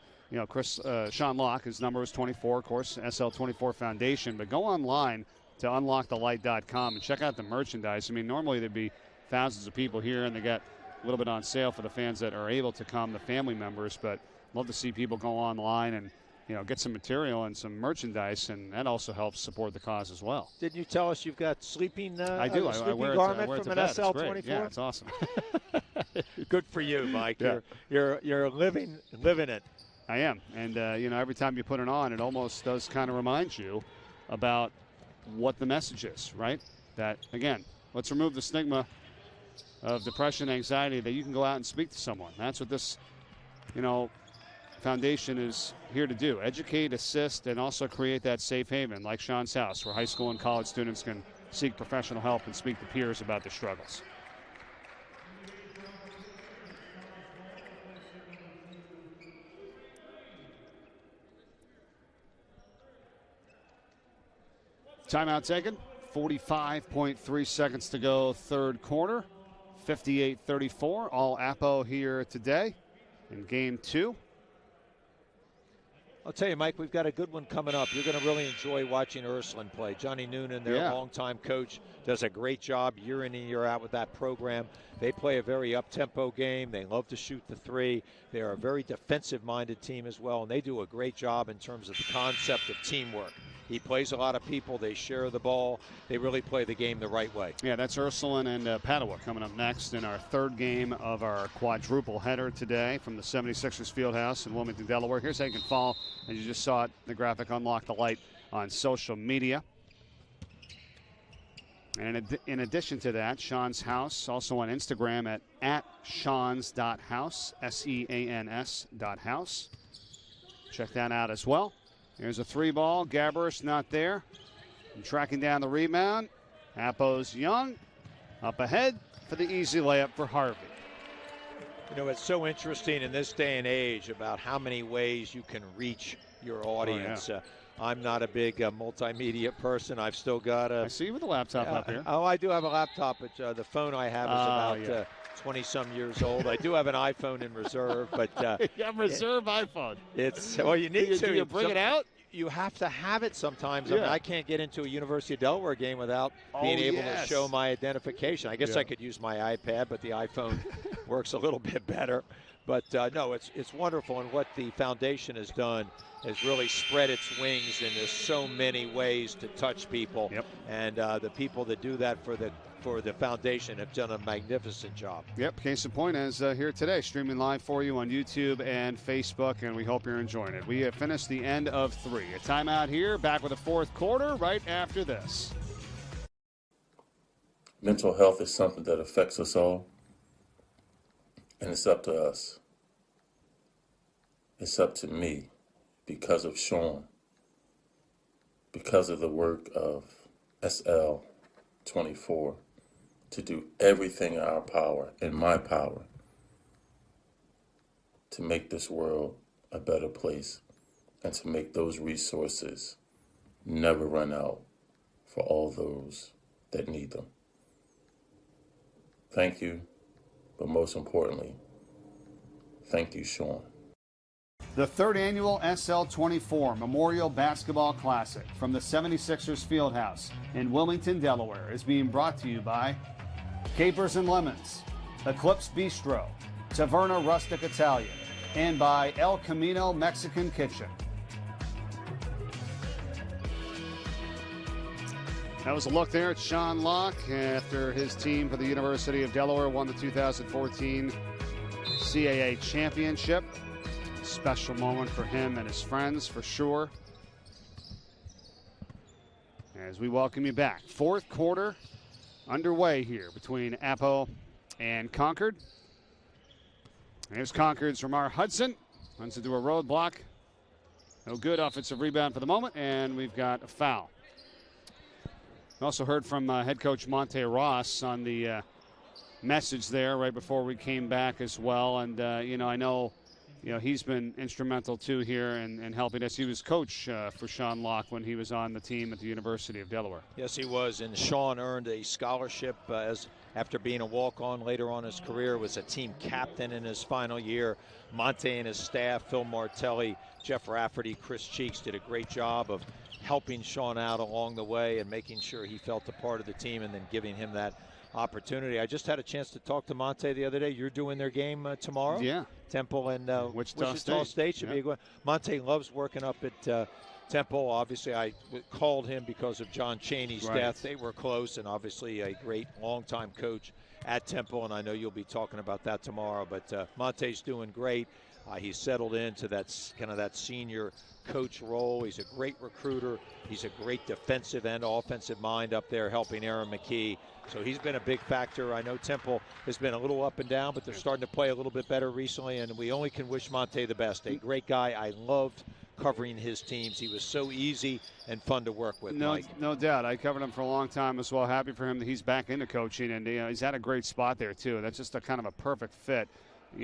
Sean Locke. His number was 24, of course, SL24 Foundation. But go online to unlockthelight.com and check out the merchandise. I mean, normally there'd be thousands of people here, and they got a little bit on sale for the fans that are able to come, the family members. But love to see people go online and get some material and some merchandise, and that also helps support the cause as well. Didn't you tell us you've got sleeping? I do. I wear garment it from to an bed. SL24. Yeah, it's awesome. Good for you, Mike. Yeah. You're living it. I am, and every time you put it on, it almost does kind of remind you about what the message is, right? That again, let's remove the stigma of depression, anxiety. That you can go out and speak to someone. That's what this, foundation is here to do. Educate, assist, and also create that safe haven like Sean's house, where high school and college students can seek professional help and speak to peers about their struggles. Timeout taken. 45.3 seconds to go, third quarter. 58-34. All Appo here today in game 2. I'll tell you, Mike, we've got a good one coming up. You're going to really enjoy watching Ursuline play. Johnny Noonan, their longtime coach, does a great job year in and year out with that program. They play a very up-tempo game. They love to shoot the three. They're a very defensive-minded team as well, and they do a great job in terms of the concept of teamwork. He plays a lot of people. They share the ball. They really play the game the right way. Yeah, that's Ursuline and Padua coming up next in our third game of our quadruple header today from the 76ers Fieldhouse in Wilmington, Delaware. Here's how you can follow, and you just saw it, the graphic Unlock the Light on social media. And in addition to that, Sean's House, also on Instagram at Sean's.house, SEANS.house. Check that out as well. Here's a three ball. Gabberish not there. And tracking down the rebound. Appo's Young up ahead for the easy layup for Harvey. It's so interesting in this day and age about how many ways you can reach your audience. I'm not a big multimedia person. I've still got a... I see you with a laptop up here. Oh, I do have a laptop, but the phone I have is about 20-some years old. I do have an iPhone in reserve, but... you have reserve iPhone. Well, you need to. Do you bring it out? You have to have it sometimes. I mean, I can't get into a University of Delaware game without being able to show my identification. I guess I could use my iPad, but the iPhone works a little bit better. But, no, it's wonderful, and what the foundation has done has really spread its wings, and there's so many ways to touch people. And the people that do that for the foundation have done a magnificent job. Case in point is here today, streaming live for you on YouTube and Facebook, and we hope you're enjoying it. We have finished the end of 3. A timeout here, back with the fourth quarter right after this. Mental health is something that affects us all, and it's up to us. It's up to me because of Sean, because of the work of SL24, to do everything in our power, in my power, to make this world a better place and to make those resources never run out for all those that need them. Thank you, but most importantly, thank you, Sean. The third annual SL24 Memorial Basketball Classic from the 76ers Fieldhouse in Wilmington, Delaware is being brought to you by Capers and Lemons, Eclipse Bistro, Taverna Rustic Italian, and by El Camino Mexican Kitchen. That was a look there at Sean Locke after his team for the University of Delaware won the 2014 CAA championship. Special moment for him and his friends for sure. As we welcome you back. Fourth quarter underway here between Appo and Concord. Here's Concord's Ramar Hudson. Runs into a roadblock. No good. Offensive rebound for the moment, and we've got a foul. We also heard from head coach Monte Ross on the message there right before we came back as well. And, I know he's been instrumental too here in helping us. He was coach for Sean Locke when he was on the team at the University of Delaware. Yes, he was. And Sean earned a scholarship after being a walk-on later on in his career, was a team captain in his final year. Monte and his staff, Phil Martelli, Jeff Rafferty, Chris Cheeks, did a great job of helping Sean out along the way and making sure he felt a part of the team and then giving him that opportunity. I just had a chance to talk to Monte the other day. You're doing their game tomorrow? Yeah. Temple and Wichita State should be a good. Monte loves working up at Temple. Obviously, I called him because of John Chaney's death. They were close, and obviously a great longtime coach at Temple, and I know you'll be talking about that tomorrow. But Monte's doing great. He's settled into that senior coach role. He's a great recruiter. He's a great defensive and offensive mind up there helping Aaron McKee. So he's been a big factor. I know Temple has been a little up and down, but they're starting to play a little bit better recently, and we only can wish Monte the best. A great guy. I loved covering his teams. He was so easy and fun to work with, Mike. No doubt. I covered him for a long time as well. Happy for him that he's back into coaching, and he's had a great spot there too. That's just a kind of a perfect fit,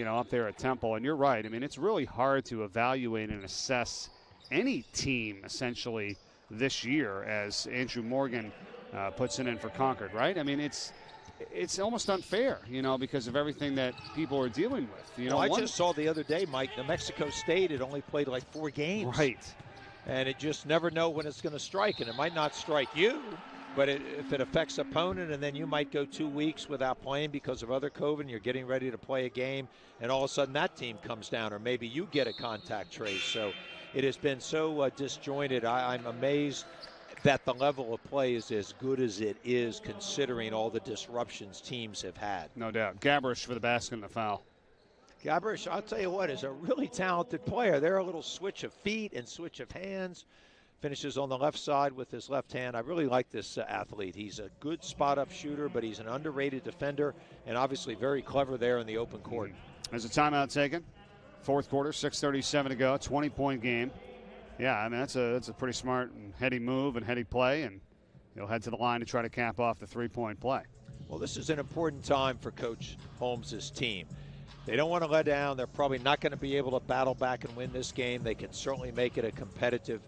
up there at Temple. And you're right. I mean, it's really hard to evaluate and assess any team essentially this year as Andrew Morgan puts it in for Concord, right? I mean, it's almost unfair, because of everything that people are dealing with. I just saw the other day, Mike, New Mexico State had only played like 4 games. Right. And it just never know when it's going to strike, and it might not strike you, but if it affects opponent, and then you might go 2 weeks without playing because of other COVID, and you're getting ready to play a game, and all of a sudden that team comes down, or maybe you get a contact trace. So it has been so disjointed. I'm amazed that the level of play is as good as it is, considering all the disruptions teams have had. No doubt. Gabrish for the basket and the foul. Gabrish, I'll tell you what, is a really talented player. They're a little switch of feet and switch of hands. Finishes on the left side with his left hand. I really like this athlete. He's a good spot-up shooter, but he's an underrated defender and obviously very clever there in the open court. There's a timeout taken. Fourth quarter, 6:37 to go, 20-point game. Yeah, I mean, that's a pretty smart and heady move and heady play, and he'll head to the line to try to cap off the three-point play. Well, this is an important time for Coach Holmes' team. They don't want to let down. They're probably not going to be able to battle back and win this game. They can certainly make it a competitive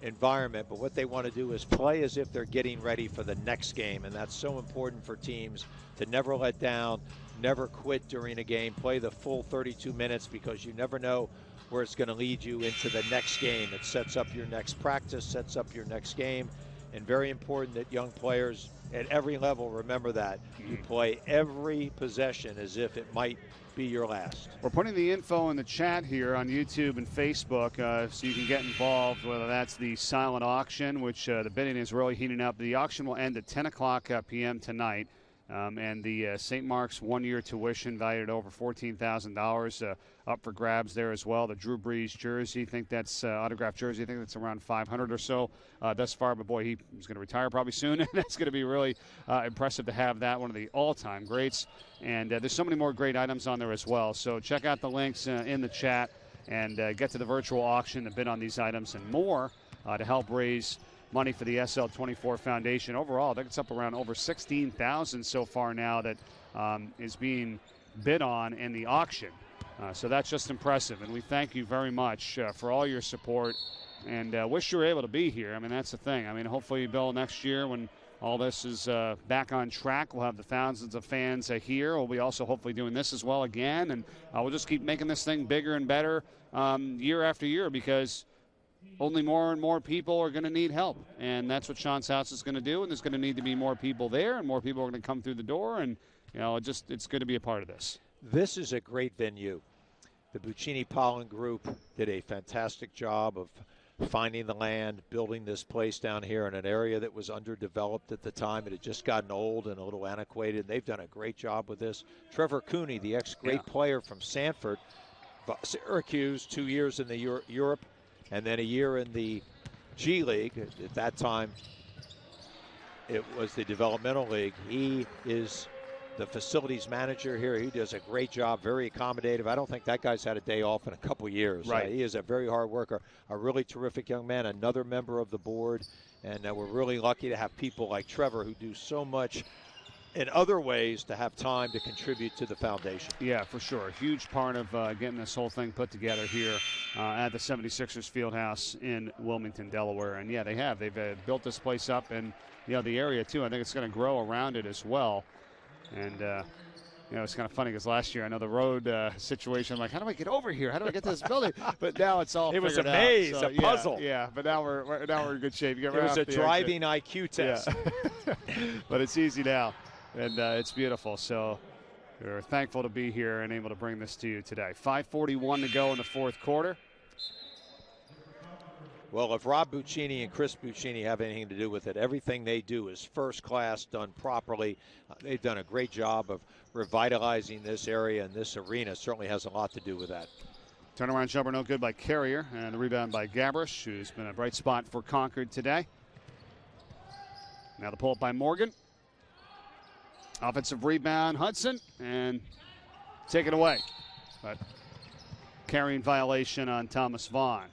environment, but what they want to do is play as if they're getting ready for the next game, and that's so important for teams to never let down, never quit during a game, play the full 32 minutes because you never know where it's going to lead you into the next game. It sets up your next practice, sets up your next game, and very important that young players at every level remember that. You play every possession as if it might be your last. We're putting the info in the chat here on YouTube and Facebook so you can get involved, whether that's the silent auction, which the bidding is really heating up. The auction will end at 10 o'clock p.m. tonight. And the St. Mark's one-year tuition valued at over $14,000 up for grabs there as well. The Drew Brees jersey, I think that's autographed jersey. I think that's around 500 or so thus far. But boy, he's going to retire probably soon, and that's going to be really impressive to have that, one of the all-time greats. And there's so many more great items on there as well. So check out the links in the chat and get to the virtual auction to bid on these items and more to help raise money for the SL24 Foundation. Overall, I think it's up around over $16,000 so far now that is being bid on in the auction. So that's just impressive, and we thank you very much for all your support, and wish you were able to be here. I mean, that's the thing. I mean, hopefully, Bill, next year when all this is back on track, we'll have the thousands of fans here. We'll be also hopefully doing this as well again, and we'll just keep making this thing bigger and better year after year, because only more and more people are going to need help, and that's what Sean's House is going to do, and there's going to need to be more people there, and more people are going to come through the door, and it's good to be a part of this. This is a great venue. The Buccini Pollen Group did a fantastic job of finding the land, building this place down here in an area that was underdeveloped at the time. It had just gotten old and a little antiquated. They've done a great job with this. Trevor Cooney, the ex-great player from Sanford, Syracuse, 2 years in the Europe, and then a year in the G League. At that time, it was the developmental league. He is the facilities manager here. He does a great job, very accommodative. I don't think that guy's had a day off in a couple years. Right. He is a very hard worker, a really terrific young man, another member of the board. And we're really lucky to have people like Trevor who do so much in other ways to have time to contribute to the foundation. Yeah, for sure. A huge part of getting this whole thing put together here at the 76ers Fieldhouse in Wilmington, Delaware. And, yeah, they have. They've built this place up and, the area, too. I think it's going to grow around it as well. And, it's kind of funny because last year, I know the road situation, I'm like, how do I get over here? How do I get to this building? But now it's all It was a figured out. maze, So, a puzzle. Yeah, but now we're in good shape. You get It right was off a the driving exit. IQ test. Yeah. But it's easy now, and it's beautiful. So we're thankful to be here and able to bring this to you today. 5:41 to go in the fourth quarter. Well, if Rob Buccini and Chris Buccini have anything to do with it, everything they do is first class, done properly. They've done a great job of revitalizing this area, and this arena certainly has a lot to do with that. Turnaround jumper no good by Carrier, and the rebound by Gabrish, who's been a bright spot for Concord today. Now the pull-up by Morgan. Offensive rebound, Hudson, and take it away. But carrying violation on Thomas Vaughn.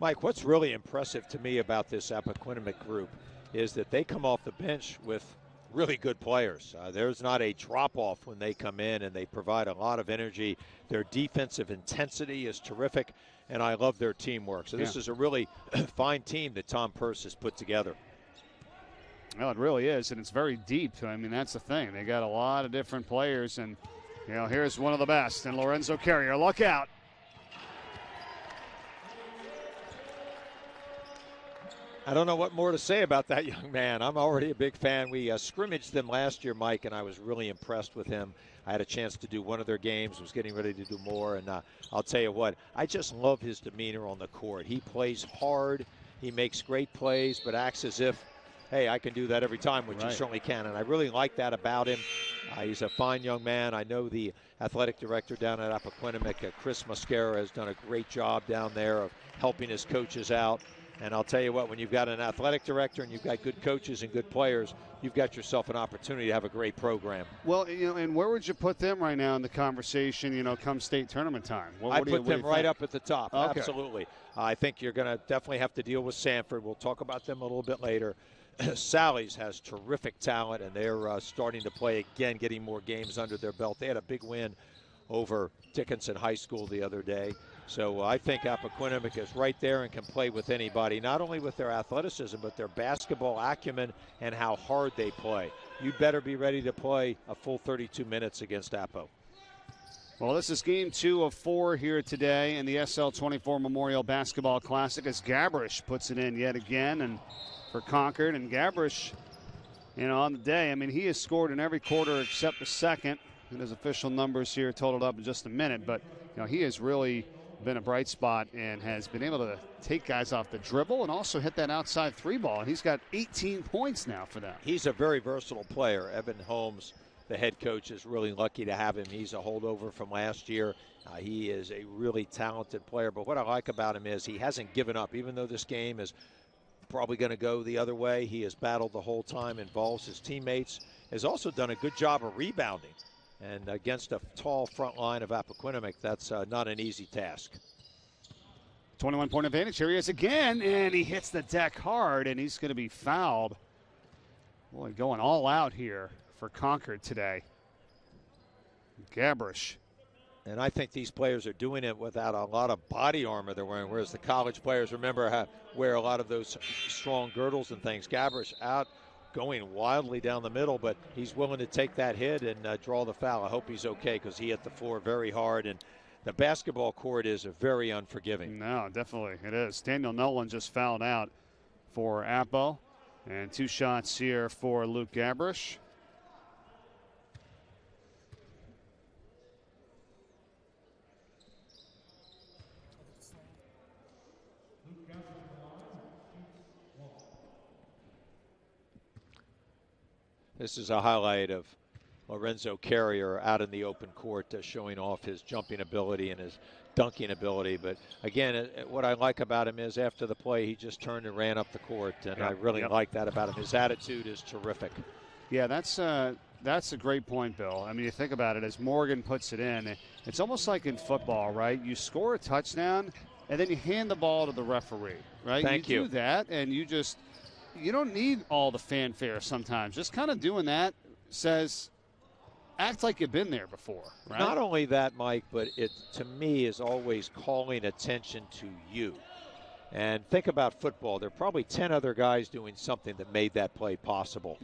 Mike, what's really impressive to me about this Appoquinimink group is that they come off the bench with really good players. There's not a drop-off when they come in, and they provide a lot of energy. Their defensive intensity is terrific, and I love their teamwork. So this is a really fine team that Tom Perce has put together. Well, it really is, and it's very deep. I mean, that's the thing. They got a lot of different players, and, here's one of the best, and Lorenzo Carrier. Look out. I don't know what more to say about that young man. I'm already a big fan. We scrimmaged them last year, Mike, and I was really impressed with him. I had a chance to do one of their games, was getting ready to do more, and I'll tell you what, I just love his demeanor on the court. He plays hard, he makes great plays, but acts as if, hey, I can do that every time, which he certainly can, and I really like that about him. He's a fine young man. I know the athletic director down at Appoquinimink, Chris Mosquera, has done a great job down there of helping his coaches out. And I'll tell you what, when you've got an athletic director and you've got good coaches and good players, you've got yourself an opportunity to have a great program. Well, and where would you put them right now in the conversation, come state tournament time? I put them right up at the top, okay. Absolutely. I think you're going to definitely have to deal with Sanford. We'll talk about them a little bit later. Sally's has terrific talent, and they're starting to play again, getting more games under their belt. They had a big win over Dickinson High School the other day. So I think Appoquinimink is right there and can play with anybody, not only with their athleticism, but their basketball acumen and how hard they play. You better be ready to play a full 32 minutes against Appo. Well, this is game 2 of 4 here today in the SL24 Memorial Basketball Classic as Gabrish puts it in yet again and for Concord. And Gabrish, on the day, he has scored in every quarter except the second. And his official numbers here totaled up in just a minute, but he has really been a bright spot and has been able to take guys off the dribble and also hit that outside three ball. And he's got 18 points now for them. He's a very versatile player. Evan Holmes, the head coach, is really lucky to have him. He's a holdover from last year. He is a really talented player. But what I like about him is he hasn't given up. Even though this game is probably going to go the other way, he has battled the whole time, involves his teammates, has also done a good job of rebounding. And against a tall front line of Appoquinimink, that's not an easy task. 21-point advantage. Here he is again, and he hits the deck hard, and he's going to be fouled. Boy, going all out here for Concord today. Gabrish. And I think these players are doing it without a lot of body armor they're wearing, whereas the college players, remember, wear a lot of those strong girdles and things. Gabrish out, going wildly down the middle, but he's willing to take that hit and draw the foul. I hope he's okay because he hit the floor very hard, and the basketball court is very unforgiving. No, definitely it is. Daniel Nolan just fouled out for Appo, and 2 shots here for Luke Gabrish. This is a highlight of Lorenzo Carrier out in the open court, showing off his jumping ability and his dunking ability. But again, what I like about him is after the play, he just turned and ran up the court, and I really like that about him. His attitude is terrific. Yeah, that's a great point, Bill. I mean, you think about it, as Morgan puts it in, it's almost like in football, right? You score a touchdown, and then you hand the ball to the referee, right? Thank you. You do that, and you don't need all the fanfare sometimes. Just kind of doing that says, act like you've been there before, right? Not only that, Mike, but it, to me, is always calling attention to you. And think about football. There are probably 10 other guys doing something that made that play possible.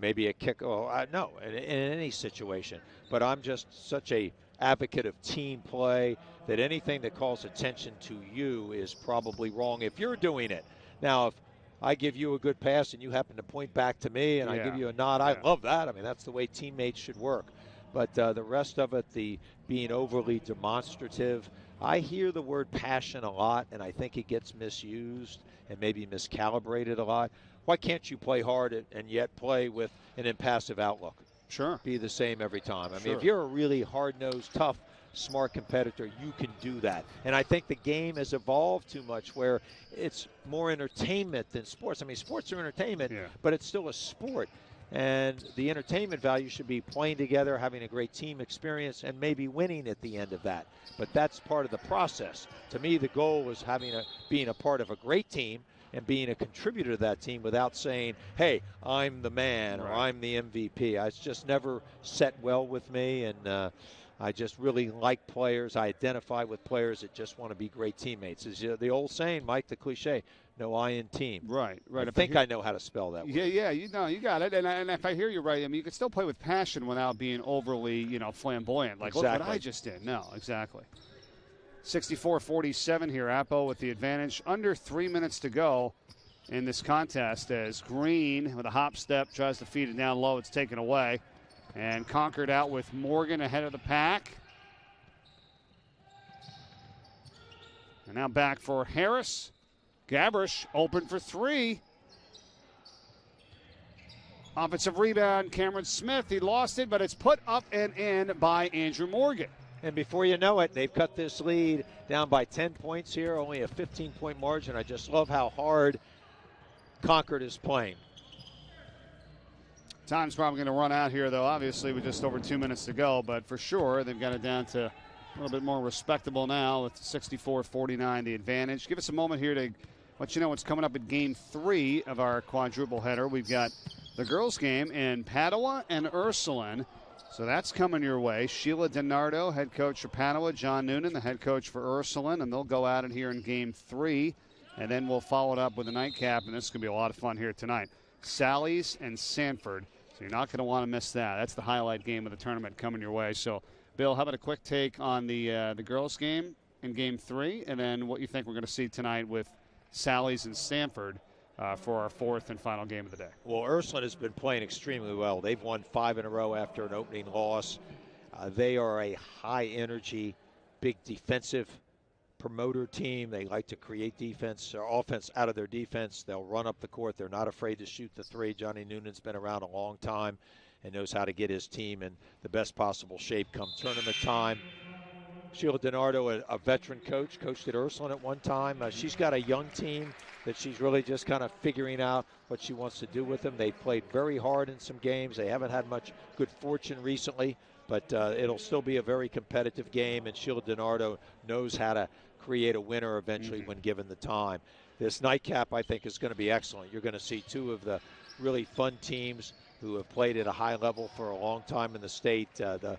Maybe a kick. No, in any situation. But I'm just such a advocate of team play that anything that calls attention to you is probably wrong if you're doing it. Now, if I give you a good pass and you happen to point back to me and I give you a nod, I love that. I mean, that's the way teammates should work. But the rest of it, the being overly demonstrative, I hear the word passion a lot, and I think it gets misused and maybe miscalibrated a lot. Why can't you play hard and yet play with an impassive outlook? Sure. Be the same every time. I mean, if you're a really hard-nosed, tough, smart competitor, you can do that. And I think the game has evolved too much where it's more entertainment than sports. I mean, sports are entertainment, but it's still a sport. And the entertainment value should be playing together, having a great team experience, and maybe winning at the end of that. But that's part of the process. To me, the goal is being a part of a great team and being a contributor to that team without saying, hey, I'm the man or I'm the MVP. It's just never set well with me, and I just really like players. I identify with players that just want to be great teammates. Is the old saying, Mike, the cliche, no I in team. Right. I think I know how to spell that word. Yeah, you got it. And if I hear you right, I mean, you can still play with passion without being overly, flamboyant. Like, look what I just did. No, exactly. 64-47 here. Appo with the advantage. Under 3 minutes to go in this contest as Green with a hop step tries to feed it down low. It's taken away. And Concord out with Morgan ahead of the pack. And now back for Harris. Gabrish open for three. Offensive rebound, Cameron Smith. He lost it, but it's put up and in by Andrew Morgan. And before you know it, they've cut this lead down by 10 points here, only a 15-point margin. I just love how hard Concord is playing. Time's probably going to run out here, though, obviously, with just over 2 minutes to go. But for sure, they've got it down to a little bit more respectable now with 64-49 the advantage. Give us a moment here to let you know what's coming up in Game 3 of our quadruple header. We've got the girls' game in Padua and Ursuline. So that's coming your way. Sheila DiNardo, head coach for Padua. John Noonan, the head coach for Ursuline. And they'll go at it here in Game 3. And then we'll follow it up with a nightcap. And this is going to be a lot of fun here tonight. Sally's and Sanford. So you're not going to want to miss that. That's the highlight game of the tournament coming your way. So, Bill, how about a quick take on the girls' game in Game 3, and then what you think we're going to see tonight with Sally's and Sanford for our fourth and final game of the day? Well, Ursuline has been playing extremely well. They've won 5 in a row after an opening loss. They are a high-energy, big defensive promoter team. They like to create defense or offense out of their defense. They'll run up the court. They're not afraid to shoot the three. Johnny Noonan's been around a long time and knows how to get his team in the best possible shape come tournament time. Sheila DiNardo, a veteran coach, coached at Ursuline at one time. She's got a young team that she's really just kind of figuring out what she wants to do with them. They played very hard in some games. They haven't had much good fortune recently, but it'll still be a very competitive game, and Sheila DiNardo knows how to create a winner eventually when given the time. This nightcap, I think, is going to be excellent. You're going to see two of the really fun teams who have played at a high level for a long time in the state. The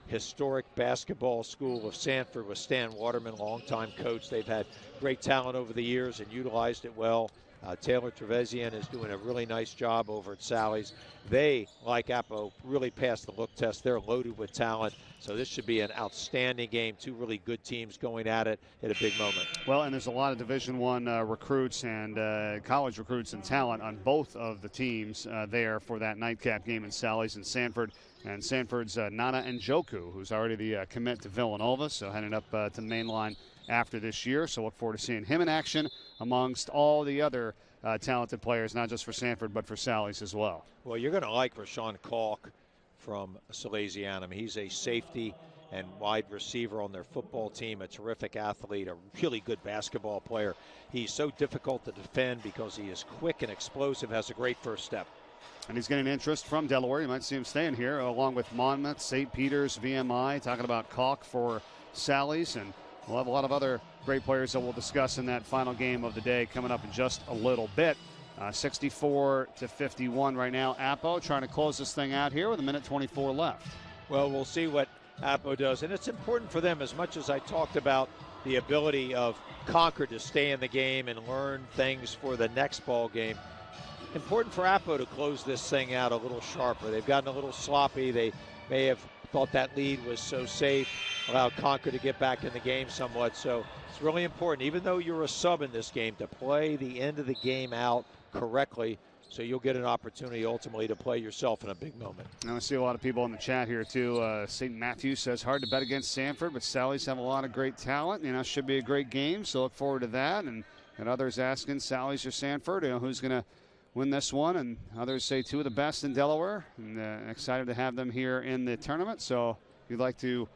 historic basketball school of Sanford with Stan Waterman, longtime coach. They've had great talent over the years and utilized it well. Taylor Trevelyan is doing a really nice job over at Sally's. They, like Appo, really passed the look test. They're loaded with talent. So this should be an outstanding game. Two really good teams going at it at a big moment. Well, and there's a lot of Division I recruits and college recruits and talent on both of the teams there for that nightcap game in Sally's and Sanford. And Sanford's Nana Njoku, who's already the commit to Villanova, so heading up to the main line after this year. So look forward to seeing him in action amongst all the other talented players, not just for Sanford, but for Sally's as well. Well, you're going to like Rashawn Kalk from Salesianum. He's a safety and wide receiver on their football team, a terrific athlete, a really good basketball player. He's so difficult to defend because he is quick and explosive, has a great first step. And he's getting interest from Delaware. You might see him staying here along with Monmouth, St. Peter's, VMI, talking about Kalk for Sally's. And we'll have a lot of other great players that we'll discuss in that final game of the day coming up in just a little bit. 64-51 right now. Appo trying to close this thing out here with 1:24 left. Well, we'll see what Appo does. And it's important for them, as much as I talked about the ability of Concord to stay in the game and learn things for the next ball game. Important for Appo to close this thing out a little sharper. They've gotten a little sloppy. They may have thought that lead was so safe, allowed Concord to get back in the game somewhat. So it's really important, even though you're a sub in this game, to play the end of the game out correctly, so you'll get an opportunity ultimately to play yourself in a big moment. Now I see a lot of people in the chat here too. St. Matthew says hard to bet against Sanford, but Sally's have a lot of great talent. Should be a great game, so look forward to that. And others asking Sally's or Sanford, who's going to win this one, and others say two of the best in Delaware, and excited to have them here in the tournament. So if you'd like to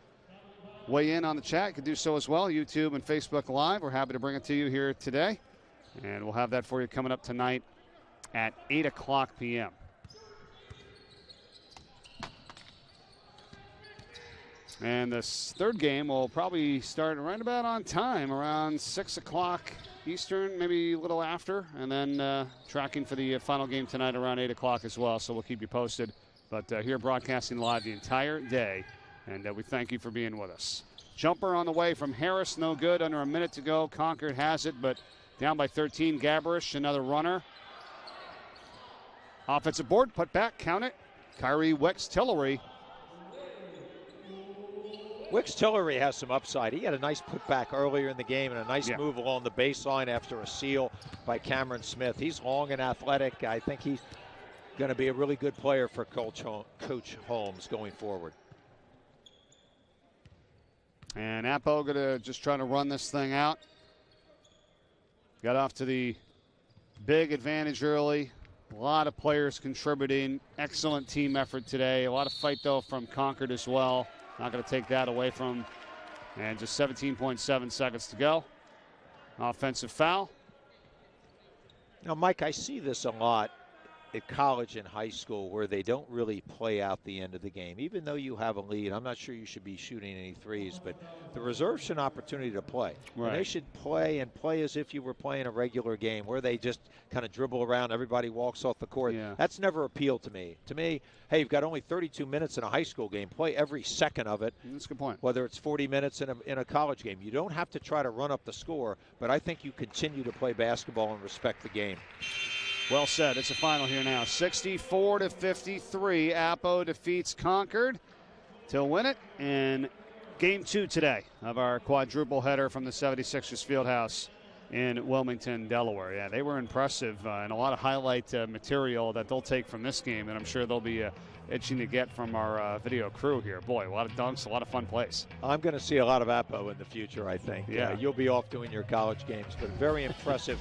weigh in on the chat, you can do so as well, YouTube and Facebook Live. We're happy to bring it to you here today, and we'll have that for you coming up tonight at 8 o'clock p.m. And this third game will probably start right about on time, around 6 o'clock Eastern, maybe a little after, and then tracking for the final game tonight around 8 o'clock as well, so we'll keep you posted. But here broadcasting live the entire day, and we thank you for being with us. Jumper on the way from Harris, no good, under a minute to go. Concord has it, but down by 13. Gabberish, another runner. Offensive board, put back, count it. Kyrie Wicks-Tillery. Wicks-Tillery has some upside. He had a nice putback earlier in the game and a nice move along the baseline after a seal by Cameron Smith. He's long and athletic. I think he's going to be a really good player for Coach Holmes going forward. And Appo going to just try to run this thing out. Got off to the big advantage early. A lot of players contributing. Excellent team effort today. A lot of fight, though, from Concord as well. Not going to take that away from. And just 17.7 seconds to go. Offensive foul. Now, Mike, I see this a lot at college and high school where they don't really play out the end of the game. Even though you have a lead, I'm not sure you should be shooting any threes, but the reserves an opportunity to play. Right. And they should play as if you were playing a regular game where they just kind of dribble around, everybody walks off the court. Yeah. That's never appealed to me. To me, hey, you've got only 32 minutes in a high school game. Play every second of it. That's a good point. Whether it's 40 minutes in a college game. You don't have to try to run up the score, but I think you continue to play basketball and respect the game. Well said. It's a final here now. 64-53. Appo defeats Concord to win it in game 2 today of our quadruple header from the 76ers Fieldhouse in Wilmington, Delaware. Yeah, they were impressive and a lot of highlight material that they'll take from this game, and I'm sure they'll be itching to get from our video crew here. Boy, a lot of dunks, a lot of fun plays. I'm going to see a lot of Appo in the future, I think. Yeah. You'll be off doing your college games, but very impressive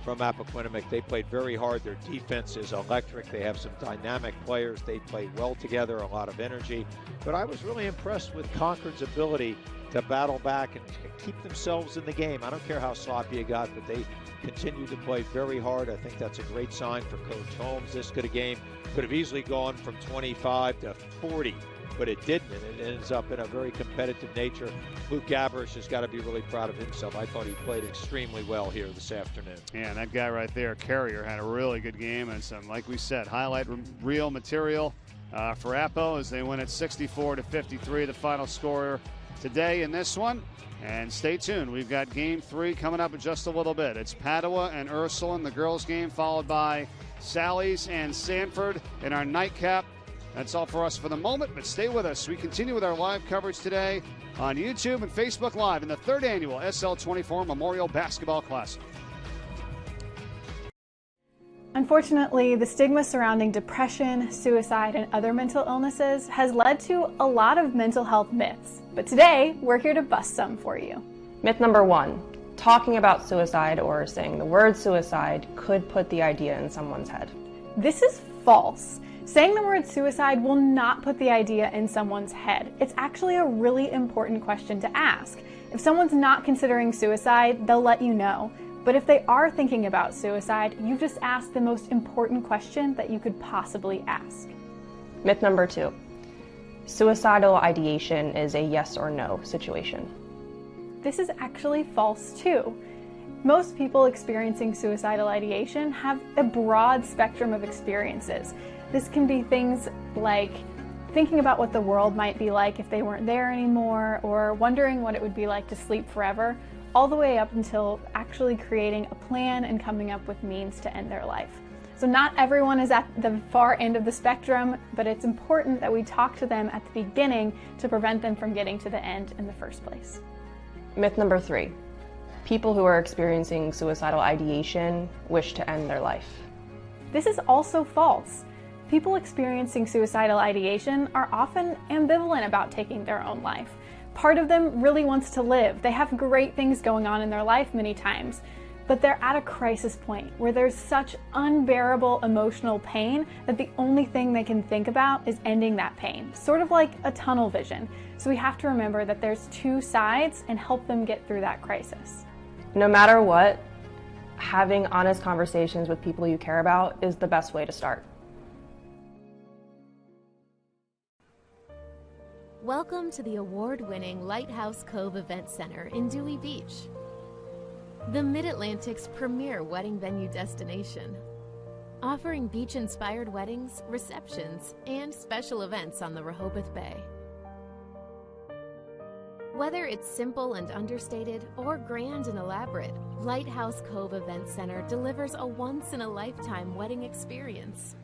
from Appoquinimink. They played very hard. Their defense is electric. They have some dynamic players. They play well together, a lot of energy. But I was really impressed with Concord's ability to battle back and keep themselves in the game. I don't care how sloppy it got, but they continue to play very hard. I think that's a great sign for Coach Holmes. This could have easily gone from 25 to 40, but it didn't, and it ends up in a very competitive nature. Luke Gabberish has got to be really proud of himself. I thought he played extremely well here this afternoon. Yeah, and that guy right there, Carrier, had a really good game, and some, like we said, highlight reel material for Appo as they win at 64-53, the final score today in this one. And stay tuned. We've got game 3 coming up in just a little bit. It's Padua and Ursuline, the girls' game, followed by Sally's and Sanford in our nightcap. That's all for us for the moment, but stay with us. We continue with our live coverage today on YouTube and Facebook Live in the 3rd annual SL24 Memorial Basketball Classic. Unfortunately, the stigma surrounding depression, suicide, and other mental illnesses has led to a lot of mental health myths. But today, we're here to bust some for you. Myth number 1, talking about suicide or saying the word suicide could put the idea in someone's head. This is false. Saying the word suicide will not put the idea in someone's head. It's actually a really important question to ask. If someone's not considering suicide, they'll let you know. But if they are thinking about suicide, you've just asked the most important question that you could possibly ask. Myth number 2. Suicidal ideation is a yes or no situation. This is actually false too. Most people experiencing suicidal ideation have a broad spectrum of experiences. This can be things like thinking about what the world might be like if they weren't there anymore, or wondering what it would be like to sleep forever, all the way up until actually creating a plan and coming up with means to end their life. So not everyone is at the far end of the spectrum, but it's important that we talk to them at the beginning to prevent them from getting to the end in the first place. Myth number 3. People who are experiencing suicidal ideation wish to end their life. This is also false. People experiencing suicidal ideation are often ambivalent about taking their own life. Part of them really wants to live. They have great things going on in their life many times, but they're at a crisis point where there's such unbearable emotional pain that the only thing they can think about is ending that pain, sort of like a tunnel vision. So we have to remember that there's two sides and help them get through that crisis. No matter what, having honest conversations with people you care about is the best way to start. Welcome to the award-winning Lighthouse Cove Event Center in Dewey Beach, the Mid-Atlantic's premier wedding venue destination, offering beach-inspired weddings, receptions, and special events on the Rehoboth Bay. Whether it's simple and understated or grand and elaborate, Lighthouse Cove Event Center delivers a once-in-a-lifetime wedding experience.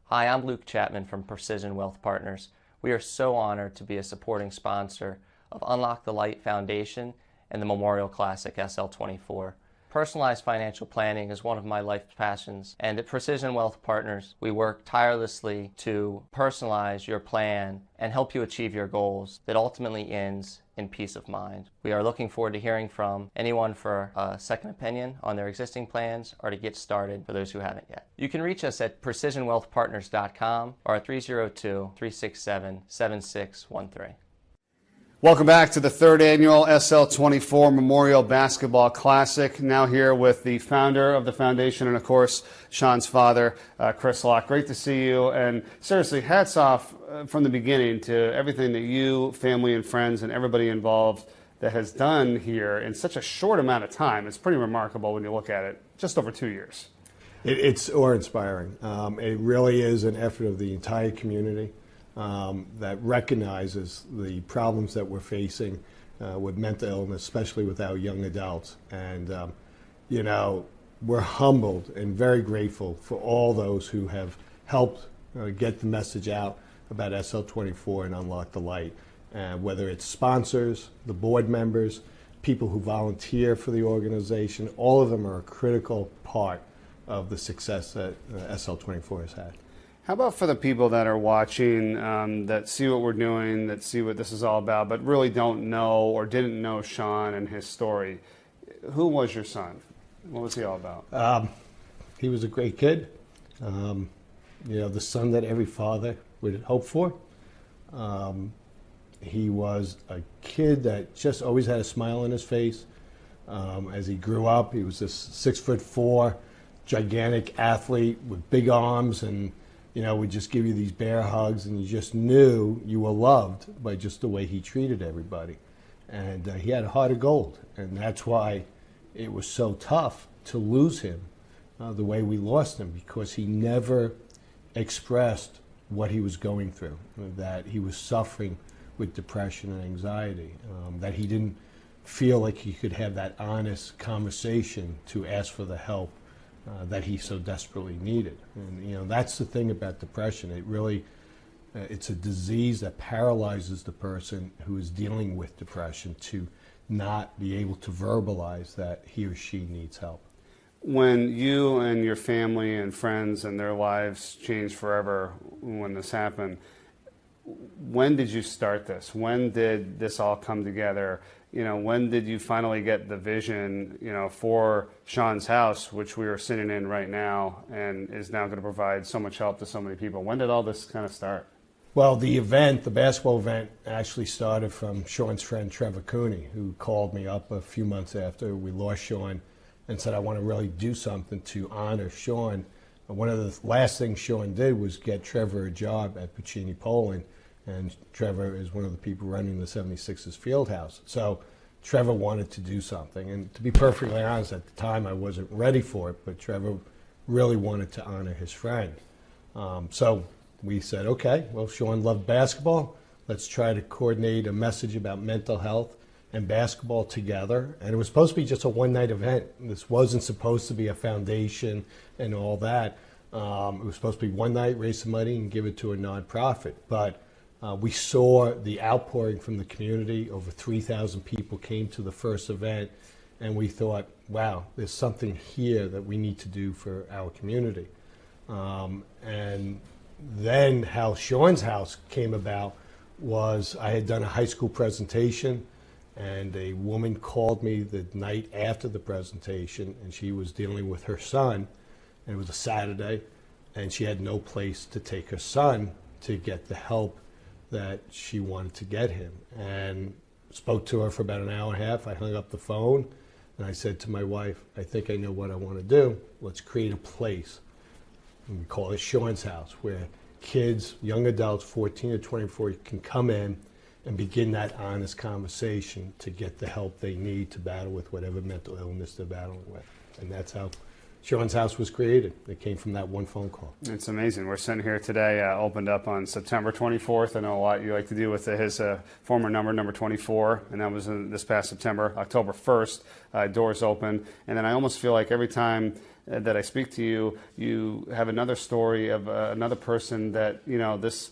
Hi, I'm Luke Chapman from Precision Wealth Partners. We are so honored to be a supporting sponsor of UnLocke the Light Foundation and the Memorial Classic SL24. Personalized financial planning is one of my life's passions, and at Precision Wealth Partners, we work tirelessly to personalize your plan and help you achieve your goals that ultimately ends in peace of mind. We are looking forward to hearing from anyone for a second opinion on their existing plans or to get started for those who haven't yet. You can reach us at precisionwealthpartners.com or at 302-367-7613. Welcome back to the third annual SL24 Memorial Basketball Classic. Now here with the founder of the foundation and, of course, Sean's father, Chris Locke. Great to see you. And seriously, hats off from the beginning to everything that you, family and friends, and everybody involved that has done here in such a short amount of time. It's pretty remarkable when you look at it. Just over 2 years. It's awe-inspiring. It really is an effort of the entire community. That recognizes the problems that we're facing with mental illness, especially with our young adults. And, you know, we're humbled and very grateful for all those who have helped get the message out about SL24 and UnLocke the Light. Whether it's sponsors, the board members, people who volunteer for the organization, all of them are a critical part of the success that SL24 has had. How about for the people that are watching, that see what we're doing, that see what this is all about, but really don't know or didn't know Sean and his story? Who was your son? What was he all about? He was a great kid. You know, the son that every father would hope for. He was a kid that just always had a smile on his face. As he grew up, he was this 6'4", gigantic athlete with big arms, and you know, would just give you these bear hugs, and you just knew you were loved by just the way he treated everybody. And he had a heart of gold, and that's why it was so tough to lose him the way we lost him, because he never expressed what he was going through, that he was suffering with depression and anxiety, that he didn't feel like he could have that honest conversation to ask for the help that he so desperately needed. And you know, that's the thing about depression. It really, it's a disease that paralyzes the person who is dealing with depression to not be able to verbalize that he or she needs help. When you and your family and friends and their lives changed forever when this happened, when did you start this? When did this all come together? When did you finally get the vision, for Sean's house, which we are sitting in right now and is now going to provide so much help to so many people? When did all this kind of start? Well, the basketball event, actually started from Sean's friend Trevor Cooney, who called me up a few months after we lost Sean and said, I want to really do something to honor Sean. And one of the last things Sean did was get Trevor a job at Puccini Poland, and Trevor is one of the people running the 76ers field house. So Trevor wanted to do something, and to be perfectly honest, at the time I wasn't ready for it, but Trevor really wanted to honor his friend. So we said, okay, well, Sean loved basketball. Let's try to coordinate a message about mental health and basketball together. And it was supposed to be just a one-night event. This wasn't supposed to be a foundation and all that. It was supposed to be one night, raise some money, and give it to a nonprofit. But we saw the outpouring from the community. Over 3,000 people came to the first event, and we thought, wow, there's something here that we need to do for our community. And then how Sean's house came about was I had done a high school presentation, and a woman called me the night after the presentation, and she was dealing with her son, and it was a Saturday, and she had no place to take her son to get the help that she wanted to get him. And spoke to her for about an hour and a half. I hung up the phone, and I said to my wife, I think I know what I want to do. Let's create a place. And we call it Sean's house, where kids, young adults, 14 to 24, can come in and begin that honest conversation to get the help they need to battle with whatever mental illness they're battling with. And that's how Sean's house was created. It came from that one phone call. It's amazing. We're sitting here today, opened up on September 24th. I know a lot you like to do with his former number 24, and that was this past September. October 1st, doors open. And then I almost feel like every time that I speak to you, you have another story of another person that, this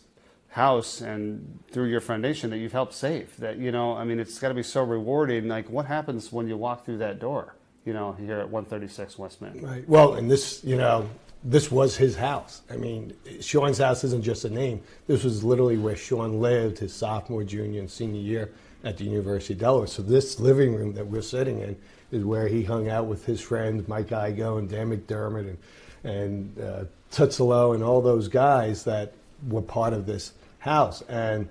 house and through your foundation that you've helped save. That, it's got to be so rewarding. Like, what happens when you walk through that door? Here at 136 West Main. Right. Well, and this, this was his house. I mean, Sean's house isn't just a name. This was literally where Sean lived his sophomore, junior, and senior year at the University of Delaware. So this living room that we're sitting in is where he hung out with his friends, Mike Igo and Dan McDermott and Tutzelo and all those guys that were part of this house. And,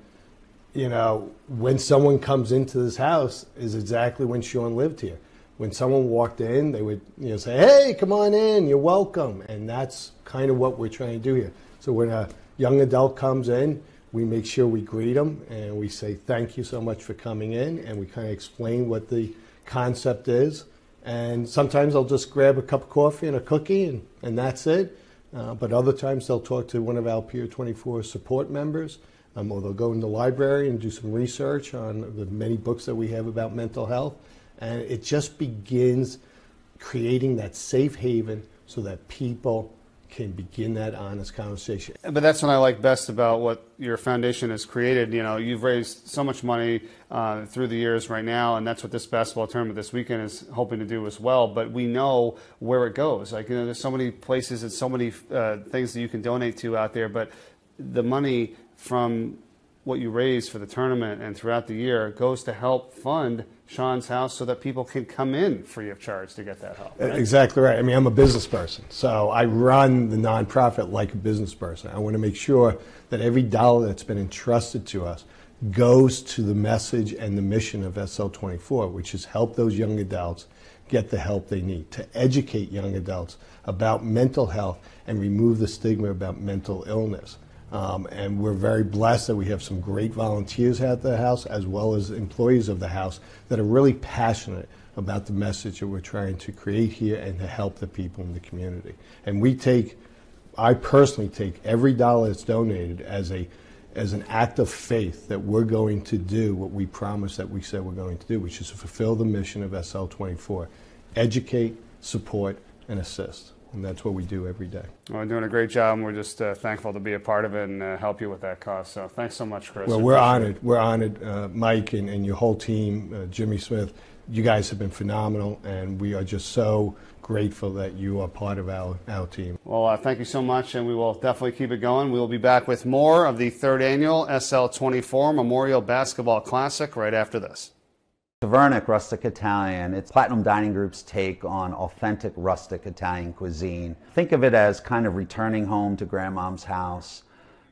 when someone comes into this house is exactly when Sean lived here. When someone walked in, they would say, hey, come on in, you're welcome. And that's kind of what we're trying to do here. So when a young adult comes in, we make sure we greet them and we say, thank you so much for coming in. And we kind of explain what the concept is. And sometimes they'll just grab a cup of coffee and a cookie and that's it. But other times they'll talk to one of our Pier 24 support members, or they'll go in the library and do some research on the many books that we have about mental health. And it just begins creating that safe haven so that people can begin that honest conversation. But that's what I like best about what your foundation has created. You've raised so much money through the years right now, and that's what this basketball tournament this weekend is hoping to do as well. But we know where it goes. There's so many places and so many things that you can donate to out there, but the money from what you raise for the tournament and throughout the year goes to help fund Sean's house so that people can come in free of charge to get that help. Right? Exactly right. I mean, I'm a business person, so I run the nonprofit like a business person. I want to make sure that every dollar that's been entrusted to us goes to the message and the mission of SL24, which is help those young adults get the help they need, to educate young adults about mental health and remove the stigma about mental illness. And we're very blessed that we have some great volunteers at the house as well as employees of the house that are really passionate about the message that we're trying to create here and to help the people in the community. And I personally take every dollar that's donated as an act of faith that we're going to do what we promised that we said we're going to do, which is to fulfill the mission of SL24, educate, support, and assist. And that's what we do every day. Well, we're doing a great job, and we're just thankful to be a part of it and help you with that cause. So thanks so much, Chris. Well, we're honored. We're honored, Mike and your whole team, Jimmy Smith. You guys have been phenomenal, and we are just so grateful that you are part of our team. Well, thank you so much, and we will definitely keep it going. We will be back with more of the 3rd annual SL24 Memorial Basketball Classic right after this. Tavernic Rustic Italian. It's Platinum Dining Group's take on authentic rustic Italian cuisine. Think of it as kind of returning home to grandmom's house.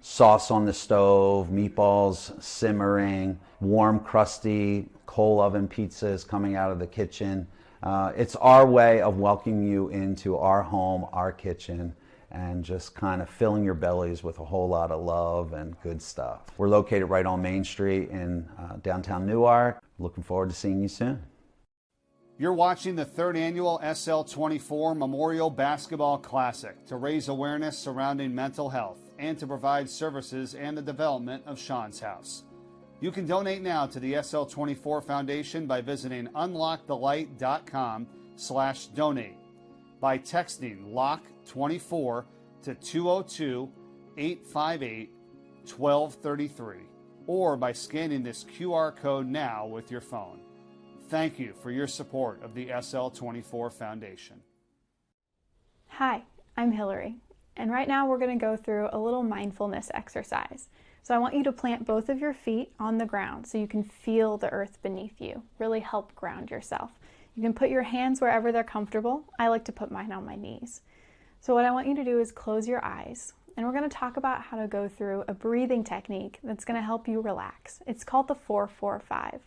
Sauce on the stove, meatballs simmering, warm, crusty, coal oven pizzas coming out of the kitchen. It's our way of welcoming you into our home, our kitchen, and just kind of filling your bellies with a whole lot of love and good stuff. We're located right on Main Street in downtown Newark. Looking forward to seeing you soon. You're watching the 3rd annual SL24 Memorial Basketball Classic to raise awareness surrounding mental health and to provide services and the development of Sean's House. You can donate now to the SL24 Foundation by visiting unlockthelight.com/donate, by texting LOCK24 to 202-858-1233, or by scanning this QR code now with your phone. Thank you for your support of the SL24 Foundation. Hi, I'm Hillary, and right now we're going to go through a little mindfulness exercise. So I want you to plant both of your feet on the ground so you can feel the earth beneath you, really help ground yourself. You can put your hands wherever they're comfortable. I like to put mine on my knees. So what I want you to do is close your eyes, and we're going to talk about how to go through a breathing technique that's going to help you relax. It's called the 4-4-5.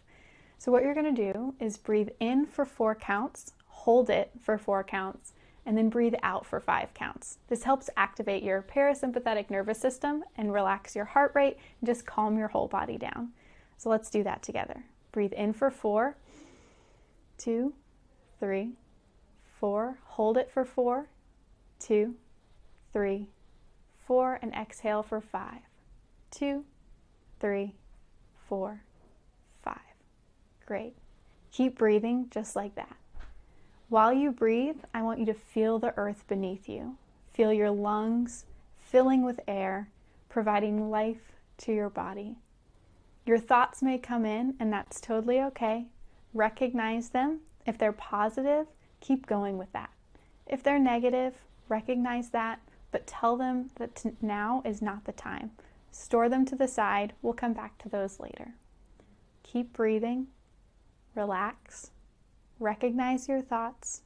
So what you're going to do is breathe in for 4 counts, hold it for 4 counts, and then breathe out for 5 counts. This helps activate your parasympathetic nervous system and relax your heart rate and just calm your whole body down. So let's do that together. Breathe in for 4, 2, 3, 4. Hold it for 4, 2, 3, 4, and exhale for 5, 2, 3, 4, 5. Great. Keep breathing just like that. While you breathe, I want you to feel the earth beneath you. Feel your lungs filling with air, providing life to your body. Your thoughts may come in, and that's totally okay. Recognize them. If they're positive, keep going with that. If they're negative, recognize that, but tell them that now is not the time. Store them to the side. We'll come back to those later. Keep breathing. Relax. Recognize your thoughts.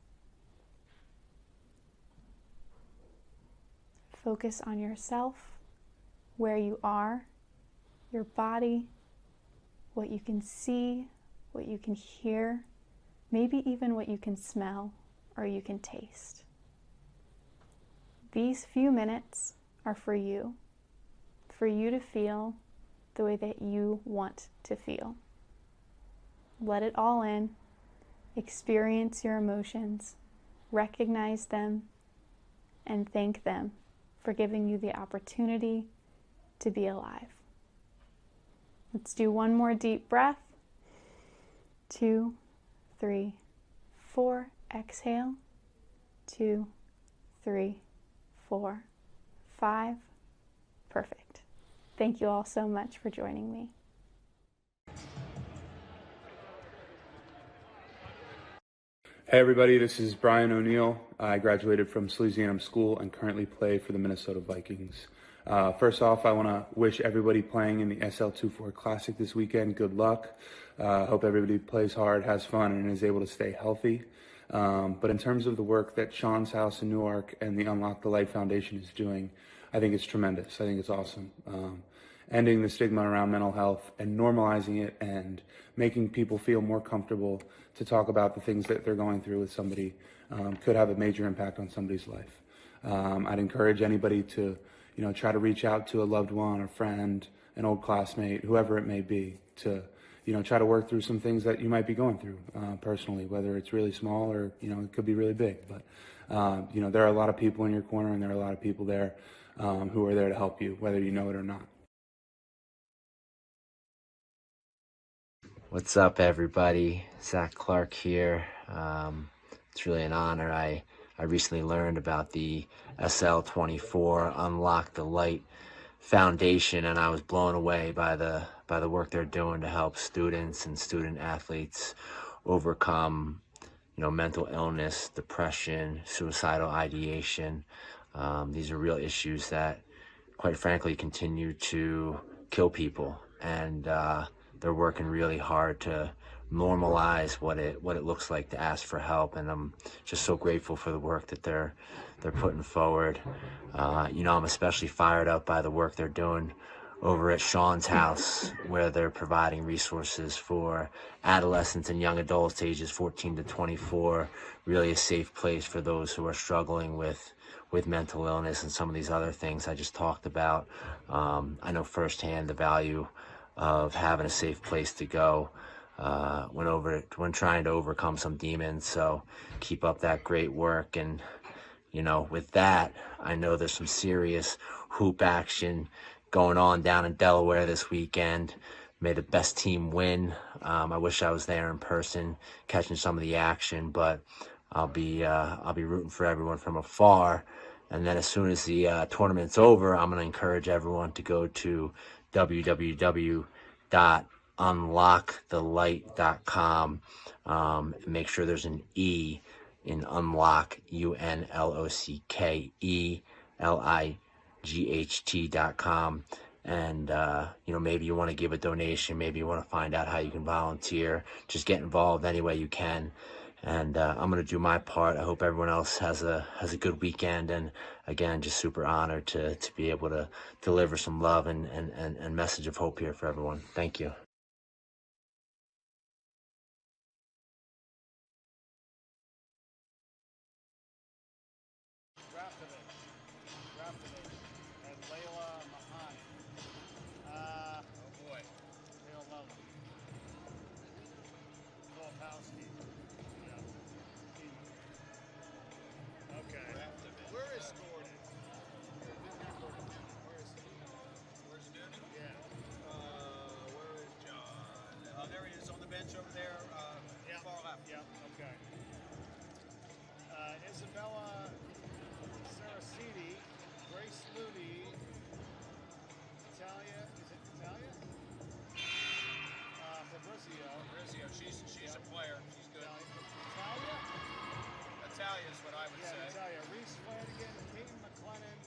Focus on yourself, where you are, your body, what you can see, what you can hear, maybe even what you can smell or you can taste. These few minutes are for you to feel the way that you want to feel. Let it all in. Experience your emotions, recognize them, and thank them for giving you the opportunity to be alive. Let's do one more deep breath. 2, 3, 4. Exhale. 2, 3, 4, 5. Perfect. Thank you all so much for joining me. Hey everybody, this is Brian O'Neill. I graduated from Salesianum School and currently play for the Minnesota Vikings. First off, I want to wish everybody playing in the SL24 Classic this weekend good luck. Hope everybody plays hard, has fun, and is able to stay healthy. But in terms of the work that Sean's House in Newark and the Unlock the Light Foundation is doing, I think it's tremendous. I think it's awesome. Ending the stigma around mental health and normalizing it and making people feel more comfortable to talk about the things that they're going through with somebody could have a major impact on somebody's life. I'd encourage anybody to, try to reach out to a loved one, a friend, an old classmate, whoever it may be, to, try to work through some things that you might be going through personally, whether it's really small or, it could be really big. But, there are a lot of people in your corner and there are a lot of people there who are there to help you, whether you know it or not. What's up, everybody? Zach Clark here. It's really an honor. I I recently learned about the SL24 UnLocke the Light Foundation, and I was blown away by the work they're doing to help students and student athletes overcome, mental illness, depression, suicidal ideation. These are real issues that, quite frankly, continue to kill people, and they're working really hard to normalize what it looks like to ask for help. And I'm just so grateful for the work that they're putting forward. I'm especially fired up by the work they're doing over at Sean's house, where they're providing resources for adolescents and young adults ages 14 to 24, really a safe place for those who are struggling with mental illness and some of these other things I just talked about. I know firsthand the value of having a safe place to go when trying to overcome some demons. So keep up that great work. And with that, I know there's some serious hoop action going on down in Delaware this weekend. May the best team win. I wish I was there in person catching some of the action, but I'll be rooting for everyone from afar. And then as soon as the tournament's over, I'm going to encourage everyone to go to www.unlockthelight.com and make sure there's an E in UnLocke, UnLocke, ELIGHT.com. And, maybe you want to give a donation, maybe you want to find out how you can volunteer. Just get involved any way you can. And I'm going to do my part. I hope everyone else has a good weekend. And again, just super honored to be able to deliver some love and message of hope here for everyone. Thank you. Over there, far left. Yeah, okay. Isabella Saracidi, Grace Moody, Italia, is it Italia? Fabrizio. She's a player. She's good. Italia? Italia is what I would say. Italia. Reese Flanagan, Peyton McLennan,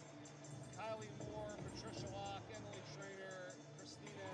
Kylie Moore, Patricia Locke, Emily Schrader, Christina.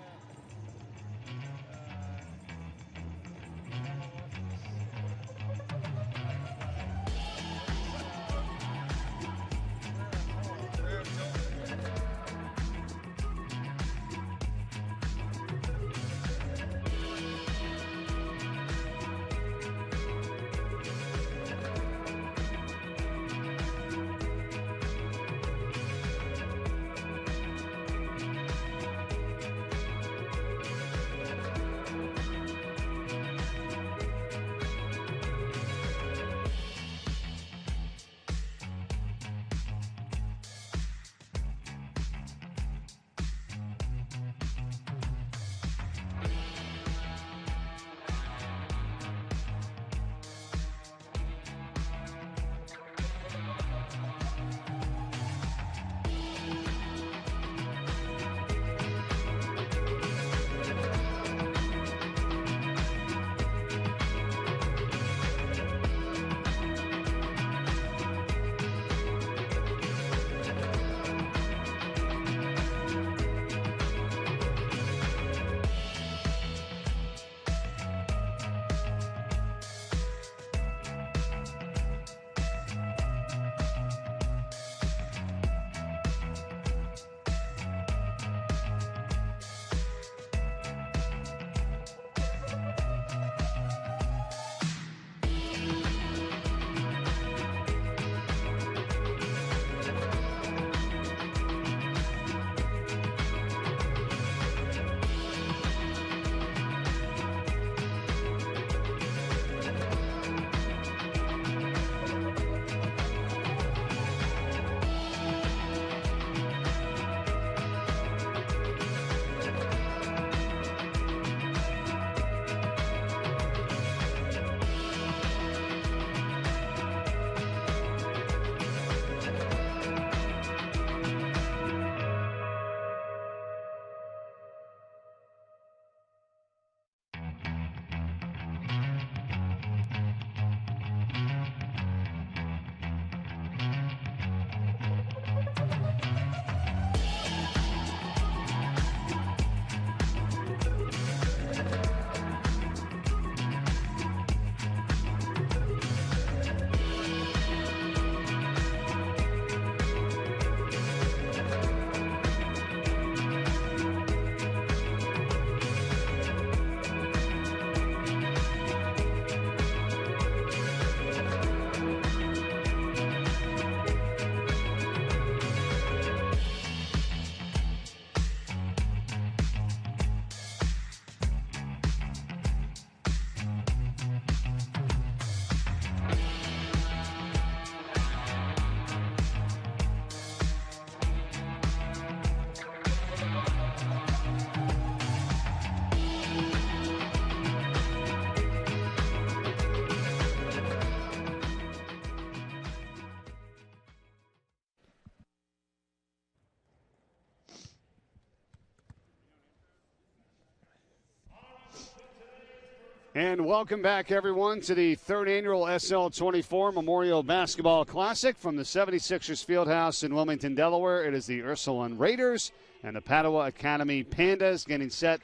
And welcome back, everyone, to the third annual SL24 Memorial Basketball Classic from the 76ers Fieldhouse in Wilmington, Delaware. It is the Ursuline Raiders and the Padua Academy Pandas getting set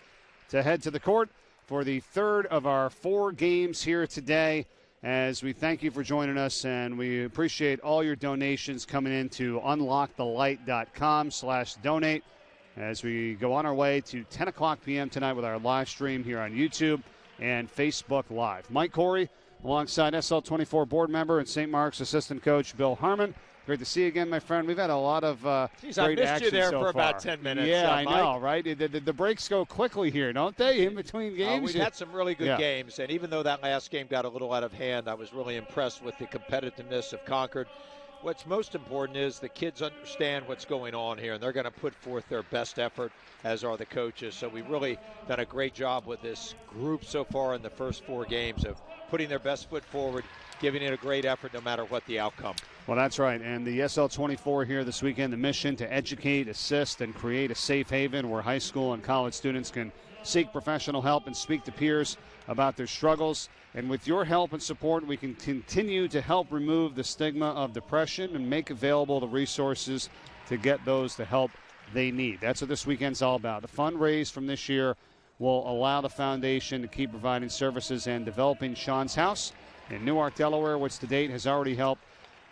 to head to the court for the third of our 4 games here today. As we thank you for joining us, and we appreciate all your donations coming in to unlockthelight.com/donate as we go on our way to 10 o'clock p.m. tonight with our live stream here on YouTube and Facebook Live. Mike Corey, alongside SL24 board member and St. Mark's assistant coach Bill Harmon. Great to see you again, my friend. We've had a lot of Jeez, great I missed action you there so for far. about 10 minutes. Yeah, I Mike. know, right? The breaks go quickly here, don't they, in between games? We've had some really good Yeah. games, and even though that last game got a little out of hand, I was really impressed with the competitiveness of Concord. What's most important is the kids understand what's going on here, and they're going to put forth their best effort, as are the coaches. So we've really done a great job with this group so far in the first 4 games of putting their best foot forward, giving it a great effort no matter what the outcome. Well, that's right. And the SL24 here this weekend, the mission to educate, assist, and create a safe haven where high school and college students can seek professional help and speak to peers about their struggles. And with your help and support, we can continue to help remove the stigma of depression and make available the resources to get those the help they need. That's what this weekend's all about. The fundraise from this year will allow the foundation to keep providing services and developing Sean's House in Newark, Delaware, which to date has already helped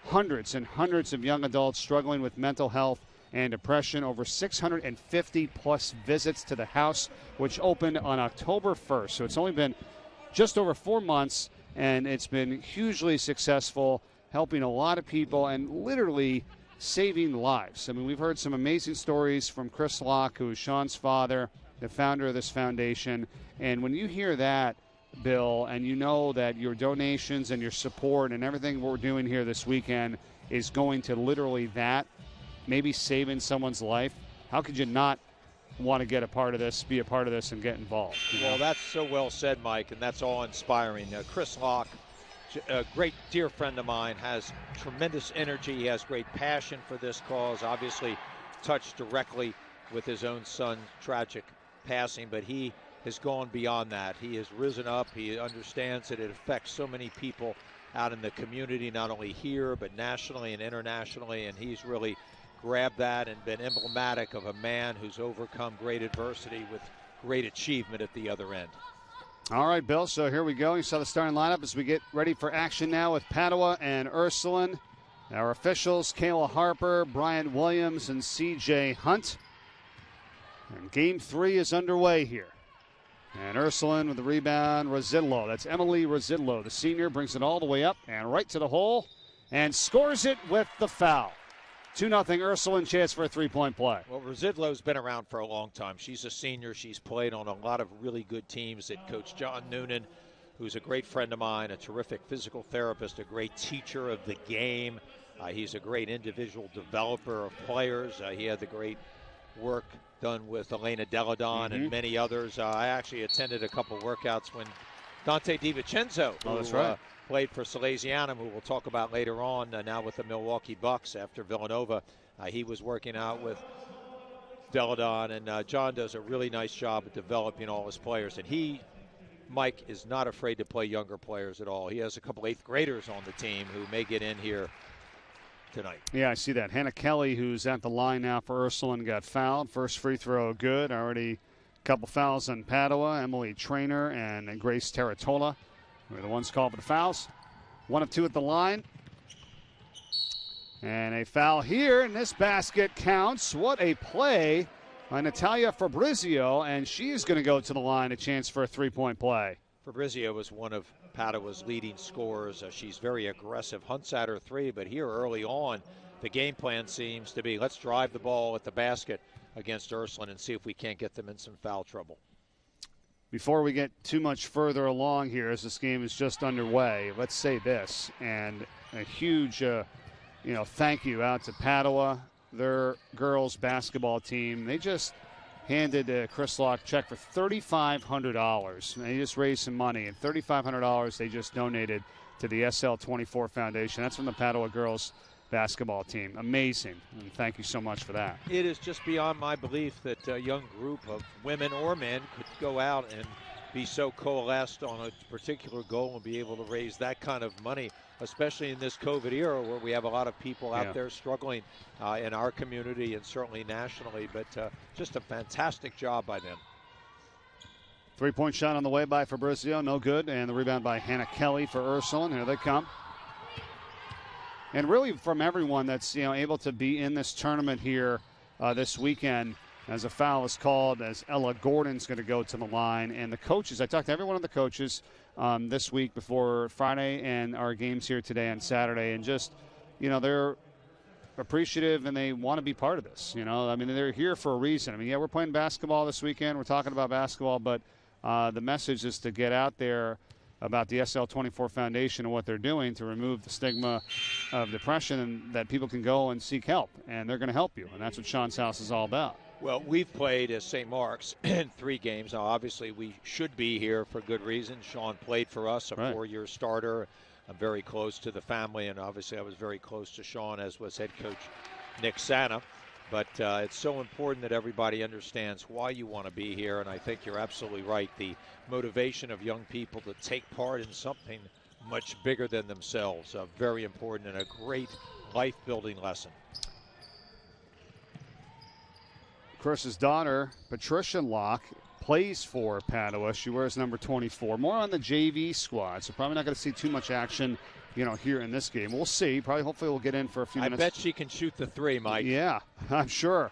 hundreds and hundreds of young adults struggling with mental health and depression. Over 650-plus visits to the house, which opened on October 1st. So it's only been just over 4 months, and it's been hugely successful, helping a lot of people and literally saving lives. I mean, we've heard some amazing stories from Chris Locke, who is Sean's father, the founder of this foundation. And when you hear that, Bill, and you know that your donations and your support and everything we're doing here this weekend is going to literally that, maybe saving someone's life, how could you not want to get a part of this, be a part of this, and get involved? Well, that's so well said, Mike, and that's all inspiring. Chris Locke, a great dear friend of mine, has tremendous energy. He has great passion for this cause, obviously touched directly with his own son's tragic passing, but he has gone beyond that. He has risen up. He understands that it affects so many people out in the community, not only here, but nationally and internationally, and he's really grabbed that and been emblematic of a man who's overcome great adversity with great achievement at the other end. All right, Bill, so here we go. You saw the starting lineup as we get ready for action now with Padua and Ursuline. Our officials, Kayla Harper, Brian Williams, and C.J. Hunt. And Game 3 is underway here. And Ursuline with the rebound, Rosillo. That's Emily Rosillo. The senior brings it all the way up and right to the hole and scores it with the foul. 2-0 Ursuline, chance for a three-point play. Well, Rosillo's been around for a long time. She's a senior. She's played on a lot of really good teams that Coach John Noonan, who's a great friend of mine, a terrific physical therapist, a great teacher of the game. He's a great individual developer of players. He had the great work done with Elena Deladon and many others. I actually attended a couple workouts when Dante DiVincenzo, who played for Salesianum, who we'll talk about later on, now with the Milwaukee Bucks after Villanova. He was working out with Deladon, and John does a really nice job of developing all his players. And he, Mike, is not afraid to play younger players at all. He has a couple 8th graders on the team who may get in here tonight. Yeah, I see that. Hannah Kelly, who's at the line now for Ursuline, got fouled. First free throw good. Already a couple fouls on Padua. Emily Trainer and Grace Terratola were the ones called for the fouls. 1 of 2 at the line. And a foul here, and this basket counts. What a play by Natalia Fabrizio, and she's going to go to the line, a chance for a three-point play. Fabrizio was one of Padua's leading scorers. She's very aggressive, hunts at her three, but here early on, the game plan seems to be let's drive the ball at the basket against Ursuline and see if we can't get them in some foul trouble. Before we get too much further along here, as this game is just underway, let's say this, and a huge thank you out to Padua, their girls basketball team. They just handed Chris Locke a check for $3,500. And they just raised some money, and $3,500 they just donated to the SL24 Foundation. That's from the Padua girls basketball team. Amazing, and thank you so much for that. It is just beyond my belief that a young group of women or men could go out and be so coalesced on a particular goal and be able to raise that kind of money, especially in this COVID era where we have a lot of people out there struggling in our community and certainly nationally. But just a fantastic job by them. 3-point shot on the way by Fabrizio, no good. And the rebound by Hannah Kelly for Ursuline. Here they come. And really from everyone that's able to be in this tournament here this weekend, as a foul is called, as Ella Gordon's going to go to the line. And the coaches, I talked to every one of the coaches this week before Friday and our games here today on Saturday. And just, they're appreciative and they want to be part of this. I mean, they're here for a reason. I mean, we're playing basketball this weekend. We're talking about basketball, but the message is to get out there about the SL24 Foundation and what they're doing to remove the stigma of depression, and that people can go and seek help, and they're going to help you. And that's what Sean's House is all about. Well, we've played as St. Mark's in 3 games. Now, obviously, we should be here for good reason. Sean played for us, a 4-year starter. I'm very close to the family, and obviously I was very close to Sean, as was head coach Nick Santa. But it's so important that everybody understands why you want to be here, and I think you're absolutely right. The motivation of young people to take part in something much bigger than themselves, very important and a great life-building lesson. Chris's daughter, Patricia Locke, plays for Padua. She wears number 24. More on the JV squad, so probably not going to see too much action, here in this game. We'll see. Hopefully we'll get in for a few minutes. I bet she can shoot the 3, Mike. Yeah, I'm sure.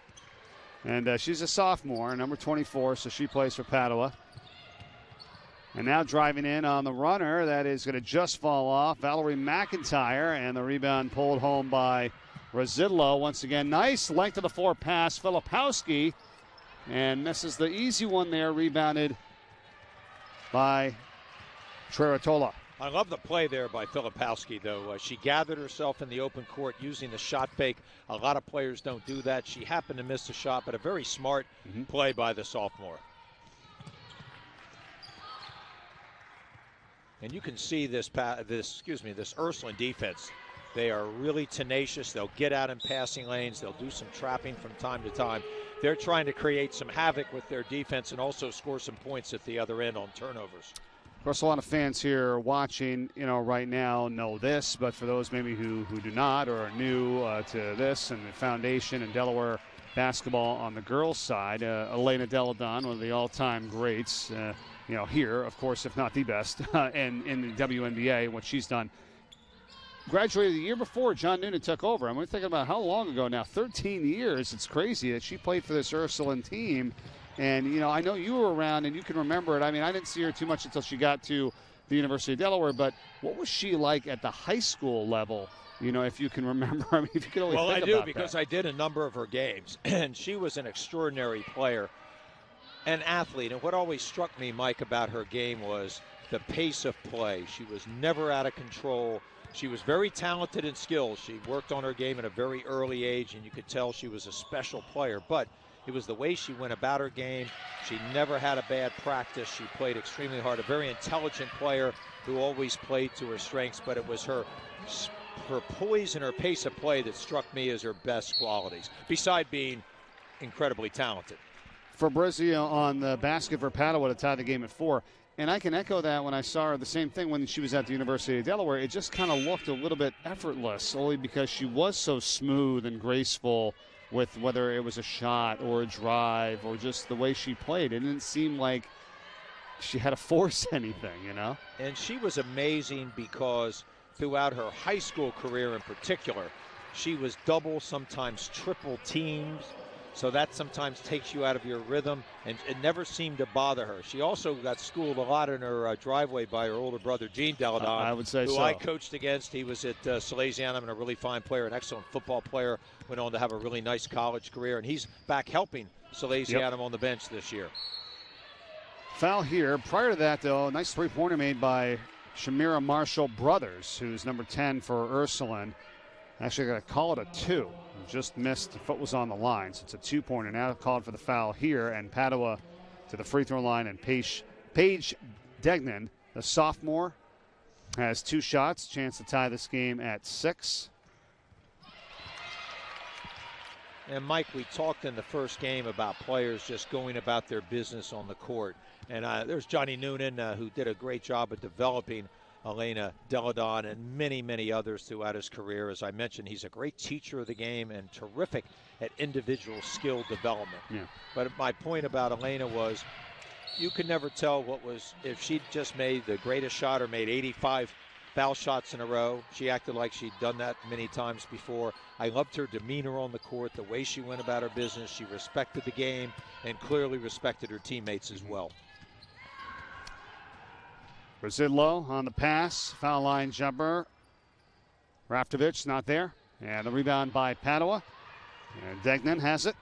And she's a sophomore, number 24, so she plays for Padua. And now driving in on the runner, that is going to just fall off. Valerie McIntyre, and the rebound pulled home by Rosillo. Once again, nice length of the floor pass. Filipowski, and misses the easy one there, rebounded by Treratola. I love the play there by Filipowski, though. She gathered herself in the open court using the shot fake. A lot of players don't do that. She happened to miss the shot, but a very smart play by the sophomore. And you can see this Ursuline defense. They are really tenacious. They'll get out in passing lanes. They'll do some trapping from time to time. They're trying to create some havoc with their defense and also score some points at the other end on turnovers. Of course, a lot of fans here watching, right now know this, but for those maybe who do not or are new to this and the foundation and Delaware basketball on the girls' side, Elena Deladon, one of the all-time greats, here, of course, if not the best, and in the WNBA, what she's done. Graduated the year before John Noonan took over. I'm thinking about how long ago now, 13 years. It's crazy that she played for this Ursuline team. And, I know you were around and you can remember it. I mean, I didn't see her too much until she got to the University of Delaware, but what was she like at the high school level, if you can remember? I mean, if you can only think about that. Well, I do, because I did a number of her games, and she was an extraordinary player, an athlete. And what always struck me, Mike, about her game was the pace of play. She was never out of control. She was very talented and skilled. She worked on her game at a very early age, and you could tell she was a special player. But it was the way she went about her game. She never had a bad practice. She played extremely hard. A very intelligent player who always played to her strengths, but it was her poise and her pace of play that struck me as her best qualities, beside being incredibly talented. Fabrizio on the basket for Padua to tie the game at 4. And I can echo that when I saw her, the same thing when she was at the University of Delaware. It just kind of looked a little bit effortless, only because she was so smooth and graceful with whether it was a shot or a drive or just the way she played. It didn't seem like she had to force anything, And she was amazing because throughout her high school career in particular, she was double, sometimes triple teams. So that sometimes takes you out of your rhythm, and it never seemed to bother her. She also got schooled a lot in her driveway by her older brother, Gene Deladon, I would say who I coached against. He was at Salesianum and a really fine player, an excellent football player, went on to have a really nice college career, and he's back helping Salesianum on the bench this year. Foul here. Prior to that, though, nice three-pointer made by Shamira Marshall Brothers, who's number 10 for Ursuline. Actually, going to call it a 2. Just missed. The foot was on the line, so it's a 2-pointer. Now called for the foul here, and Padua to the free throw line. And Paige Degnan, the sophomore, has 2 shots. Chance to tie this game at 6. And Mike, we talked in the first game about players just going about their business on the court. And there's Johnny Noonan, who did a great job at developing Elena Deladon and many, many others throughout his career. As I mentioned, he's a great teacher of the game and terrific at individual skill development. Yeah. But my point about Elena was you could never tell if she'd just made the greatest shot or made 85 foul shots in a row. She acted like she'd done that many times before. I loved her demeanor on the court, the way she went about her business. She respected the game and clearly respected her teammates as well. Brazillo on the pass, foul line jumper. Raftovich not there. And the rebound by Padua. And Degnan has it.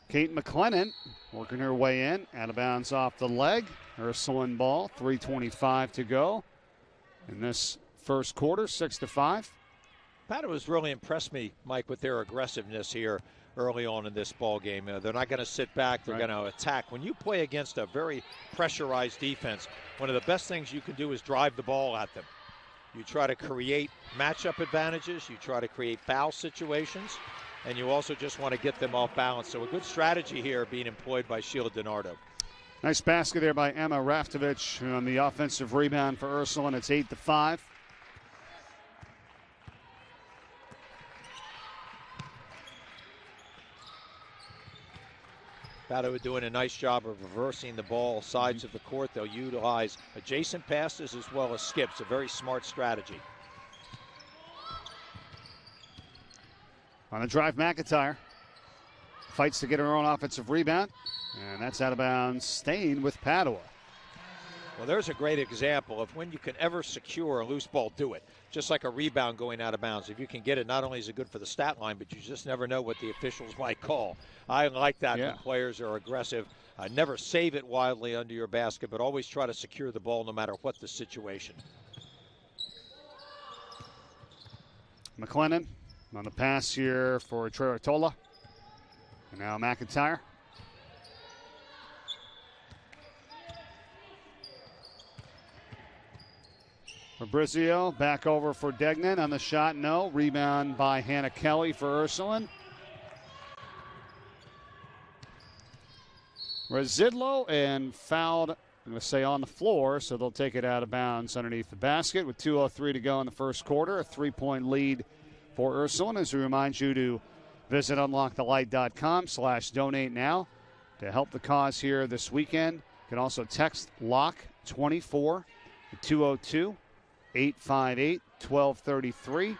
Kate McLennan working her way in, out of bounds off the leg. Ursuline ball, 3:25 to go in this first quarter, 6-5. Padua's really impressed me, Mike, with their aggressiveness here early on in this ball game. They're not going to sit back. They're going to attack. When you play against a very pressurized defense, one of the best things you can do is drive the ball at them. You try to create matchup advantages. You try to create foul situations. And you also just want to get them off balance. So a good strategy here being employed by Sheila DiNardo. Nice basket there by Emma Raftovich on the offensive rebound for Ursuline. It's 8-5. Padua doing a nice job of reversing the ball sides of the court. They'll utilize adjacent passes as well as skips. A very smart strategy. On the drive, McIntyre fights to get her own offensive rebound, and that's out of bounds, staying with Padua. Well, there's a great example of when you can ever secure a loose ball, do it. Just like a rebound going out of bounds. If you can get it, not only is it good for the stat line, but you just never know what the officials might call. I like that when players are aggressive. Never save it wildly under your basket, but always try to secure the ball no matter what the situation. McLennan on the pass here for Treortola. And now McIntyre. Fabrizio back over for Degnan on the shot. No. Rebound by Hannah Kelly for Ursuline. Residlo and fouled, I'm going to say on the floor, so they'll take it out of bounds underneath the basket with 2:03 to go in the first quarter. A 3-point lead for Ursuline. As we remind you to visit unlockthelight.com/donate now to help the cause here this weekend. You can also text LOCK24 to 202-858-1233.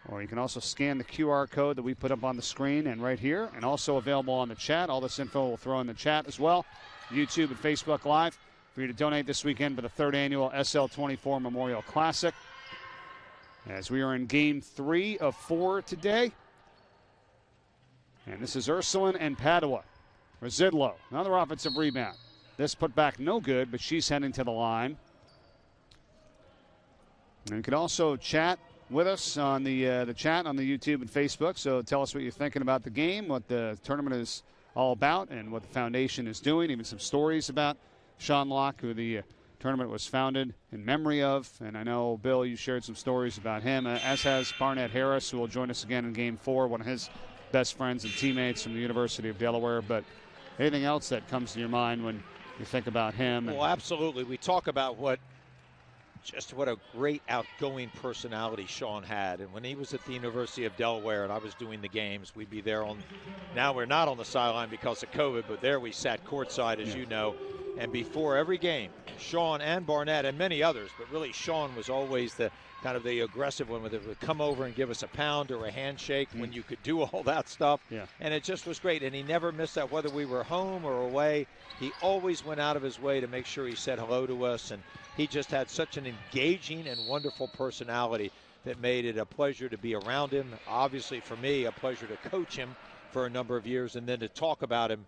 Or you can also scan the QR code that we put up on the screen and right here, and also available on the chat. All this info we'll throw in the chat as well. YouTube and Facebook Live for you to donate this weekend for the 3rd annual SL24 Memorial Classic. As we are in game 3 of 4 today. And this is Ursuline and Padua. Residlo, another offensive rebound. This put back no good, but she's heading to the line. And you can also chat with us on the chat on the YouTube and Facebook. So tell us what you're thinking about the game, what the tournament is all about, and what the foundation is doing. Even some stories about Sean Locke, who the tournament was founded in memory of. And I know, Bill, you shared some stories about him, as has Barnett Harris, who will join us again in Game 4, one of his best friends and teammates from the University of Delaware. But anything else that comes to your mind when you think about him? Well, absolutely. We talk about what a great outgoing personality Sean had. And when he was at the University of Delaware and I was doing the games, we'd be there now we're not on the sideline because of COVID, but there we sat courtside, as you know. And before every game, Sean and Barnett and many others, but really Sean was always the kind of the aggressive one, where they would come over and give us a pound or a handshake when you could do all that stuff. Yeah. And it just was great. And he never missed that, whether we were home or away. He always went out of his way to make sure he said hello to us. And he just had such an engaging and wonderful personality that made it a pleasure to be around him. Obviously, for me, a pleasure to coach him for a number of years and then to talk about him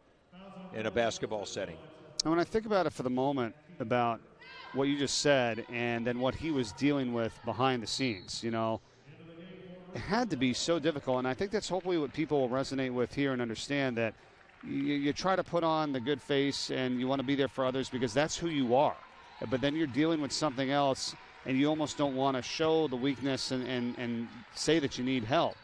in a basketball setting. And when I think about it for the moment, about what you just said and then what he was dealing with behind the scenes, it had to be so difficult. And I think that's hopefully what people will resonate with here and understand, that you try to put on the good face and you want to be there for others because that's who you are. But then you're dealing with something else and you almost don't want to show the weakness and say that you need help.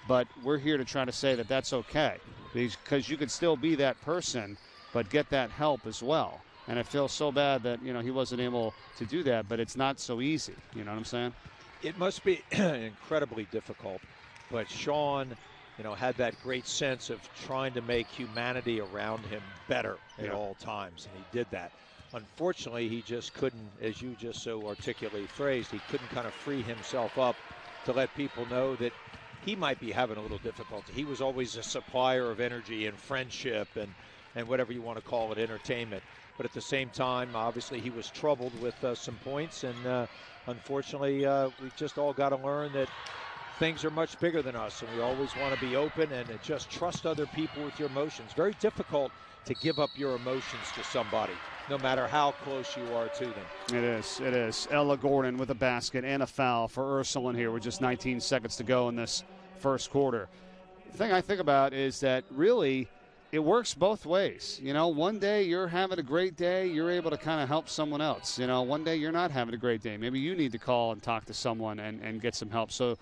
But we're here to try to say that that's okay, because you could still be that person, but get that help as well. And I feel so bad that, he wasn't able to do that, but it's not so easy. You know what I'm saying? It must be incredibly difficult. But Sean, had that great sense of trying to make humanity around him better at all times, and he did that. Unfortunately, he just couldn't, as you just so articulately phrased, he couldn't kind of free himself up to let people know that he might be having a little difficulty. He was always a supplier of energy and friendship and whatever you want to call it, entertainment. But at the same time, obviously, he was troubled with some points. And unfortunately, we just all got to learn that things are much bigger than us. And we always want to be open and just trust other people with your emotions. Very difficult to give up your emotions to somebody, no matter how close you are to them. It is. Ella Gordon with a basket and a foul for Ursuline here with just 19 seconds to go in this first quarter. The thing I think about is that really it works both ways. One day you're having a great day, you're able to kind of help someone else. One day you're not having a great day. Maybe you need to call and talk to someone and get some help. So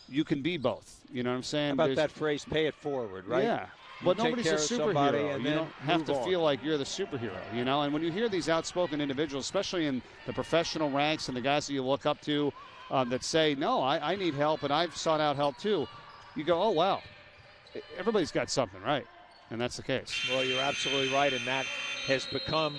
you can be both. You know what I'm saying? How about that phrase, pay it forward, right? Yeah. But nobody's a superhero. You don't have to feel like you're the superhero, And when you hear these outspoken individuals, especially in the professional ranks and the guys that you look up to that say, no, I need help and I've sought out help too, you go, oh, wow, everybody's got something, right? And that's the case. Well, you're absolutely right, and that has become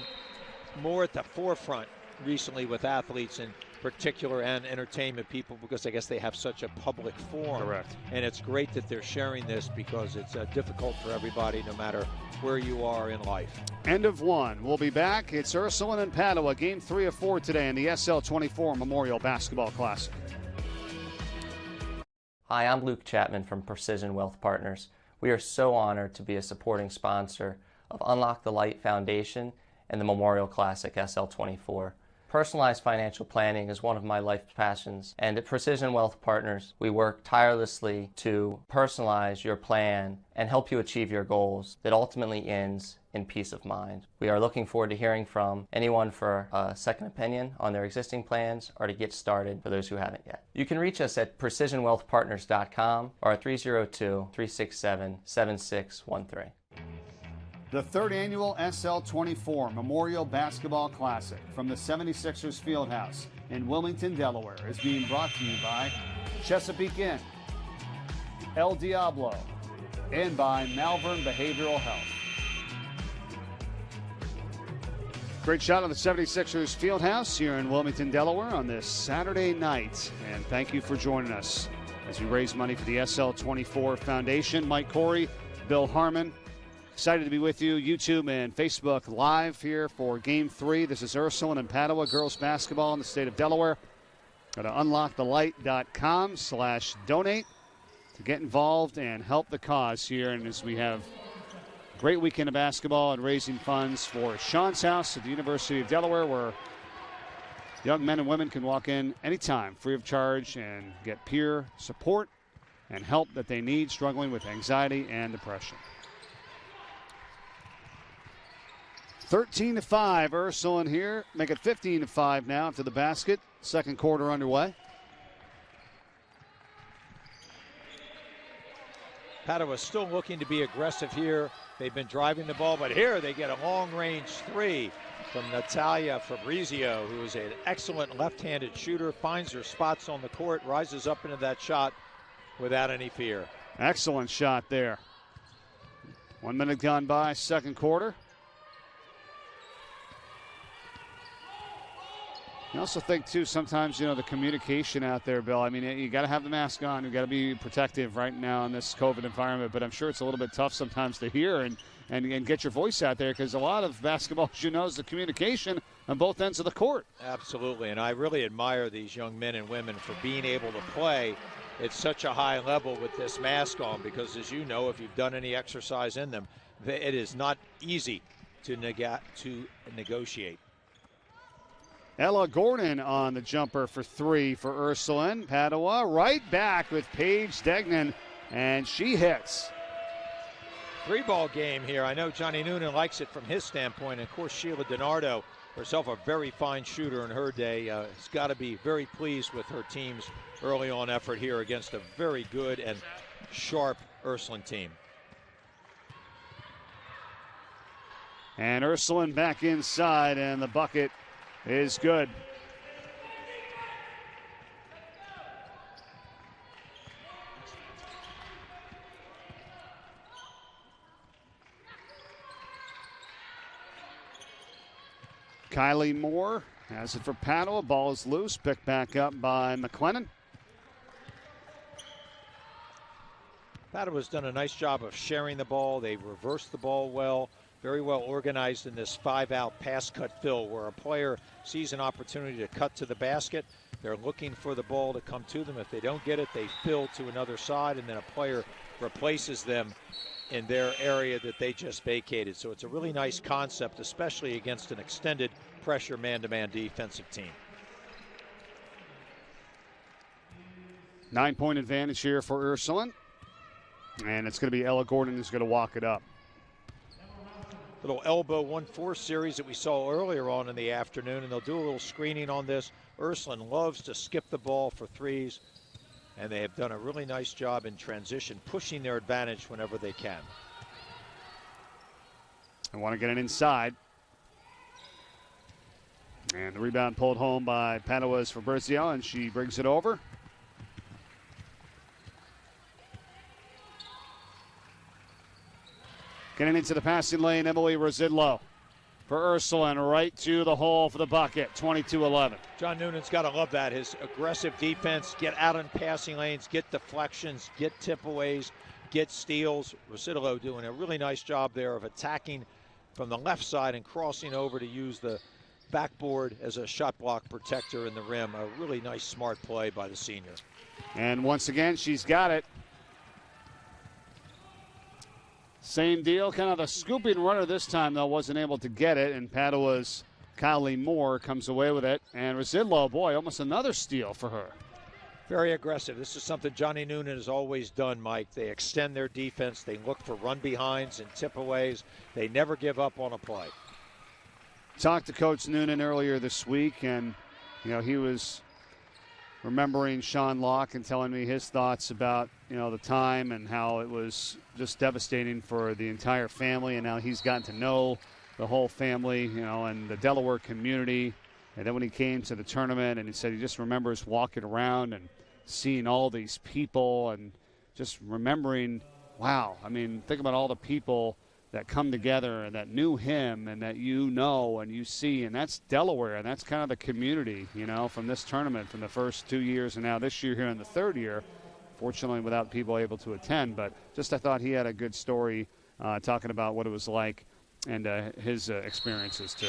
more at the forefront recently with athletes in particular and entertainment people, because I guess they have such a public forum. Correct. And it's great that they're sharing this because it's difficult for everybody no matter where you are in life. End of one. We'll be back. It's Ursuline and Padua, game 3 of 4 today in the SL24 Memorial Basketball Classic. Hi, I'm Luke Chapman from Precision Wealth Partners. We are so honored to be a supporting sponsor of UnLocke the Light Foundation and the Memorial Classic SL24. Personalized financial planning is one of my life's passions, and at Precision Wealth Partners, we work tirelessly to personalize your plan and help you achieve your goals that ultimately ends in peace of mind. We are looking forward to hearing from anyone for a second opinion on their existing plans or to get started for those who haven't yet. You can reach us at precisionwealthpartners.com or at 302-367-7613. The third annual SL24 Memorial Basketball Classic from the 76ers Fieldhouse in Wilmington, Delaware is being brought to you by Chesapeake Inn, El Diablo, and by Malvern Behavioral Health. Great shot of the 76ers Fieldhouse here in Wilmington, Delaware on this Saturday night. And thank you for joining us as we raise money for the SL24 Foundation. Mike Corey, Bill Harmon. Excited to be with you, YouTube and Facebook Live here for Game 3. This is Ursuline and Padua girls basketball in the state of Delaware. Go to unlockthelight.com/donate to get involved and help the cause here. And as we have a great weekend of basketball and raising funds for Sean's House at the University of Delaware, where young men and women can walk in anytime free of charge and get peer support and help that they need struggling with anxiety and depression. 13-5, Ursuline here. Make it 15-5 now after the basket. Second quarter underway. Padua still looking to be aggressive here. They've been driving the ball, but here they get a long-range three from Natalia Fabrizio, who is an excellent left-handed shooter, finds her spots on the court, rises up into that shot without any fear. Excellent shot there. 1 minute gone by, second quarter. I also think, too, sometimes, the communication out there, Bill. I mean, you got to have the mask on. You got to be protective right now in this COVID environment. But I'm sure it's a little bit tough sometimes to hear and get your voice out there, because a lot of basketball, as you know, is the communication on both ends of the court. Absolutely, and I really admire these young men and women for being able to play at such a high level with this mask on, because, as you know, if you've done any exercise in them, it is not easy to negotiate. Ella Gordon on the jumper for three for Ursuline. Padua right back with Paige Degnan, and she hits. Three-ball game here. I know Johnny Noonan likes it from his standpoint. And, of course, Sheila DiNardo herself a very fine shooter in her day. Has got to be very pleased with her team's early on effort here against a very good and sharp Ursuline team. And Ursuline back inside, and the bucket is good. Kylie Moore has it for Padua. Ball is loose, picked back up by McLennan. Padua's done a nice job of sharing the ball. They reversed the ball well. Very well organized in this 5-out pass cut fill where a player sees an opportunity to cut to the basket. They're looking for the ball to come to them. If they don't get it, they fill to another side, and then a player replaces them in their area that they just vacated. So it's a really nice concept, especially against an extended pressure man-to-man defensive team. 9-point advantage here for Ursuline. And it's going to be Ella Gordon who's going to walk it up. Little elbow 1-4 series that we saw earlier on in the afternoon, and they'll do a little screening on this. Ursuline loves to skip the ball for threes, and they have done a really nice job in transition, pushing their advantage whenever they can. I want to get it inside. And the rebound pulled home by Padua's Fabrizio, and she brings it over. Getting into the passing lane, Emily Rosidlo for Ursuline, right to the hole for the bucket, 22-11. John Noonan's got to love that. His aggressive defense, get out in passing lanes, get deflections, get tip-aways, get steals. Rosidlo doing a really nice job there of attacking from the left side and crossing over to use the backboard as a shot block protector in the rim. A really nice, smart play by the senior. And once again, she's got it. Same deal, kind of a scooping runner this time, though, wasn't able to get it, and Padua's Kylie Moore comes away with it. And Rosidlo, boy, almost another steal for her. Very aggressive. This is something Johnny Noonan has always done, Mike. They extend their defense. They look for run-behinds and tip-aways. They never give up on a play. Talked to Coach Noonan earlier this week, and, you know, he was remembering Sean Locke and telling me his thoughts about, you know, the time and how it was just devastating for the entire family, and now he's gotten to know the whole family, you know, and the Delaware community. And then when he came to the tournament, and he said he just remembers walking around and seeing all these people and just remembering, wow, I mean, think about all the people that come together and that knew him and that you know and you see, and that's Delaware, and that's kind of the community, you know, from this tournament, from the first 2 years and now this year here in the third year, fortunately without people able to attend. But just I thought he had a good story talking about what it was like and his experiences too.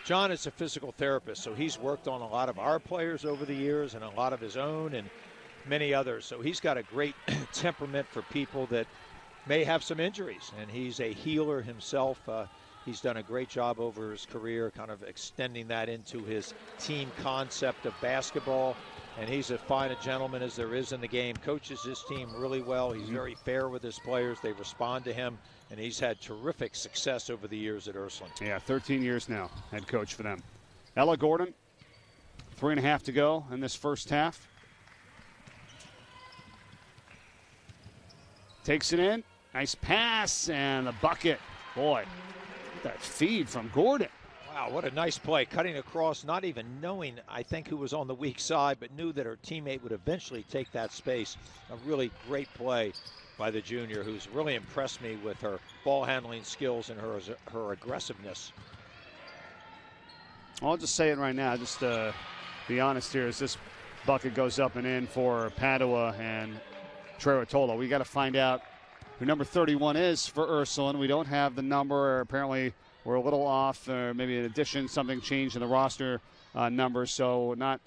John is a physical therapist, so he's worked on a lot of our players over the years and a lot of his own and many others. So he's got a great temperament for people that may have some injuries, and he's a healer himself. He's done a great job over his career, kind of extending that into his team concept of basketball, and he's as fine a gentleman as there is in the game. Coaches his team really well. He's very fair with his players. They respond to him, and he's had terrific success over the years at Ursuline. Yeah, 13 years now, head coach for them. Ella Gordon, 3.5 to go in this first half. Takes it in. Nice pass and the bucket. Boy, that feed from Gordon. Wow, what a nice play. Cutting across, not even knowing, I think, who was on the weak side, but knew that her teammate would eventually take that space. A really great play by the junior, who's really impressed me with her ball handling skills and her aggressiveness. I'll just say it right now, just to be honest here, as this bucket goes up and in for Padua and Trerotola. We got to find out who number 31 is for Ursuline. We don't have the number. Apparently, we're a little off, or maybe in addition, something changed in the roster numbers. So not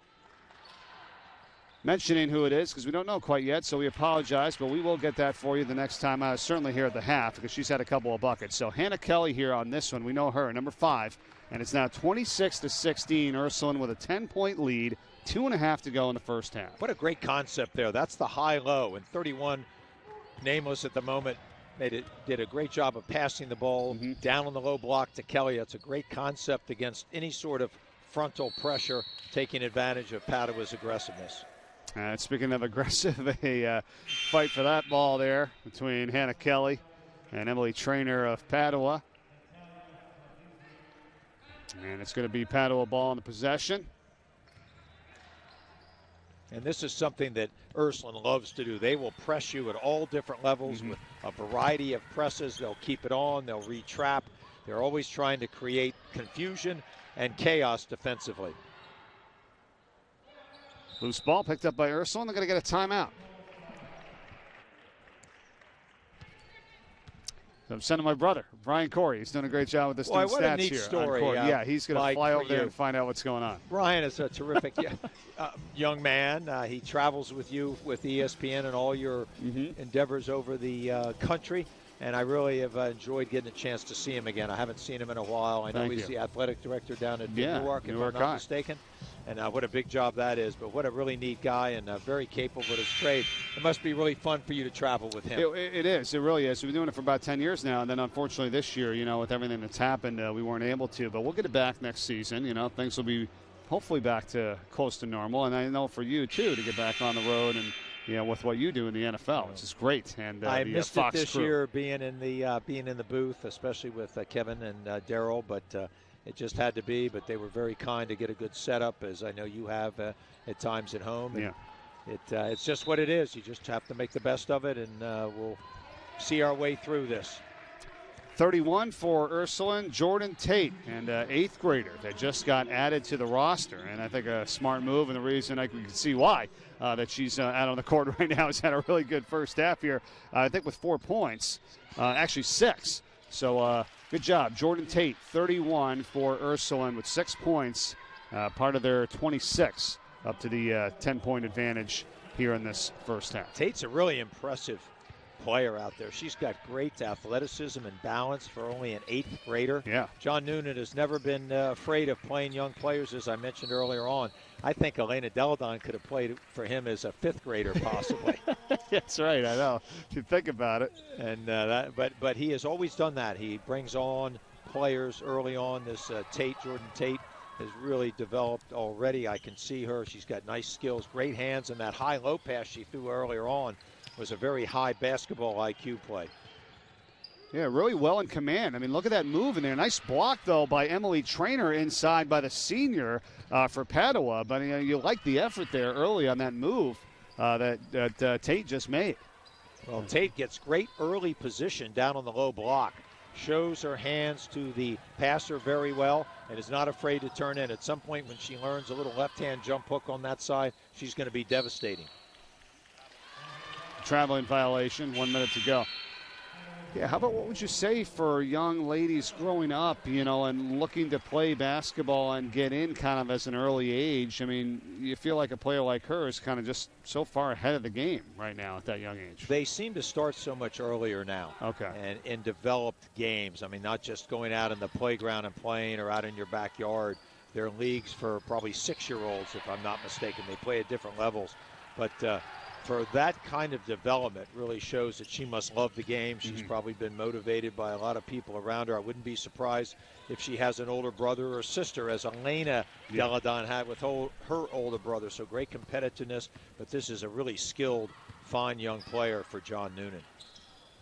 mentioning who it is because we don't know quite yet. So we apologize, but we will get that for you the next time. Certainly here at the half because she's had a couple of buckets. So Hannah Kelly here on this one. We know her, number 5. And it's now 26-16. Ursuline with a 10-point lead. 2.5 to go in the first half. What a great concept there. That's the high-low. And 31, nameless at the moment, did a great job of passing the ball down on the low block to Kelly. That's a great concept against any sort of frontal pressure, taking advantage of Padua's aggressiveness. Speaking of aggressive, a fight for that ball there between Hannah Kelly and Emily Trainer of Padua. And it's going to be Padua ball in the possession. And this is something that Ursuline loves to do. They will press you at all different levels with a variety of presses. They'll keep it on. They'll re-trap. They're always trying to create confusion and chaos defensively. Loose ball picked up by Ursuline. They're going to get a timeout. So I'm sending my brother, Brian Corey. He's doing a great job with the student what stats a neat here. Story. Yeah, he's going to fly over there and find out what's going on. Brian is a terrific young man. He travels with you with ESPN and all your endeavors over the country. And I really have enjoyed getting a chance to see him again. I haven't seen him in a while. I know he's the athletic director down at Newark, if I'm not mistaken. And what a big job that is. But what a really neat guy and very capable of his trade. It must be really fun for you to travel with him. It is. It really is. We've been doing it for about 10 years now. And then unfortunately this year, with everything that's happened, we weren't able to. But we'll get it back next season. Things will be hopefully back to close to normal. And I know for you, too, to get back on the road and with what you do in the NFL, which is great. And I missed Fox it this crew. year being in the booth, especially with Kevin and Daryl, but it just had to be. But they were very kind to get a good setup, as I know you have at times at home. And it's just what it is. You just have to make the best of it, and we'll see our way through this. 31 for Ursuline, Jordan Tate, and 8th grader that just got added to the roster. And I think a smart move, and the reason we can see why that she's out on the court right now has had a really good first half here. I think with 4 points, actually 6. So good job. Jordan Tate, 31 for Ursuline with 6 points, part of their 26 up to the 10-point advantage here in this first half. Tate's a really impressive player out there. She's got great athleticism and balance for only an 8th grader. Yeah. John Noonan has never been afraid of playing young players, as I mentioned earlier on. I think Elena Deladon could have played for him as a 5th grader, possibly. That's right. I know. If you think about it. And but he has always done that. He brings on players early on. This Jordan Tate, has really developed already. I can see her. She's got nice skills, great hands, and that high-low pass she threw earlier on was a very high basketball IQ play. Yeah, really well in command. I mean, look at that move in there. Nice block, though, by Emily Trainer inside by the senior for Padua. But you like the effort there early on that move that Tate just made. Well, Tate gets great early position down on the low block. Shows her hands to the passer very well and is not afraid to turn in. At some point when she learns a little left-hand jump hook on that side, she's going to be devastating. Traveling violation, 1 minute to go. Yeah, how about what would you say for young ladies growing up, and looking to play basketball and get in kind of as an early age? I mean, you feel like a player like her is kind of just so far ahead of the game right now at that young age. They seem to start so much earlier now. Okay. And in developed games. I mean, not just going out in the playground and playing or out in your backyard. They're leagues for probably 6-year-olds, if I'm not mistaken. They play at different levels. But for that kind of development really shows that she must love the game. She's probably been motivated by a lot of people around her. I wouldn't be surprised if she has an older brother or sister, as Elena Deladon had with her older brother. So great competitiveness, but this is a really skilled, fine young player for John Noonan.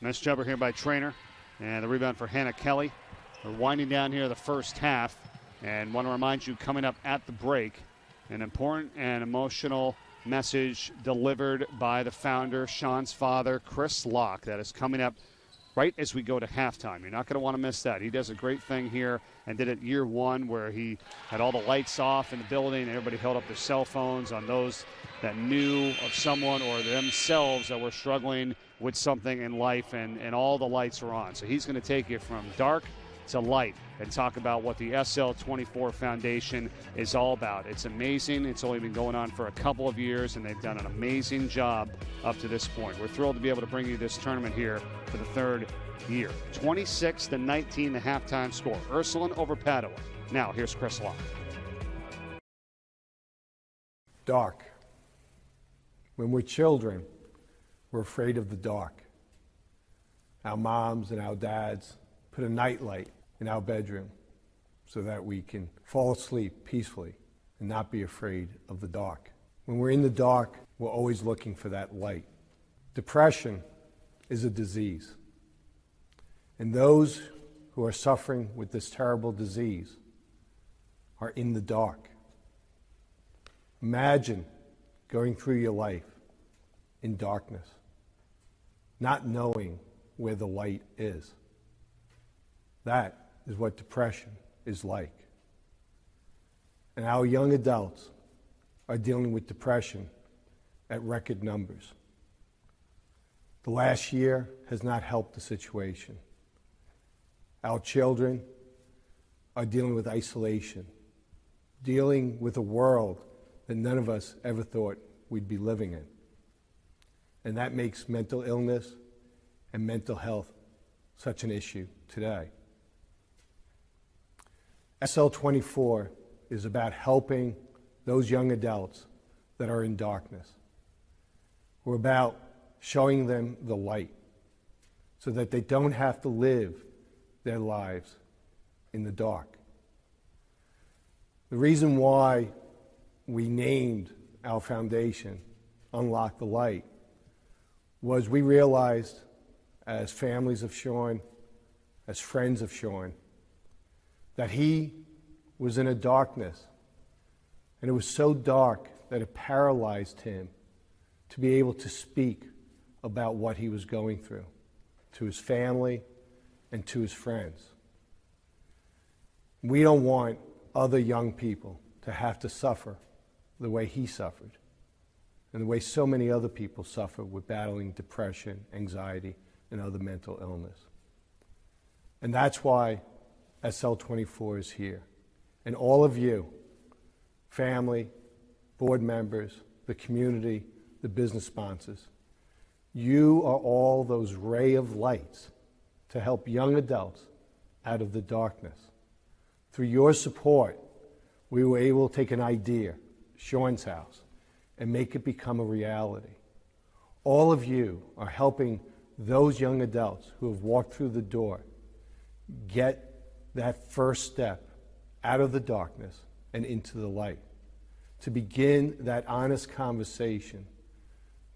Nice jumper here by Trainer, and the rebound for Hannah Kelly. We're winding down here the first half, and want to remind you, coming up at the break, an important and emotional message delivered by the founder, Sean's father, Chris Locke, that is coming up right as we go to halftime. You're not going to want to miss that. He does a great thing here and did it year one, where he had all the lights off in the building and everybody held up their cell phones on those that knew of someone or themselves that were struggling with something in life, and all the lights are on. So he's going to take you from dark to light and talk about what the SL24 Foundation is all about. It's amazing. It's only been going on for a couple of years, and they've done an amazing job up to this point. We're thrilled to be able to bring you this tournament here for the third year. 26-19, the halftime score. Ursuline over Padua. Now, here's Chris Locke. Dark. When we're children, we're afraid of the dark. our moms and our dads put a nightlight in our bedroom so that we can fall asleep peacefully and not be afraid of the dark. When we're in the dark, we're always looking for that light. Depression is a disease. And those who are suffering with this terrible disease are in the dark. Imagine going through your life in darkness, not knowing where the light is. That is what depression is like. And our young adults are dealing with depression at record numbers. The last year has not helped the situation. Our children are dealing with isolation, dealing with a world that none of us ever thought we'd be living in. And that makes mental illness and mental health such an issue today. SL24 is about helping those young adults that are in darkness. We're about showing them the light so that they don't have to live their lives in the dark. The reason why we named our foundation UnLocke the Light was we realized, as families of Sean, as friends of Sean, that he was in a darkness, and it was so dark that it paralyzed him to be able to speak about what he was going through to his family and to his friends. We don't want other young people to have to suffer the way he suffered and the way so many other people suffer with battling depression, anxiety, and other mental illness. And that's why SL24 is here. And all of you, family, board members, the community, the business sponsors, you are all those ray of lights to help young adults out of the darkness. Through your support, we were able to take an idea, Sean's house, and make it become a reality. All of you are helping those young adults who have walked through the door get that first step out of the darkness and into the light, to begin that honest conversation,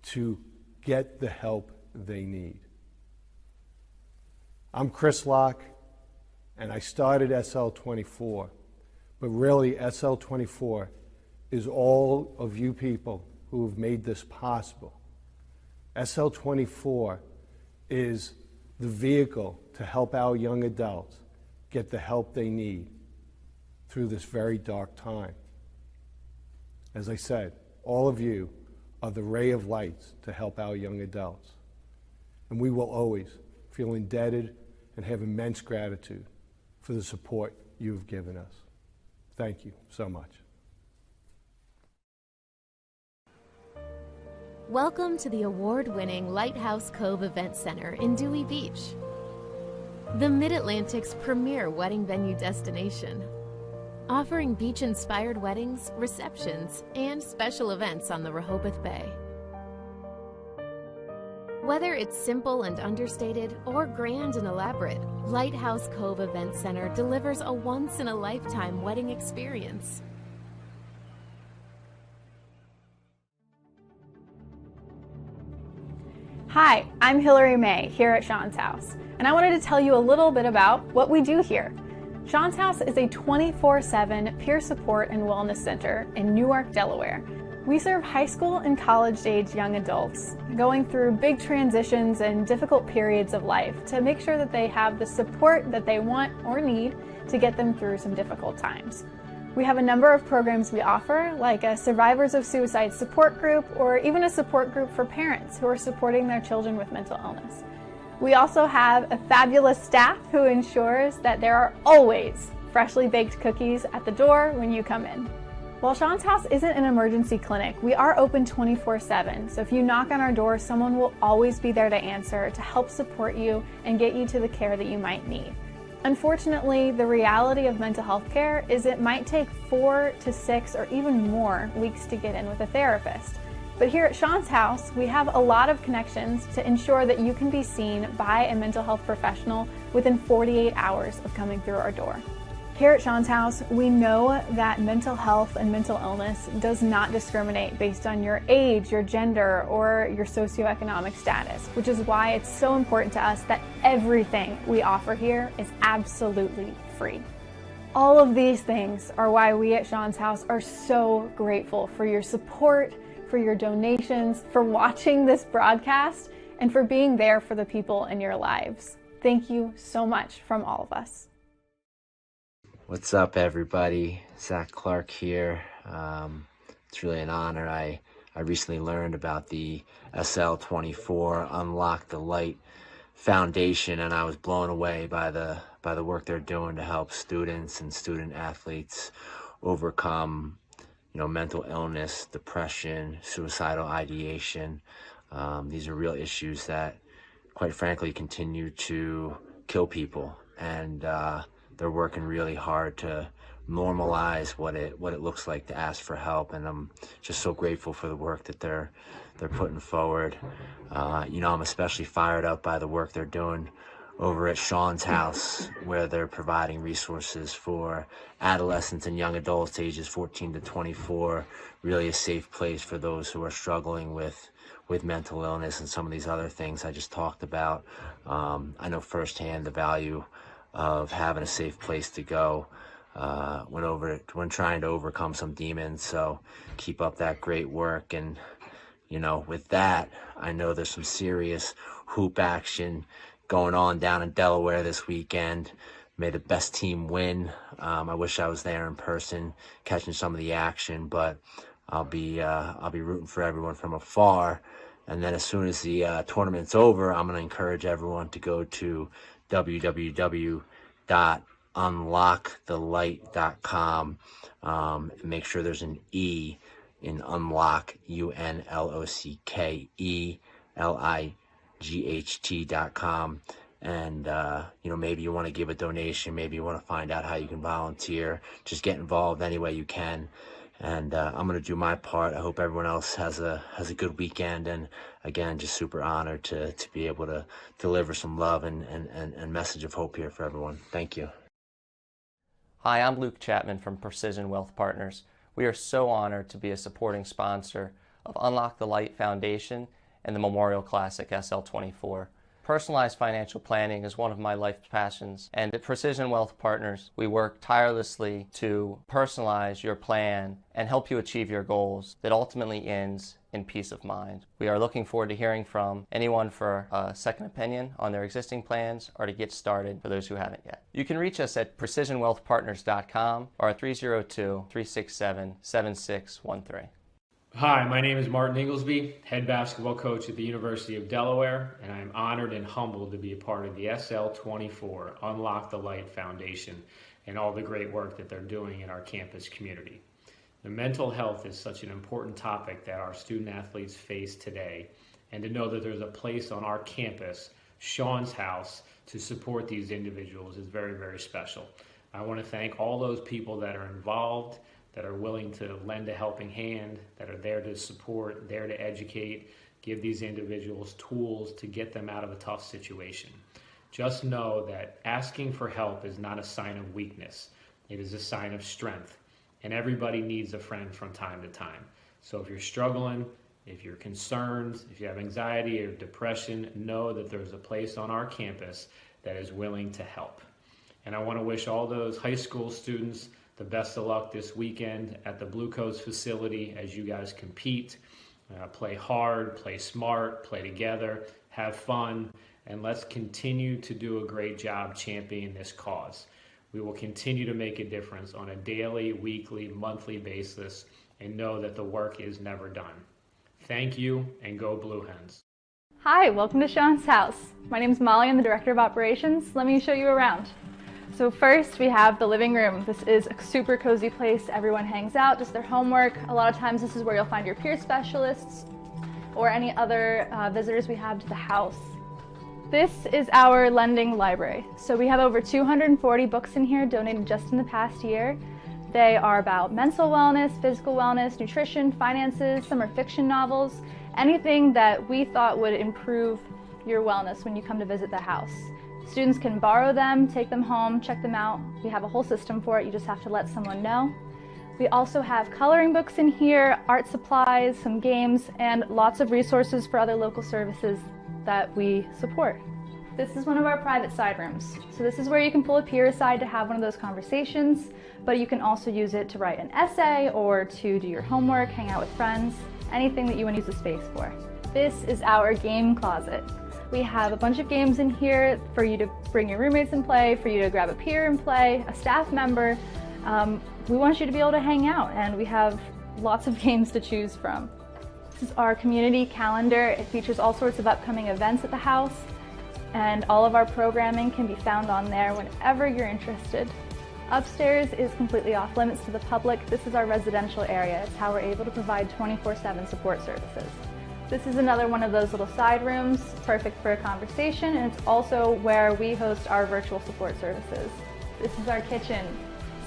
to get the help they need. I'm Chris Locke, and I started SL24, but really SL24 is all of you people who have made this possible. SL24 is the vehicle to help our young adults get the help they need through this very dark time. As I said, all of you are the ray of lights to help our young adults. And we will always feel indebted and have immense gratitude for the support you've given us. Thank you so much. Welcome to the award-winning Lighthouse Cove Event Center in Dewey Beach, the Mid-Atlantic's premier wedding venue destination, offering beach-inspired weddings, receptions, and special events on the Rehoboth Bay. Whether it's simple and understated or grand and elaborate, Lighthouse Cove Event Center delivers a once-in-a-lifetime wedding experience. Hi, I'm Hillary May here at Sean's House, and I wanted to tell you a little bit about what we do here. Sean's House is a 24/7 peer support and wellness center in Newark, Delaware. We serve high school and college-age young adults going through big transitions and difficult periods of life to make sure that they have the support that they want or need to get them through some difficult times. We have a number of programs we offer, like a Survivors of Suicide support group or even a support group for parents who are supporting their children with mental illness. We also have a fabulous staff who ensures that there are always freshly baked cookies at the door when you come in. While Sean's House isn't an emergency clinic, we are open 24/7, so if you knock on our door, someone will always be there to answer, to help support you and get you to the care that you might need. Unfortunately, the reality of mental health care is it might take 4 to 6 or even more weeks to get in with a therapist. But here at Sean's house, we have a lot of connections to ensure that you can be seen by a mental health professional within 48 hours of coming through our door. Here at Sean's house, we know that mental health and mental illness does not discriminate based on your age, your gender, or your socioeconomic status, which is why it's so important to us that everything we offer here is absolutely free. All of these things are why we at Sean's house are so grateful for your support, for your donations, for watching this broadcast, and for being there for the people in your lives. Thank you so much from all of us. What's up, everybody? Zach Clark here. It's really an honor. I recently learned about the SL24 UnLocke the Light Foundation, and I was blown away by the work they're doing to help students and student athletes overcome, mental illness, depression, suicidal ideation. These are real issues that, quite frankly, continue to kill people, and they're working really hard to normalize what it looks like to ask for help, and I'm just so grateful for the work that they're putting forward. I'm especially fired up by the work they're doing over at Sean's house, where they're providing resources for adolescents and young adults ages 14 to 24, really a safe place for those who are struggling with mental illness and some of these other things I just talked about. I know firsthand the value of having a safe place to go when trying to overcome some demons. So keep up that great work. And with that, I know there's some serious hoop action going on down in Delaware this weekend. May the best team win. I wish I was there in person catching some of the action, but I'll be rooting for everyone from afar. And then as soon as the tournament's over, I'm going to encourage everyone to go to www.unlockthelight.com and make sure there's an E in UnLocke, UnLocke, ELIGHT.com. And maybe you want to give a donation, maybe you want to find out how you can volunteer. Just get involved any way you can. And I'm going to do my part. I hope everyone else has a good weekend. And again, just super honored to be able to deliver some love and message of hope here for everyone. Thank you. Hi, I'm Luke Chapman from Precision Wealth Partners. We are so honored to be a supporting sponsor of UnLocke the Light Foundation and the Memorial Classic SL24. Personalized financial planning is one of my life's passions, and at Precision Wealth Partners, we work tirelessly to personalize your plan and help you achieve your goals that ultimately ends in peace of mind. We are looking forward to hearing from anyone for a second opinion on their existing plans or to get started for those who haven't yet. You can reach us at precisionwealthpartners.com or at 302-367-7613. Hi, my name is Martin Inglesby, head basketball coach at the University of Delaware, and I am honored and humbled to be a part of the SL24 UnLocke the Light Foundation and all the great work that they're doing in our campus community. The mental health is such an important topic that our student athletes face today, and to know that there's a place on our campus, Sean's house, to support these individuals is very, very special. I want to thank all those people that are involved, that are willing to lend a helping hand, that are there to support, there to educate, give these individuals tools to get them out of a tough situation. Just know that asking for help is not a sign of weakness. It is a sign of strength. And everybody needs a friend from time to time. So if you're struggling, if you're concerned, if you have anxiety or depression, know that there's a place on our campus that is willing to help. And I want to wish all those high school students the best of luck this weekend at the Blue Coats facility as you guys compete. Play hard, play smart, play together, have fun, and let's continue to do a great job championing this cause. We will continue to make a difference on a daily, weekly, monthly basis and know that the work is never done. Thank you, and go Blue Hens. Hi, welcome to Sean's house. My name is Molly, I'm the Director of Operations. Let me show you around. So first we have the living room. This is a super cozy place. Everyone hangs out, does their homework. A lot of times this is where you'll find your peer specialists or any other visitors we have to the house. This is our lending library. So we have over 240 books in here donated just in the past year. They are about mental wellness, physical wellness, nutrition, finances. Some are fiction novels, anything that we thought would improve your wellness when you come to visit the house. Students can borrow them, take them home, check them out. We have a whole system for it. You just have to let someone know. We also have coloring books in here, art supplies, some games, and lots of resources for other local services that we support. This is one of our private side rooms. So this is where you can pull a peer aside to have one of those conversations, but you can also use it to write an essay or to do your homework, hang out with friends, anything that you want to use the space for. This is our game closet. We have a bunch of games in here for you to bring your roommates and play, for you to grab a peer and play, a staff member. We want you to be able to hang out, and we have lots of games to choose from. This is our community calendar. It features all sorts of upcoming events at the house, and all of our programming can be found on there whenever you're interested. Upstairs is completely off limits to the public. This is our residential area. It's how we're able to provide 24/7 support services. This is another one of those little side rooms, perfect for a conversation, and it's also where we host our virtual support services. This is our kitchen.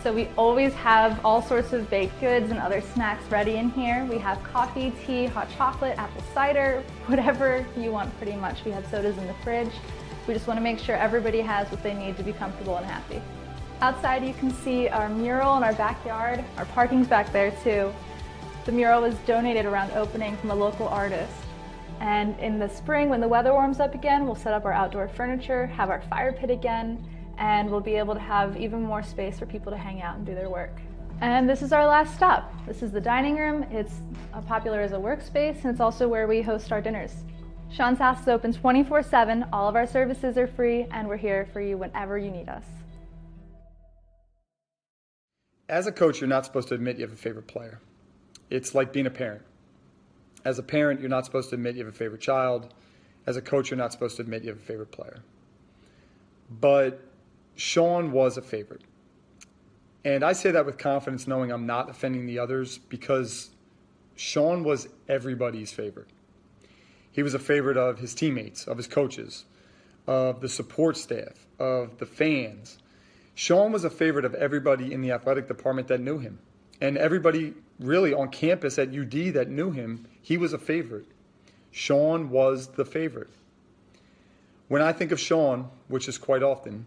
So we always have all sorts of baked goods and other snacks ready in here. We have coffee, tea, hot chocolate, apple cider, whatever you want pretty much. We have sodas in the fridge. We just want to make sure everybody has what they need to be comfortable and happy. Outside you can see our mural in our backyard. Our parking's back there too. The mural was donated around opening from a local artist. And in the spring, when the weather warms up again, we'll set up our outdoor furniture, have our fire pit again, and we'll be able to have even more space for people to hang out and do their work. And this is our last stop. This is the dining room. It's popular as a workspace, and it's also where we host our dinners. Sean's House is open 24/7. All of our services are free, and we're here for you whenever you need us. As a coach, you're not supposed to admit you have a favorite player. It's like being a parent. As a parent, you're not supposed to admit you have a favorite child. As a coach, you're not supposed to admit you have a favorite player. But Sean was a favorite. And I say that with confidence, knowing I'm not offending the others, because Sean was everybody's favorite. He was a favorite of his teammates, of his coaches, of the support staff, of the fans. Sean was a favorite of everybody in the athletic department that knew him. And everybody really on campus at UD that knew him, he was a favorite. Sean was the favorite. When I think of Sean, which is quite often,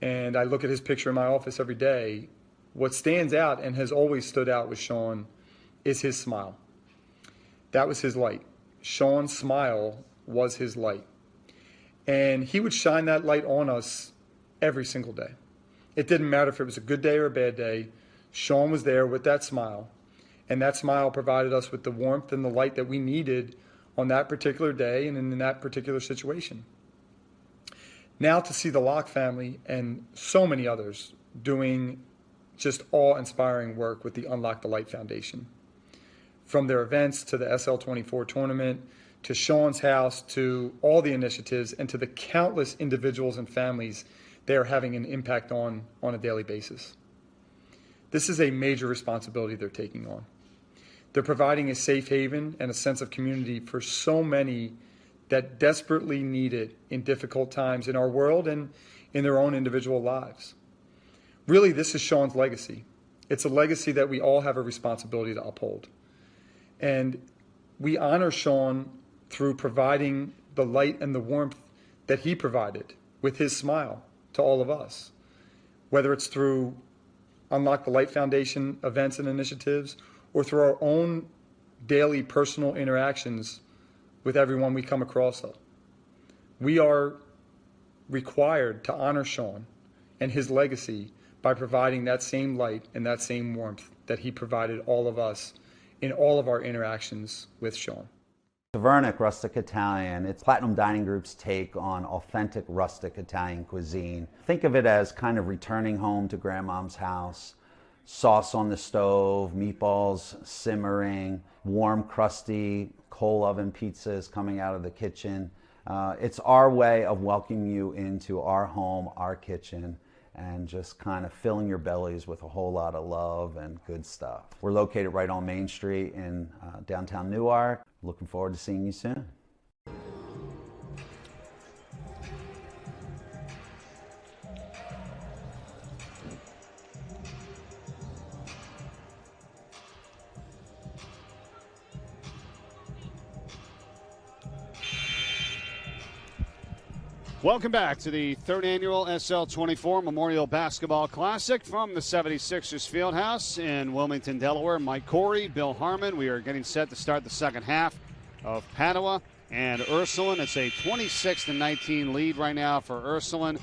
and I look at his picture in my office every day, what stands out and has always stood out with Sean is his smile. That was his light. Sean's smile was his light. And he would shine that light on us every single day. It didn't matter if it was a good day or a bad day. Sean was there with that smile. And that smile provided us with the warmth and the light that we needed on that particular day and in that particular situation. Now to see the Locke family and so many others doing just awe-inspiring work with the UnLocke the Light Foundation. From their events to the SL24 tournament, to Sean's house, to all the initiatives, and to the countless individuals and families they are having an impact on a daily basis. This is a major responsibility they're taking on. They're providing a safe haven and a sense of community for so many that desperately need it in difficult times in our world and in their own individual lives. Really, this is Sean's legacy. It's a legacy that we all have a responsibility to uphold. And we honor Sean through providing the light and the warmth that he provided with his smile to all of us, whether it's through UnLocke the Light Foundation events and initiatives or through our own daily personal interactions with everyone we come across. We are required to honor Sean and his legacy by providing that same light and that same warmth that he provided all of us in all of our interactions with Sean. Tavernic Rustic Italian, it's Platinum Dining Group's take on authentic rustic Italian cuisine. Think of it as kind of returning home to grandmom's house. Sauce on the stove, meatballs simmering, warm, crusty, coal oven pizzas coming out of the kitchen. It's our way of welcoming you into our home, our kitchen, and just kind of filling your bellies with a whole lot of love and good stuff. We're located right on Main Street in downtown Newark. Looking forward to seeing you soon. Welcome back to the third annual SL24 Memorial Basketball Classic from the 76ers Fieldhouse in Wilmington, Delaware. Mike Corey, Bill Harmon. We are getting set to start the second half of Padua and Ursuline. It's a 26-19 lead right now for Ursuline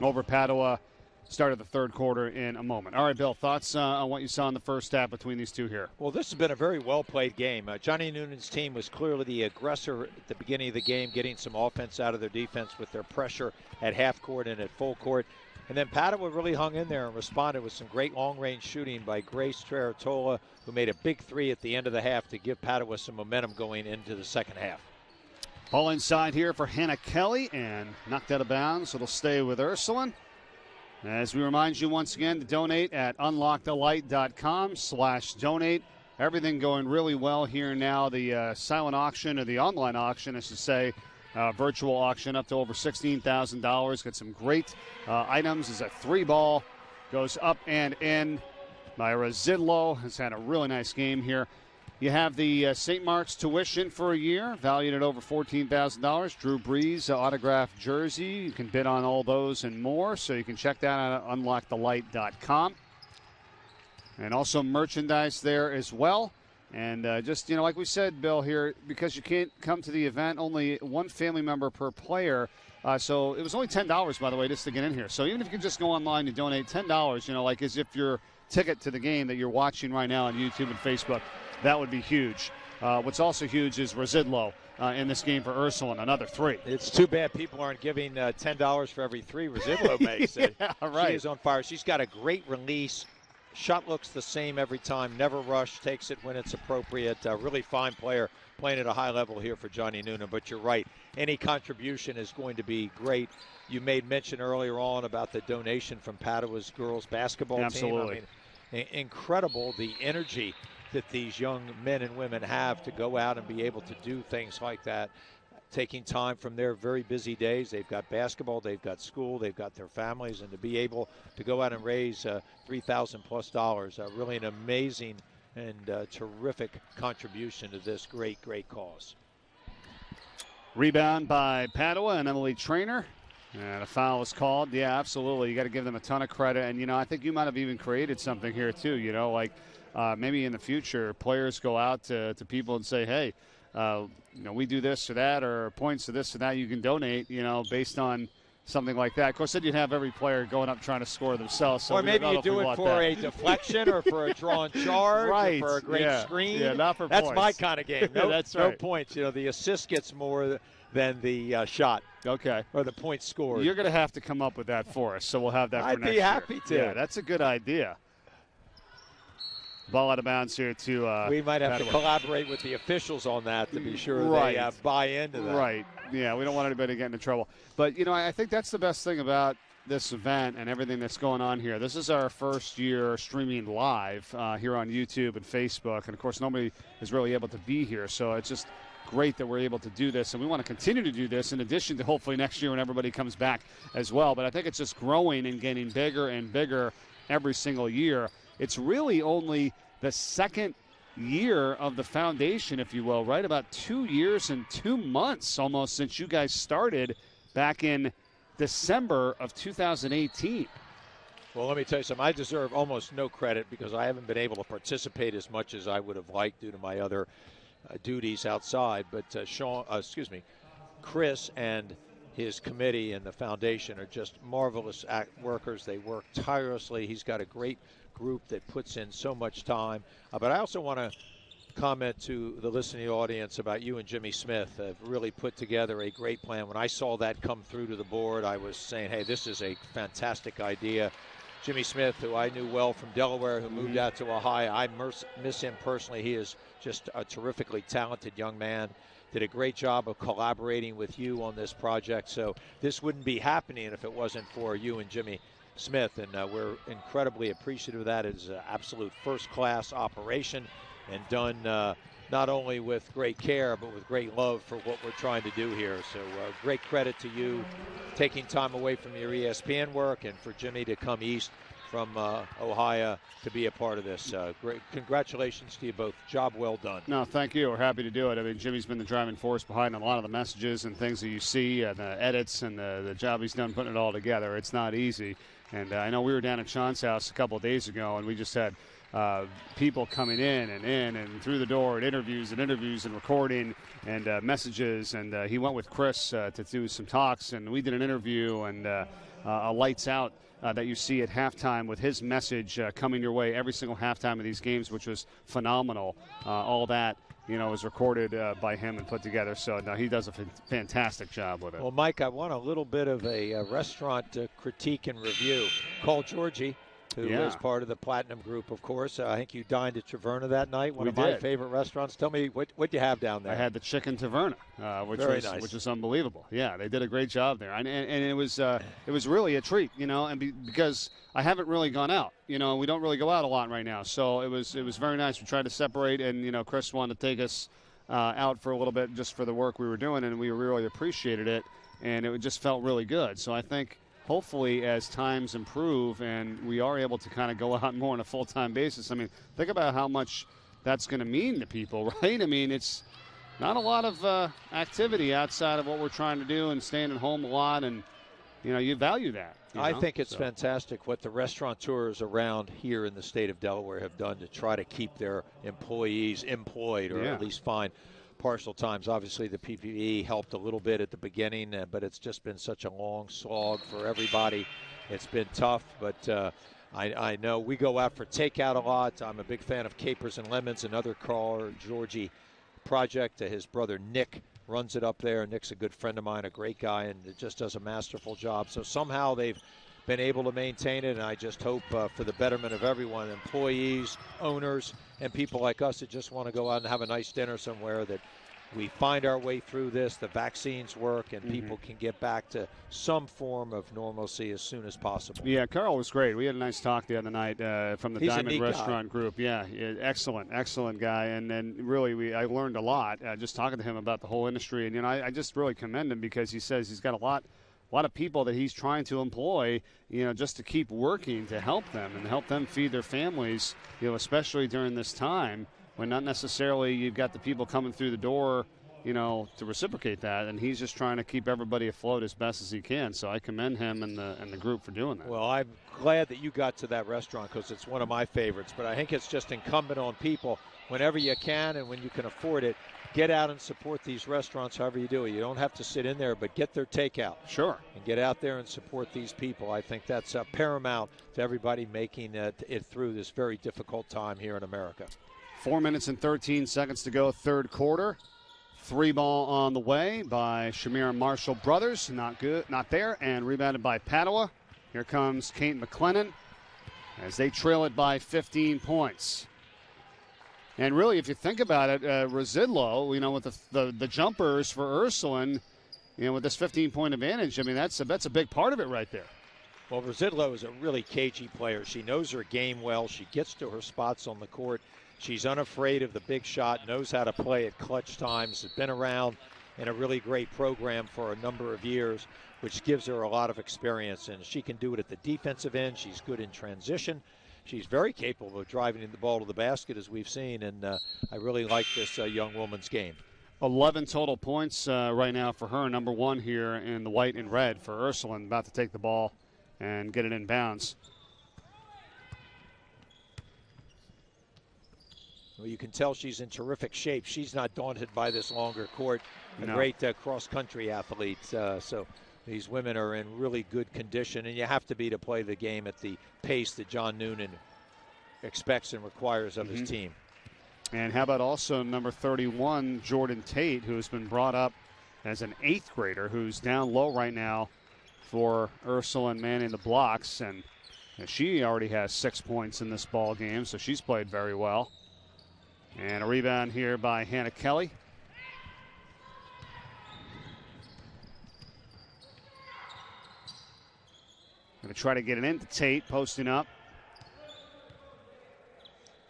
over Padua. Start of the third quarter in a moment. All right, Bill, thoughts on what you saw in the first half between these two here? Well, this has been a very well-played game. Johnny Noonan's team was clearly the aggressor at the beginning of the game, getting some offense out of their defense with their pressure at half court and at full court. And then Padua really hung in there and responded with some great long-range shooting by Grace Treratola, who made a big three at the end of the half to give Padua some momentum going into the second half. Ball inside here for Hannah Kelly and knocked out of bounds. It'll stay with Ursuline. As we remind you once again to donate at unlockthelight.com/donate. Everything going really well here now. The silent auction, or the online auction, I should say, virtual auction up to over $16,000. Got some great items. Is a 3-ball. Goes up and in. Myra Zidlow has had a really nice game here. You have the St. Mark's tuition for a year, valued at over $14,000. Drew Brees autographed jersey. You can bid on all those and more, so you can check that out at unlockthelight.com. And also merchandise there as well. And just, like we said, Bill, here, because you can't come to the event, only one family member per player. So it was only $10, by the way, just to get in here. So even if you can just go online and donate $10, like as if your ticket to the game that you're watching right now on YouTube and Facebook, that would be huge. What's also huge is Razidlo in this game for Ursuline, another 3. It's too bad people aren't giving $10 for every 3 Razidlo makes. Yeah, right. She is on fire. She's got a great release. Shot looks the same every time. Never rush. Takes it when it's appropriate. Really fine player playing at a high level here for Johnny Noonan. But you're right. Any contribution is going to be great. You made mention earlier on about the donation from Padua's girls basketball team. Absolutely. I mean, incredible the energy that these young men and women have to go out and be able to do things like that, taking time from their very busy days. They've got basketball, they've got school, they've got their families, and to be able to go out and raise $3,000+ really an amazing and terrific contribution to this great cause. Rebound by Padua and Emily Traynor. And a foul is called. Yeah, absolutely. You got to give them a ton of credit. And, I think you might have even created something here, too. Maybe in the future, players go out to people and say, hey, we do this or that, or points to this or that. You can donate, based on something like that. Of course, then you'd have every player going up trying to score themselves. So or maybe you do it for a deflection or for a drawn charge right. or for a great screen. Yeah, not for That's points. my kind of game. No, That's right. No points. The assist gets more than the shot. Okay. Or the points scored. You're going to have to come up with that for us, so we'll have that for next year. I'd be happy to. Yeah, that's a good idea. Ball out of bounds here to we might have Padua. to collaborate with the officials on that to be sure right. they buy into that. Right. Yeah, we don't want anybody to get into trouble. But, I think that's the best thing about this event and everything that's going on here. This is our first year streaming live here on YouTube and Facebook. And, of course, nobody is really able to be here. So it's just great that we're able to do this. And we want to continue to do this in addition to hopefully next year when everybody comes back as well. But I think it's just growing and getting bigger and bigger every single year. It's really only the second year of the foundation, if you will, right? About 2 years and 2 months almost since you guys started back in December of 2018. Well, let me tell you something. I deserve almost no credit because I haven't been able to participate as much as I would have liked due to my other duties outside. But Chris and his committee and the foundation are just marvelous workers. They work tirelessly. He's got a great group that puts in so much time. But I also want to comment to the listening audience about you and Jimmy Smith have really put together a great plan. When I saw that come through to the board, I was saying, hey, this is a fantastic idea. Jimmy Smith, who I knew well from Delaware, who moved out to Ohio, I miss him personally. He is just a terrifically talented young man. Did a great job of collaborating with you on this project. So this wouldn't be happening if it wasn't for you and Jimmy Smith, and we're incredibly appreciative of that. It's an absolute first-class operation and done not only with great care but with great love for what we're trying to do here. So great credit to you taking time away from your ESPN work and for Jimmy to come east from Ohio to be a part of this. Great, congratulations to you both. Job well done. No, thank you. We're happy to do it. I mean, Jimmy's been the driving force behind a lot of the messages and things that you see, and the edits, and the job he's done putting it all together. It's not easy. And I know we were down at Sean's house a couple of days ago, and we just had people coming in and through the door, and interviews and recording and messages. And he went with Chris to do some talks, and we did an interview and a lights out that you see at halftime with his message coming your way every single halftime of these games, which was phenomenal. All that, was recorded by him and put together. So, no, he does a fantastic job with it. Well, Mike, I want a little bit of a restaurant critique and review. Call Georgie, who is part of the Platinum Group, of course. I think you dined at Taverna that night, one of my favorite restaurants. Tell me what you have down there. I had the chicken Taverna, which was unbelievable. Yeah, they did a great job there, and it was really a treat, because I haven't really gone out. We don't really go out a lot right now, so it was very nice. We tried to separate, and Chris wanted to take us out for a little bit just for the work we were doing, and we really appreciated it, and it just felt really good. So I think, hopefully, as times improve and we are able to kind of go out more on a full-time basis, I mean, think about how much that's going to mean to people, right? I mean, it's not a lot of activity outside of what we're trying to do and staying at home a lot, and, you value that. I think it's fantastic what the restaurateurs around here in the state of Delaware have done to try to keep their employees employed, or at least find partial times. Obviously, the PPE helped a little bit at the beginning, but it's just been such a long slog for everybody. It's been tough, but I know we go out for takeout a lot. I'm a big fan of Capers and Lemons, another Carl Georgie project. His brother Nick runs it up there. Nick's a good friend of mine, a great guy, and it just does a masterful job. So somehow they've been able to maintain it, and I just hope for the betterment of everyone, employees, owners, and people like us that just want to go out and have a nice dinner somewhere, that we find our way through this, the vaccines work, and people can get back to some form of normalcy as soon as possible. Yeah, Carl was great. We had a nice talk the other night from the Diamond Restaurant Group. Yeah, excellent guy. And then really, I learned a lot just talking to him about the whole industry. And, I just really commend him, because he says he's got a lot of people that he's trying to employ, just to keep working to help them and help them feed their families, especially during this time, when not necessarily you've got the people coming through the door, to reciprocate that, and he's just trying to keep everybody afloat as best as he can. So I commend him and the group for doing that. Well, I'm glad that you got to that restaurant, because it's one of my favorites. But I think it's just incumbent on people, whenever you can and when you can afford it, get out and support these restaurants however you do it. You don't have to sit in there, but get their takeout. Sure. And get out there and support these people. I think that's paramount to everybody making it through this very difficult time here in America. 4 minutes and 13 seconds to go, third quarter. 3 ball on the way by Shamir and Marshall brothers. Not good, not there, and rebounded by Padua. Here comes Kate McLennan as they trail it by 15 points. And really, if you think about it, Rosidlo, with the jumpers for Ursuline, with this 15-point advantage, I mean, that's a big part of it right there. Well, Rosidlo is a really cagey player. She knows her game well. She gets to her spots on the court. She's unafraid of the big shot, knows how to play at clutch times, has been around in a really great program for a number of years, which gives her a lot of experience. And she can do it at the defensive end. She's good in transition. She's very capable of driving the ball to the basket, as we've seen. And I really like this young woman's game. 11 total points right now for her, number one here in the white and red for Ursuline, about to take the ball and get it in bounds. Well, you can tell she's in terrific shape. She's not daunted by this longer court. A great cross-country athlete. So these women are in really good condition, and you have to be to play the game at the pace that John Noonan expects and requires of his team. And how about also number 31, Jordan Tate, who's been brought up as an 8th grader, who's down low right now for Ursuline manning the blocks. And she already has 6 points in this ball game, so she's played very well. And a rebound here by Hannah Kelly. Going to try to get it into Tate, posting up.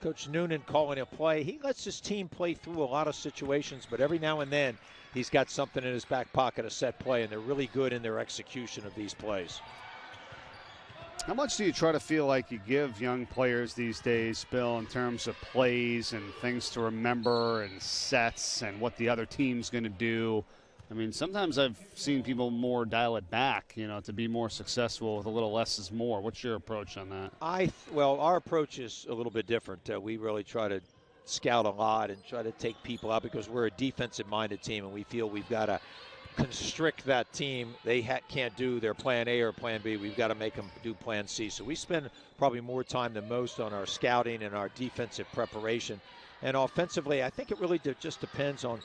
Coach Noonan calling a play. He lets his team play through a lot of situations, but every now and then he's got something in his back pocket, a set play, and they're really good in their execution of these plays. How much do you try to feel like you give young players these days, Bill, in terms of plays and things to remember and sets and what the other team's going to do? I mean, sometimes I've seen people more dial it back, to be more successful with a little less is more. What's your approach on that? Well, our approach is a little bit different. We really try to scout a lot and try to take people out because we're a defensive-minded team, and we feel we've got to constrict that team. They can't do their plan A or plan B. We've got to make them do plan C. So we spend probably more time than most on our scouting and our defensive preparation. And offensively, I think it really just depends on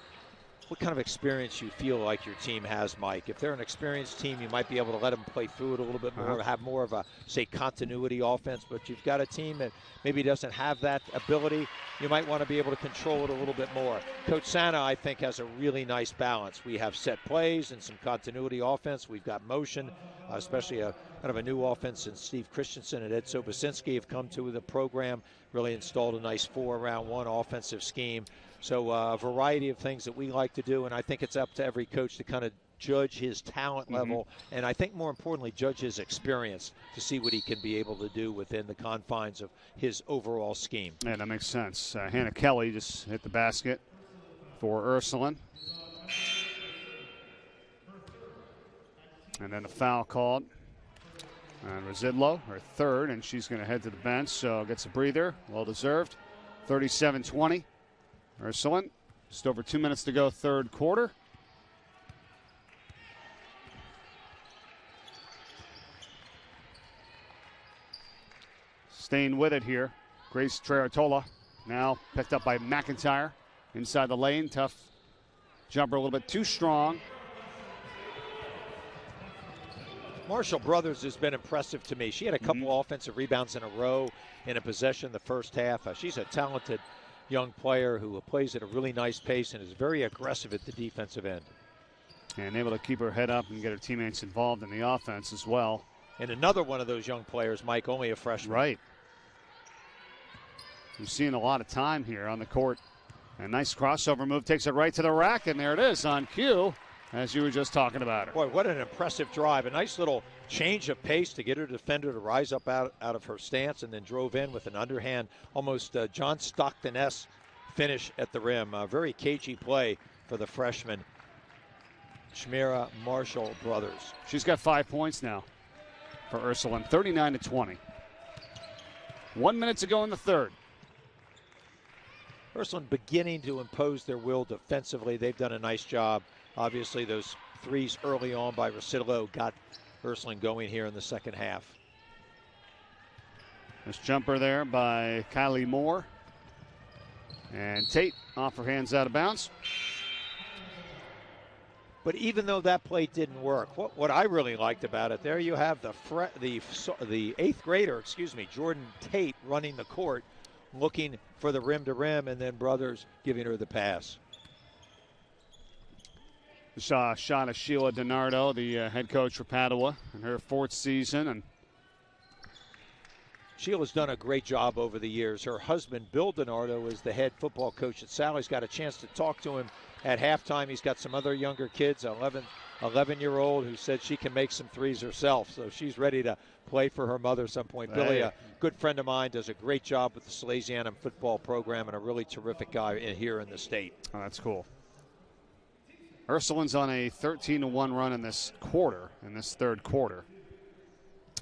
what kind of experience you feel like your team has, Mike. If they're an experienced team, you might be able to let them play through it a little bit more, have more of a, say, continuity offense. But you've got a team that maybe doesn't have that ability. You might want to be able to control it a little bit more. Coach Santa, I think, has a really nice balance. We have set plays and some continuity offense. We've got motion, especially kind of a new offense since Steve Christensen and Ed Sobocinski have come to the program, really installed a nice 4-round-1 offensive scheme. So a variety of things that we like to do, and I think it's up to every coach to kind of judge his talent level, and I think more importantly, judge his experience to see what he can be able to do within the confines of his overall scheme. Yeah, that makes sense. Hannah Kelly just hit the basket for Ursuline. And then a foul called. And Rosidlo, her third, and she's going to head to the bench, so gets a breather, well-deserved. 37-20. Ursuline, just over 2 minutes to go, third quarter. Staying with it here, Grace Trerotola now picked up by McIntyre inside the lane. Tough jumper, a little bit too strong. Marshall Brothers has been impressive to me. She had a couple offensive rebounds in a row in a possession the first half. She's a talented young player who plays at a really nice pace and is very aggressive at the defensive end. And able to keep her head up and get her teammates involved in the offense as well. And another one of those young players, Mike, only a freshman. Right. We've seen a lot of time here on the court. A nice crossover move, takes it right to the rack, and there it is on cue, as you were just talking about her. Boy, what an impressive drive. A nice little change of pace to get her defender to rise up out of her stance, and then drove in with an underhand, almost John Stockton-esque finish at the rim. A very cagey play for the freshman, Shmira Marshall Brothers. She's got 5 points now for Ursuline, 39-20. 1 minute to go in the third. Ursuline beginning to impose their will defensively. They've done a nice job. Obviously, those threes early on by Rosillo got Ursuline going here in the second half. This jumper there by Kylie Moore. And Tate off her hands out of bounds. But even though that play didn't work, what I really liked about it, there you have the eighth grader, Jordan Tate running the court, looking for the rim to rim, and then Brothers giving her the pass. Saw a shot of Sheila DiNardo, the head coach for Padua, in her fourth season. And Sheila's done a great job over the years. Her husband, Bill DiNardo, is the head football coach at Sally's. Got a chance to talk to him at halftime. He's got some other younger kids, 11-year-old who said she can make some threes herself. So she's ready to play for her mother at some point. Hey. Billy, a good friend of mine, does a great job with the Salesianum football program and a really terrific guy here in the state. Oh, that's cool. Ursuline's on a 13-1 run in this third quarter.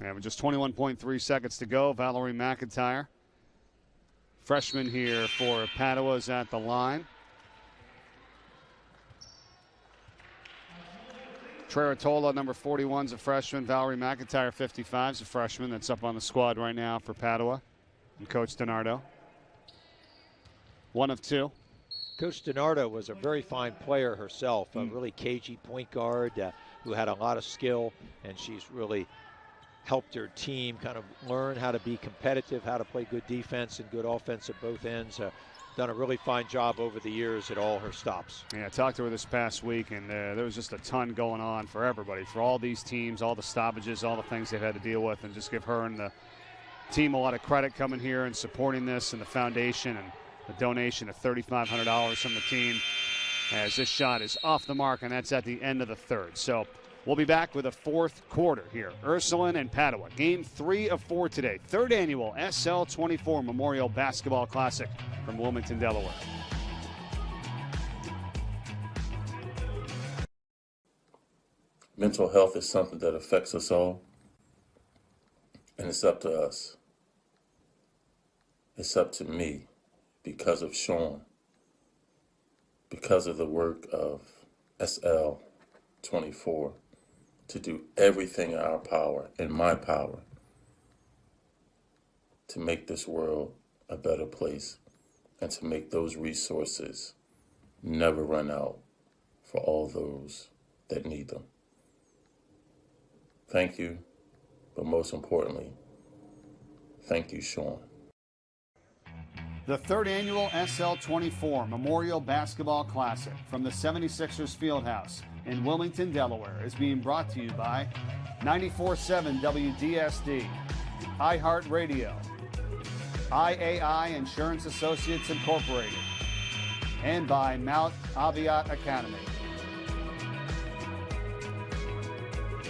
And with just 21.3 seconds to go, Valerie McIntyre, freshman here for Padua, is at the line. Trerotola, number 41, is a freshman. Valerie McIntyre, 55, is a freshman that's up on the squad right now for Padua. And Coach DiNardo. One of two. Coach DiNardo was a very fine player herself, a really cagey point guard who had a lot of skill, and she's really helped her team kind of learn how to be competitive, how to play good defense and good offense at both ends. Done a really fine job over the years at all her stops. Yeah, I talked to her this past week, and there was just a ton going on for everybody, for all these teams, all the stoppages, all the things they've had to deal with, and just give her and the team a lot of credit coming here and supporting this and the foundation, and a donation of $3,500 from the team as this shot is off the mark, and that's at the end of the third. So We'll be back with a fourth quarter here. Ursuline and Padua. Game 3 of 4 today. Third annual SL24 Memorial Basketball Classic from Wilmington, Delaware. Mental health is something that affects us all, and it's up to us. It's up to me because of Sean, because of the work of SL24, to do everything in our power, in my power, to make this world a better place and to make those resources never run out for all those that need them. Thank you, but most importantly, thank you, Sean. The third annual SL24 Memorial Basketball Classic from the 76ers Fieldhouse in Wilmington, Delaware is being brought to you by 94.7 WDSD, iHeartRadio, IAI Insurance Associates Incorporated, and by Mount Aviat Academy.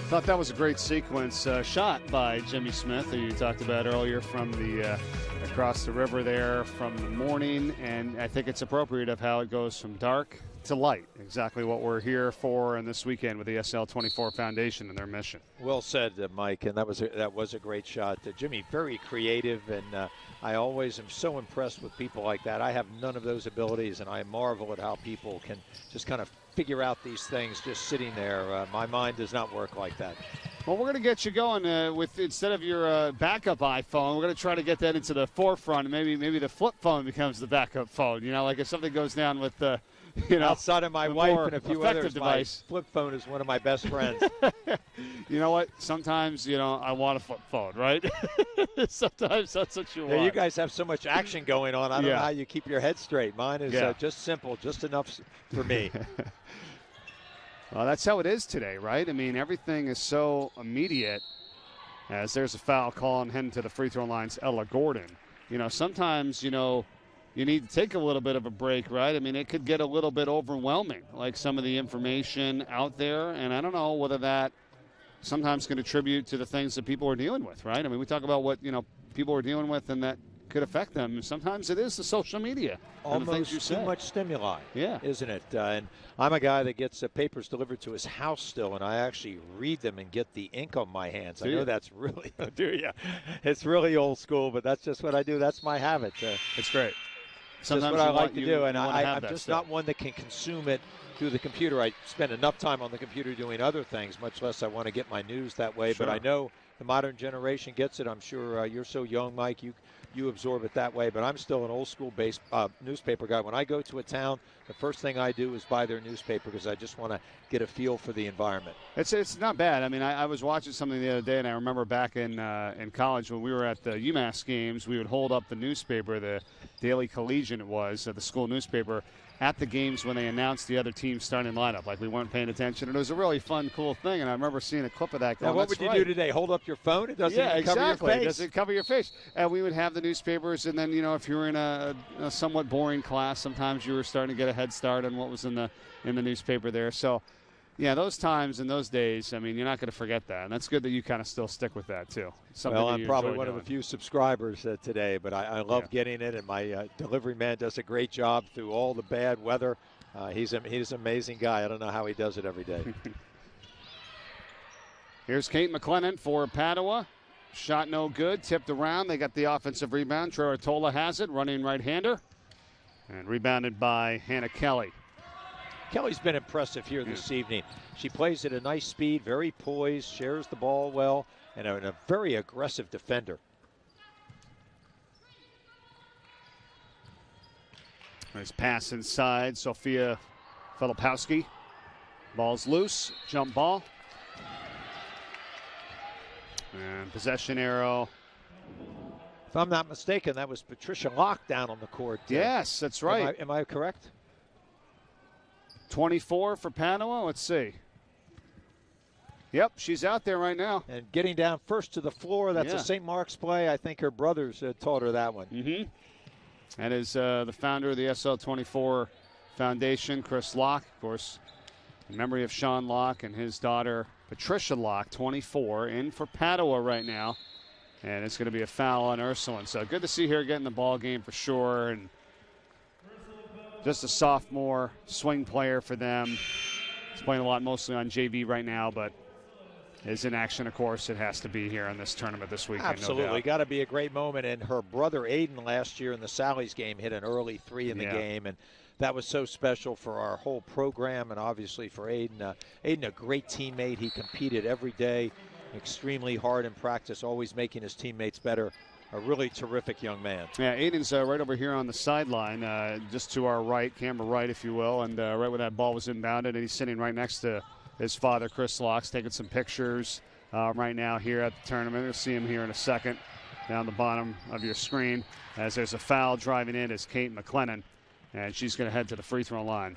Thought that was a great sequence shot by Jimmy Smith, who you talked about earlier, from the across the river there from the morning, and I think it's appropriate of how it goes from dark to light. Exactly what we're here for in this weekend with the SL24 Foundation and their mission. Well said, Mike, and that was a great shot. Jimmy, very creative, and I always am so impressed with people like that. I have none of those abilities, and I marvel at how people can just kind of figure out these things just sitting there. My mind does not work like that. Well, we're going to get you going with, instead of your backup iPhone, we're going to try to get that into the forefront. Maybe the flip phone becomes the backup phone. You know, like if something goes down with the, outside of my wife and a few others, device. My flip phone is one of my best friends. You know what? Sometimes, I want a flip phone, right? Sometimes that's what you want. You guys have so much action going on. I don't know how you keep your head straight. Mine is just simple, just enough for me. Well, that's how it is today, right? I mean, everything is so immediate. As there's a foul call and heading to the free throw line's Ella Gordon. Sometimes, you need to take a little bit of a break, right? I mean, it could get a little bit overwhelming, like some of the information out there. And I don't know whether that sometimes can attribute to the things that people are dealing with, right? I mean, we talk about what, people are dealing with and that could affect them. Sometimes it is the social media. Almost too much stimuli, isn't it? And I'm a guy that gets papers delivered to his house still, and I actually read them and get the ink on my hands. I know that's really, do you? It's really old school, but that's just what I do. That's my habit. It's great. Sometimes what I like to do, and I'm just not one that can consume it through the computer. I spend enough time on the computer doing other things, much less I want to get my news that way. Sure. But I know the modern generation gets it. I'm sure you're so young, Mike, you absorb it that way, but I'm still an old school based newspaper guy. When I go to a town, the first thing I do is buy their newspaper because I just want to get a feel for the environment. It's not bad. I mean, I was watching something the other day, and I remember back in college when we were at the UMass games, we would hold up the newspaper, the Daily Collegian it was, the school newspaper, at the games when they announced the other team's starting lineup. Like, we weren't paying attention. And it was a really fun, cool thing. And I remember seeing a clip of that going, now, what would you do today? Hold up your phone? It doesn't even cover your face. It doesn't cover your face. And we would have the newspapers. And then, if you were in a somewhat boring class, sometimes you were starting to get a head start on what was in the newspaper there. So, yeah, those times and those days, I mean, you're not going to forget that. And that's good that you kind of still stick with that, too. Well, I'm probably one of the few subscribers today, but I love getting it. And my delivery man does a great job through all the bad weather. He's an amazing guy. I don't know how he does it every day. Here's Kate McLennan for Padua. Shot no good. Tipped around. They got the offensive rebound. Treratola has it. Running right-hander. And rebounded by Hannah Kelly. Kelly's been impressive here this evening. She plays at a nice speed, very poised, shares the ball well, and a very aggressive defender. Nice pass inside. Sophia Filipowski. Ball's loose. Jump ball. And possession arrow. If I'm not mistaken, that was Patricia Locke down on the court. Yes, that's right. Am I correct? 24 for Padua. Let's see. Yep, she's out there right now. And getting down first to the floor. That's a St. Mark's play. I think her brothers taught her that one. Mm-hmm. That is the founder of the SL24 Foundation, Chris Locke. Of course, In memory of Sean Locke and his daughter, Patricia Locke, 24, in for Padua right now. And it's going to be a foul on Ursuline. So good to see her getting the ball game for sure. And just a sophomore swing player for them. He's playing a lot mostly on JV right now, but is in action, of course. It has to be here in this tournament this weekend. Absolutely. Got to be a great moment. And her brother Aiden last year in the Sally's game hit an early 3 in the game. And that was so special for our whole program and obviously for Aiden. Aiden, a great teammate. He competed every day, extremely hard in practice, always making his teammates better. A really terrific young man. Yeah, Aiden's right over here on the sideline, just to our right, camera right, if you will, and right where that ball was inbounded, and he's sitting right next to his father, Chris Locke's, taking some pictures right now here at the tournament. You'll see him here in a second down the bottom of your screen as there's a foul driving in as Kate McLennan, and she's going to head to the free throw line.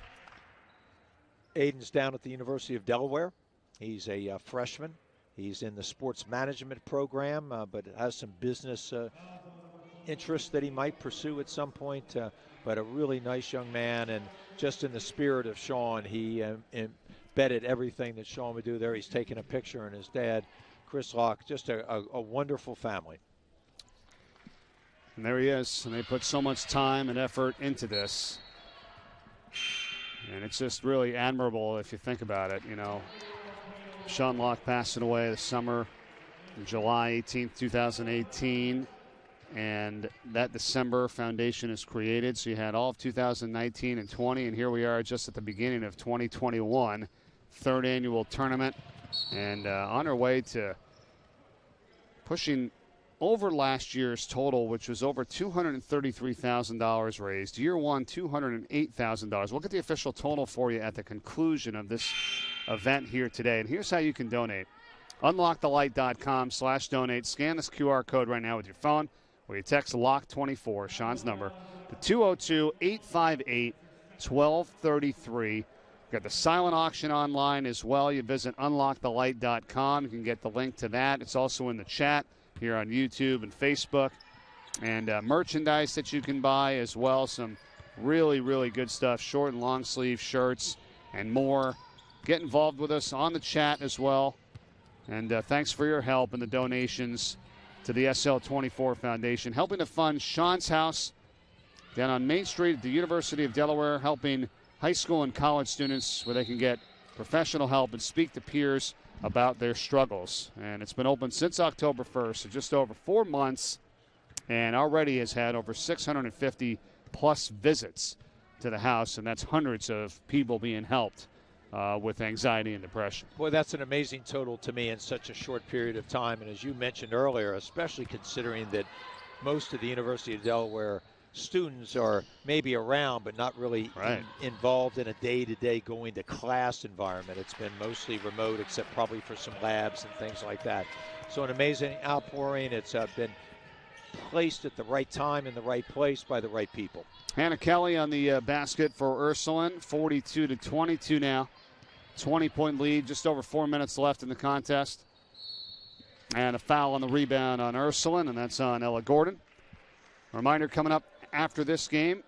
Aiden's down at the University of Delaware. He's a freshman. He's in the sports management program, but has some business interests that he might pursue at some point. But a really nice young man, and just in the spirit of Sean, he embedded everything that Sean would do there. He's taking a picture, and his dad, Chris Locke, just a wonderful family. And there he is, and they put so much time and effort into this. And it's just really admirable if you think about it, you know. Sean Locke passing away this summer, July 18th, 2018. And that December, foundation is created. So you had all of 2019 and 20, and here we are just at the beginning of 2021, third annual tournament. And on our way to pushing over last year's total, which was over $233,000 raised. Year one, $208,000. We'll get the official total for you at the conclusion of this event here today. And here's how you can donate. UnLockeTheLight.com/donate. Scan this QR code right now with your phone, or you text LOCK24, Sean's number, to 202-858-1233. We've got the silent auction online as well. You visit UnLockeTheLight.com. You can get the link to that. It's also in the chat here on YouTube and Facebook. And merchandise that you can buy as well. Some really, really good stuff. Short and long sleeve shirts and more. Get involved with us on the chat as well. And thanks for your help and the donations to the SL24 Foundation, helping to fund Sean's House down on Main Street at the University of Delaware, helping high school and college students where they can get professional help and speak to peers about their struggles. And it's been open since October 1st, so just over 4 months, and already has had over 650 plus visits to the house, and that's hundreds of people being helped with anxiety and depression. Boy, that's an amazing total to me in such a short period of time. And as you mentioned earlier, especially considering that most of the University of Delaware students are maybe around but not really involved in a day-to-day going to class environment. It's been mostly remote, except probably for some labs and things like that. So an amazing outpouring. It's been placed at the right time in the right place by the right people. Hannah Kelly on the basket for Ursuline, 42-22 now. 20-point lead, just over 4 minutes left in the contest. And a foul on the rebound on Ursuline, and that's on Ella Gordon. Reminder coming up after this game.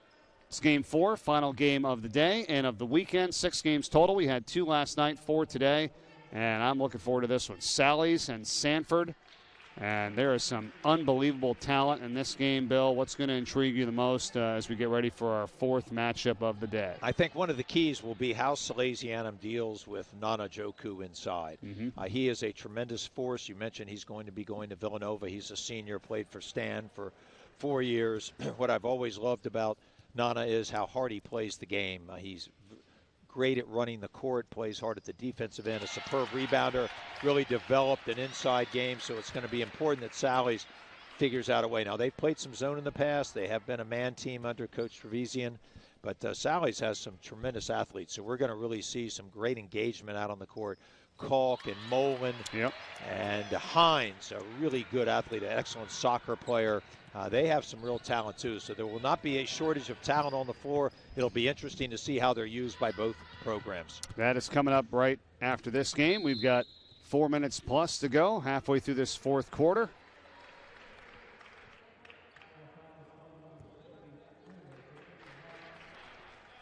It's game 4, final game of the day and of the weekend. 6 games total. We had 2 last night, 4 today. And I'm looking forward to this one. Sally's and Sanford. And there is some unbelievable talent in this game, Bill. What's going to intrigue you the most as we get ready for our 4th matchup of the day? I think one of the keys will be how Salesianum deals with Nana Joku inside. He is a tremendous force. You mentioned he's going to be going to Villanova. He's a senior, played for Stan for 4 years. What I've always loved about Nana is how hard he plays the game. He's great at running the court, plays hard at the defensive end, a superb rebounder, really developed an inside game, so it's going to be important that Sally's figures out a way. Now, they've played some zone in the past. They have been a man team under Coach Trevisan, but Sally's has some tremendous athletes, so we're going to really see some great engagement out on the court. Kalk and Mullen and Hines, a really good athlete, an excellent soccer player. They have some real talent, too, so there will not be a shortage of talent on the floor. It'll be interesting to see how they're used by both programs. That is coming up right after this game. We've got 4 minutes plus to go, halfway through this 4th quarter.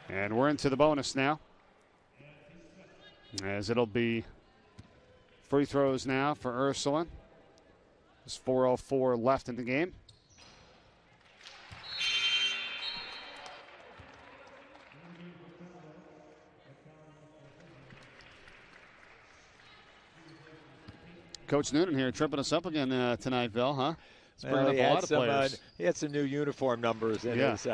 And we're into the bonus now. As it'll be free throws now for Ursuline. There's 4:04 left in the game. Coach Noonan here tripping us up again tonight, Bill, huh? It's bringing up a lot of players. He had some new uniform numbers in his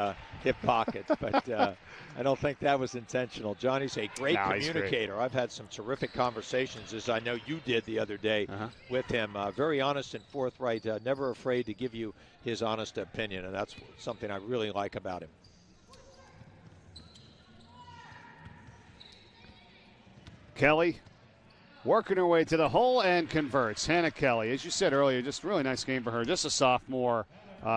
hip pockets, but I don't think that was intentional. Johnny's a great communicator. Great. I've had some terrific conversations, as I know you did the other day with him. Very honest and forthright, never afraid to give you his honest opinion, and that's something I really like about him. Kelly working her way to the hole and converts. Hannah Kelly, as you said earlier, just a really nice game for her. Just a sophomore,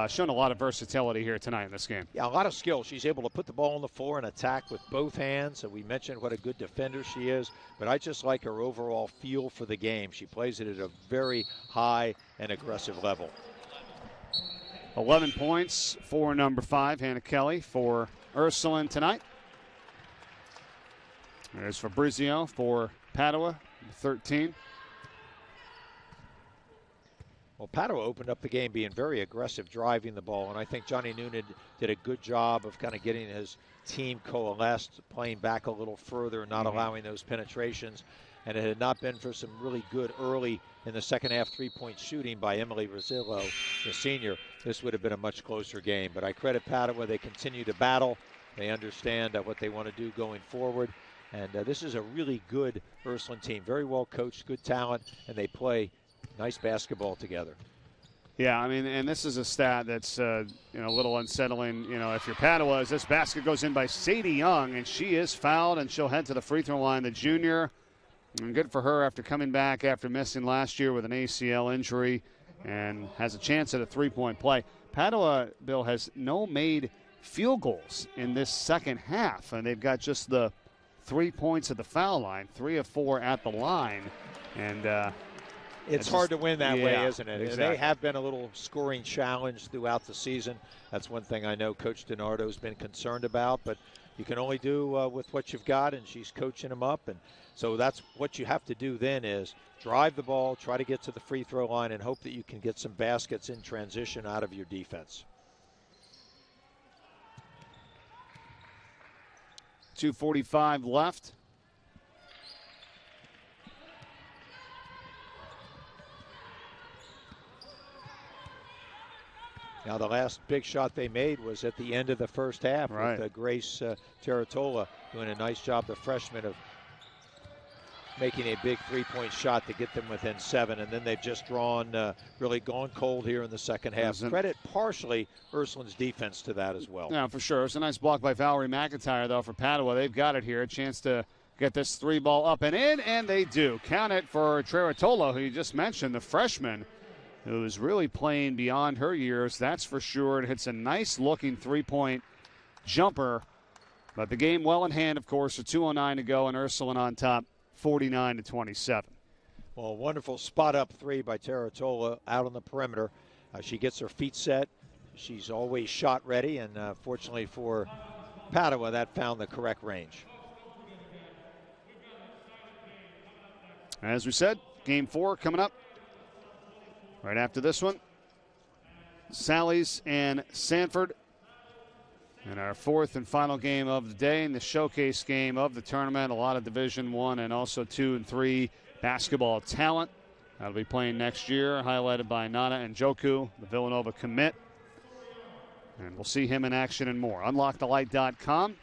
showing a lot of versatility here tonight in this game. Yeah, a lot of skill. She's able to put the ball on the floor and attack with both hands. And we mentioned what a good defender she is, but I just like her overall feel for the game. She plays it at a very high and aggressive level. 11 points for number 5, Hannah Kelly, for Ursuline tonight. There's Fabrizio for Padua, 13. Well, Padua opened up the game being very aggressive, driving the ball, and I think Johnny Noonan did a good job of kind of getting his team coalesced, playing back a little further, not allowing those penetrations. And it had not been for some really good early in the second half three-point shooting by Emily Rosillo, the senior, this would have been a much closer game. But I credit Padua. They continue to battle. They understand what they want to do going forward. And this is a really good Ursuline team. Very well coached, good talent, and they play nice basketball together. Yeah, I mean, and this is a stat that's a little unsettling. If you're Padua, as this basket goes in by Sadie Young, and she is fouled, and she'll head to the free throw line. The junior, and good for her after coming back after missing last year with an ACL injury, and has a chance at a three-point play. Padua, Bill, has no made field goals in this second half, and they've got just the 3 points at the foul line, 3 of 4 at the line, and it's hard to win that way, isn't it? Exactly. And they have been a little scoring challenge throughout the season. That's one thing I know Coach DiNardo's been concerned about, but you can only do with what you've got, and she's coaching them up, and so that's what you have to do then is drive the ball, try to get to the free throw line, and hope that you can get some baskets in transition out of your defense. 2:45 left. Now, the last big shot they made was at the end of the first half with Grace Terratola doing a nice job, the freshman, of making a big three-point shot to get them within 7. And then they've just really gone cold here in the second half. Credit partially Ursuline's defense to that as well. Yeah, for sure. It's a nice block by Valerie McIntyre, though, for Padua. They've got it here. A chance to get this three ball up and in, and they do. Count it for Terratola, who you just mentioned, the freshman, who's really playing beyond her years, that's for sure. It hits a nice-looking three-point jumper. But the game well in hand, of course, with 2:09 to go, and Ursuline on top, 49-27. Well, wonderful spot-up three by Terratola out on the perimeter. She gets her feet set. She's always shot ready, and fortunately for Padua, that found the correct range. As we said, Game 4 coming up right after this one. Sally's and Sanford. And our fourth and final game of the day, and the showcase game of the tournament. A lot of Division I and also 2 and 3 basketball talent. That'll be playing next year, highlighted by Nana and Joku, the Villanova commit. And we'll see him in action and more. UnLockeTheLight.com,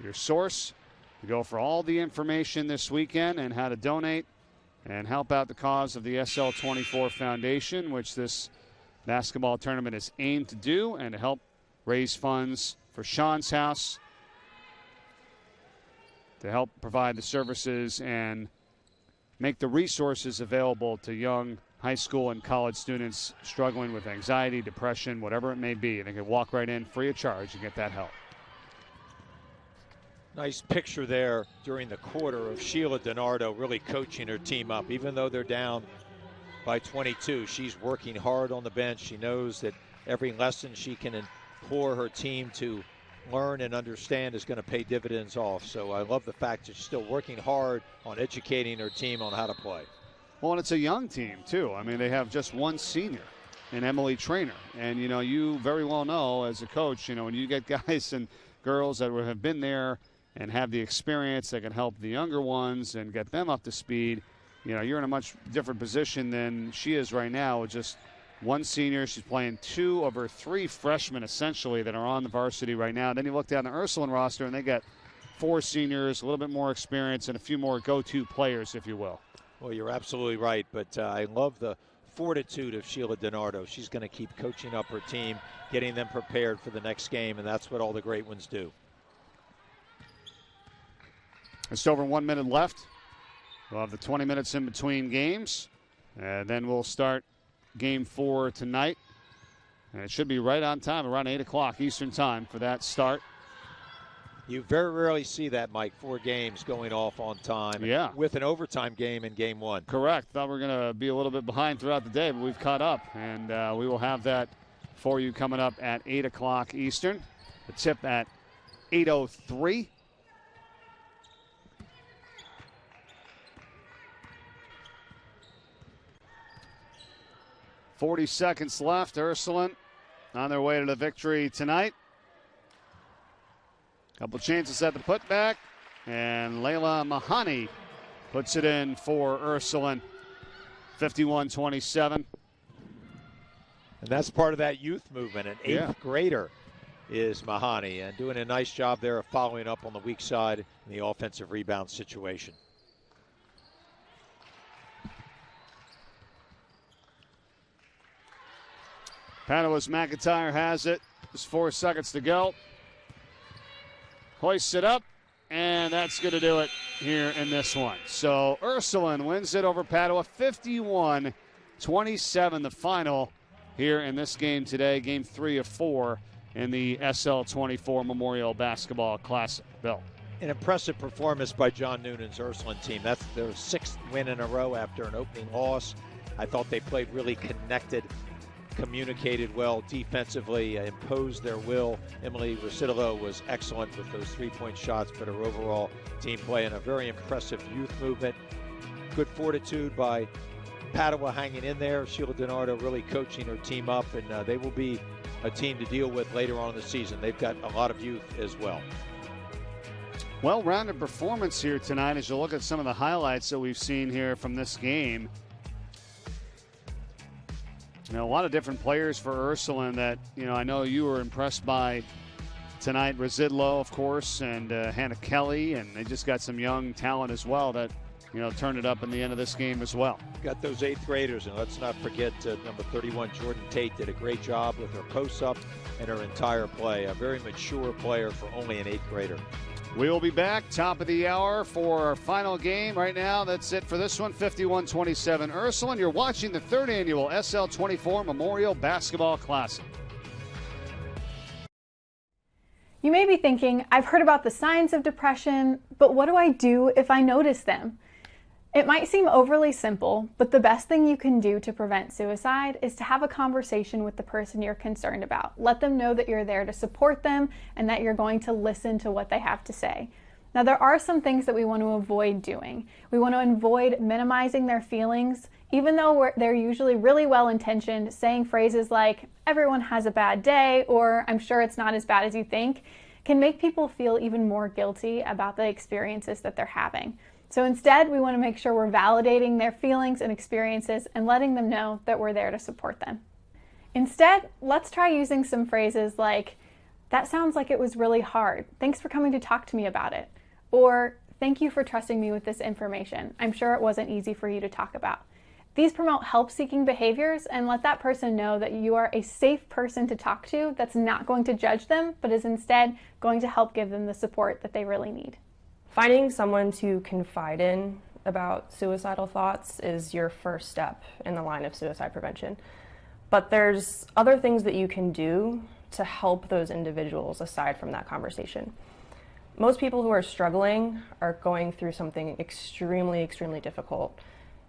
your source to go for all the information this weekend and how to donate and help out the cause of the SL24 Foundation, which this basketball tournament is aimed to do, and to help raise funds for Sean's House to help provide the services and make the resources available to young high school and college students struggling with anxiety, depression, whatever it may be. They can walk right in free of charge and get that help. Nice picture there during the quarter of Sheila DiNardo really coaching her team up. Even though they're down by 22, she's working hard on the bench. She knows that every lesson she can implore her team to learn and understand is going to pay dividends off. So I love the fact that she's still working hard on educating her team on how to play. Well, and it's a young team, too. I mean, they have just one senior in Emily Trainer. And, you know, you very well know as a coach, you know, when you get guys and girls that have been there and have the experience that can help the younger ones and get them up to speed, you know, you're in a much different position than she is right now with just one senior. She's playing 2 of her 3 freshmen, essentially, that are on the varsity right now. Then you look down the Ursuline roster, and they got 4 seniors, a little bit more experience, and a few more go-to players, if you will. Well, you're absolutely right, but I love the fortitude of Sheila DiNardo. She's going to keep coaching up her team, getting them prepared for the next game, and that's what all the great ones do. Just over 1 minute left. We'll have the 20 minutes in between games, and then we'll start Game 4 tonight. And it should be right on time, around 8 o'clock Eastern time for that start. You very rarely see that, Mike, 4 games going off on time. Yeah. With an overtime game in Game 1. Correct. Thought we were going to be a little bit behind throughout the day, but we've caught up. And we will have that for you coming up at 8 o'clock Eastern. The tip at 8:03. .40 seconds left. Ursuline on their way to the victory tonight. Couple chances at the putback, and Layla Mahani puts it in for Ursuline. 51-27. And that's part of that youth movement. An 8th grader is Mahani, and doing a nice job there of following up on the weak side in the offensive rebound situation. Padua's McIntyre has it. There's 4 seconds to go. Hoists it up, and that's going to do it here in this one. So Ursuline wins it over Padua, 51-27, the final here in this game today, Game 3 of 4 in the SL24 Memorial Basketball Classic. Bill. An impressive performance by John Noonan's Ursuline team. That's their 6th win in a row after an opening loss. I thought they played really connected, communicated well defensively, imposed their will. Emily Rosidolo was excellent with those 3-point shots, but her overall team play and a very impressive youth movement. Good fortitude by Padua hanging in there. Sheila DiNardo really coaching her team up, and they will be a team to deal with later on in the season. They've got a lot of youth as well. Well-rounded performance here tonight as you look at some of the highlights that we've seen here from this game. You know, a lot of different players for Ursuline that, you know, I know you were impressed by tonight. Rosidlo, of course, and Hannah Kelly, and they just got some young talent as well that, you know, turned it up in the end of this game as well. Got those 8th graders, and let's not forget number 31, Jordan Tate, did a great job with her post-up and her entire play. A very mature player for only an 8th grader. We will be back top of the hour for our final game. Right now, that's it for this one, 51-27 Ursuline. You're watching the 3rd annual SL24 Memorial Basketball Classic. You may be thinking, I've heard about the signs of depression, but what do I do if I notice them? It might seem overly simple, but the best thing you can do to prevent suicide is to have a conversation with the person you're concerned about. Let them know that you're there to support them and that you're going to listen to what they have to say. Now, there are some things that we want to avoid doing. We want to avoid minimizing their feelings, even though they're usually really well-intentioned. Saying phrases like, everyone has a bad day, or I'm sure it's not as bad as you think, can make people feel even more guilty about the experiences that they're having. So instead, we want to make sure we're validating their feelings and experiences and letting them know that we're there to support them. Instead, let's try using some phrases like, that sounds like it was really hard. Thanks for coming to talk to me about it. Or, thank you for trusting me with this information. I'm sure it wasn't easy for you to talk about. These promote help-seeking behaviors and let that person know that you are a safe person to talk to that's not going to judge them, but is instead going to help give them the support that they really need. Finding someone to confide in about suicidal thoughts is your first step in the line of suicide prevention. But there's other things that you can do to help those individuals aside from that conversation. Most people who are struggling are going through something extremely, extremely difficult.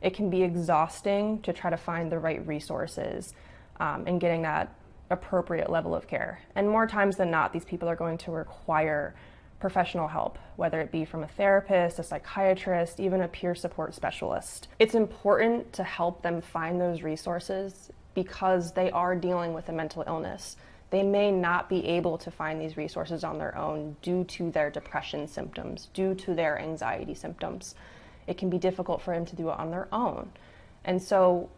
It can be exhausting to try to find the right resources and getting that appropriate level of care. And more times than not, these people are going to require professional help, whether it be from a therapist, a psychiatrist, even a peer support specialist. It's important to help them find those resources because they are dealing with a mental illness. They may not be able to find these resources on their own due to their depression symptoms, due to their anxiety symptoms. It can be difficult for them to do it on their own. And so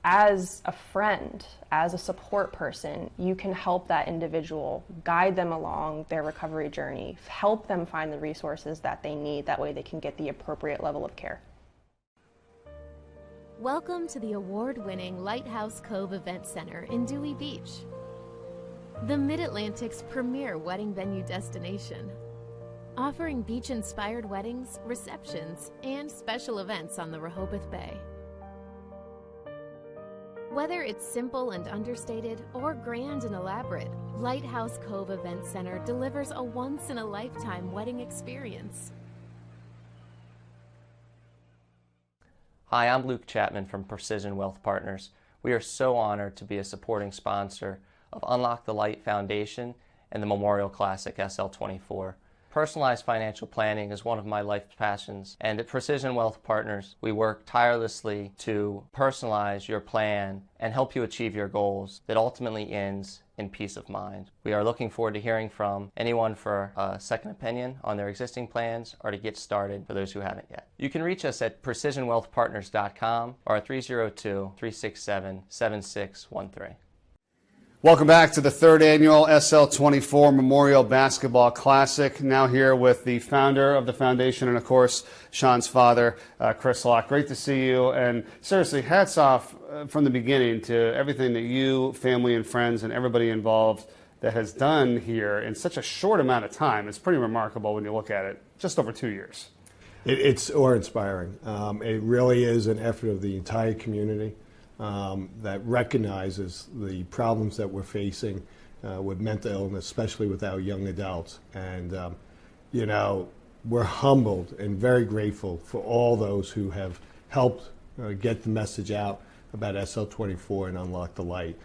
as a friend, as a support person, you can help that individual, guide them along their recovery journey, help them find the resources that they need. That way they can get the appropriate level of care. Welcome to the award-winning Lighthouse Cove Event Center in Dewey Beach, the Mid-Atlantic's premier wedding venue destination, offering beach-inspired weddings, receptions, and special events on the Rehoboth Bay. Whether it's simple and understated or grand and elaborate, Lighthouse Cove Event Center delivers a once-in-a-lifetime wedding experience. Hi, I'm Luke Chapman from Precision Wealth Partners. We are so honored to be a supporting sponsor of UnLocke the Light Foundation and the Memorial Classic SL24. Personalized financial planning is one of my life's passions, and at Precision Wealth Partners, we work tirelessly to personalize your plan and help you achieve your goals that ultimately ends in peace of mind. We are looking forward to hearing from anyone for a second opinion on their existing plans or to get started for those who haven't yet. You can reach us at precisionwealthpartners.com or at 302-367-7613. Welcome back to the third annual SL24 Memorial Basketball Classic. Now here with the founder of the foundation and, of course, Sean's father, Chris Locke. Great to see you. And seriously, hats off from the beginning to everything that you, family and friends, and everybody involved that has done here in such a short amount of time. It's pretty remarkable when you look at it. Just over 2 years. It's awe-inspiring. It really is an effort of the entire community. That recognizes the problems that we're facing with mental illness, especially with our young adults. And, you know, we're humbled and very grateful for all those who have helped get the message out about SL24 and UnLocke the Light.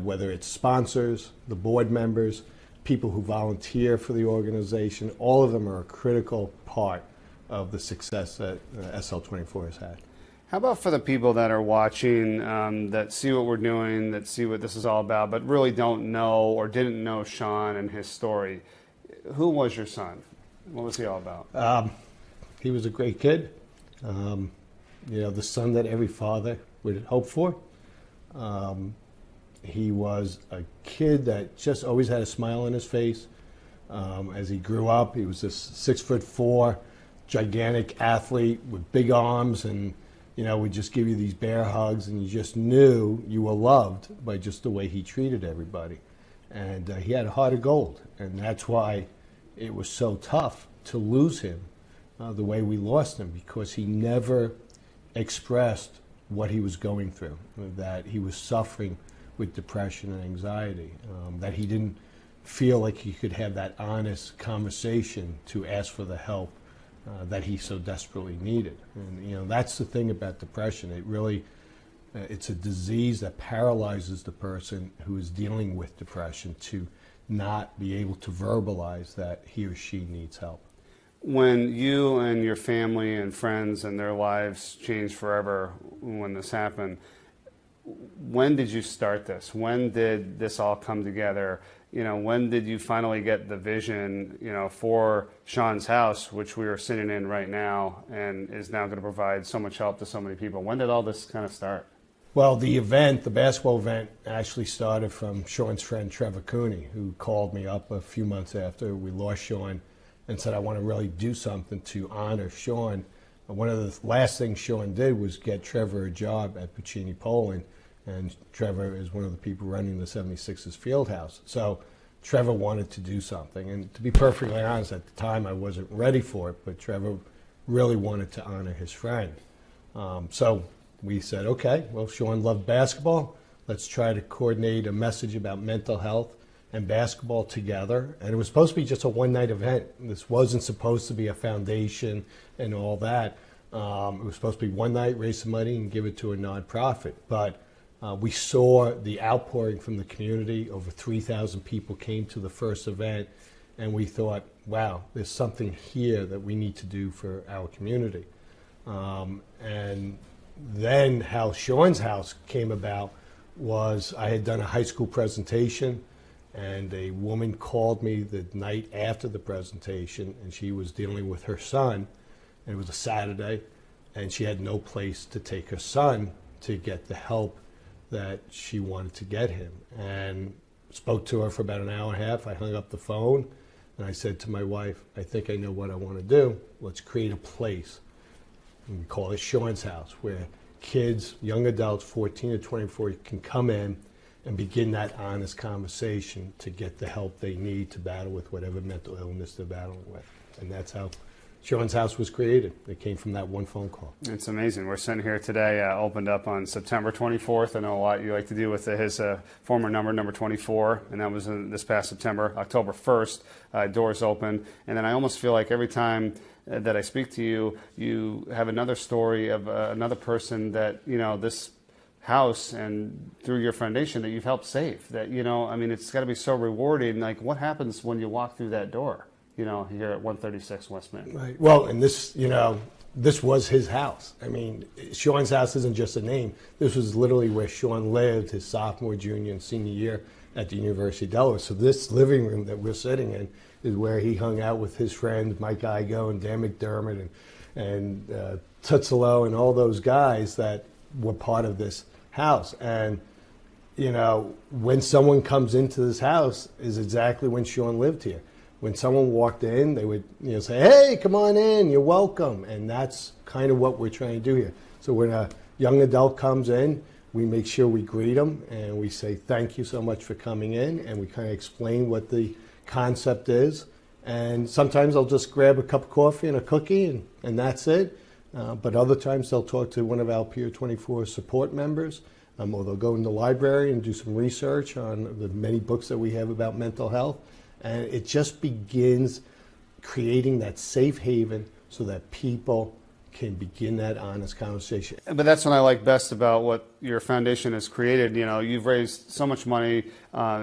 Whether it's sponsors, the board members, people who volunteer for the organization, all of them are a critical part of the success that SL24 has had. How about for the people that are watching, that see what we're doing, that see what this is all about, but really don't know or didn't know Sean and his story? Who was your son? What was he all about? He was a great kid. You know, the son that every father would hope for. He was a kid that just always had a smile on his face. As he grew up, he was this 6'4", gigantic athlete with big arms, and you know, would just give you these bear hugs, and you just knew you were loved by just the way he treated everybody. And he had a heart of gold, and that's why it was so tough to lose him the way we lost him, because he never expressed what he was going through, that he was suffering with depression and anxiety, that he didn't feel like he could have that honest conversation to ask for the help that he so desperately needed. And you know, that's the thing about depression. It really, it's a disease that paralyzes the person who is dealing with depression to not be able to verbalize that he or she needs help. When you and your family and friends and their lives changed forever when this happened, when did you start this? When did this all come together? You know, when did you finally get the vision, you know, for Sean's house, which we are sitting in right now and is now going to provide so much help to so many people? When did all this kind of start? Well, the event, the basketball event, actually started from Sean's friend Trevor Cooney, who called me up a few months after we lost Sean and said, I want to really do something to honor Sean. One of the last things Sean did was get Trevor a job at Puccini, Poland. And Trevor is one of the people running the 76ers field house. So Trevor wanted to do something. And to be perfectly honest, at the time I wasn't ready for it, but Trevor really wanted to honor his friend. So we said, okay, well, Sean loved basketball. Let's try to coordinate a message about mental health and basketball together. And it was supposed to be just a one-night event. This wasn't supposed to be a foundation and all that. It was supposed to be one night, raise some money, and give it to a nonprofit. But We saw the outpouring from the community. Over 3,000 people came to the first event, and we thought, wow, there's something here that we need to do for our community. And then how Sean's house came about was I had done a high school presentation, and a woman called me the night after the presentation, and she was dealing with her son, and it was a Saturday, and she had no place to take her son to get the help that she wanted to get him. And spoke to her for about an hour and a half. I hung up the phone, and I said to my wife, I think I know what I want to do. Let's create a place. And we call it Sean's house, where kids, young adults, 14 to 24, can come in and begin that honest conversation to get the help they need to battle with whatever mental illness they're battling with. And that's how Sean's house was created. It came from that one phone call. It's amazing. We're sitting here today, opened up on September 24th. I know a lot you like to do with his former number 24, and that was this past September. October 1st, doors open. And then I almost feel like every time that I speak to you, you have another story of another person that, you know, this house and through your foundation that you've helped save. That, you know, I mean, it's got to be so rewarding. Like, what happens when you walk through that door, you know, here at 136 West Main? Right. Well, and this, you know, this was his house. I mean, Sean's house isn't just a name. This was literally where Sean lived his sophomore, junior, and senior year at the University of Delaware. So this living room that we're sitting in is where he hung out with his friends, Mike Igo and Dan McDermott and Tutzelo and all those guys that were part of this house. And, you know, when someone comes into this house is exactly when Sean lived here. When someone walked in, they would, you know, say, hey, come on in, you're welcome. And that's kind of what we're trying to do here. So when a young adult comes in, we make sure we greet them and we say, thank you so much for coming in. And we kind of explain what the concept is. And sometimes I'll just grab a cup of coffee and a cookie and that's it. But other times they'll talk to one of our Pier 24 support members, or they'll go in the library and do some research on the many books that we have about mental health. And it just begins creating that safe haven so that people can begin that honest conversation. But that's what I like best about what your foundation has created. You know, you've raised so much money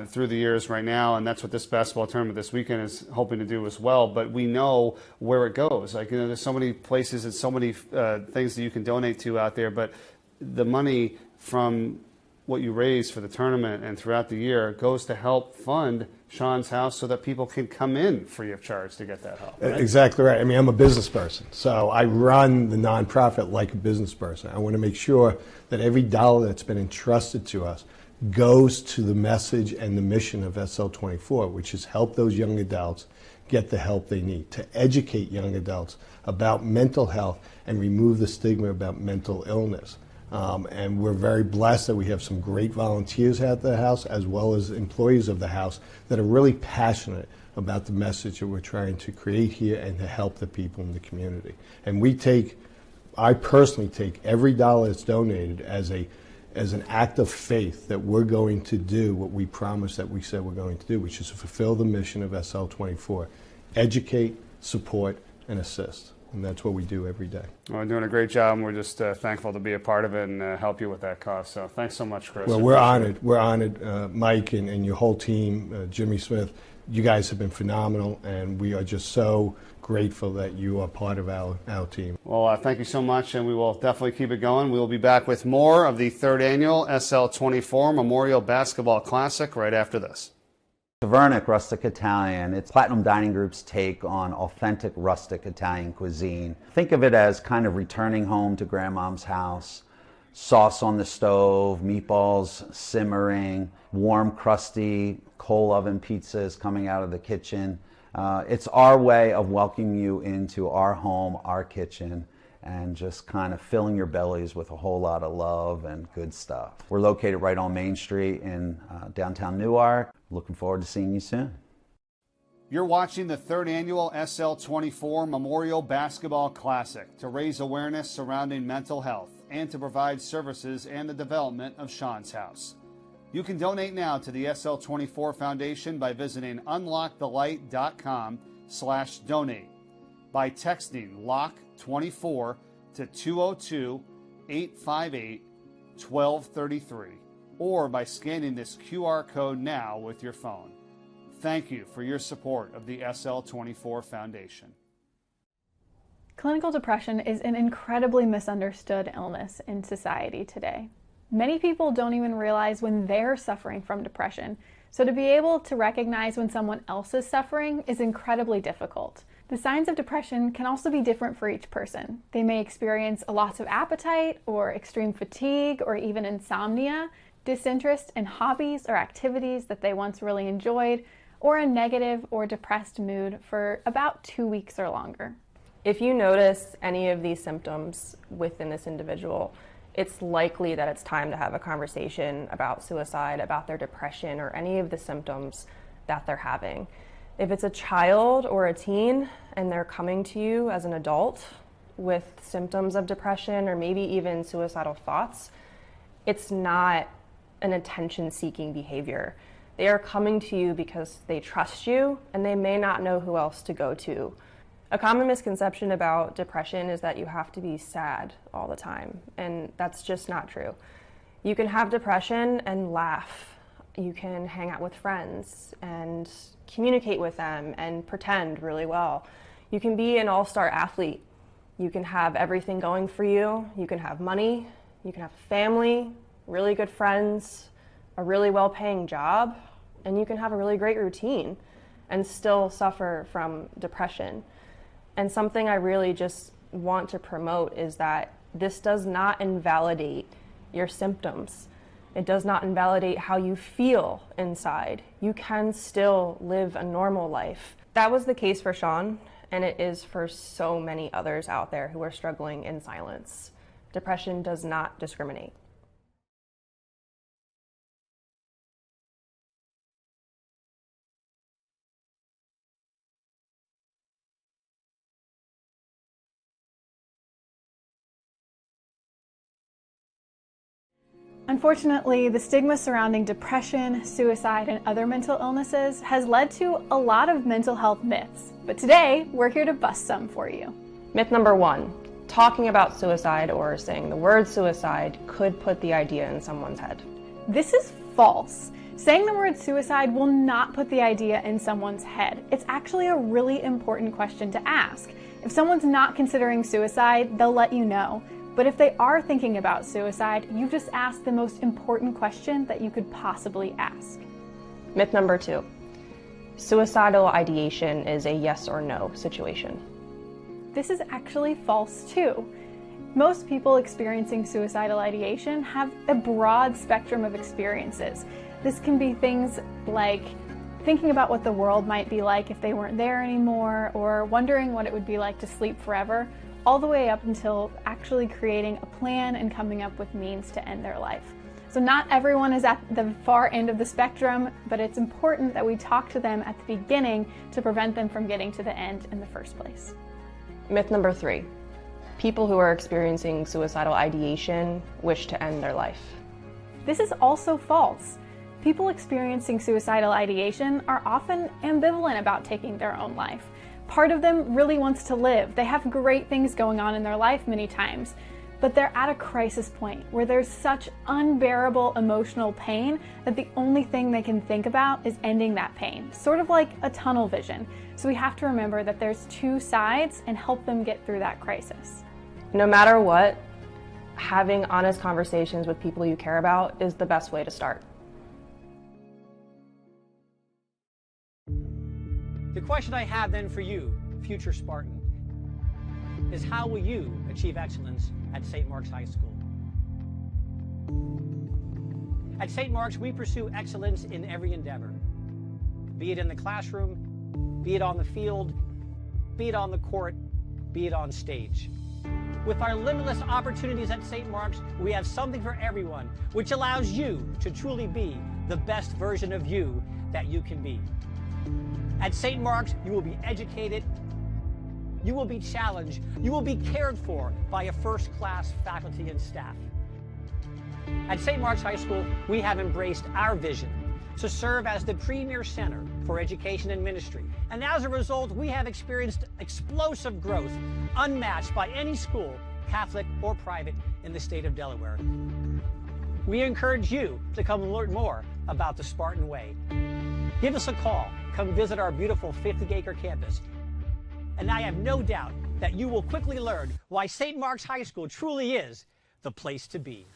through the years right now, and that's what this basketball tournament this weekend is hoping to do as well. But we know where it goes. Like, you know, there's so many places and so many things that you can donate to out there. But the money from what you raise for the tournament and throughout the year goes to help fund Sean's house so that people can come in free of charge to get that help. Right? Exactly right. I mean, I'm a business person, so I run the nonprofit like a business person. I want to make sure that every dollar that's been entrusted to us goes to the message and the mission of SL24, which is help those young adults get the help they need, to educate young adults about mental health and remove the stigma about mental illness. And we're very blessed that we have some great volunteers at the house as well as employees of the house that are really passionate about the message that we're trying to create here and to help the people in the community. And I personally take every dollar that's donated as an act of faith that we're going to do what we promised that we said we're going to do, which is to fulfill the mission of SL24, educate, support, and assist. And that's what we do every day. Well, we're doing a great job, and we're just thankful to be a part of it and help you with that cause. So thanks so much, Chris. Well, we're honored. We're honored, Mike and your whole team, Jimmy Smith. You guys have been phenomenal, and we are just so grateful that you are part of our team. Well, thank you so much, and we will definitely keep it going. We will be back with more of the third annual SL24 Memorial Basketball Classic right after this. Tavernic Rustic Italian. It's Platinum Dining Group's take on authentic rustic Italian cuisine. Think of it as kind of returning home to grandmom's house. Sauce on the stove, meatballs simmering, warm, crusty coal oven pizzas coming out of the kitchen. It's our way of welcoming you into our home, our kitchen, and just kind of filling your bellies with a whole lot of love and good stuff. We're located right on Main Street in downtown Newark. Looking forward to seeing you soon. You're watching the third annual SL24 Memorial Basketball Classic to raise awareness surrounding mental health and to provide services and the development of Sean's house. You can donate now to the SL24 Foundation by visiting unlockthelight.com/donate, by texting LOCK24 to 202-858-1233. or by scanning this QR code now with your phone. Thank you for your support of the SL24 Foundation. Clinical depression is an incredibly misunderstood illness in society today. Many people don't even realize when they're suffering from depression, so to be able to recognize when someone else is suffering is incredibly difficult. The signs of depression can also be different for each person. They may experience a loss of appetite, or extreme fatigue, or even insomnia, disinterest in hobbies or activities that they once really enjoyed, or a negative or depressed mood for about 2 weeks or longer. If you notice any of these symptoms within this individual, it's likely that it's time to have a conversation about suicide, about their depression, or any of the symptoms that they're having. If it's a child or a teen and they're coming to you as an adult with symptoms of depression or maybe even suicidal thoughts, it's not an attention-seeking behavior. They are coming to you because they trust you and they may not know who else to go to. A common misconception about depression is that you have to be sad all the time, and that's just not true. You can have depression and laugh. You can hang out with friends and communicate with them and pretend really well. You can be an all-star athlete. You can have everything going for you. You can have money. You can have a family, really good friends, a really well-paying job, and you can have a really great routine and still suffer from depression. And something I really just want to promote is that this does not invalidate your symptoms. It does not invalidate how you feel inside. You can still live a normal life. That was the case for Sean, and it is for so many others out there who are struggling in silence. Depression does not discriminate. Unfortunately, the stigma surrounding depression, suicide, and other mental illnesses has led to a lot of mental health myths. But today, we're here to bust some for you. Myth number 1, talking about suicide or saying the word suicide could put the idea in someone's head. This is false. Saying the word suicide will not put the idea in someone's head. It's actually a really important question to ask. If someone's not considering suicide, they'll let you know. But if they are thinking about suicide, you've just asked the most important question that you could possibly ask. Myth number 2, suicidal ideation is a yes or no situation. This is actually false too. Most people experiencing suicidal ideation have a broad spectrum of experiences. This can be things like thinking about what the world might be like if they weren't there anymore, or wondering what it would be like to sleep forever, all the way up until actually creating a plan and coming up with means to end their life. So not everyone is at the far end of the spectrum, but it's important that we talk to them at the beginning to prevent them from getting to the end in the first place. Myth number 3, people who are experiencing suicidal ideation wish to end their life. This is also false. People experiencing suicidal ideation are often ambivalent about taking their own life. Part of them really wants to live. They have great things going on in their life many times, but they're at a crisis point where there's such unbearable emotional pain that the only thing they can think about is ending that pain, sort of like a tunnel vision. So we have to remember that there's two sides and help them get through that crisis. No matter what, having honest conversations with people you care about is the best way to start. The question I have then for you, future Spartan, is how will you achieve excellence at St. Mark's High School? At St. Mark's, we pursue excellence in every endeavor, be it in the classroom, be it on the field, be it on the court, be it on stage. With our limitless opportunities at St. Mark's, we have something for everyone, which allows you to truly be the best version of you that you can be. At St. Mark's, you will be educated, you will be challenged, you will be cared for by a first-class faculty and staff. At St. Mark's High School, we have embraced our vision to serve as the premier center for education and ministry. And as a result, we have experienced explosive growth, unmatched by any school, Catholic or private, in the state of Delaware. we encourage you to come learn more about the Spartan Way. Give us a call. Come visit our beautiful 50-acre campus. And I have no doubt that you will quickly learn why St. Mark's High School truly is the place to be.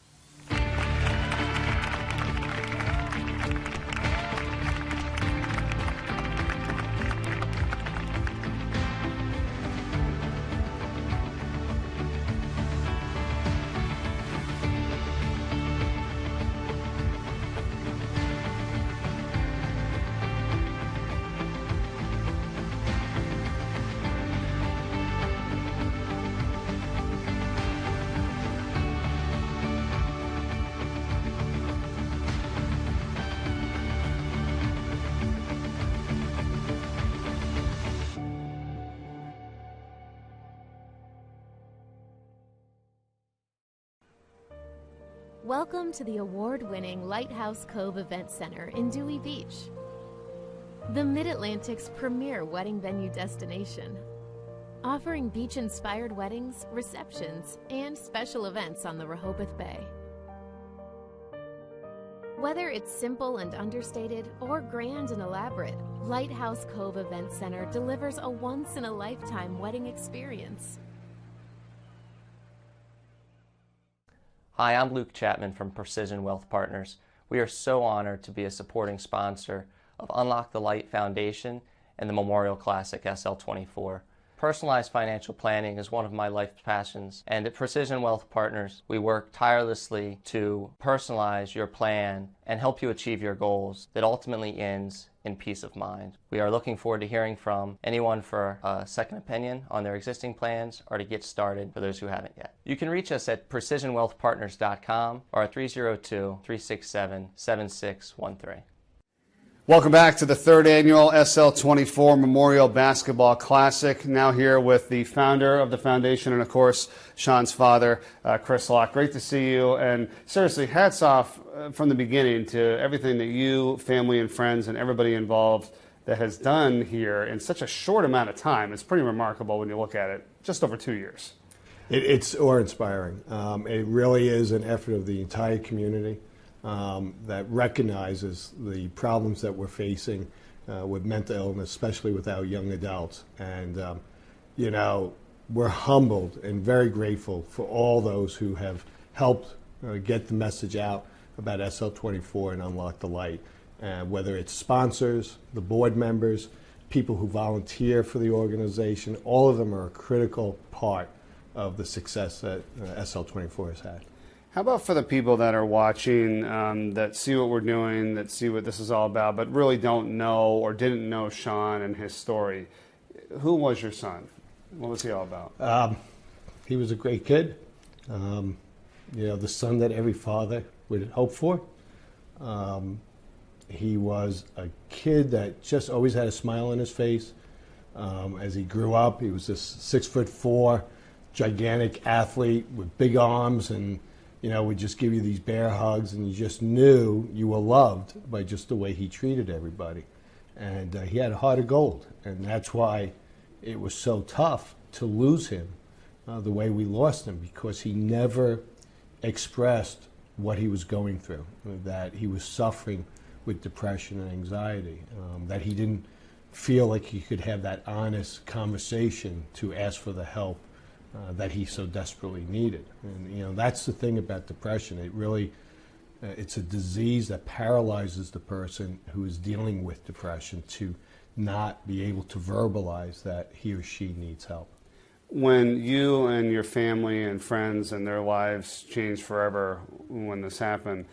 Welcome to the award-winning Lighthouse Cove Event Center in Dewey Beach, the Mid-Atlantic's premier wedding venue destination, offering beach-inspired weddings, receptions, and special events on the Rehoboth Bay. Whether it's simple and understated or grand and elaborate, Lighthouse Cove Event Center delivers a once-in-a-lifetime wedding experience. Hi, I'm Luke Chapman from Precision Wealth Partners. We are so honored to be a supporting sponsor of UnLocke the Light Foundation and the Memorial Classic SL24. Personalized financial planning is one of my life's passions, and at Precision Wealth Partners, we work tirelessly to personalize your plan and help you achieve your goals that ultimately ends in peace of mind. We are looking forward to hearing from anyone for a second opinion on their existing plans or to get started for those who haven't yet. You can reach us at precisionwealthpartners.com or at 302-367-7613. Welcome back to the third annual SL24 Memorial Basketball Classic. Now here with the founder of the foundation and, of course, Sean's father, Chris Locke. Great to see you. And seriously, hats off from the beginning to everything that you, family and friends, and everybody involved that has done here in such a short amount of time. It's pretty remarkable when you look at it. Just over 2 years. It's awe-inspiring. It really is an effort of the entire community. That recognizes the problems that we're facing with mental illness, especially with our young adults. And, you know, we're humbled and very grateful for all those who have helped get the message out about SL24 and UnLocke the Light. Whether it's sponsors, the board members, people who volunteer for the organization, all of them are a critical part of the success that SL24 has had. How about for the people that are watching, that see what we're doing, that see what this is all about, but really don't know or didn't know Sean and his story? Who was your son? What was he all about? He was a great kid. You know, the son that every father would hope for. He was a kid that just always had a smile on his face. As he grew up, he was this 6'4", gigantic athlete with big arms, and you know, would just give you these bear hugs, and you just knew you were loved by just the way he treated everybody. And he had a heart of gold, and that's why it was so tough to lose him the way we lost him, because he never expressed what he was going through, that he was suffering with depression and anxiety, that he didn't feel like he could have that honest conversation to ask for the help that he so desperately needed. And you know, that's the thing about depression. It really, it's a disease that paralyzes the person who is dealing with depression to not be able to verbalize that he or she needs help. When you and your family and friends and their lives changed forever when this happened,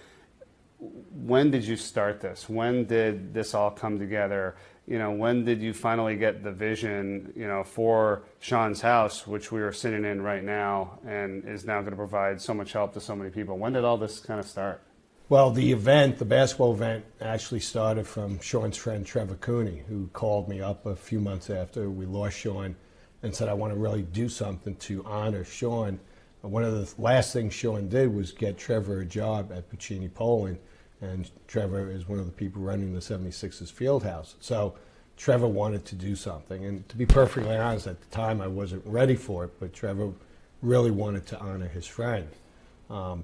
when did you start this? When did this all come together? You know, when did you finally get the vision, you know, for Sean's house, which we are sitting in right now and is now going to provide so much help to so many people? When did all this kind of start? Well, the event, the basketball event, actually started from Sean's friend Trevor Cooney, who called me up a few months after we lost Sean and said, I want to really do something to honor Sean. One of the last things Sean did was get Trevor a job at Puccini Poland, and Trevor is one of the people running the 76ers field house. So Trevor wanted to do something, and to be perfectly honest, at the time I wasn't ready for it, but Trevor really wanted to honor his friend.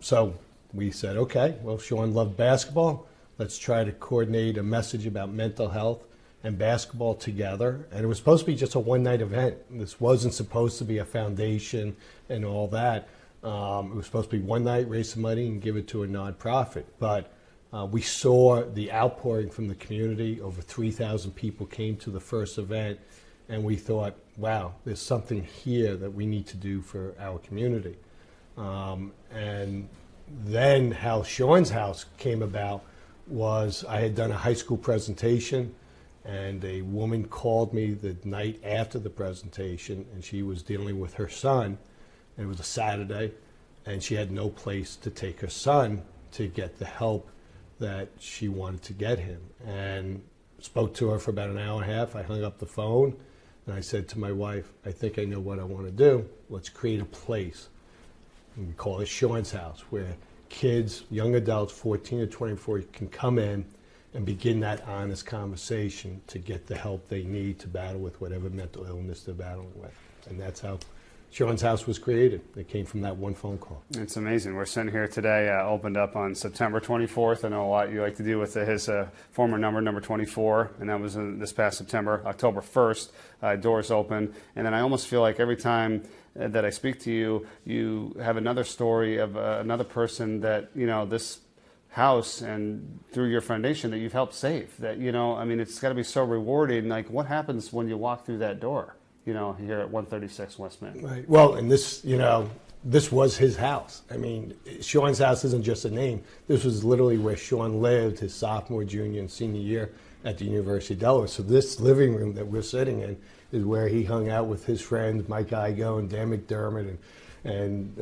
So we said, okay, well, Sean loved basketball. Let's try to coordinate a message about mental health and basketball together. And it was supposed to be just a one-night event. This wasn't supposed to be a foundation and all that. It was supposed to be one night, raise some money, and give it to a nonprofit. But we saw the outpouring from the community. Over 3,000 people came to the first event, and we thought, wow, there's something here that we need to do for our community. And then how Sean's house came about was I had done a high school presentation, and a woman called me the night after the presentation, and she was dealing with her son. And it was a Saturday, and she had no place to take her son to get the help that she wanted to get him. And spoke to her for about an hour and a half. I hung up the phone, and I said to my wife, I think I know what I want to do. Let's create a place. And we call it Sean's house, where kids, young adults, 14 to 24, can come in and begin that honest conversation to get the help they need to battle with whatever mental illness they're battling with. And that's how Sean's house was created. It came from that one phone call. It's amazing. We're sitting here today, opened up on September 24th. I know a lot you like to do with his former number 24, and that was this past September. October 1st, doors open. And then I almost feel like every time that I speak to you, you have another story of another person that, you know, this house and through your foundation that you've helped save. That, you know, I mean, it's got to be so rewarding. Like, what happens when you walk through that door, you know, here at 136 West Main? Right. Well, and this, you know, this was his house. I mean, Sean's house isn't just a name. This was literally where Sean lived his sophomore, junior, and senior year at the University of Delaware. So this living room that we're sitting in is where he hung out with his friends, Mike Igo and Dan McDermott and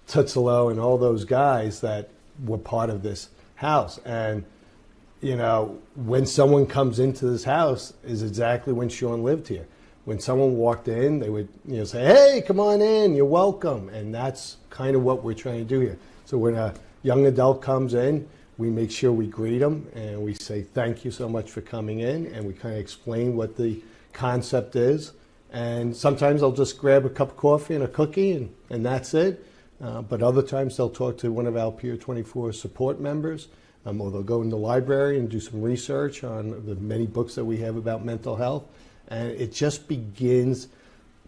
Tutzelo and all those guys that were part of this house. And, you know, when someone comes into this house is exactly when Sean lived here. When someone walked in, they would, you know, say, hey, come on in, you're welcome. And that's kind of what we're trying to do here. So when a young adult comes in, we make sure we greet them and we say, thank you so much for coming in. And we kind of explain what the concept is. And sometimes they'll just grab a cup of coffee and a cookie and that's it. But other times they'll talk to one of our Pier 24 support members, or they'll go in the library and do some research on the many books that we have about mental health. And it just begins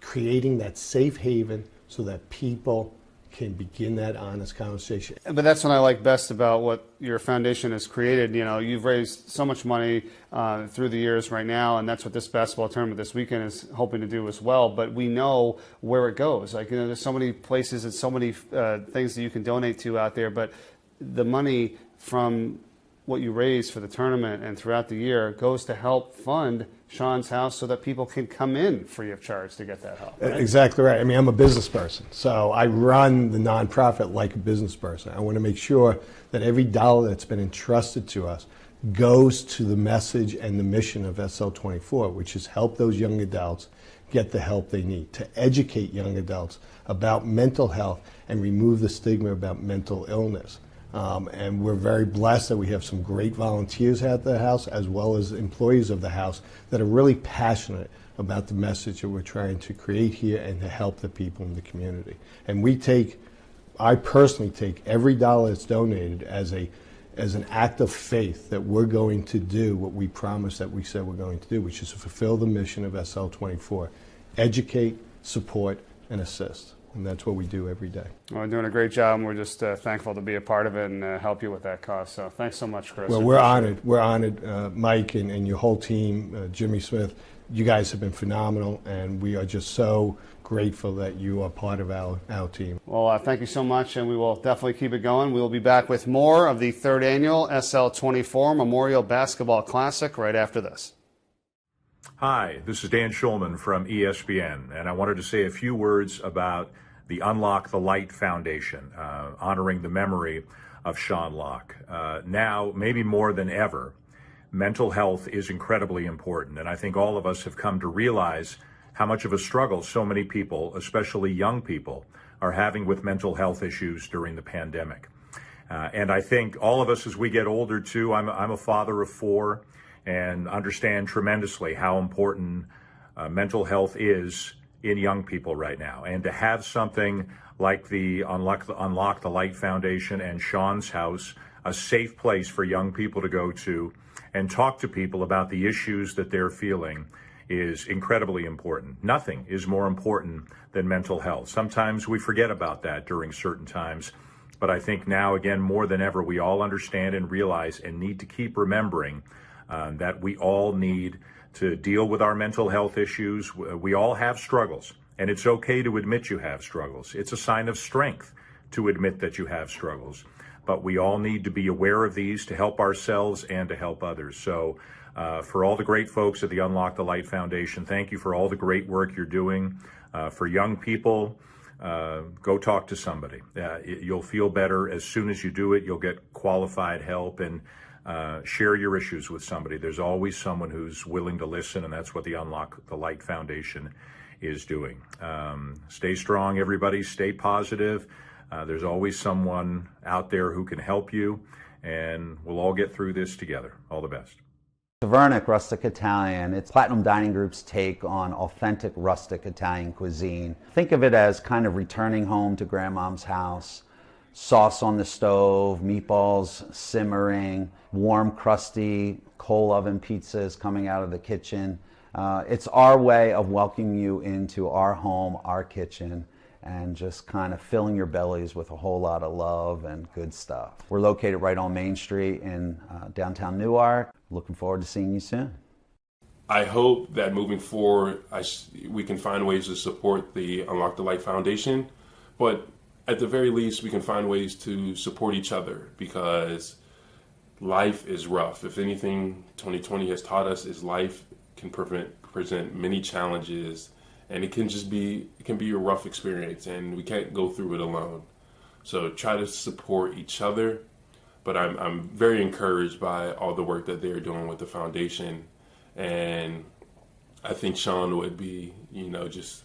creating that safe haven so that people can begin that honest conversation. But that's what I like best about what your foundation has created. You know, you've raised so much money through the years right now, and that's what this basketball tournament this weekend is hoping to do as well. But we know where it goes. Like, you know, there's so many places and so many things that you can donate to out there, but the money from what you raise for the tournament and throughout the year goes to help fund Sean's house so that people can come in free of charge to get that help. Right? Exactly right. I mean, I'm a business person, so I run the nonprofit like a business person. I want to make sure that every dollar that's been entrusted to us goes to the message and the mission of SL24, which is help those young adults get the help they need, to educate young adults about mental health and remove the stigma about mental illness. And we're very blessed that we have some great volunteers at the house as well as employees of the house that are really passionate about the message that we're trying to create here and to help the people in the community. And I personally take every dollar that's donated as an act of faith that we're going to do what we promised that we said we're going to do, which is to fulfill the mission of SL24, educate, support, and assist. And that's what we do every day. Well, we're doing a great job, and we're just thankful to be a part of it and help you with that cause. So thanks so much, Chris. Well, we're honored. We're honored, Mike and your whole team, Jimmy Smith. You guys have been phenomenal, and we are just so grateful that you are part of our team. Well, thank you so much, and we will definitely keep it going. We will be back with more of the third annual SL24 Memorial Basketball Classic right after this. Hi, this is Dan Schulman from ESPN, and I wanted to say a few words about the UnLocke the Light Foundation, honoring the memory of Sean Locke. Now, maybe more than ever, mental health is incredibly important, and I think all of us have come to realize how much of a struggle so many people, especially young people, are having with mental health issues during the pandemic. And I think all of us, as we get older too, I'm a father of 4, and understand tremendously how important mental health is in young people right now. And to have something like the Unlock the Light Foundation and Sean's House, a safe place for young people to go to and talk to people about the issues that they're feeling, is incredibly important. Nothing is more important than mental health. Sometimes we forget about that during certain times, but I think now, again, more than ever, we all understand and realize and need to keep remembering that we all need to deal with our mental health issues. We all have struggles, and it's okay to admit you have struggles. It's a sign of strength to admit that you have struggles. But we all need to be aware of these to help ourselves and to help others. So for all the great folks at the Unlock the Light Foundation, thank you for all the great work you're doing. For young people, go talk to somebody. You'll feel better as soon as you do it. You'll get qualified help, and share your issues with somebody. There's always someone who's willing to listen, and that's what the Unlock the Light Foundation is doing. Stay strong, everybody. Stay positive. There's always someone out there who can help you, and we'll all get through this together. All the best. Tavernic Rustic Italian, it's Platinum Dining Group's take on authentic rustic Italian cuisine. Think of it as kind of returning home to grandmom's house. Sauce on the stove, meatballs simmering, warm, crusty coal oven pizzas coming out of the kitchen. It's our way of welcoming you into our home, our kitchen, and just kind of filling your bellies with a whole lot of love and good stuff. We're located right on Main Street in downtown Newark. Looking forward to seeing you soon. I hope that moving forward, we can find ways to support the Unlock the Light Foundation, but at the very least, we can find ways to support each other, because life is rough. If anything 2020 has taught us is life can present many challenges, and it can be a rough experience, and we can't go through it alone. So try to support each other. But I'm very encouraged by all the work that they're doing with the foundation, and I think Sean would be, just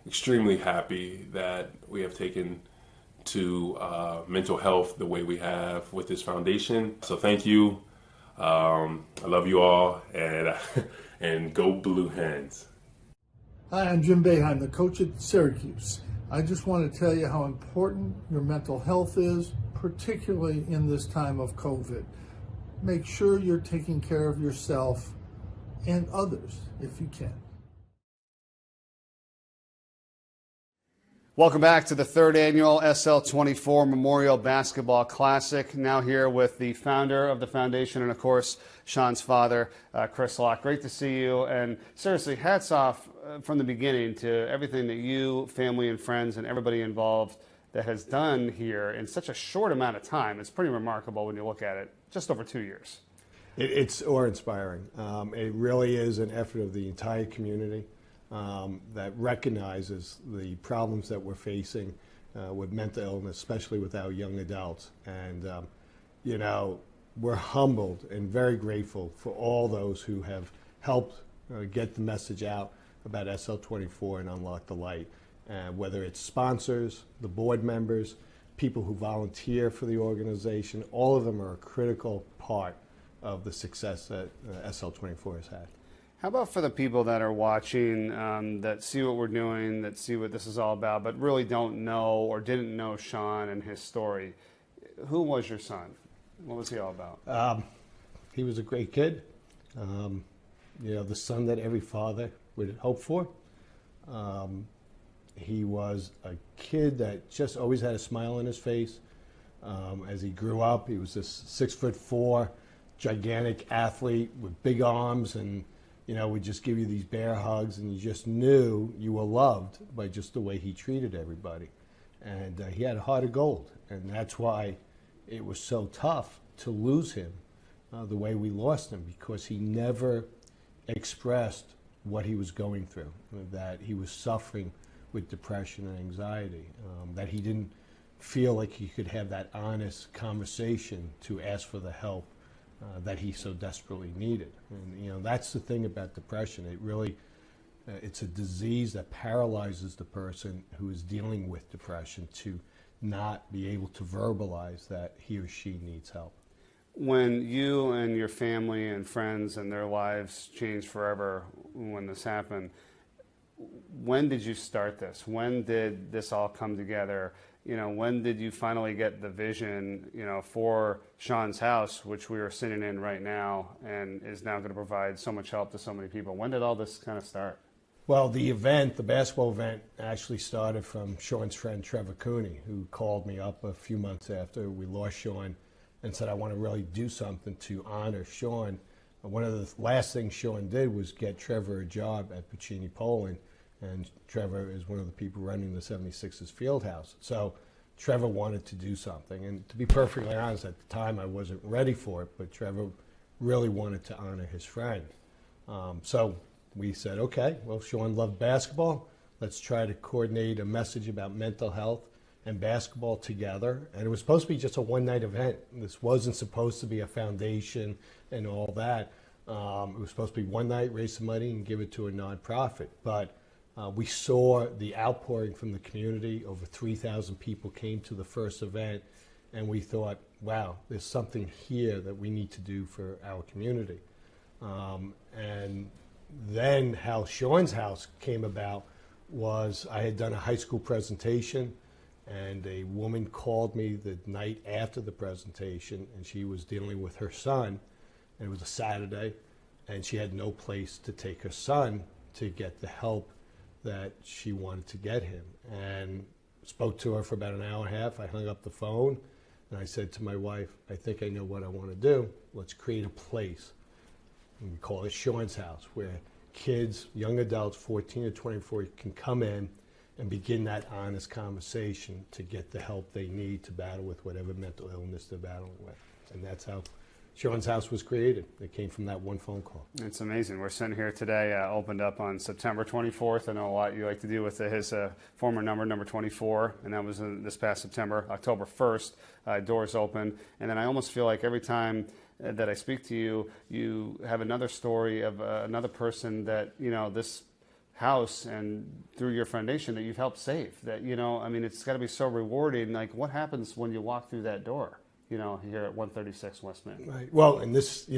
extremely happy that we have taken to mental health the way we have with this foundation. So thank you. I love you all, and go Blue Hens. Hi, I'm Jim Boeheim, the coach at Syracuse. I just want to tell you how important your mental health is, particularly in this time of COVID. Make sure you're taking care of yourself and others if you can. Welcome back to the third annual SL24 Memorial Basketball Classic. Now here with the founder of the foundation and, of course, Sean's father, Chris Locke. Great to see you. And seriously, hats off from the beginning to everything that you, family and friends, and everybody involved that has done here in such a short amount of time. It's pretty remarkable when you look at it. Just over 2 years. It's awe-inspiring. It really is an effort of the entire community that recognizes the problems that we're facing with mental illness, especially with our young adults. And, we're humbled and very grateful for all those who have helped get the message out about SL24 and Unlock the Light. Whether it's sponsors, the board members, people who volunteer for the organization, all of them are a critical part of the success that SL24 has had. How about for the people that are watching, that see what we're doing, that see what this is all about, but really don't know or didn't know Sean and his story? Who was your son? What was he all about? He was a great kid. The son that every father would hope for. He was a kid that just always had a smile on his face. As he grew up, he was this 6'4", gigantic athlete with big arms, and would just give you these bear hugs, and you just knew you were loved by just the way he treated everybody. And he had a heart of gold, and that's why it was so tough to lose him the way we lost him, because he never expressed what he was going through, that he was suffering with depression and anxiety, that he didn't feel like he could have that honest conversation to ask for the help that he so desperately needed. And that's the thing about depression. It really, it's a disease that paralyzes the person who is dealing with depression to not be able to verbalize that he or she needs help. When you and your family and friends and their lives changed forever when this happened, when did you start this? When did this all come together? When did you finally get the vision, for Sean's house, which we are sitting in right now and is now going to provide so much help to so many people? When did all this kind of start? Well, the basketball event actually started from Sean's friend Trevor Cooney, who called me up a few months after we lost Sean and said, I want to really do something to honor Sean. One of the last things Sean did was get Trevor a job at Puccini Poland, and Trevor is one of the people running the 76ers field house. So Trevor wanted to do something, and to be perfectly honest, at the time I wasn't ready for it, but Trevor really wanted to honor his friend. So we said, okay, well, Sean loved basketball. Let's try to coordinate a message about mental health and basketball together. And it was supposed to be just a one-night event. This wasn't supposed to be a foundation and all that. It was supposed to be one night, raise some money, and give it to a nonprofit. But we saw the outpouring from the community. Over 3,000 people came to the first event, and we thought, wow, there's something here that we need to do for our community. And then how Sean's house came about was I had done a high school presentation, and a woman called me the night after the presentation, and she was dealing with her son, and it was a Saturday, and she had no place to take her son to get the help that she wanted to get him. And spoke to her for about an hour and a half. I hung up the phone, and I said to my wife, I think I know what I want to do. Let's create a place. And we call it Sean's house, where kids, young adults, 14 to 24, can come in and begin that honest conversation to get the help they need to battle with whatever mental illness they're battling with. And that's how Sean's house was created. It came from that one phone call. It's amazing. We're sitting here today, opened up on September 24th. I know a lot you like to do with his former number 24, and that was this past September. October 1st, doors open. And then I almost feel like every time that I speak to you, you have another story of another person that, this house and through your foundation that you've helped save. That, it's got to be so rewarding. Like, what happens when you walk through that door, here at 136 West Main? Right. Well, and this,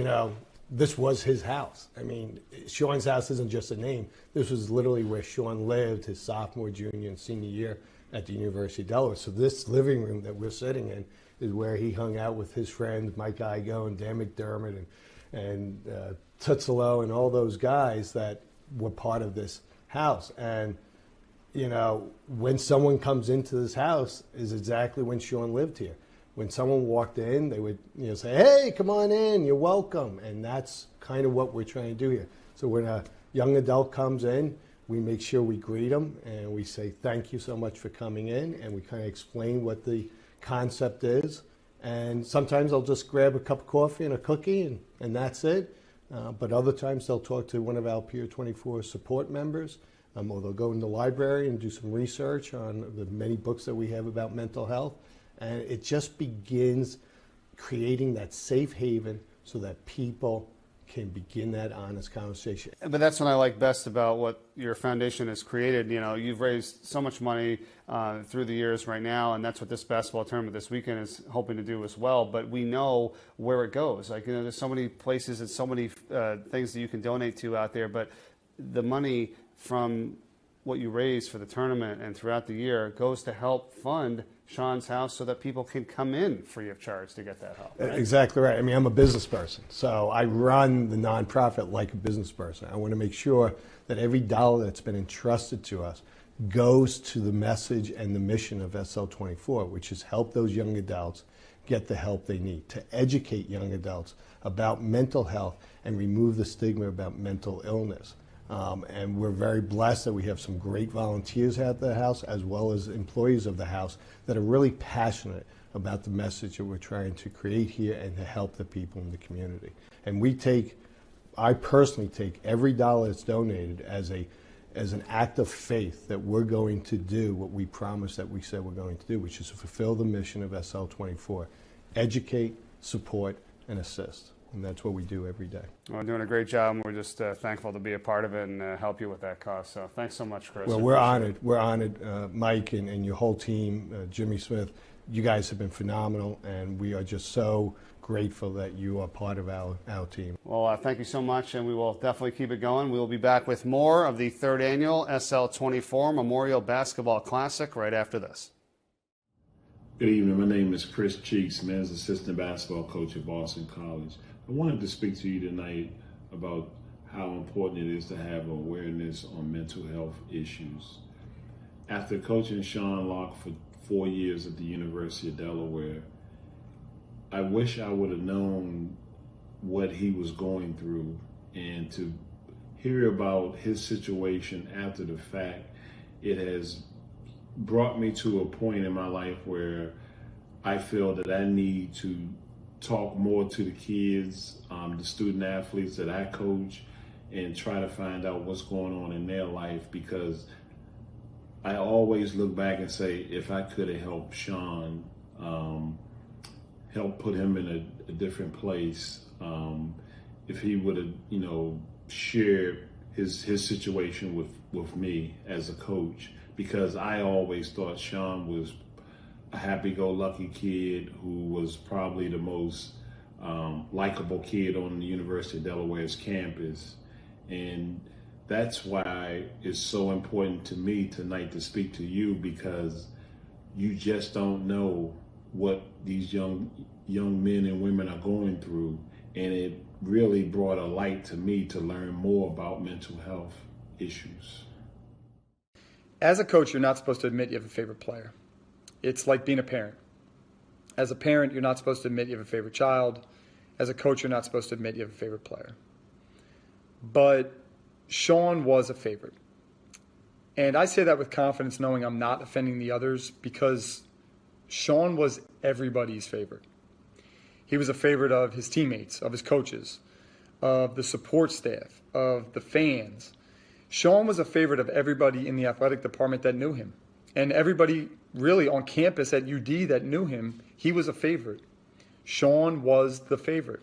this was his house. I mean, Sean's house isn't just a name. This was literally where Sean lived his sophomore, junior, and senior year at the University of Delaware. So this living room that we're sitting in is where he hung out with his friends, Mike Igo and Dan McDermott and Tutzelo and all those guys that were part of this house. And, when someone comes into this house is exactly when Sean lived here. When someone walked in, they would say, hey, come on in, you're welcome. And that's kind of what we're trying to do here. So when a young adult comes in, we make sure we greet them and we say, thank you so much for coming in. And we kind of explain what the concept is. And sometimes they'll just grab a cup of coffee and a cookie and that's it. But other times they'll talk to one of our Pier 24 support members, or they'll go in the library and do some research on the many books that we have about mental health. And it just begins creating that safe haven so that people can begin that honest conversation. But that's what I like best about what your foundation has created. You've raised so much money through the years right now, and that's what this basketball tournament this weekend is hoping to do as well. But we know where it goes. There's so many places and so many things that you can donate to out there. But the money from what you raise for the tournament and throughout the year goes to help fund Sean's house so that people can come in free of charge to get that help. Right? Exactly right. I mean, I'm a business person, so I run the nonprofit like a business person. I want to make sure that every dollar that's been entrusted to us goes to the message and the mission of SL24, which is help those young adults get the help they need, to educate young adults about mental health and remove the stigma about mental illness. And we're very blessed that we have some great volunteers at the house as well as employees of the house that are really passionate about the message that we're trying to create here and to help the people in the community. And I personally take every dollar that's donated as an act of faith that we're going to do what we promised that we said we're going to do, which is to fulfill the mission of SL24, educate, support, and assist. And that's what we do every day. Well, doing a great job, and we're just thankful to be a part of it and help you with that cause. So thanks so much, Chris. Well, we're honored. We're honored, Mike and your whole team, Jimmy Smith. You guys have been phenomenal, and we are just so grateful that you are part of our team. Well, thank you so much, and we will definitely keep it going. We will be back with more of the 3rd annual SL24 Memorial Basketball Classic right after this. Good evening. My name is Chris Cheeks, men's assistant basketball coach at Boston College. I wanted to speak to you tonight about how important it is to have awareness on mental health issues. After coaching Sean Locke for 4 years at the University of Delaware, I wish I would have known what he was going through, and to hear about his situation after the fact, it has brought me to a point in my life where I feel that I need to talk more to the kids, the student athletes that I coach, and try to find out what's going on in their life, because I always look back and say, if I could have helped Sean, help put him in a different place, if he would have, shared his situation with me as a coach, because I always thought Sean was a happy-go-lucky kid who was probably the most likable kid on the University of Delaware's campus. And that's why it's so important to me tonight to speak to you, because you just don't know what these young men and women are going through. And it really brought a light to me to learn more about mental health issues. As a coach, you're not supposed to admit you have a favorite player. It's like being a parent. As a parent, you're not supposed to admit you have a favorite child. As a coach, you're not supposed to admit you have a favorite player. But Sean was a favorite. And I say that with confidence, knowing I'm not offending the others, because Sean was everybody's favorite. He was a favorite of his teammates, of his coaches, of the support staff, of the fans. Sean was a favorite of everybody in the athletic department that knew him. And everybody really on campus at UD that knew him, he was a favorite. Sean was the favorite.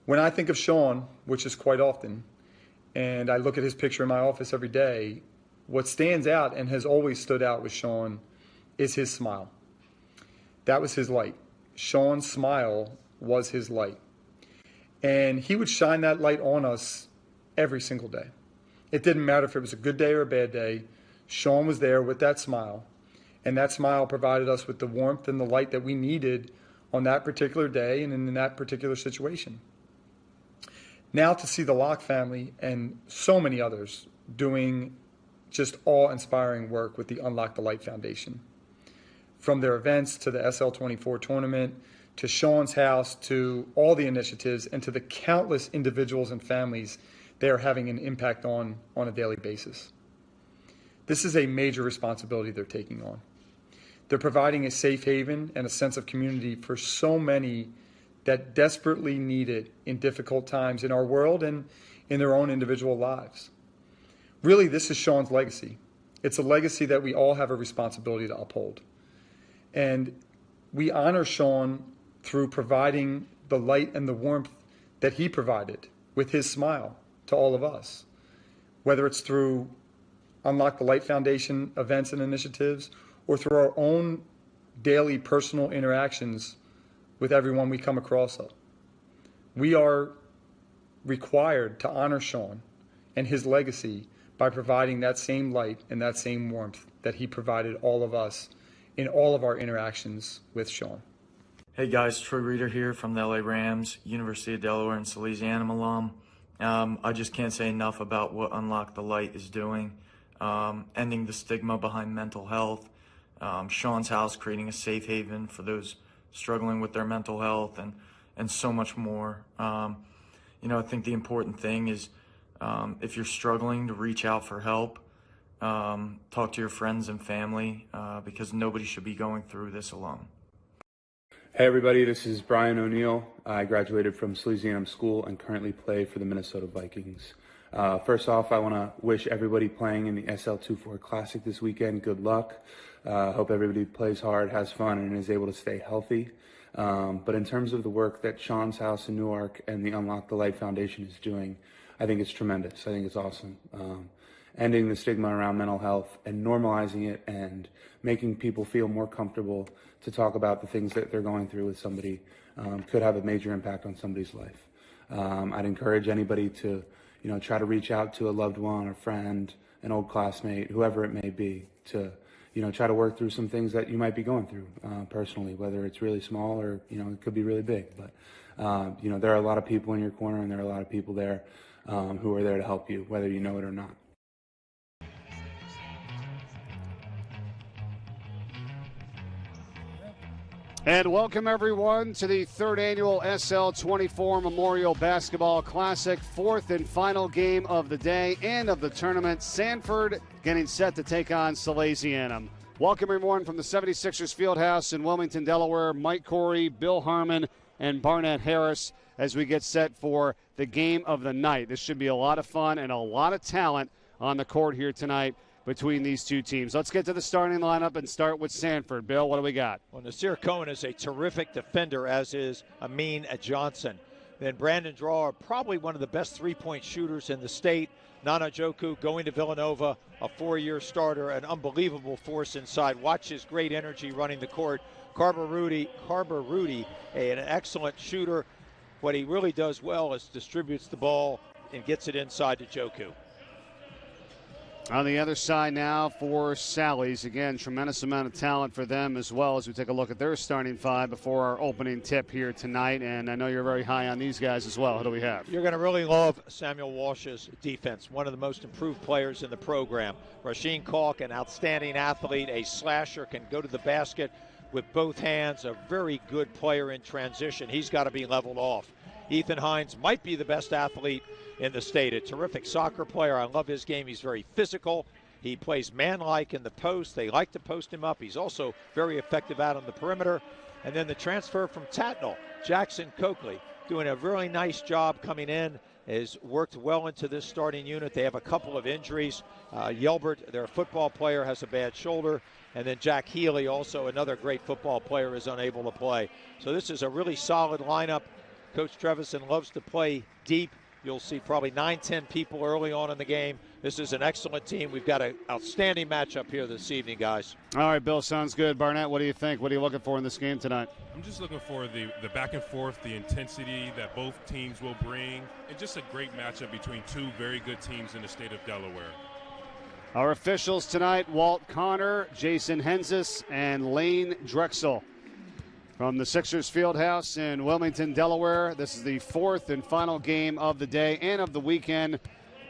When I think of Sean, which is quite often, and I look at his picture in my office every day, what stands out and has always stood out with Sean is his smile. That was his light. Sean's smile was his light. And he would shine that light on us every single day. It didn't matter if it was a good day or a bad day. Sean was there with that smile. And that smile provided us with the warmth and the light that we needed on that particular day and in that particular situation. Now to see the Locke family and so many others doing just awe-inspiring work with the UnLocke the Light Foundation. From their events to the SL24 tournament, to Sean's house, to all the initiatives, and to the countless individuals and families they are having an impact on a daily basis. This is a major responsibility they're taking on. They're providing a safe haven and a sense of community for so many that desperately need it in difficult times in our world and in their own individual lives. Really, this is Sean's legacy. It's a legacy that we all have a responsibility to uphold. And we honor Sean through providing the light and the warmth that he provided with his smile to all of us, whether it's through UnLocke the Light Foundation events and initiatives, or through our own daily personal interactions with everyone we come across. We are required to honor Sean and his legacy by providing that same light and that same warmth that he provided all of us in all of our interactions with Sean. Hey guys, Troy Reeder here from the LA Rams, University of Delaware and Salesianum alum. I just can't say enough about what UnLocke the Light is doing, ending the stigma behind mental health, Sean's house, creating a safe haven for those struggling with their mental health, and so much more. I think the important thing is if you're struggling, to reach out for help, talk to your friends and family, because nobody should be going through this alone. Hey everybody, this is Brian O'Neill. I graduated from Salesianum School and currently play for the Minnesota Vikings. First off, I want to wish everybody playing in the SL24 Classic this weekend good luck. Hope everybody plays hard, has fun, and is able to stay healthy. But in terms of the work that Sean's House in Newark and the UnLocke the Light Foundation is doing, I think it's tremendous. I think it's awesome. Ending the stigma around mental health and normalizing it and making people feel more comfortable to talk about the things that they're going through with somebody could have a major impact on somebody's life. I'd encourage anybody to, try to reach out to a loved one, a friend, an old classmate, whoever it may be, to, try to work through some things that you might be going through personally, whether it's really small or, it could be really big. But, there are a lot of people in your corner, and there are a lot of people there who are there to help you, whether you know it or not. And welcome, everyone, to the third annual SL24 Memorial Basketball Classic, fourth and final game of the day and of the tournament. Sanford getting set to take on Salesianum. Welcome, everyone, from the 76ers Fieldhouse in Wilmington, Delaware. Mike Corey, Bill Harmon, and Barnett Harris as we get set for the game of the night. This should be a lot of fun and a lot of talent on the court here tonight between these two teams. Let's get to the starting lineup and start with Sanford. Bill, what do we got? Well, Nasir Cohen is a terrific defender, as is Amin Johnson. Then Brandon Drawer, probably one of the best three-point shooters in the state. Nana Joku going to Villanova, a four-year starter, an unbelievable force inside. Watch his great energy running the court. Carver Rudy, an excellent shooter. What he really does well is distributes the ball and gets it inside to Joku. On the other side now for Sally's. Again, tremendous amount of talent for them as well as we take a look at their starting five before our opening tip here tonight. And I know you're very high on these guys as well. Who do we have? You're going to really love Samuel Walsh's defense, one of the most improved players in the program. Rasheen Kalk, an outstanding athlete, a slasher, can go to the basket with both hands, a very good player in transition. He's got to be leveled off. Ethan Hines might be the best athlete in the state, a terrific soccer player. I love his game. He's very physical. He plays man-like in the post. They like to post him up. He's also very effective out on the perimeter. And then the transfer from Tatnall, Jackson Coakley, doing a really nice job coming in, has worked well into this starting unit. They have a couple of injuries. Yelbert, their football player, has a bad shoulder. And then Jack Healy, also another great football player, is unable to play. So this is a really solid lineup. Coach Trevison loves to play deep. You'll see probably 9-10 people early on in the game. This is an excellent team. We've got an outstanding matchup here this evening, guys. All right, Bill, sounds good. Barnett, what do you think? What are you looking for in this game tonight? I'm just looking for the back and forth, the intensity that both teams will bring, and just a great matchup between two very good teams in the state of Delaware. Our officials tonight, Walt Connor, Jason Henzis, and Lane Drexel. From the Sixers Fieldhouse in Wilmington, Delaware, this is the fourth and final game of the day and of the weekend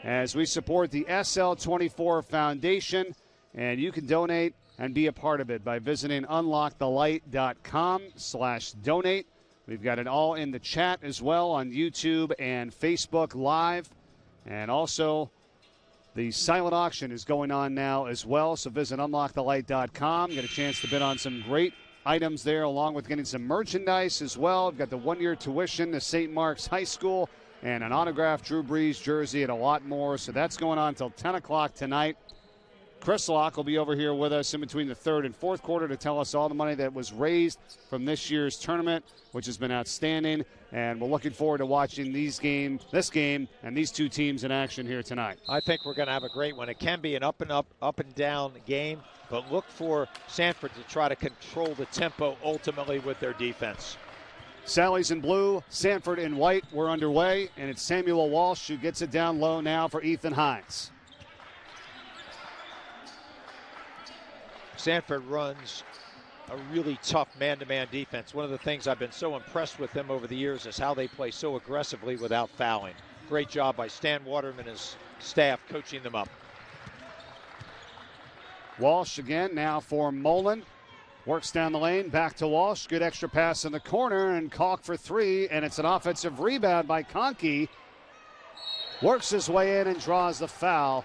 as we support the SL24 Foundation. And you can donate and be a part of it by visiting unlockthelight.com/donate. We've got it all in the chat as well on YouTube and Facebook Live. And also, the silent auction is going on now as well. So visit unlockthelight.com. Get a chance to bid on some great items there, along with getting some merchandise as well. We've got the one-year tuition to St. Mark's High School and an autographed Drew Brees jersey and a lot more. So that's going on until 10 o'clock tonight. Chris Locke will be over here with us in between the third and fourth quarter to tell us all the money that was raised from this year's tournament, which has been outstanding. And we're looking forward to watching this game, and these two teams in action here tonight. I think we're going to have a great one. It can be an up and down game, but look for Sanford to try to control the tempo ultimately with their defense. Sally's in blue, Sanford in white. We're underway, and it's Samuel Walsh who gets it down low now for Ethan Hines. Sanford runs a really tough man-to-man defense. One of the things I've been so impressed with them over the years is how they play so aggressively without fouling. Great job by Stan Waterman and his staff coaching them up. Walsh again now for Mullen. Works down the lane, back to Walsh. Good extra pass in the corner, and Kalk for three, and it's an offensive rebound by Conkey. Works his way in and draws the foul.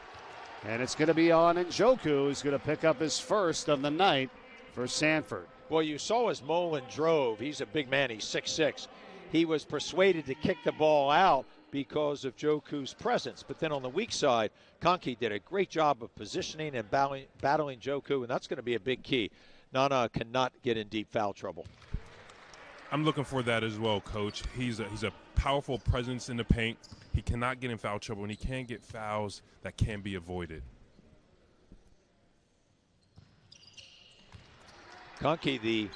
And it's going to be on Njoku, who's going to pick up his first of the night for Sanford. Well, you saw as Mullen drove. He's a big man. He's 6'6". He was persuaded to kick the ball out because of Joku's presence. But then on the weak side, Conkey did a great job of positioning and battling Joku, and that's going to be a big key. Nana cannot get in deep foul trouble. I'm looking for that as well, Coach. He's a powerful presence in the paint. He cannot get in foul trouble, and he can get fouls that can be avoided. Conkey, the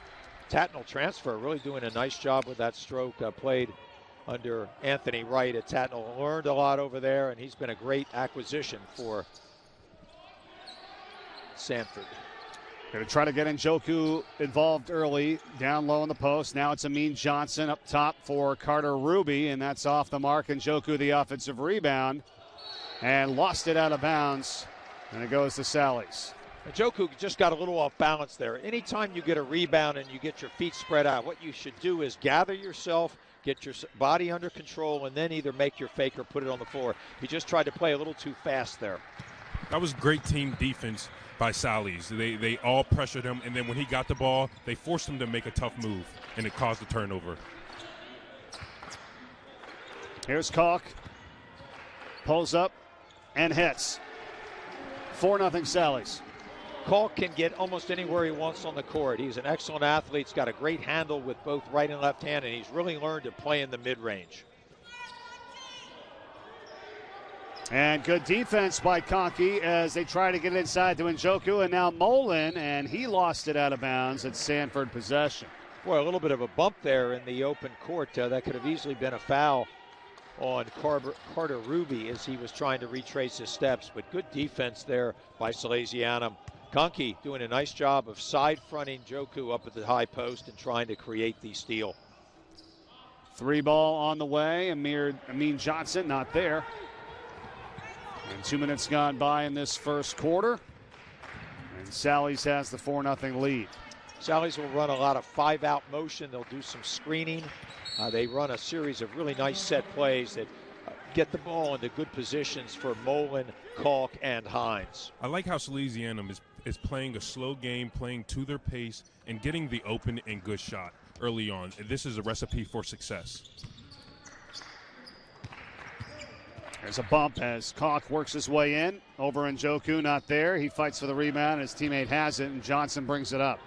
Tatnall transfer, really doing a nice job with that stroke. Played under Anthony Wright at Tatnall. Learned a lot over there, and he's been a great acquisition for Sanford. Going to try to get Njoku involved early, down low in the post. Now it's Amin Johnson up top for Carter Ruby, and that's off the mark. Njoku, the offensive rebound, and lost it out of bounds, and it goes to Sally's. Njoku just got a little off balance there. Anytime you get a rebound and you get your feet spread out, what you should do is gather yourself, get your body under control, and then either make your fake or put it on the floor. He just tried to play a little too fast there. That was great team defense by Sally's. They all pressured him, and then when he got the ball, they forced him to make a tough move, and it caused a turnover. Here's Kalk. Pulls up and hits. 4-0 Sally's. Kalk can get almost anywhere he wants on the court. He's an excellent athlete. He's got a great handle with both right and left hand, and he's really learned to play in the mid-range. And good defense by Conkey as they try to get it inside to Njoku, and now Mullen, and he lost it out of bounds at Sanford possession. Boy, a little bit of a bump there in the open court. That could have easily been a foul on Carter Ruby as he was trying to retrace his steps, but good defense there by Salesianum. Conkey doing a nice job of side-fronting Njoku up at the high post and trying to create the steal. 3 ball on the way. Amin Johnson not there. And 2 minutes gone by in this first quarter. And Sally's has the 4-0 lead. Sally's will run a lot of 5-out motion. They'll do some screening. They run a series of really nice set plays that get the ball into good positions for Mullen, Kalk, and Hines. I like how Salesianum is playing a slow game, playing to their pace, and getting the open and good shot early on. And this is a recipe for success. There's a bump as Kalk works his way in. Over Njoku, not there. He fights for the rebound. His teammate has it, and Johnson brings it up.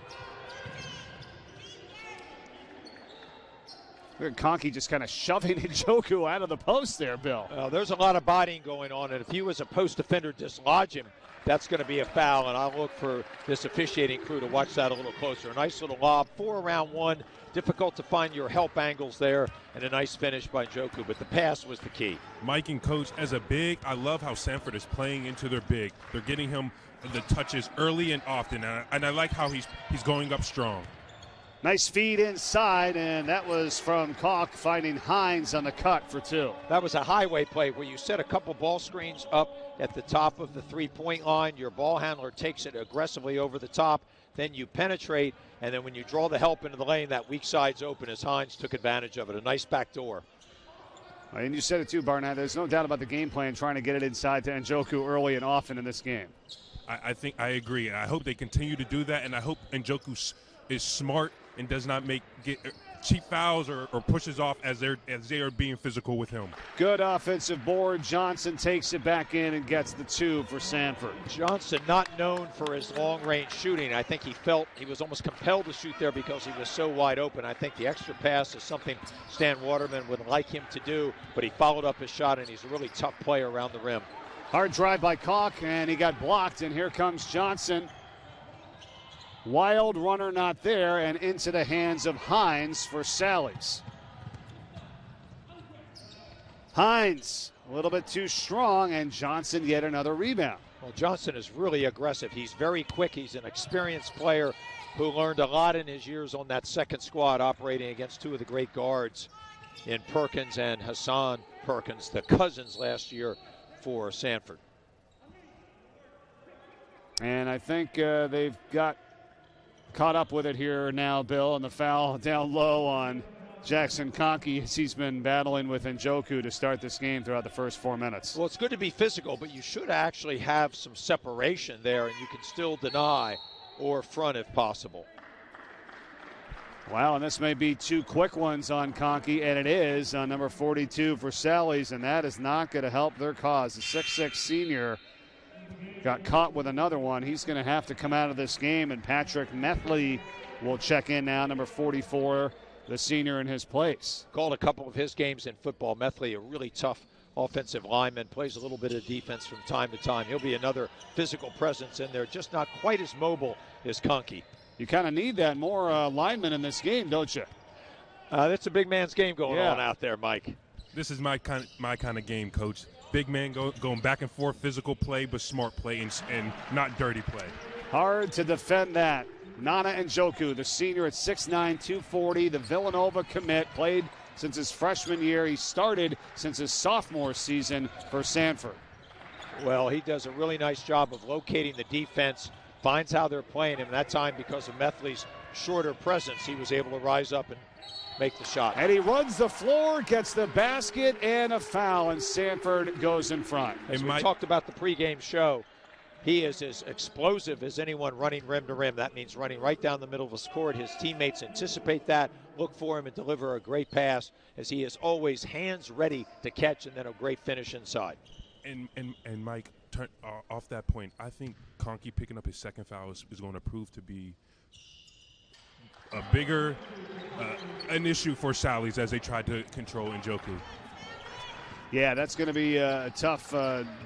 Look at Conkey just kind of shoving Njoku out of the post there, Bill. There's a lot of bodying going on, and if you as a post defender dislodge him, that's going to be a foul, and I'll look for this officiating crew to watch that a little closer. A nice little lob, 4 around 1. Difficult to find your help angles there, and a nice finish by Njoku, but the pass was the key. Mike and Coach, as a big, I love how Sanford is playing into their big. They're getting him the touches early and often, and I like how he's going up strong. Nice feed inside, and that was from Kalk finding Hines on the cut for 2. That was a highway play where you set a couple ball screens up at the top of the three-point line. Your ball handler takes it aggressively over the top. Then you penetrate, and then when you draw the help into the lane, that weak side's open as Hines took advantage of it. A nice back door. And you said it too, Barnett. There's no doubt about the game plan, trying to get it inside to Njoku early and often in this game. I think I agree. I hope they continue to do that, and I hope Njoku is smart and does not get cheap fouls or pushes off as they are being physical with him. Good offensive board. Johnson takes it back in and gets the 2 for Sanford. Johnson not known for his long-range shooting. I think he felt he was almost compelled to shoot there because he was so wide open. I think the extra pass is something Stan Waterman would like him to do, but he followed up his shot, and he's a really tough player around the rim. Hard drive by Kalk, and he got blocked, and here comes Johnson. Wild runner not there, and into the hands of Hines for Sally's. Hines, a little bit too strong, and Johnson yet another rebound. Well, Johnson is really aggressive. He's very quick. He's an experienced player who learned a lot in his years on that second squad, operating against 2 of the great guards in Perkins and Hassan Perkins, the cousins last year for Sanford. And I think they've got caught up with it here now, Bill, and the foul down low on Jackson Conkey as he's been battling with Njoku to start this game throughout the first 4 minutes. Well, it's good to be physical, but you should actually have some separation there, and you can still deny or front if possible. Wow, and this may be 2 quick ones on Conkey, and it is on number 42 for Sally's, and that is not going to help their cause. The 6'6 senior got caught with another one. He's going to have to come out of this game, and Patrick Methley will check in now, number 44, the senior in his place. Called a couple of his games in football. Methley, a really tough offensive lineman, plays a little bit of defense from time to time. He'll be another physical presence in there, just not quite as mobile as Conkey. You kind of need that more linemen in this game, don't you? That's a big man's game going on out there, Mike. This is my kind of game, Coach. Big man going back and forth, physical play, but smart play and not dirty play. Hard to defend that. Nana Njoku, the senior at 6'9", 240, the Villanova commit, played since his freshman year. He started since his sophomore season for Sanford. Well, he does a really nice job of locating the defense, finds how they're playing him. That time, because of Methley's shorter presence, he was able to rise up and make the shot. And he runs the floor, gets the basket, and a foul, and Sanford goes in front. As we talked about the pregame show, he is as explosive as anyone running rim to rim. That means running right down the middle of his court. His teammates anticipate that, look for him, and deliver a great pass, as he is always hands ready to catch, and then a great finish inside. And Mike, off that point, I think Conkey picking up his second foul is going to prove to be a bigger an issue for Sally's as they try to control Njoku. Yeah, that's going to be a tough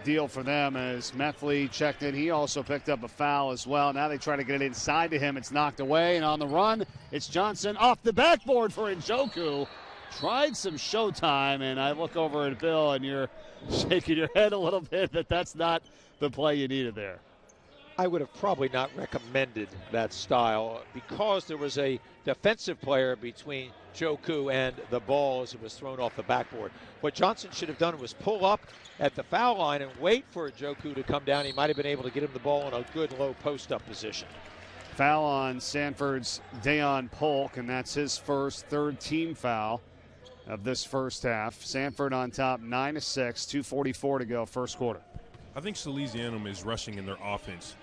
deal for them as Methley checked in. He also picked up a foul as well. Now they try to get it inside to him. It's knocked away, and on the run, it's Johnson off the backboard for Njoku. Tried some showtime, and I look over at Bill, and you're shaking your head a little bit that that's not the play you needed there. I would have probably not recommended that style because there was a defensive player between Njoku and the ball as it was thrown off the backboard. What Johnson should have done was pull up at the foul line and wait for Njoku to come down. He might have been able to get him the ball in a good low post-up position. Foul on Sanford's Dayon Polk, and that's his first third-team foul of this first half. Sanford on top, 9-6, 2:44 to go, first quarter. I think Salesianum is rushing in their offense.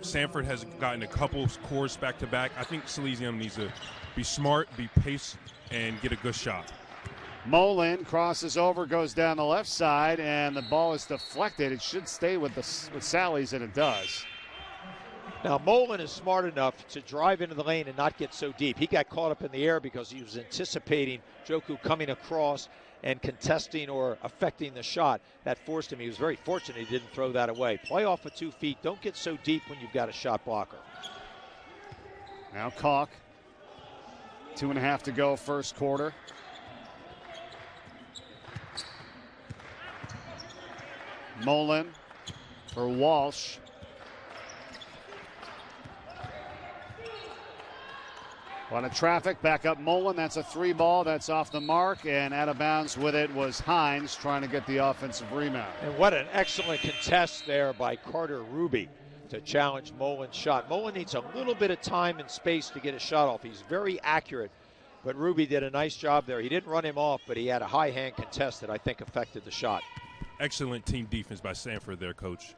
Sanford has gotten a couple scores back-to-back. I think Salesianum needs to be smart, be paced, and get a good shot. Mullen crosses over, goes down the left side, and the ball is deflected. It should stay with Sally's, and it does. Now, Mullen is smart enough to drive into the lane and not get so deep. He got caught up in the air because he was anticipating Njoku coming across and contesting or affecting the shot. That forced him. He was very fortunate he didn't throw that away. Play off of 2 feet. Don't get so deep when you've got a shot blocker. Now Kalk. 2.5 to go, first quarter. Mullen for Walsh. A lot of traffic, back up Mullen. That's a 3 ball. That's off the mark, and out of bounds with it was Hines trying to get the offensive rebound. And what an excellent contest there by Carter Ruby to challenge Mullen's shot. Mullen needs a little bit of time and space to get a shot off. He's very accurate, but Ruby did a nice job there. He didn't run him off, but he had a high hand contest that I think affected the shot. Excellent team defense by Sanford there, Coach.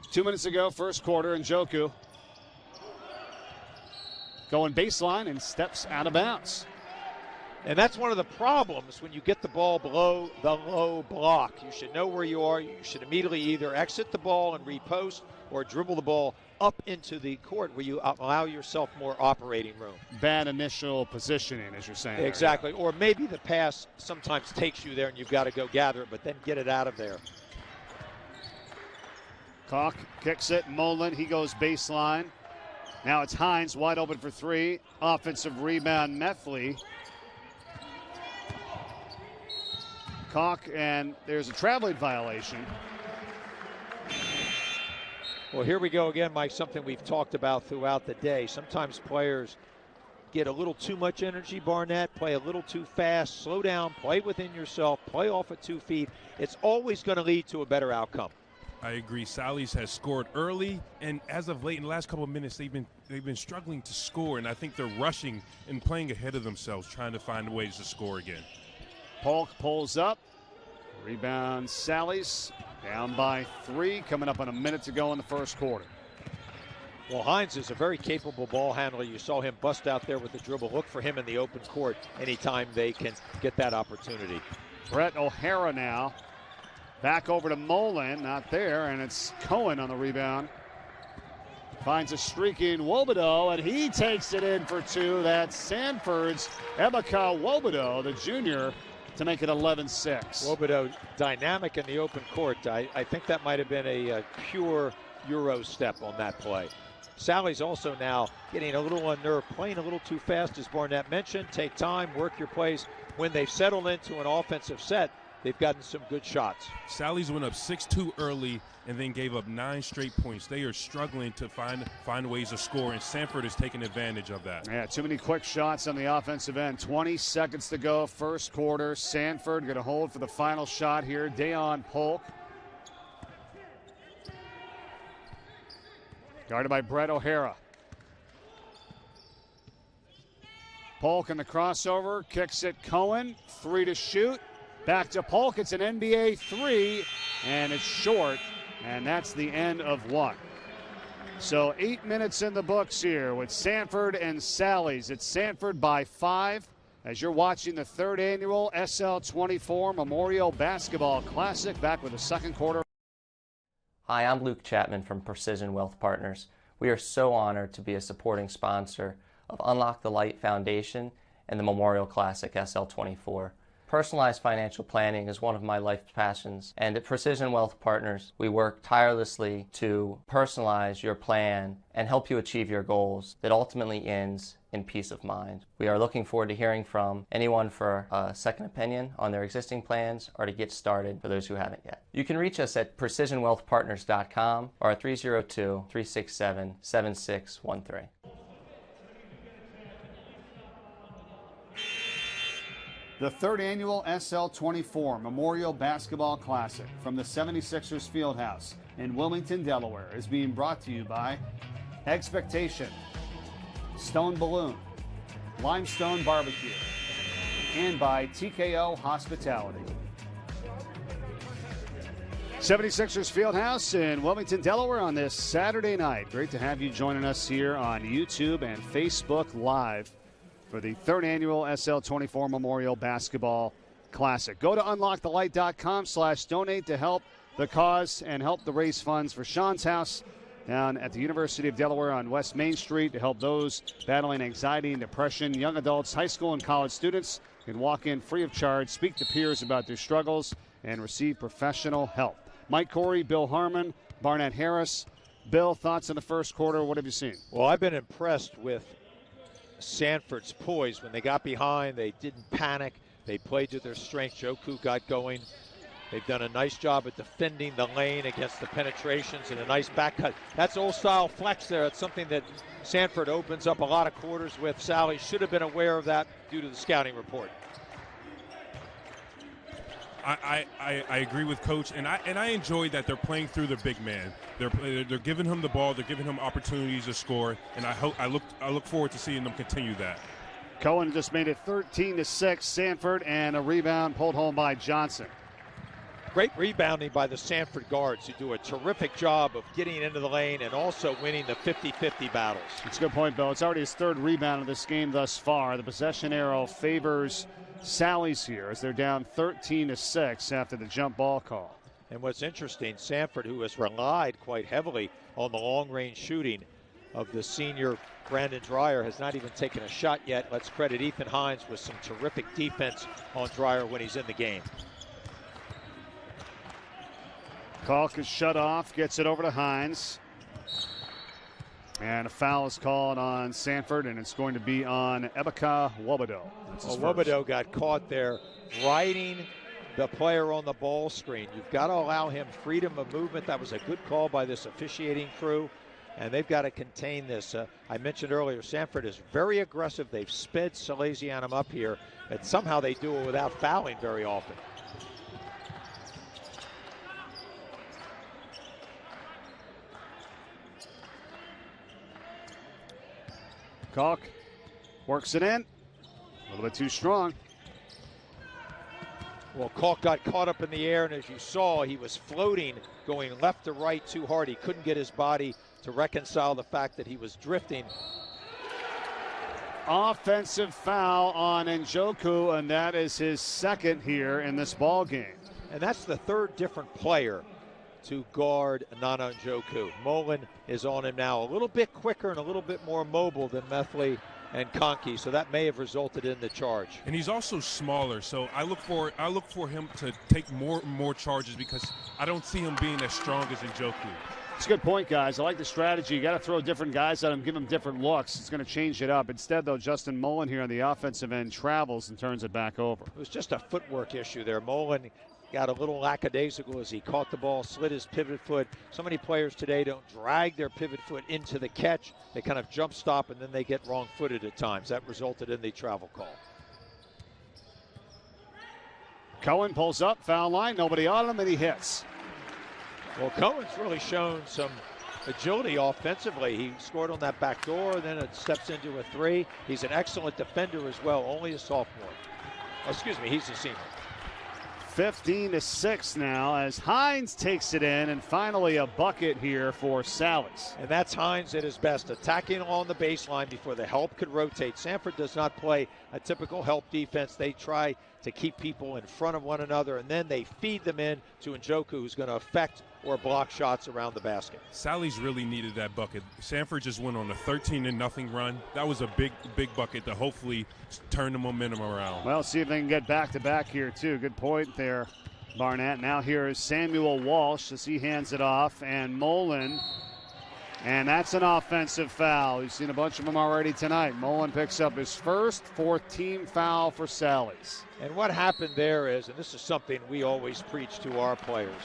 2 minutes ago, first quarter, Njoku going baseline and steps out of bounds. And that's one of the problems when you get the ball below the low block. You should know where you are. You should immediately either exit the ball and repost or dribble the ball up into the court where you allow yourself more operating room. Bad initial positioning, as you're saying. Exactly. Or maybe the pass sometimes takes you there and you've got to go gather it, but then get it out of there. Kalk kicks it. Mullen, he goes baseline. Now it's Hines wide open for 3. Offensive rebound, Methley. Kalk, and there's a traveling violation. Well, here we go again, Mike, something we've talked about throughout the day. Sometimes players get a little too much energy, Barnett, play a little too fast, slow down, play within yourself, play off at 2 feet. It's always going to lead to a better outcome. I agree. Sally's has scored early, and as of late in the last couple of minutes, they've been struggling to score, and I think they're rushing and playing ahead of themselves, trying to find ways to score again. Polk pulls up. Rebound Sally's. Down by 3, coming up on a minute to go in the first quarter. Well, Hines is a very capable ball handler. You saw him bust out there with the dribble. Look for him in the open court anytime they can get that opportunity. Brett O'Hara now. Back over to Mullen, not there, and it's Cohen on the rebound. Finds a streaking Wobodeau, and he takes it in for 2. That's Sanford's Emeka Wobodeau, the junior, to make it 11-6. Wobodeau dynamic in the open court. I think that might have been a pure Euro step on that play. Sally's also now getting a little unnerved, playing a little too fast, as Barnett mentioned. Take time, work your plays. When they've settled into an offensive set, they've gotten some good shots. Sally's went up 6-2 early and then gave up 9 straight points. They are struggling to find ways to score, and Sanford is taking advantage of that. Yeah, too many quick shots on the offensive end. 20 seconds to go, first quarter. Sanford going to hold for the final shot here. Dayon Polk. Guarded by Brett O'Hara. Polk in the crossover, kicks it Cohen, 3 to shoot. Back to Polk, it's an NBA 3, and it's short, and that's the end of one. So 8 minutes in the books here with Sanford and Sally's. It's Sanford by 5 as you're watching the 3rd annual SL24 Memorial Basketball Classic, back with the second quarter. Hi, I'm Luke Chapman from Precision Wealth Partners. We are so honored to be a supporting sponsor of UnLocke the Light Foundation and the Memorial Classic SL24. Personalized financial planning is one of my life's passions, and at Precision Wealth Partners, we work tirelessly to personalize your plan and help you achieve your goals that ultimately ends in peace of mind. We are looking forward to hearing from anyone for a second opinion on their existing plans or to get started for those who haven't yet. You can reach us at precisionwealthpartners.com or at 302-367-7613. The 3rd annual SL24 Memorial Basketball Classic from the 76ers Fieldhouse in Wilmington, Delaware is being brought to you by Expectation, Stone Balloon, Limestone Barbecue, and by TKO Hospitality. 76ers Fieldhouse in Wilmington, Delaware on this Saturday night. Great to have you joining us here on YouTube and Facebook Live for the 3rd annual SL24 Memorial Basketball Classic. Go to unlockthelight.com/donate to help the cause and help the raise funds for Sean's house down at the University of Delaware on West Main Street to help those battling anxiety and depression. Young adults, high school and college students can walk in free of charge, speak to peers about their struggles, and receive professional help. Mike Corey, Bill Harmon, Barnett Harris. Bill, thoughts on the first quarter? What have you seen? Well, I've been impressed with Sanford's poise. When they got behind, they didn't panic. They played to their strength. Joku got going. They've done a nice job at defending the lane against the penetrations and a nice back cut. That's old-style flex there. It's something that Sanford opens up a lot of quarters with. Sally should have been aware of that due to the scouting report. I agree with Coach, and I enjoy that they're playing through the big man. They're giving him the ball, they're giving him opportunities to score, and I look forward to seeing them continue that. Cohen just made it 13-6, Sanford, and a rebound pulled home by Johnson. Great rebounding by the Sanford guards, who do a terrific job of getting into the lane and also winning the 50-50 battles. It's a good point, Bill. It's already his 3rd rebound of this game thus far. The possession arrow favors Sally's here as they're down 13-6 after the jump ball call. And what's interesting, Sanford, who has relied quite heavily on the long-range shooting of the senior Brandon Dreyer, has not even taken a shot yet. Let's credit Ethan Hines with some terrific defense on Dreyer when he's in the game. Kalk is shut off, gets it over to Hines. And a foul is called on Sanford, and it's going to be on Ebeka Wobodo. Well, Wobodo got caught there riding the player on the ball screen. You've got to allow him freedom of movement. That was a good call by this officiating crew, and they've got to contain this. I mentioned earlier, Sanford is very aggressive. They've sped Salesianum up here, and somehow they do it without fouling very often. Kalk works it in. A little bit too strong. Well, Kalk got caught up in the air, and as you saw, he was floating, going left to right too hard. He couldn't get his body to reconcile the fact that he was drifting. Offensive foul on Njoku, and that is his 2nd here in this ball game. And that's the 3rd different player to guard Nana Njoku. Mullen is on him now, a little bit quicker and a little bit more mobile than Methley and Conkey, so that may have resulted in the charge. And he's also smaller, so I look for him to take more charges because I don't see him being as strong as Njoku. It's a good point, guys. I like the strategy. You got to throw different guys at them, give them different looks. It's going to change it up. Instead, though, Justin Mullen here on the offensive end travels and turns it back over. It was just a footwork issue there. Mullen got a little lackadaisical as he caught the ball, slid his pivot foot. So many players today don't drag their pivot foot into the catch. They kind of jump stop, and then they get wrong-footed at times. That resulted in the travel call. Cohen pulls up, foul line, nobody on him, and he hits. Well, Cohen's really shown some agility offensively. He scored on that back door, then it steps into a three. He's an excellent defender as well, only a sophomore. Oh, excuse me, he's a senior. 15-6 now as Hines takes it in, and finally a bucket here for Sally's. And that's Hines at his best, attacking along the baseline before the help could rotate. Sanford does not play a typical help defense. They try to keep people in front of one another, and then they feed them in to Njoku, who's going to affect or block shots around the basket. Sally's really needed that bucket. Sanford just went on a 13-0 run. That was a big bucket to hopefully turn the momentum around. Well, see if they can get back-to-back here, too. Good point there, Barnett. Now here is Samuel Walsh as he hands it off, and Mullen. And that's an offensive foul. We've seen a bunch of them already tonight. Mullen picks up his first, fourth team foul for Sally's. And what happened there is, and this is something we always preach to our players,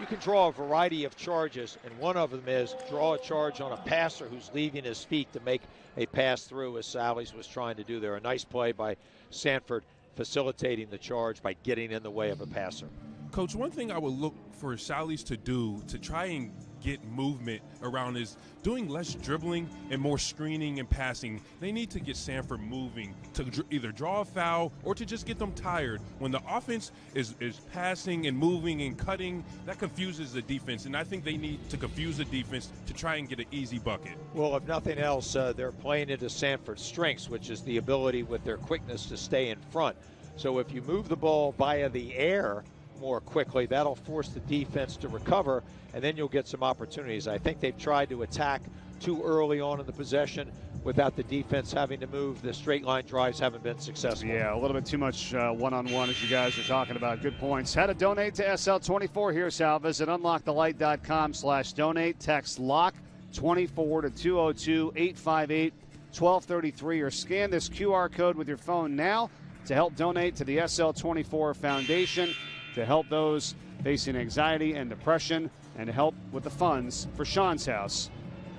you can draw a variety of charges, and one of them is draw a charge on a passer who's leaving his feet to make a pass through, as Sally's was trying to do there. A nice play by Sanford facilitating the charge by getting in the way of a passer. Coach, one thing I would look for Sally's to do to try and get movement around is doing less dribbling and more screening and passing. They need to get Sanford moving to either draw a foul or to just get them tired. When the offense is passing and moving and cutting, that confuses the defense, and I think they need to confuse the defense to try and get an easy bucket. Well, if nothing else, they're playing into Sanford's strengths, which is the ability with their quickness to stay in front. So if you move the ball via the air more quickly, that'll force the defense to recover, and then you'll get some opportunities. I think they've tried to attack too early on in the possession without the defense having to move. The straight line drives haven't been successful. Yeah, a little bit too much one-on-one as you guys are talking about. Good points. How to donate to SL24. Here's how. Visit unlockthelight.com/donate. Text LOCK24 to 202-858-1233 or scan this QR code with your phone now to help donate to the SL24 Foundation, to help those facing anxiety and depression, and to help with the funds for Sean's House,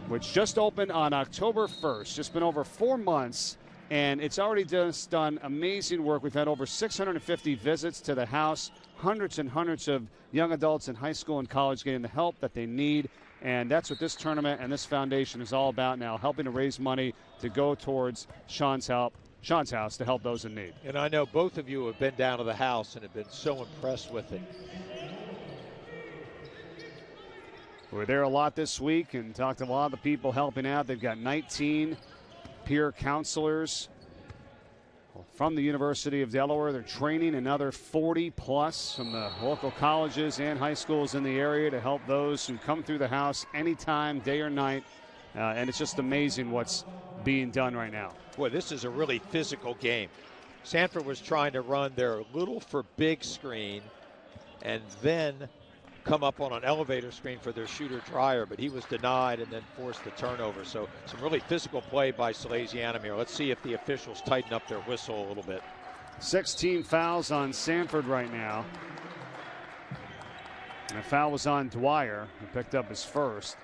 which just opened on October 1st. Just been over 4 months, and it's already just done amazing work. We've had over 650 visits to the house, hundreds and hundreds of young adults in high school and college getting the help that they need, and that's what this tournament and this foundation is all about now, helping to raise money to go towards Sean's House to help those in need. And I know both of you have been down to the house and have been so impressed with it. We're there a lot this week and talked to a lot of the people helping out. They've got 19 peer counselors from the University of Delaware. They're training another 40 plus from the local colleges and high schools in the area to help those who come through the house anytime, day or night. And it's just amazing what's being done right now. Boy, this is a really physical game. Sanford was trying to run their little for big screen and then come up on an elevator screen for their shooter dryer, but he was denied and then forced the turnover. So some really physical play by Salesianum here. Let's see if the officials tighten up their whistle a little bit. 16 fouls on Sanford right now. And a foul was on Dwyer, who picked up his first.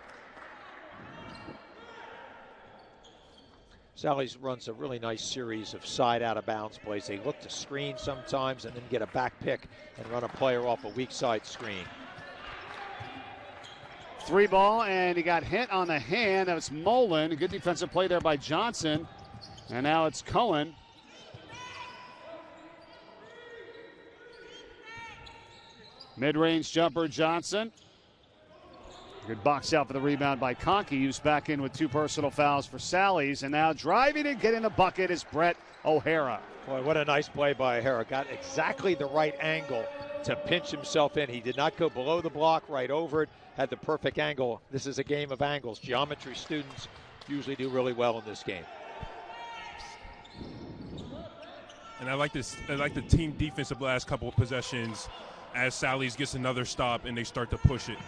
Sally's runs a really nice series of side out of bounds plays. They look to screen sometimes and then get a back pick and run a player off a weak side screen. 3 ball, and he got hit on the hand. That was Mullen. A good defensive play there by Johnson. And now it's Cohen. Mid-range jumper, Johnson. Good box out for the rebound by Conkey, who's back in with 2 personal fouls for Sally's. And now driving and getting the bucket is Brett O'Hara. Boy, what a nice play by O'Hara. Got exactly the right angle to pinch himself in. He did not go below the block, right over it. Had the perfect angle. This is a game of angles. Geometry students usually do really well in this game. And I like the team defense of the last couple of possessions as Sally's gets another stop and they start to push it.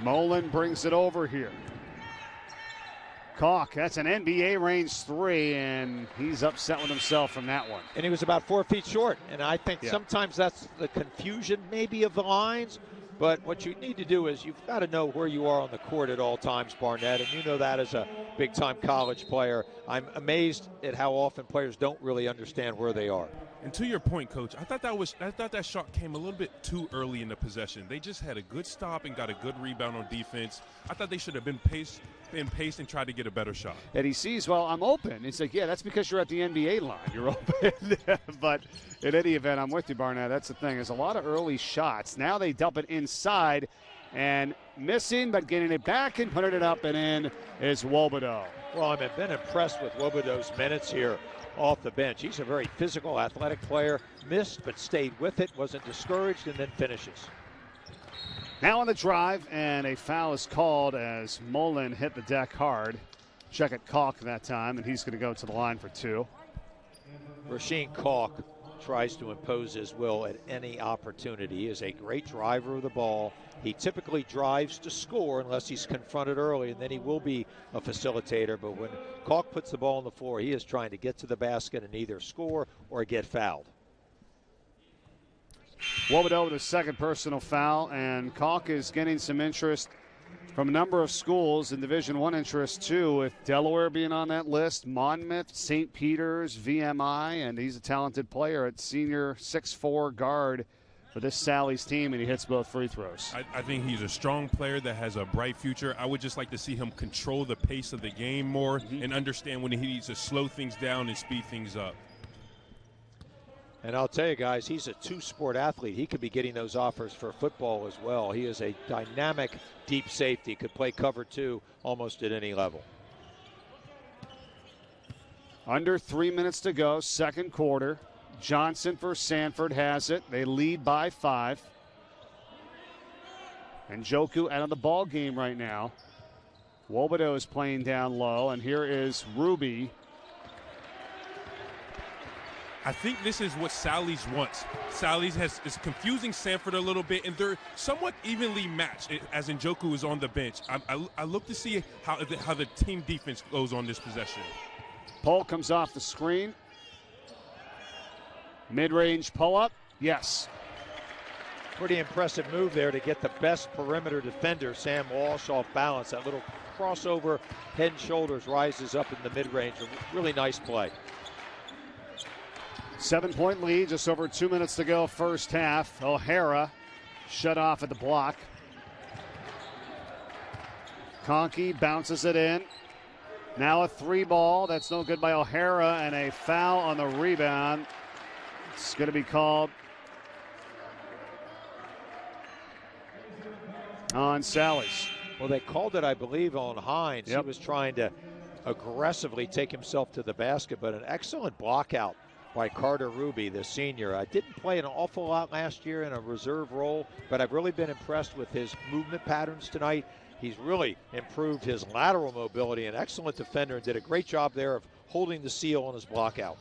Mullen brings it over here. Kalk, that's an NBA range 3, and he's upset with himself from that one. And he was about 4 feet short, and I think sometimes that's the confusion maybe of the lines. But what you need to do is you've got to know where you are on the court at all times, Barnett, and you know that as a big-time college player. I'm amazed at how often players don't really understand where they are. And to your point, Coach, I thought that shot came a little bit too early in the possession. They just had a good stop and got a good rebound on defense. I thought they should have been paced and tried to get a better shot. And he sees, well, I'm open. It's like, yeah, that's because you're at the NBA line. You're open. But in any event, I'm with you, Barnett. That's the thing. There's a lot of early shots. Now they dump it inside and missing, but getting it back and putting it up and in is Wobodeau. Well, I've been impressed with Wobodeau's minutes here off the bench. He's a very physical, athletic player. Missed, but stayed with it, wasn't discouraged, and then finishes. Now on the drive, and a foul is called as Mullen hit the deck hard. Check at Kalk that time, and he's going to go to the line for 2. Rasheem Kalk tries to impose his will at any opportunity. He is a great driver of the ball. He typically drives to score unless he's confronted early, and then he will be a facilitator. But when Kalk puts the ball on the floor, he is trying to get to the basket and either score or get fouled. Wobodeau with a second personal foul, and Kalk is getting some interest from a number of schools in Division I interest too, with Delaware being on that list, Monmouth, St. Peter's, VMI, and he's a talented player at senior 6'4" guard for this Sally's team, and he hits both free throws. I think he's a strong player that has a bright future. I would just like to see him control the pace of the game more and understand when he needs to slow things down and speed things up. And I'll tell you guys, he's a two-sport athlete. He could be getting those offers for football as well. He is a dynamic deep safety, could play cover 2 almost at any level. Under 3 minutes to go, second quarter. Johnson for Sanford has it. They lead by 5. And Njoku out of the ball game right now. Wobodeau is playing down low, and here is Ruby. I think this is what Sally's wants. Sally's is confusing Sanford a little bit, and they're somewhat evenly matched as Njoku is on the bench. I look to see how the team defense goes on this possession. Polk comes off the screen. Mid-range pull-up, yes. Pretty impressive move there to get the best perimeter defender, Sam Walsh, off balance. That little crossover, head and shoulders, rises up in the mid-range. A really nice play. 7-point lead, just over 2 minutes to go, first half. O'Hara shut off at the block. Conkey bounces it in. Now a 3-ball. That's no good by O'Hara, and a foul on the rebound. It's going to be called on Sally's. Well, they called it, I believe, on Hines. He was trying to aggressively take himself to the basket, but an excellent block out by Carter Ruby, the senior. I didn't play an awful lot last year in a reserve role, but I've really been impressed with his movement patterns tonight. He's really improved his lateral mobility, an excellent defender, and did a great job there of holding the seal on his block out.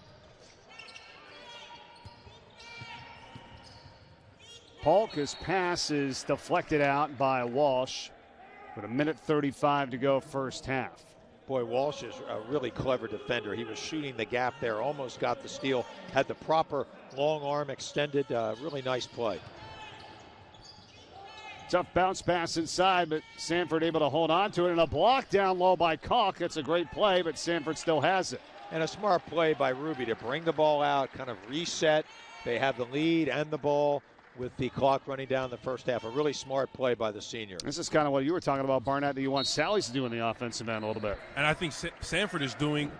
Polk's pass is deflected out by Walsh with 1:35 to go first half. Boy, Walsh is a really clever defender. He was shooting the gap there, almost got the steal, had the proper long arm extended. Really nice play. Tough bounce pass inside, but Sanford able to hold on to it, and a block down low by Kalk. That's a great play, but Sanford still has it. And a smart play by Ruby to bring the ball out, kind of reset. They have the lead and the ball with the clock running down the first half. A really smart play by the senior. This is kind of what you were talking about, Barnett, that you want Sally's to do in the offensive end a little bit. And I think Sanford is doing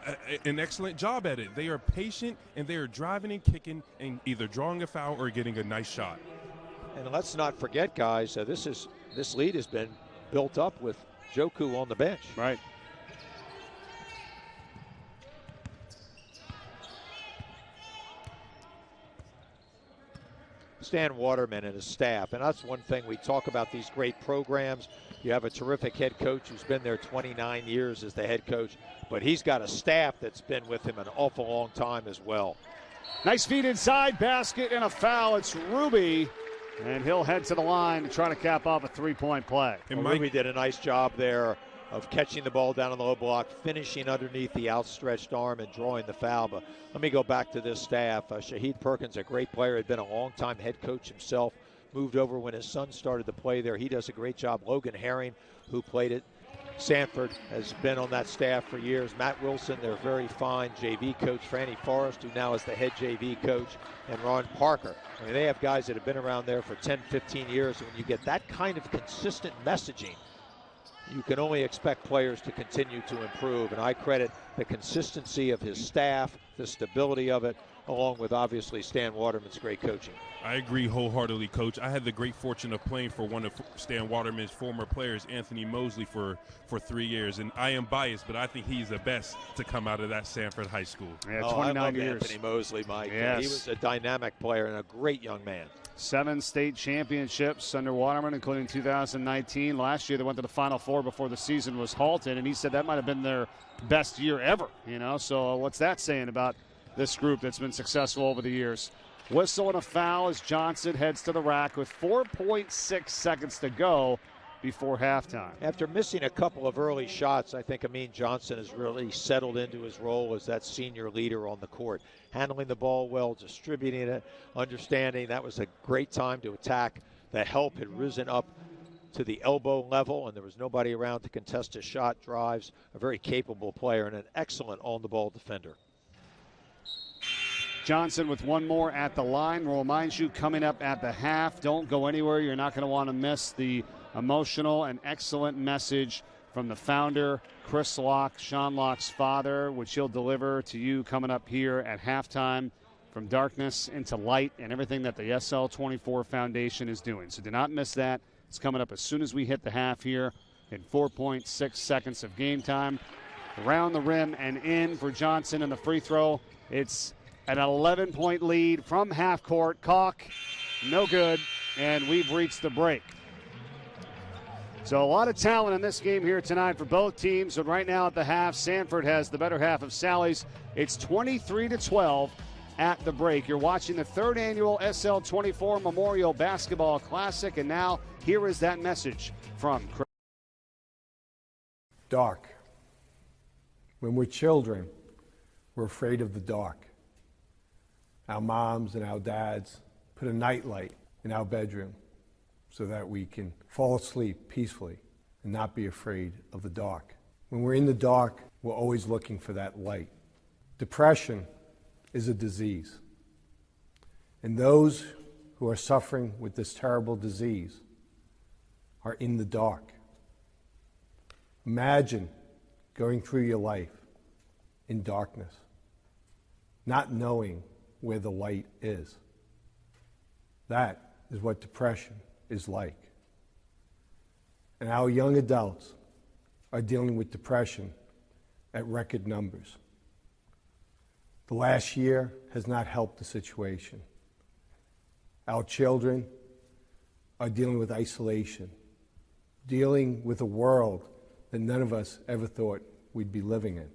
an excellent job at it. They are patient, and they are driving and kicking and either drawing a foul or getting a nice shot. And let's not forget, guys, this lead has been built up with Njoku on the bench. Right. Stan Waterman and his staff, and that's one thing we talk about, these great programs. You have a terrific head coach who's been there 29 years as the head coach, but he's got a staff that's been with him an awful long time as well. Nice feed inside, basket, and a foul. It's Ruby And he'll head to the line to try to cap off a three-point play. And Ruby did a nice job there of catching the ball down on the low block, finishing underneath the outstretched arm and drawing the foul. But let me go back to this staff. Shaheed Perkins, a great player, had been a long-time head coach himself, moved over when his son started to play there. He does a great job. Logan Herring, who played at Sanford, has been on that staff for years. Matt Wilson, their very fine JV coach. Franny Forrest, who now is the head JV coach, and Ron Parker. I mean, they have guys that have been around there for 10, 15 years. And when you get that kind of consistent messaging, you can only expect players to continue to improve. And I credit the consistency of his staff, the stability of it, along with obviously Stan Waterman's great coaching. I agree wholeheartedly, Coach. I had the great fortune of playing for one of Stan Waterman's former players, Anthony Mosley, for 3 years. And I am biased, but I think he's the best to come out of that Sanford High School. Yeah, 29 I love years. Anthony Mosley, Mike. Yes. He was a dynamic player and a great young man. 7 state championships under Waterman, including 2019. Last year they went to the Final Four before the season was halted, and he said that might have been their best year ever. So what's that saying about this group that's been successful over the years? Whistle and a foul as Johnson heads to the rack with 4.6 seconds to go before halftime. After missing a couple of early shots, I think Amin Johnson has really settled into his role as that senior leader on the court. Handling the ball well, distributing it, understanding that was a great time to attack. The help had risen up to the elbow level, and there was nobody around to contest his shot drives. A very capable player and an excellent on-the-ball defender. Johnson with one more at the line. We'll remind you, coming up at the half, don't go anywhere. You're not going to want to miss the emotional and excellent message from the founder, Chris Locke, Sean Locke's father, which he'll deliver to you coming up here at halftime, from darkness into light and everything that the SL24 Foundation is doing. So do not miss that. It's coming up as soon as we hit the half here in 4.6 seconds of game time. Around the rim and in for Johnson, and the free throw. It's an 11-point lead from half court. Caulk, no good, and we've reached the break. So a lot of talent in this game here tonight for both teams. But right now at the half, Sanford has the better half of Sally's. It's 23-12 at the break. You're watching the 3rd annual SL24 Memorial Basketball Classic, and now here is that message from Chris. Dark. When we're children, we're afraid of the dark. Our moms and our dads put a nightlight in our bedroom so that we can fall asleep peacefully and not be afraid of the dark. When we're in the dark, we're always looking for that light. Depression is a disease. And those who are suffering with this terrible disease are in the dark. Imagine going through your life in darkness, not knowing where the light is. That is what depression is like. And our young adults are dealing with depression at record numbers. The last year has not helped the situation. Our children are dealing with isolation, dealing with a world that none of us ever thought we'd be living in.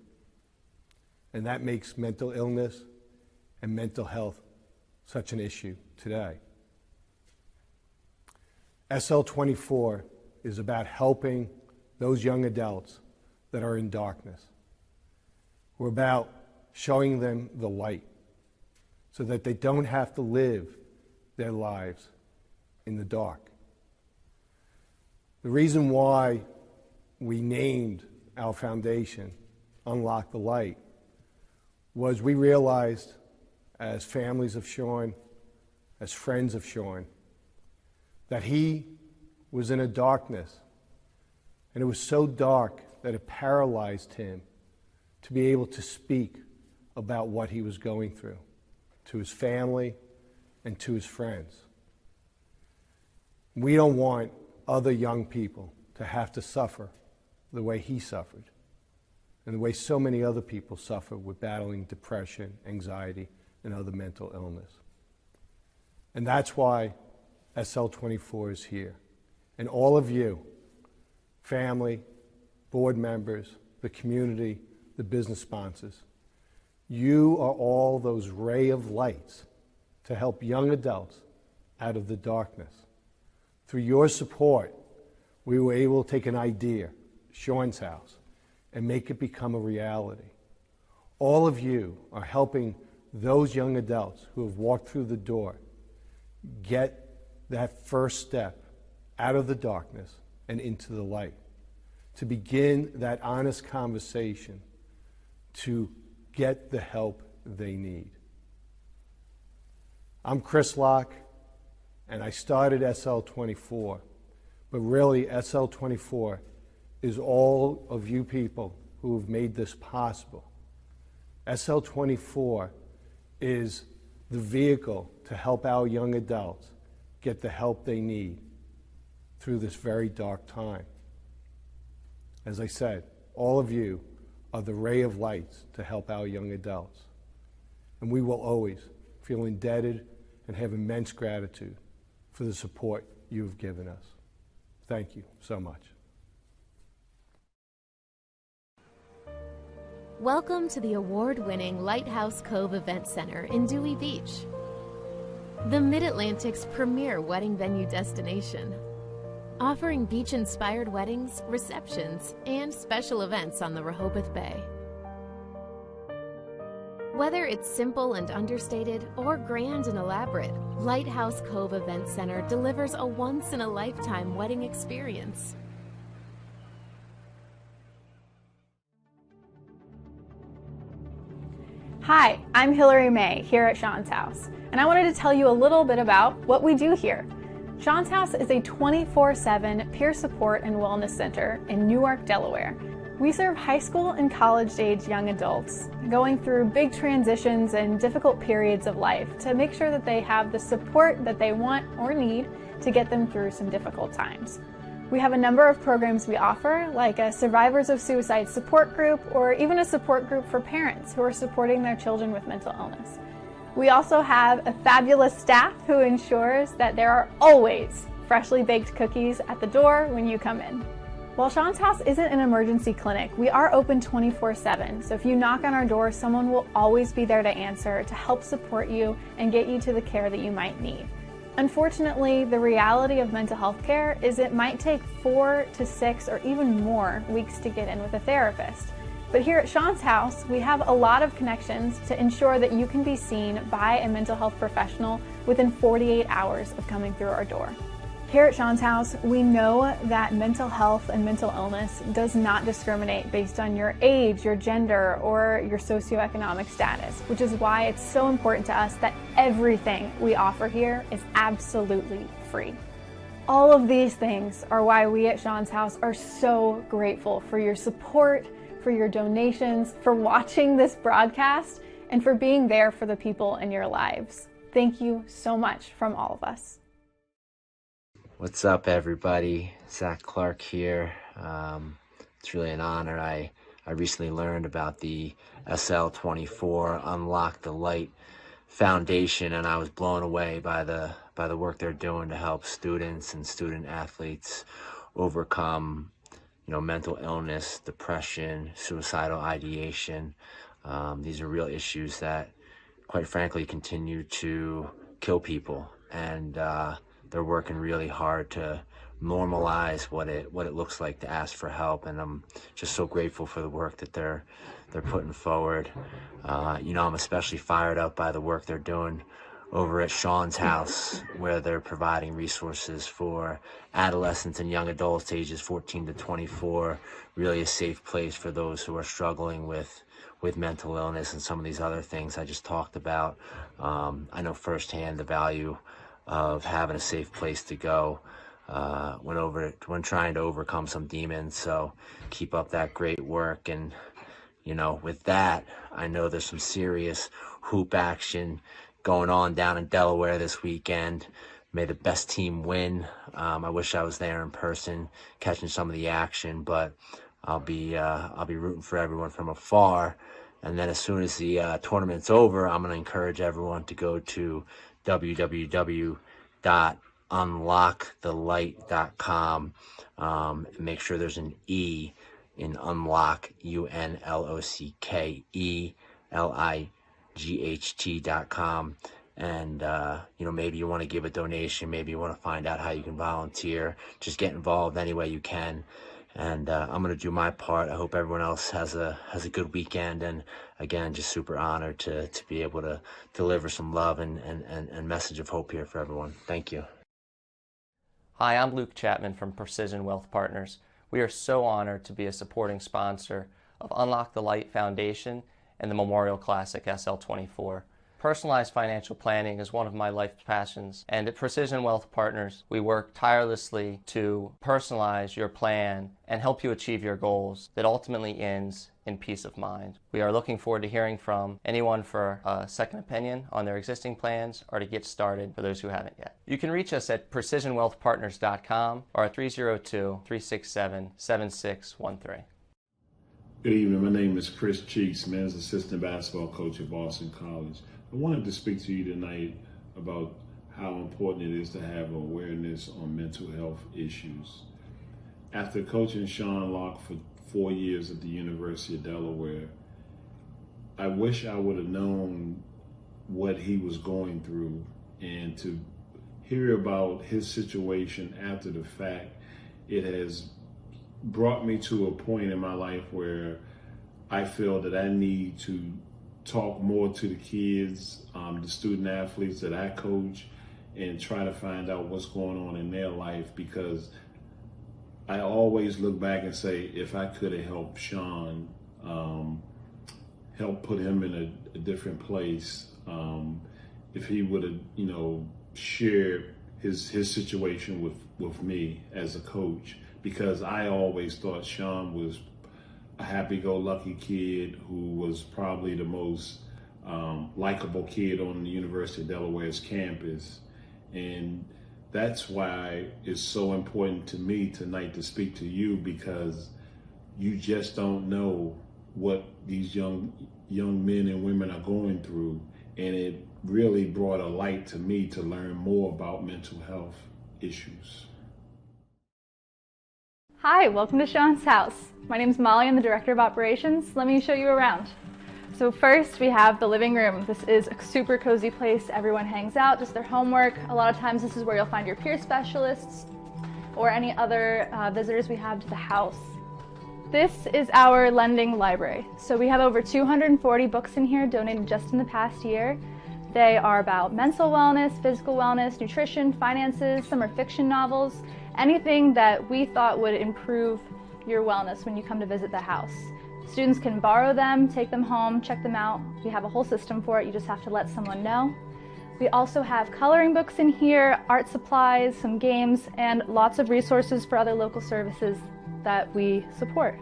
And that makes mental illness and mental health such an issue today. SL24 is about helping those young adults that are in darkness. We're about showing them the light so that they don't have to live their lives in the dark. The reason why we named our foundation Unlock the Light was we realized, as families of Sean, as friends of Sean, that he was in a darkness, and it was so dark that it paralyzed him to be able to speak about what he was going through to his family and to his friends. We don't want other young people to have to suffer the way he suffered and the way so many other people suffer with battling depression, anxiety, and other mental illness. And that's why SL24 is here. And all of you, family, board members, the community, the business sponsors, you are all those ray of lights to help young adults out of the darkness. Through your support, we were able to take an idea, Sean's house, and make it become a reality. All of you are helping those young adults who have walked through the door get that first step out of the darkness and into the light, to begin that honest conversation, to get the help they need. I'm Chris Locke, and I started SL24, but really SL24 is all of you people who have made this possible. SL24 is the vehicle to help our young adults get the help they need through this very dark time. As I said, all of you are the ray of lights to help our young adults. And we will always feel indebted and have immense gratitude for the support you have given us. Thank you so much. Welcome to the award-winning Lighthouse Cove Event Center in Dewey Beach, the Mid-Atlantic's premier wedding venue destination, offering beach-inspired weddings, receptions, and special events on the Rehoboth Bay. Whether it's simple and understated or grand and elaborate, Lighthouse Cove Event Center delivers a once-in-a-lifetime wedding experience. Hi, I'm Hillary May here at Sean's House, and I wanted to tell you a little bit about what we do here. Sean's House is a 24/7 peer support and wellness center in Newark, Delaware. We serve high school and college-age young adults going through big transitions and difficult periods of life to make sure that they have the support that they want or need to get them through some difficult times. We have a number of programs we offer, like a Survivors of Suicide support group, or even a support group for parents who are supporting their children with mental illness. We also have a fabulous staff who ensures that there are always freshly baked cookies at the door when you come in. While Sean's House isn't an emergency clinic, we are open 24/7, so if you knock on our door, someone will always be there to answer, to help support you and get you to the care that you might need. Unfortunately, the reality of mental health care is it might take 4 to 6 or even more weeks to get in with a therapist. But here at Sean's House, we have a lot of connections to ensure that you can be seen by a mental health professional within 48 hours of coming through our door. Here at Sean's House, we know that mental health and mental illness does not discriminate based on your age, your gender, or your socioeconomic status, which is why it's so important to us that everything we offer here is absolutely free. All of these things are why we at Sean's House are so grateful for your support, for your donations, for watching this broadcast, and for being there for the people in your lives. Thank you so much from all of us. What's up, everybody? Zach Clark here. It's really an honor. I recently learned about the SL24 Unlock the Light Foundation, and I was blown away by the work they're doing to help students and student athletes overcome, mental illness, depression, suicidal ideation. These are real issues that, quite frankly, continue to kill people, and they're working really hard to normalize what it looks like to ask for help, and I'm just so grateful for the work that they're putting forward. I'm especially fired up by the work they're doing over at Sean's House, where they're providing resources for adolescents and young adults ages 14 to 24, really a safe place for those who are struggling with mental illness and some of these other things I just talked about. I know firsthand the value of having a safe place to go when trying to overcome some demons. So keep up that great work. And with that, I know there's some serious hoop action going on down in Delaware this weekend. May the best team win. I wish I was there in person catching some of the action, but I'll be rooting for everyone from afar. And then as soon as the tournament's over, I'm going to encourage everyone to go to www.unlockthelight.com and make sure there's an E in unlock, UNLOCK, ELIGHT.com, and maybe you want to give a donation, maybe you want to find out how you can volunteer, just get involved any way you can. And I'm going to do my part. I hope everyone else has a good weekend, and again, just super honored to be able to deliver some love and message of hope here for everyone. Thank you. Hi, I'm Luke Chapman from Precision Wealth Partners. We are so honored to be a supporting sponsor of UnLocke the Light Foundation and the Memorial Classic SL24. Personalized financial planning is one of my life's passions, and at Precision Wealth Partners, we work tirelessly to personalize your plan and help you achieve your goals that ultimately ends in peace of mind. We are looking forward to hearing from anyone for a second opinion on their existing plans or to get started for those who haven't yet. You can reach us at precisionwealthpartners.com or at 302-367-7613. Good evening. My name is Chris Cheeks, men's assistant basketball coach at Boston College. I wanted to speak to you tonight about how important it is to have awareness on mental health issues. After coaching UnLocke for 4 years at the University of Delaware, I wish I would have known what he was going through, and to hear about his situation after the fact, it has brought me to a point in my life where I feel that I need to talk more to the kids, the student athletes that I coach, and try to find out what's going on in their life, because I always look back and say, if I could have helped Sean, help put him in a different place, if he would have, shared his situation with me as a coach, because I always thought Sean was a happy-go-lucky kid who was probably the most likable kid on the University of Delaware's campus. And that's why it's so important to me tonight to speak to you, because you just don't know what these young men and women are going through. And it really brought a light to me to learn more about mental health issues. Hi, welcome to Sean's house. My name is Molly, I'm the Director of Operations. Let me show you around. So first we have the living room. This is a super cozy place. Everyone hangs out, does their homework. A lot of times this is where you'll find your peer specialists or any other visitors we have to the house. This is our lending library. So we have over 240 books in here donated just in the past year. They are about mental wellness, physical wellness, nutrition, finances. Some are fiction novels. Anything that we thought would improve your wellness when you come to visit the house. Students can borrow them, take them home, check them out. We have a whole system for it. You just have to let someone know. We also have coloring books in here, art supplies, some games, and lots of resources for other local services that we support.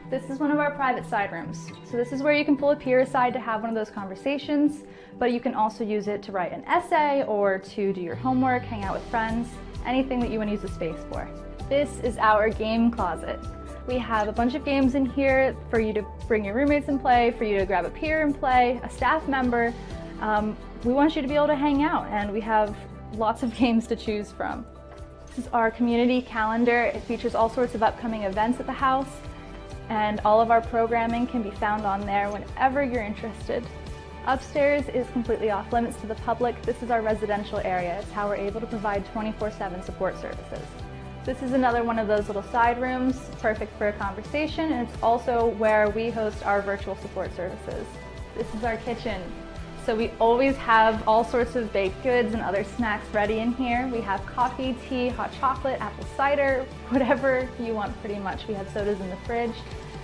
This is one of our private side rooms. So this is where you can pull a peer aside to have one of those conversations, but you can also use it to write an essay or to do your homework, hang out with friends, anything that you want to use the space for. This is our game closet. We have a bunch of games in here for you to bring your roommates and play, for you to grab a peer and play, a staff member. We want you to be able to hang out, and we have lots of games to choose from. This is our community calendar. It features all sorts of upcoming events at the house, and all of our programming can be found on there whenever you're interested. Upstairs is completely off limits to the public. This is our residential area. It's how we're able to provide 24/7 support services. This is another one of those little side rooms, perfect for a conversation, and it's also where we host our virtual support services. This is our kitchen. So we always have all sorts of baked goods and other snacks ready in here. We have coffee, tea, hot chocolate, apple cider, whatever you want pretty much. We have sodas in the fridge.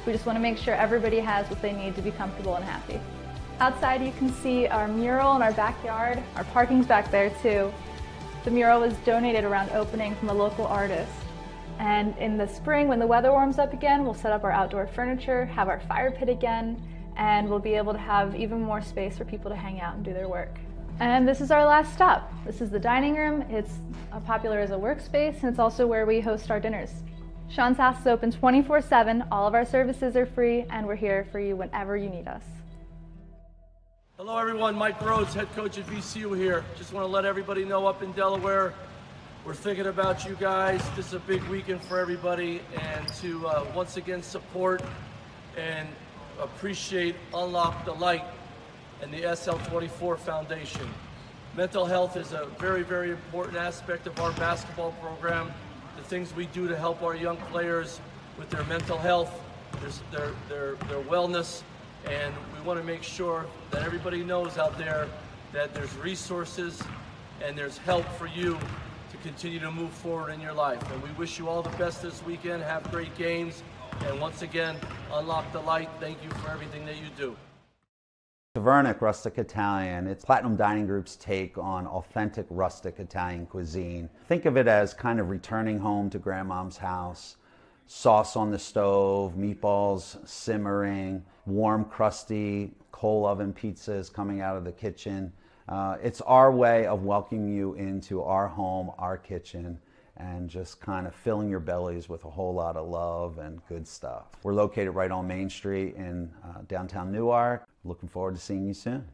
We just want to make sure everybody has what they need to be comfortable and happy. Outside you can see our mural in our backyard. Our parking's back there too. The mural was donated around opening from a local artist. And in the spring, when the weather warms up again, we'll set up our outdoor furniture, have our fire pit again, and we'll be able to have even more space for people to hang out and do their work. And this is our last stop. This is the dining room. It's popular as a workspace, and it's also where we host our dinners. Sean's house is open 24/7. All of our services are free, and we're here for you whenever you need us. Hello everyone, Mike Rhodes, head coach at VCU here. Just want to let everybody know up in Delaware, we're thinking about you guys. This is a big weekend for everybody, and to once again support and appreciate UnLocke the Light and the SL24 Foundation. Mental health is a very, very important aspect of our basketball program. The things we do to help our young players with their mental health, their wellness, and we want to make sure that everybody knows out there that there's resources and there's help for you to continue to move forward in your life. And we wish you all the best this weekend. Have great games. And once again, Unlock the Light. Thank you for everything that you do. Tavernic Rustic Italian. It's Platinum Dining Group's take on authentic rustic Italian cuisine. Think of it as kind of returning home to grandmom's house. Sauce on the stove, meatballs simmering, warm, crusty, coal oven pizzas coming out of the kitchen. It's our way of welcoming you into our home, our kitchen, and just kind of filling your bellies with a whole lot of love and good stuff. We're located right on Main Street in downtown Newark. Looking forward to seeing you soon.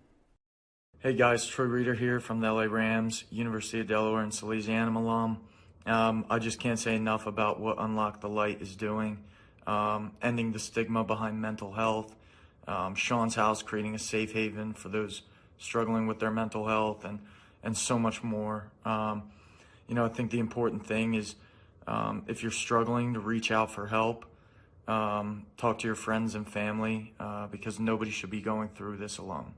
Hey guys, Troy Reeder here from the LA Rams, University of Delaware and Salesianum alum. I just can't say enough about what Unlock the Light is doing, ending the stigma behind mental health, Sean's House creating a safe haven for those struggling with their mental health, and so much more. You know, I think the important thing is if you're struggling, to reach out for help, talk to your friends and family, because nobody should be going through this alone.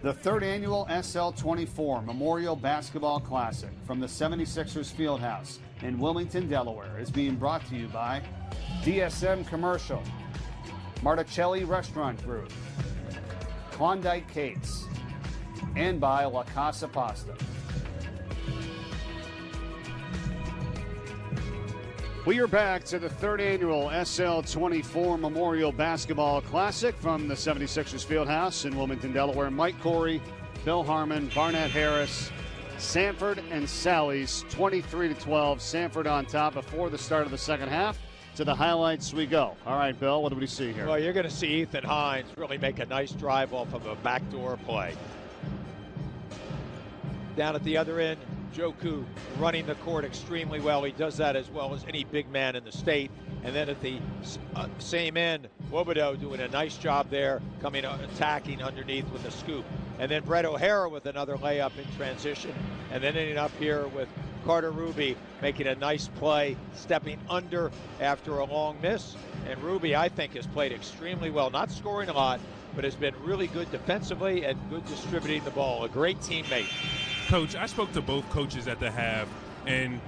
The third annual SL24 Memorial Basketball Classic from the 76ers Fieldhouse in Wilmington, Delaware is being brought to you by DSM Commercial, Marticelli Restaurant Group, Klondike Cakes, and by La Casa Pasta. We are back to the third annual SL24 Memorial Basketball Classic from the 76ers Fieldhouse in Wilmington, Delaware. Mike Corey, Bill Harmon, Barnett Harris, Sanford, and Sally's 23-12. Sanford on top before the start of the second half. To the highlights we go. All right, Bill, what do we see here? Well, you're going to see Ethan Hines really make a nice drive off of a backdoor play. Down at the other end, Joku running the court extremely well. He does that as well as any big man in the state. And then at the same end, Wobodeau doing a nice job there, coming attacking underneath with a scoop. And then Brett O'Hara with another layup in transition. And then ending up here with Carter Ruby making a nice play, stepping under after a long miss. And Ruby, I think, has played extremely well. Not scoring a lot, but has been really good defensively and good distributing the ball. A great teammate. Coach, I spoke to both coaches at the half, and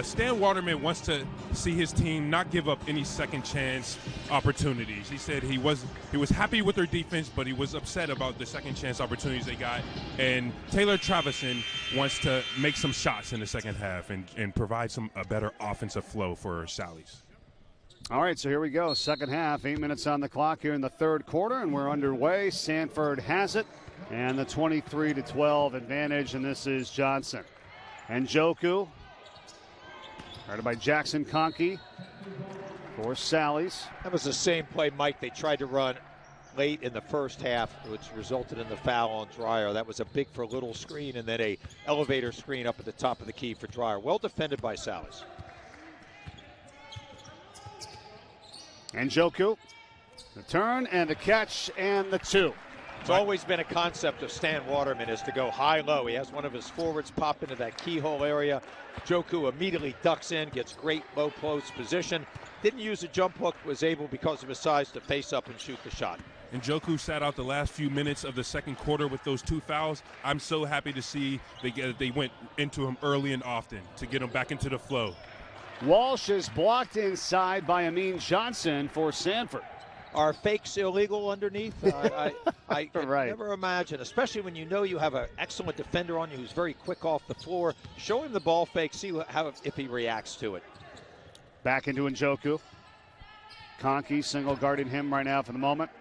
Stan Waterman wants to see his team not give up any second chance opportunities. He said he was happy with their defense, but he was upset about the second chance opportunities they got. And Taylor Travison wants to make some shots in the second half and provide a better offensive flow for Sally's. All right, so here we go. Second half, 8 minutes on the clock here in the third quarter, and we're underway. Sanford has it, and the 23-12 advantage, and this is Johnson. And Joku, guarded by Jackson Conkey for Sally's. That was the same play, Mike, they tried to run late in the first half, which resulted in the foul on Dreyer. That was a big for little screen, and then a elevator screen up at the top of the key for Dreyer. Well defended by Sally's. And Joku, the turn and the catch and the two. It's always been a concept of Stan Waterman is to go high-low. He has one of his forwards pop into that keyhole area. Joku immediately ducks in, gets great low-post position. Didn't use a jump hook, was able, because of his size, to face up and shoot the shot. And Joku sat out the last few minutes of the second quarter with those two fouls. I'm so happy to see they went into him early and often to get him back into the flow. Walsh is blocked inside by Amin Johnson for Sanford. Are fakes illegal underneath? I can never imagine, especially when you know you have an excellent defender on you who's very quick off the floor. Show him the ball fake, see if he reacts to it. Back into Njoku. Conkey single guarding him right now for the moment.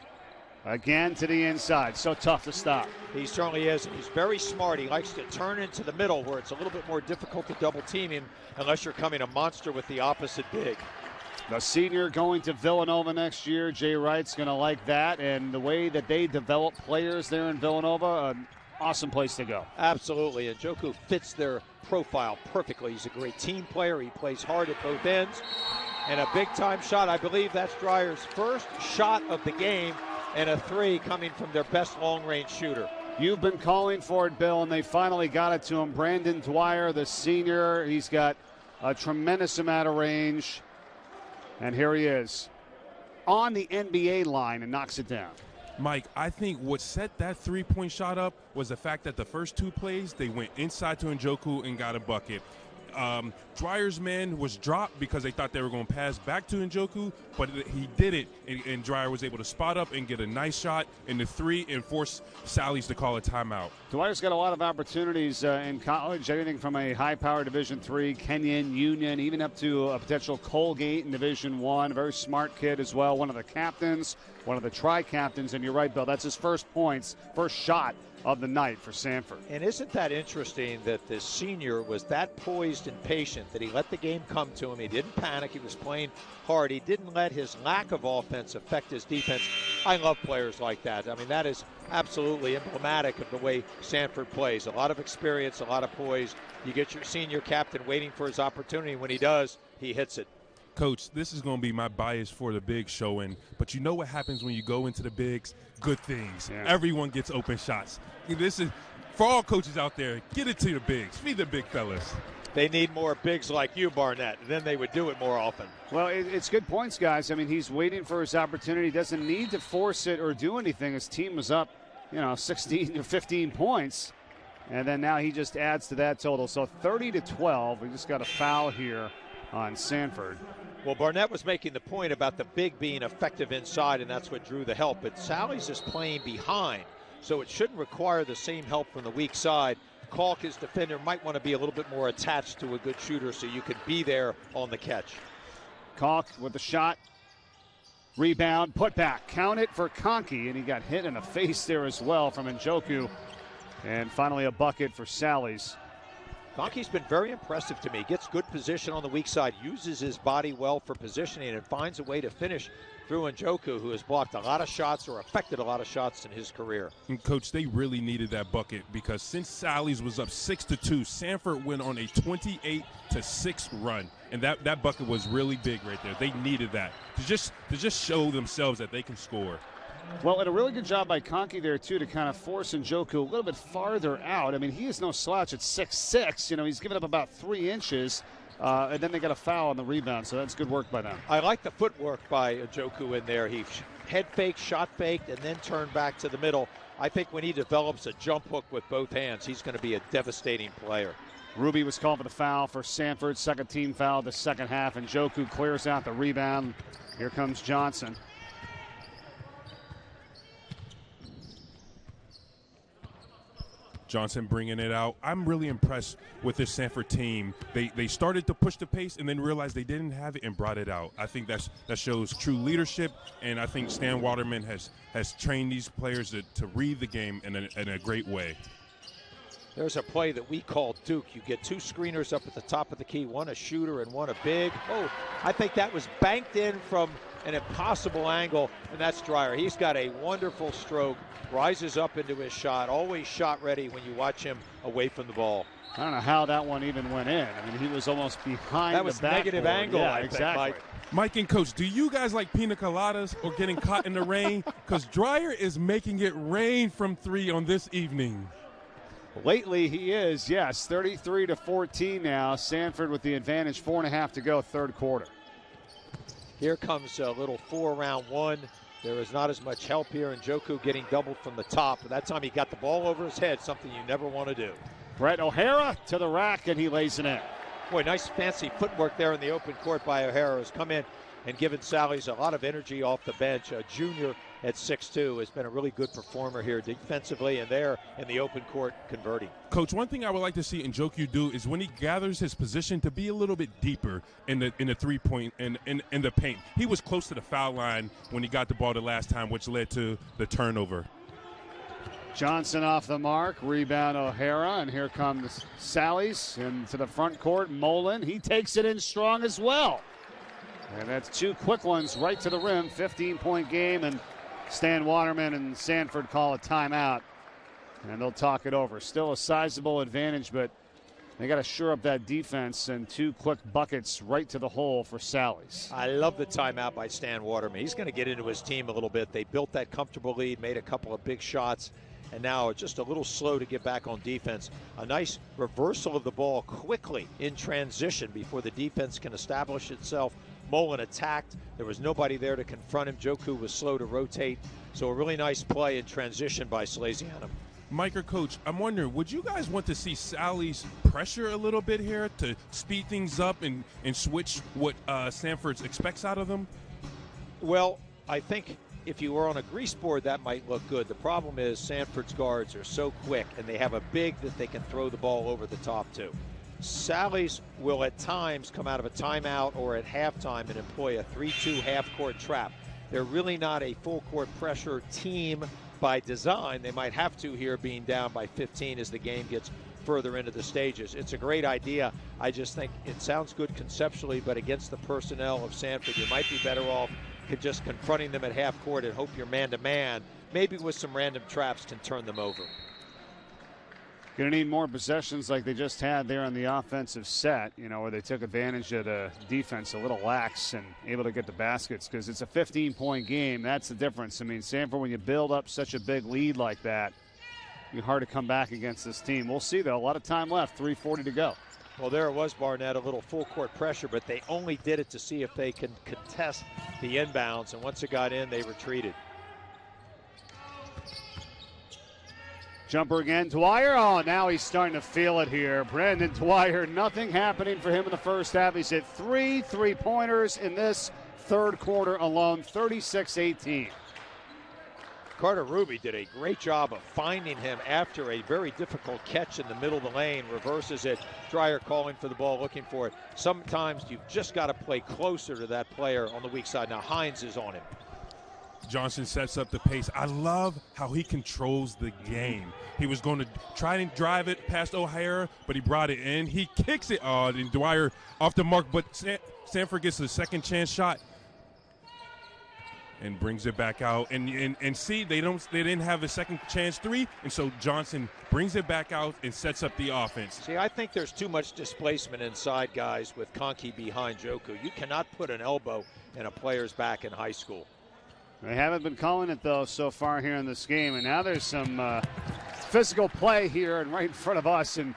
Again to the inside, so tough to stop. He certainly is. He's very smart. He likes to turn into the middle where it's a little bit more difficult to double team him unless you're coming a monster with the opposite big. The senior going to Villanova next year. Jay Wright's going to like that, and the way that they develop players there in Villanova, an awesome place to go. Absolutely, and Joku fits their profile perfectly. He's a great team player. He plays hard at both ends, and a big-time shot. I believe that's Dreyer's first shot of the game, and a three coming from their best long-range shooter. You've been calling for it, Bill, and they finally got it to him. Brandon Dwyer, the senior, he's got a tremendous amount of range. And here he is on the NBA line and knocks it down. Mike, I think what set that three-point shot up was the fact that the first two plays, they went inside to Njoku and got a bucket. Dwyer's man was dropped because they thought they were going to pass back to Njoku, but he did it, and Dwyer was able to spot up and get a nice shot in the three and force Sally's to call a timeout. Dwyer's got a lot of opportunities in college, everything from a high-power Division III, Kenyon, Union, even up to a potential Colgate in Division I. Very smart kid as well, one of the captains, one of the tri-captains, and you're right, Bill, that's his first points, first shot of the night for Sanford. And isn't that interesting that the senior was that poised and patient that he let the game come to him. He didn't panic. He was playing hard. He didn't let his lack of offense affect his defense. I love players like that. I mean, that is absolutely emblematic of the way Sanford plays. A lot of experience, a lot of poise. You get your senior captain waiting for his opportunity. When he does, he hits it. Coach, this is going to be my bias for the big showing, but you know what happens when you go into the bigs? Good things. Yeah. Everyone gets open shots. This is, for all coaches out there, get it to the bigs. Feed the big fellas. They need more bigs like you, Barnett, and then they would do it more often. Well, it's good points, guys. I mean, he's waiting for his opportunity. He doesn't need to force it or do anything. His team was up, 16 or 15 points, and then now he just adds to that total. So 30-12. We just got a foul here on Sanford. Well, Barnett was making the point about the big being effective inside, and that's what drew the help. But Sally's is playing behind, so it shouldn't require the same help from the weak side. Kalk, his defender, might want to be a little bit more attached to a good shooter so you can be there on the catch. Kalk with the shot. Rebound, put back. Count it for Conkey, and he got hit in the face there as well from Njoku. And finally a bucket for Sally's. Conkey's been very impressive to me. Gets good position on the weak side, uses his body well for positioning, and finds a way to finish through Njoku, who has blocked a lot of shots or affected a lot of shots in his career. And Coach, they really needed that bucket because since Sally's was up 6-2, Sanford went on a 28-6 run, and that bucket was really big right there. They needed that to just show themselves that they can score. Well, and a really good job by Conkey there, too, to kind of force Njoku a little bit farther out. I mean, he is no slouch at 6'6". He's given up about 3 inches, and then they got a foul on the rebound, so that's good work by them. I like the footwork by Njoku in there. He head faked, shot faked, and then turned back to the middle. I think when he develops a jump hook with both hands, he's going to be a devastating player. Ruby was called for the foul for Sanford, second team foul the second half, and Njoku clears out the rebound. Here comes Johnson. Johnson bringing it out. I'm really impressed with this Sanford team. They started to push the pace and then realized they didn't have it and brought it out. I think that shows true leadership, and I think Stan Waterman has trained these players to read the game in a great way. There's a play that we call Duke. You get 2 screeners up at the top of the key, one a shooter and one a big. Oh, I think that was banked in from an impossible angle, and that's Dwyer. He's got a wonderful stroke, rises up into his shot, always shot ready when you watch him away from the ball. I don't know how that one even went in. I mean, he was almost behind that was the backboard. Negative angle, yeah, I think, exactly. Mike and Coach, do you guys like pina coladas or getting caught in the rain? Because Dwyer is making it rain from 3 on this evening. Lately, he is, yes. 33-14 now. Sanford with the advantage, 4.5 to go, third quarter. Here comes a little 4-round one. There is not as much help here. Njoku getting doubled from the top. But that time he got the ball over his head, something you never want to do. Brett O'Hara to the rack, and he lays it in. Boy, nice fancy footwork there in the open court by O'Hara, who's come in and given Sally's a lot of energy off the bench. A junior at 6'2" has been a really good performer here defensively and there in the open court converting. Coach, one thing I would like to see Njoku do is when he gathers his position to be a little bit deeper in the three-point and in the paint. He was close to the foul line when he got the ball the last time, which led to the turnover. Johnson off the mark, rebound O'Hara, and here comes Sally's into the front court. Mullen, he takes it in strong as well. And that's 2 quick ones right to the rim, 15-point game, and Stan Waterman and Sanford call a timeout, and they'll talk it over. Still a sizable advantage, but they got to shore up that defense, and 2 quick buckets right to the hole for Sally's. I love the timeout by Stan Waterman. He's going to get into his team a little bit. They built that comfortable lead, made a couple of big shots, and now just a little slow to get back on defense. A nice reversal of the ball quickly in transition before the defense can establish itself. Mullen attacked. There was nobody there to confront him. Joku was slow to rotate. So a really nice play in transition by Salesianum. Mike or Coach, I'm wondering, would you guys want to see Sally's pressure a little bit here to speed things up and switch what Sanford expects out of them? Well, I think if you were on a grease board, that might look good. The problem is Sanford's guards are so quick, and they have a big that they can throw the ball over the top to. Sally's will at times come out of a timeout or at halftime and employ a 3-2 half-court trap. They're really not a full-court pressure team by design. They might have to here, being down by 15 as the game gets further into the stages. It's a great idea. I just think it sounds good conceptually, but against the personnel of Sanford, you might be better off just confronting them at half court and hope you're man-to-man. Maybe with some random traps can turn them over. Going to need more possessions like they just had there on the offensive set, where they took advantage of the defense a little lax and able to get the baskets, because it's a 15-point game. That's the difference. I mean, Sanford, when you build up such a big lead like that, it's hard to come back against this team. We'll see, though. A lot of time left, 3:40 to go. Well, there it was, Barnett, a little full-court pressure, but they only did it to see if they can contest the inbounds, and once it got in, they retreated. Jumper again, Dwyer. Oh, now he's starting to feel it here. Brandon Dwyer, nothing happening for him in the first half. He's hit 3 3-pointers in this third quarter alone, 36-18. Carter Ruby did a great job of finding him after a very difficult catch in the middle of the lane, reverses it. Dwyer calling for the ball, looking for it. Sometimes you've just got to play closer to that player on the weak side. Now Hines is on him. Johnson sets up the pace. I love how he controls the game. He was going to try and drive it past O'Hara, but he brought it in. He kicks it. Oh, and Dwyer off the mark, but Sanford gets a second chance shot and brings it back out. And see, they didn't have a second chance three, and so Johnson brings it back out and sets up the offense. See, I think there's too much displacement inside, guys, with Conky behind Joku. You cannot put an elbow in a player's back in high school. They haven't been calling it, though, so far here in this game. And now there's some physical play here and right in front of us. And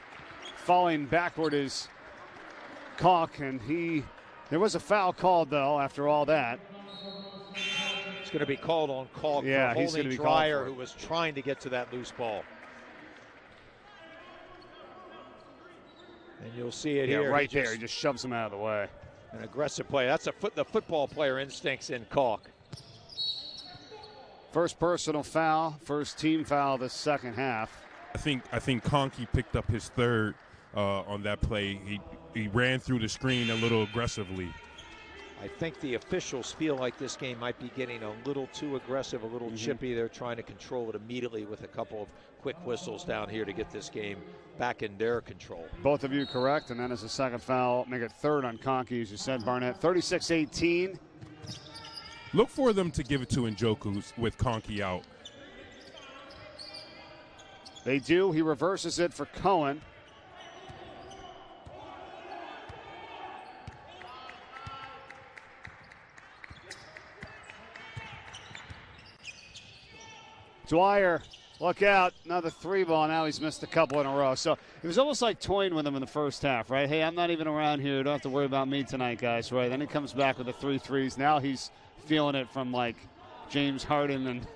falling backward is Kalk. And there was a foul called, though, after all that. It's going to be called on Kalk for holding Dwyer, who was trying to get to that loose ball. And you'll see it here. Right there. He just shoves him out of the way. An aggressive play. That's the football player instincts in Kalk. First personal foul, first team foul this second half. I think Conky picked up his third on that play. He ran through the screen a little aggressively. I think the officials feel like this game might be getting a little too aggressive, a little chippy. They're trying to control it immediately with a couple of quick whistles down here to get this game back in their control. Both of you correct, and then as a second foul, make it third on Conky, as you said, Barnett. 36-18. Look for them to give it to Njoku with Conky out. They do. He reverses it for Cohen. Dwyer, look out. Another three ball. Now he's missed a couple in a row. So it was almost like toying with him in the first half, right? Hey, I'm not even around here. Don't have to worry about me tonight, guys, right? Then he comes back with the 3 threes. Now he's feeling it from like James Harden and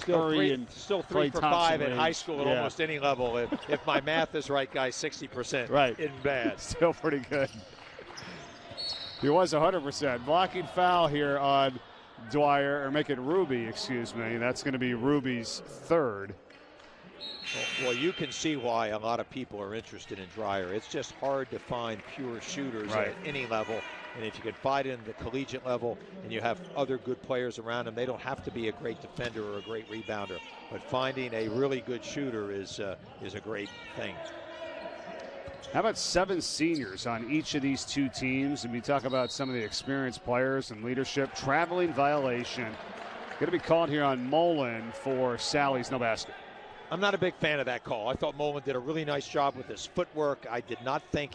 Curry and still 3 Klay for Thompson 5 in high school at almost any level. If my math is right, guys, 60%. Right. Isn't bad. Still pretty good. He was 100%. Blocking foul here on Dwyer, or make it Ruby, excuse me. That's going to be Ruby's third. Well, you can see why a lot of people are interested in Dwyer. It's just hard to find pure shooters at any level. And if you can find it in the collegiate level and you have other good players around them, they don't have to be a great defender or a great rebounder. But finding a really good shooter is a great thing. How about 7 seniors on each of these two teams? And we talk about some of the experienced players and leadership. Traveling violation. Going to be called here on Mullen for Sally's no basket. I'm not a big fan of that call. I thought Mullen did a really nice job with his footwork. I did not think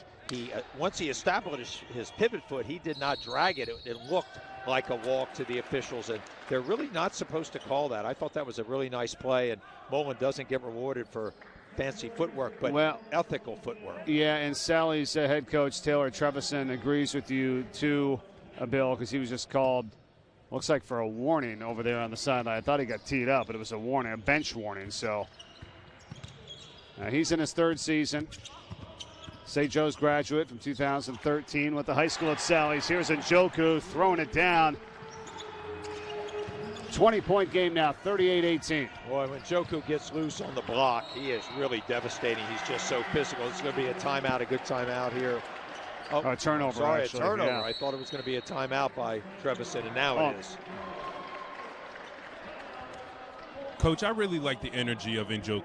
once he established his pivot foot, he did not drag it. It looked like a walk to the officials, and they're really not supposed to call that. I thought that was a really nice play, and Mullen doesn't get rewarded for fancy footwork, but ethical footwork. Yeah, and Sally's head coach, Taylor Trevisan, agrees with you too, Bill, because he was just called, looks like for a warning over there on the sideline. I thought he got teed up, but it was a warning, a bench warning. So he's in his third season. St. Joe's graduate from 2013 with the high school at Sally's. Here's Njoku throwing it down. 20-point game now, 38-18. Boy, when Njoku gets loose on the block, he is really devastating. He's just so physical. It's going to be a timeout, a good timeout here. Oh, a turnover, sorry, actually. A turnover. Yeah. I thought it was going to be a timeout by Trevisan, and now it is. Coach, I really like the energy of Njoku.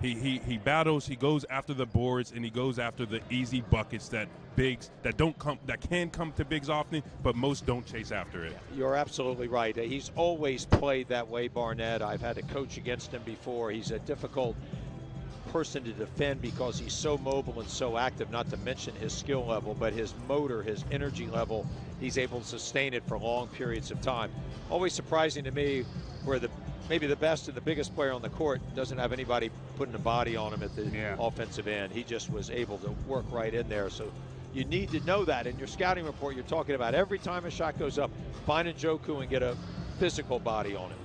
He battles, he goes after the boards, and he goes after the easy buckets that can come to bigs often, but most don't chase after it. You're absolutely right. He's always played that way, Barnett. I've had to coach against him before. He's a difficult person to defend because he's so mobile and so active, not to mention his skill level, but his motor, his energy level, he's able to sustain it for long periods of time. Always surprising to me where maybe the best and the biggest player on the court doesn't have anybody putting a body on him at the offensive end. He just was able to work right in there. So you need to know that in your scouting report. You're talking about every time a shot goes up, find Njoku and get a physical body on him.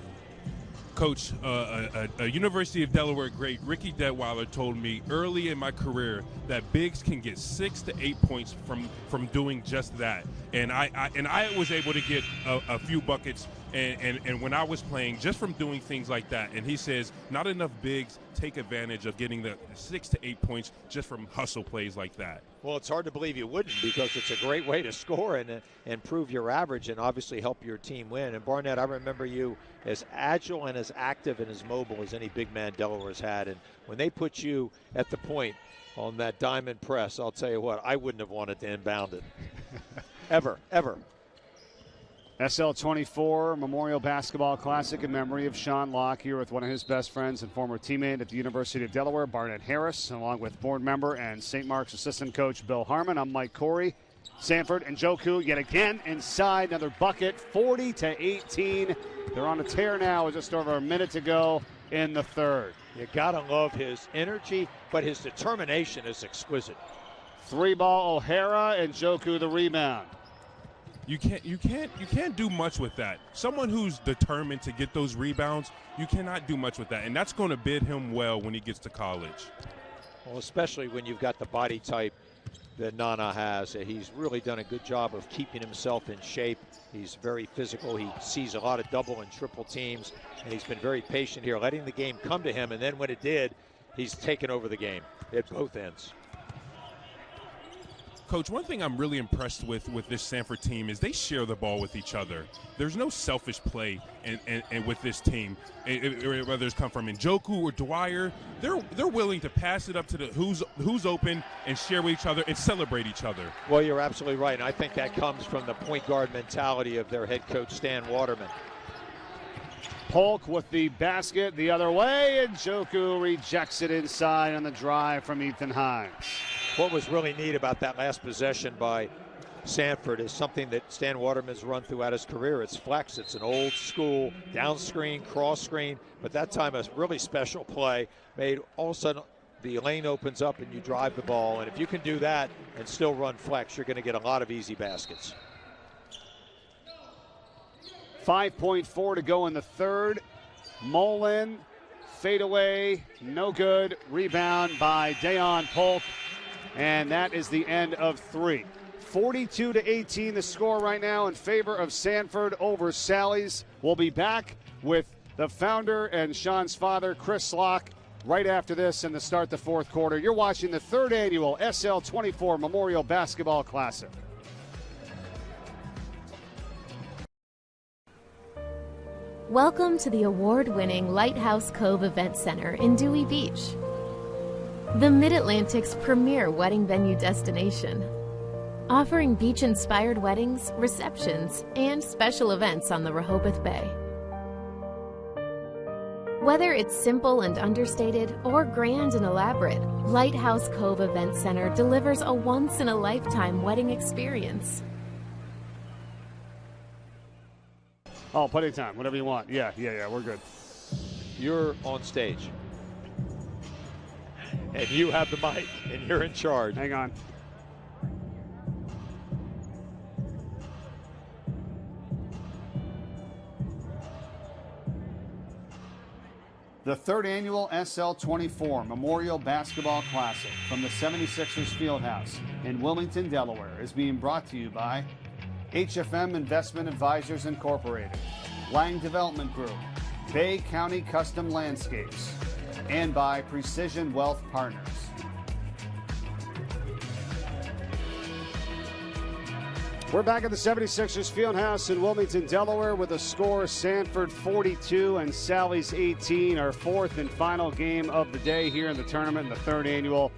Coach, a University of Delaware great, Ricky Detweiler, told me early in my career that bigs can get 6 to 8 points from doing just that. And I was able to get a few buckets and when I was playing just from doing things like that. And he says not enough bigs take advantage of getting the 6 to 8 points just from hustle plays like that. Well, it's hard to believe you wouldn't, because it's a great way to score and improve your average and obviously help your team win. And Barnett, I remember you as agile and as active and as mobile as any big man Delaware's had. And when they put you at the point on that diamond press, I'll tell you what, I wouldn't have wanted to inbound it. Ever. SL24 Memorial Basketball Classic in memory of Sean Locke, here with one of his best friends and former teammate at the University of Delaware, Barnett Harris, along with board member and St. Mark's assistant coach Bill Harmon. I'm Mike Corey. Sanford and Njoku yet again inside, another bucket, 40-18. They're on a tear now with just over a minute to go in the third. You gotta love his energy, but his determination is exquisite. 3-ball O'Hara and Njoku the rebound. You can't do much with that. Someone who's determined to get those rebounds, you cannot do much with that, and that's going to bid him well when he gets to college. Well, especially when you've got the body type that Nana has. He's really done a good job of keeping himself in shape. He's very physical. He sees a lot of double and triple teams, and he's been very patient here, letting the game come to him, and then when it did, he's taken over the game at both ends. Coach, one thing I'm really impressed with this Sanford team is they share the ball with each other. There's no selfish play and with this team, whether it's come from Njoku or Dwyer. They're willing to pass it up to the who's open and share with each other and celebrate each other. Well, you're absolutely right, and I think that comes from the point guard mentality of their head coach, Stan Waterman. Polk with the basket the other way, and Njoku rejects it inside on the drive from Ethan Hines. What was really neat about that last possession by Sanford is something that Stan Waterman's run throughout his career. It's flex. It's an old school down screen, cross screen, but that time a really special play made all of a sudden the lane opens up and you drive the ball. And if you can do that and still run flex, you're going to get a lot of easy baskets. 5.4 to go in the third. Mullen, fadeaway, no good. Rebound by Dayon Polk. And that is the end of three. 42-18 the score right now in favor of Sanford over Sally's. We'll be back with the founder and Sean's father, Chris Locke, right after this and to start the fourth quarter. You're watching the third annual SL24 Memorial Basketball Classic. Welcome to the award-winning Lighthouse Cove Event Center in Dewey Beach, the Mid-Atlantic's premier wedding venue destination, offering beach-inspired weddings, receptions, and special events on the Rehoboth Bay. Whether it's simple and understated or grand and elaborate, Lighthouse Cove Event Center delivers a once-in-a-lifetime wedding experience. Oh, plenty of time. Whatever you want. Yeah, we're good. You're on stage. And you have the mic, and you're in charge. Hang on. The third annual SL24 Memorial Basketball Classic from the 76ers Fieldhouse in Wilmington, Delaware is being brought to you by HFM Investment Advisors Incorporated, Lang Development Group, Bay County Custom Landscapes, and by Precision Wealth Partners. We're back at the 76ers Fieldhouse in Wilmington, Delaware with a score Sanford 42 and Sally's 18, our fourth and final game of the day here in the tournament in the third annual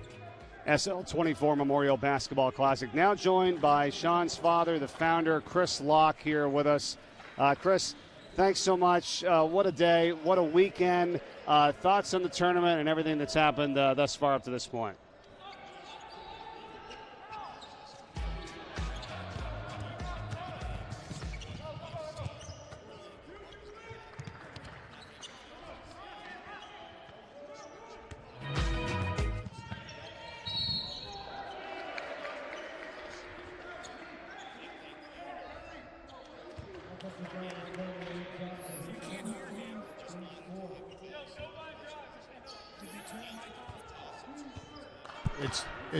SL24 Memorial Basketball Classic. Now joined by Sean's father, the founder, Chris Locke, here with us. Chris, thanks so much. What a day, what a weekend. Thoughts on the tournament and everything that's happened thus far up to this point?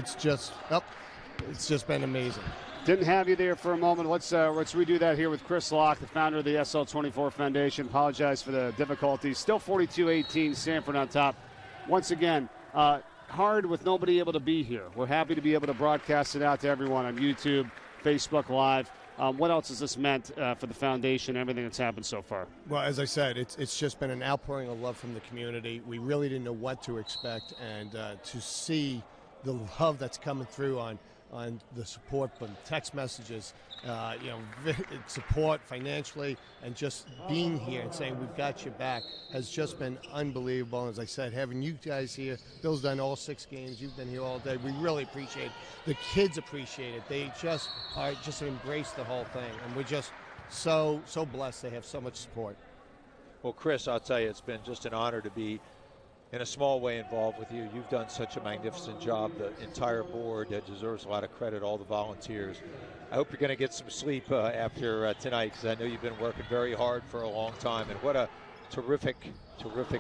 It's just been amazing. Didn't have you there for a moment. Let's redo that here with Chris Locke, the founder of the SL24 Foundation. Apologize for the difficulties. Still 42-18, Sanford on top. Once again, hard with nobody able to be here. We're happy to be able to broadcast it out to everyone on YouTube, Facebook Live. What else has this meant for the foundation and everything that's happened so far? Well, as I said, it's just been an outpouring of love from the community. We really didn't know what to expect, and to see the love that's coming through on the support from text messages, support financially, and just being here and saying we've got your back has just been unbelievable. And as I said, having you guys here, Bill's done all 6 games, you've been here all day. We really appreciate it. The kids appreciate it. They just embrace the whole thing, and we're just so blessed to have so much support. Well, Chris, I'll tell you, it's been just an honor to be in a small way involved with you. You've done such a magnificent job. The entire board deserves a lot of credit, all the volunteers. I hope you're going to get some sleep after tonight, because I know you've been working very hard for a long time. And what a terrific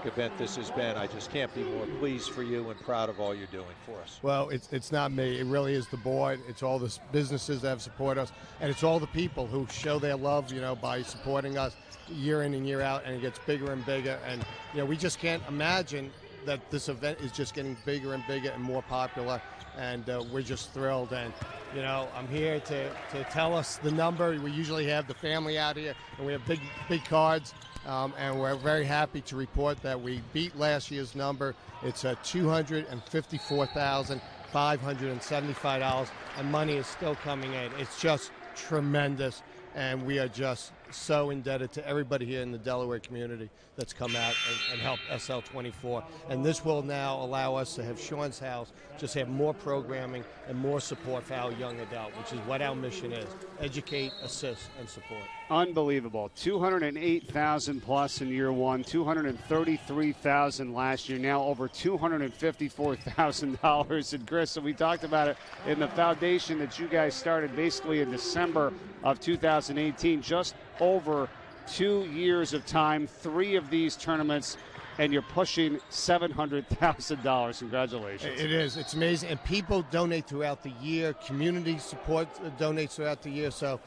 event this has been. I just can't be more pleased for you and proud of all you're doing for us. Well, it's not me. It really is the board. It's all the businesses that have supported us, and it's all the people who show their love, by supporting us year in and year out, and it gets bigger and bigger. And we just can't imagine that this event is just getting bigger and bigger and more popular, and we're just thrilled. And I'm here to tell us the number. We usually have the family out here, and we have big cards, and we're very happy to report that we beat last year's number. It's $254,575, and money is still coming in. It's just tremendous, and we are just so indebted to everybody here in the Delaware community that's come out and helped SL24. And this will now allow us to have Sean's house just have more programming and more support for our young adult, which is what our mission is: educate, assist, and support. Unbelievable. 208,000 plus in year one, 233,000 last year, now over $254,000 in Chris. So we talked about it in the foundation that you guys started basically in December of 2018, just over 2 years of time, 3 of these tournaments, and you're pushing $700,000. Congratulations. It is. It's amazing. And people donate throughout the year. Community support donates throughout the year. So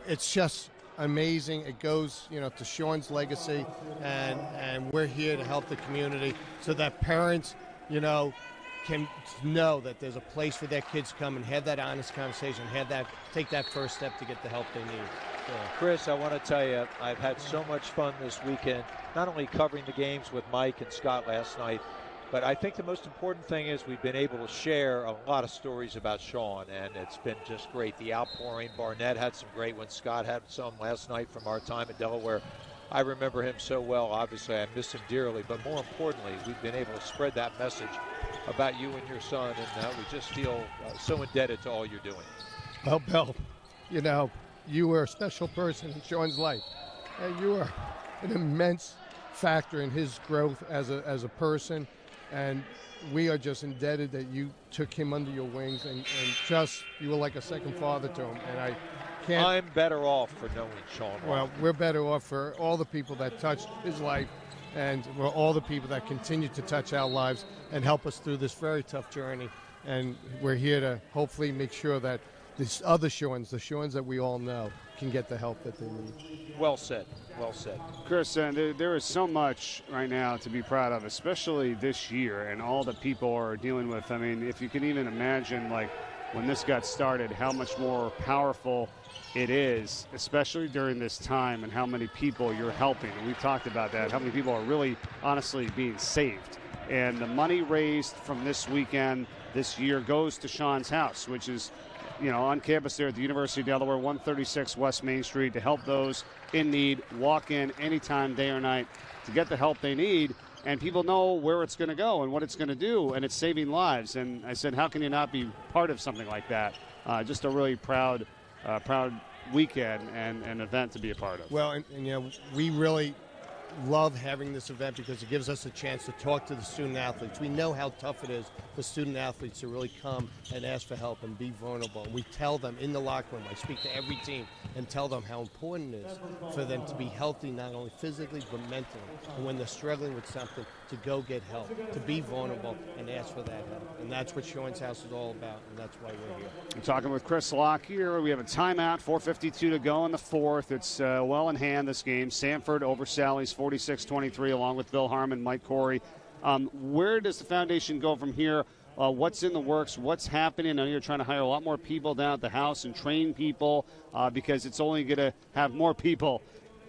it's just amazing. It goes, to Sean's legacy, and we're here to help the community so that parents, can know that there's a place for their kids to come and have that honest conversation, take that first step to get the help they need. So. Chris, I want to tell you, I've had so much fun this weekend, not only covering the games with Mike and Scott last night, but I think the most important thing is we've been able to share a lot of stories about Sean, and it's been just great. The outpouring, Barnett had some great ones. Scott had some last night from our time at Delaware. I remember him so well. Obviously, I miss him dearly, but more importantly, we've been able to spread that message about you and your son, and we just feel so indebted to all you're doing. Well, Bill, you know, you were a special person in Sean's life, and you were an immense factor in his growth as a person, and we are just indebted that you took him under your wings, and just, you were like a second father to him, and I can't... I'm better off for knowing Sean. Well, we're better off for all the people that touched his life, and for all the people that continue to touch our lives and help us through this very tough journey, and we're here to hopefully make sure that these other Seans, the Seans that we all know, can get the help that they need. Well said. Well said. Chris, there is so much right now to be proud of, especially this year and all the people are dealing with. I mean, if you can even imagine, like, when this got started, how much more powerful it is, especially during this time, and how many people you're helping. And we've talked about that, how many people are really, honestly, being saved. And the money raised from this weekend, this year, goes to Sean's house, which is, you know, on campus there at the University of Delaware, 136 West Main Street, to help those in need walk in anytime, day or night, to get the help they need. And people know where it's going to go and what it's going to do, and it's saving lives. And I said, how can you not be part of something like that? Just a really proud weekend and an event to be a part of. Well, and you know, we really love having this event because it gives us a chance to talk to the student athletes. We know how tough it is for student athletes to really come and ask for help and be vulnerable. And we tell them in the locker room, I speak to every team and tell them how important it is for them to be healthy, not only physically but mentally. And when they're struggling with something, to go get help, to be vulnerable and ask for that help. And that's what Sean's House is all about, and that's why we're here. I'm talking with Chris Locke here. We have a timeout, 4:52 to go in the fourth. It's well in hand, this game. Sanford over Sally's 46-23, along with Bill Harmon, Mike Corey. Where does the foundation go from here? What's in the works? What's happening? I know you're trying to hire a lot more people down at the house and train people because it's only going to have more people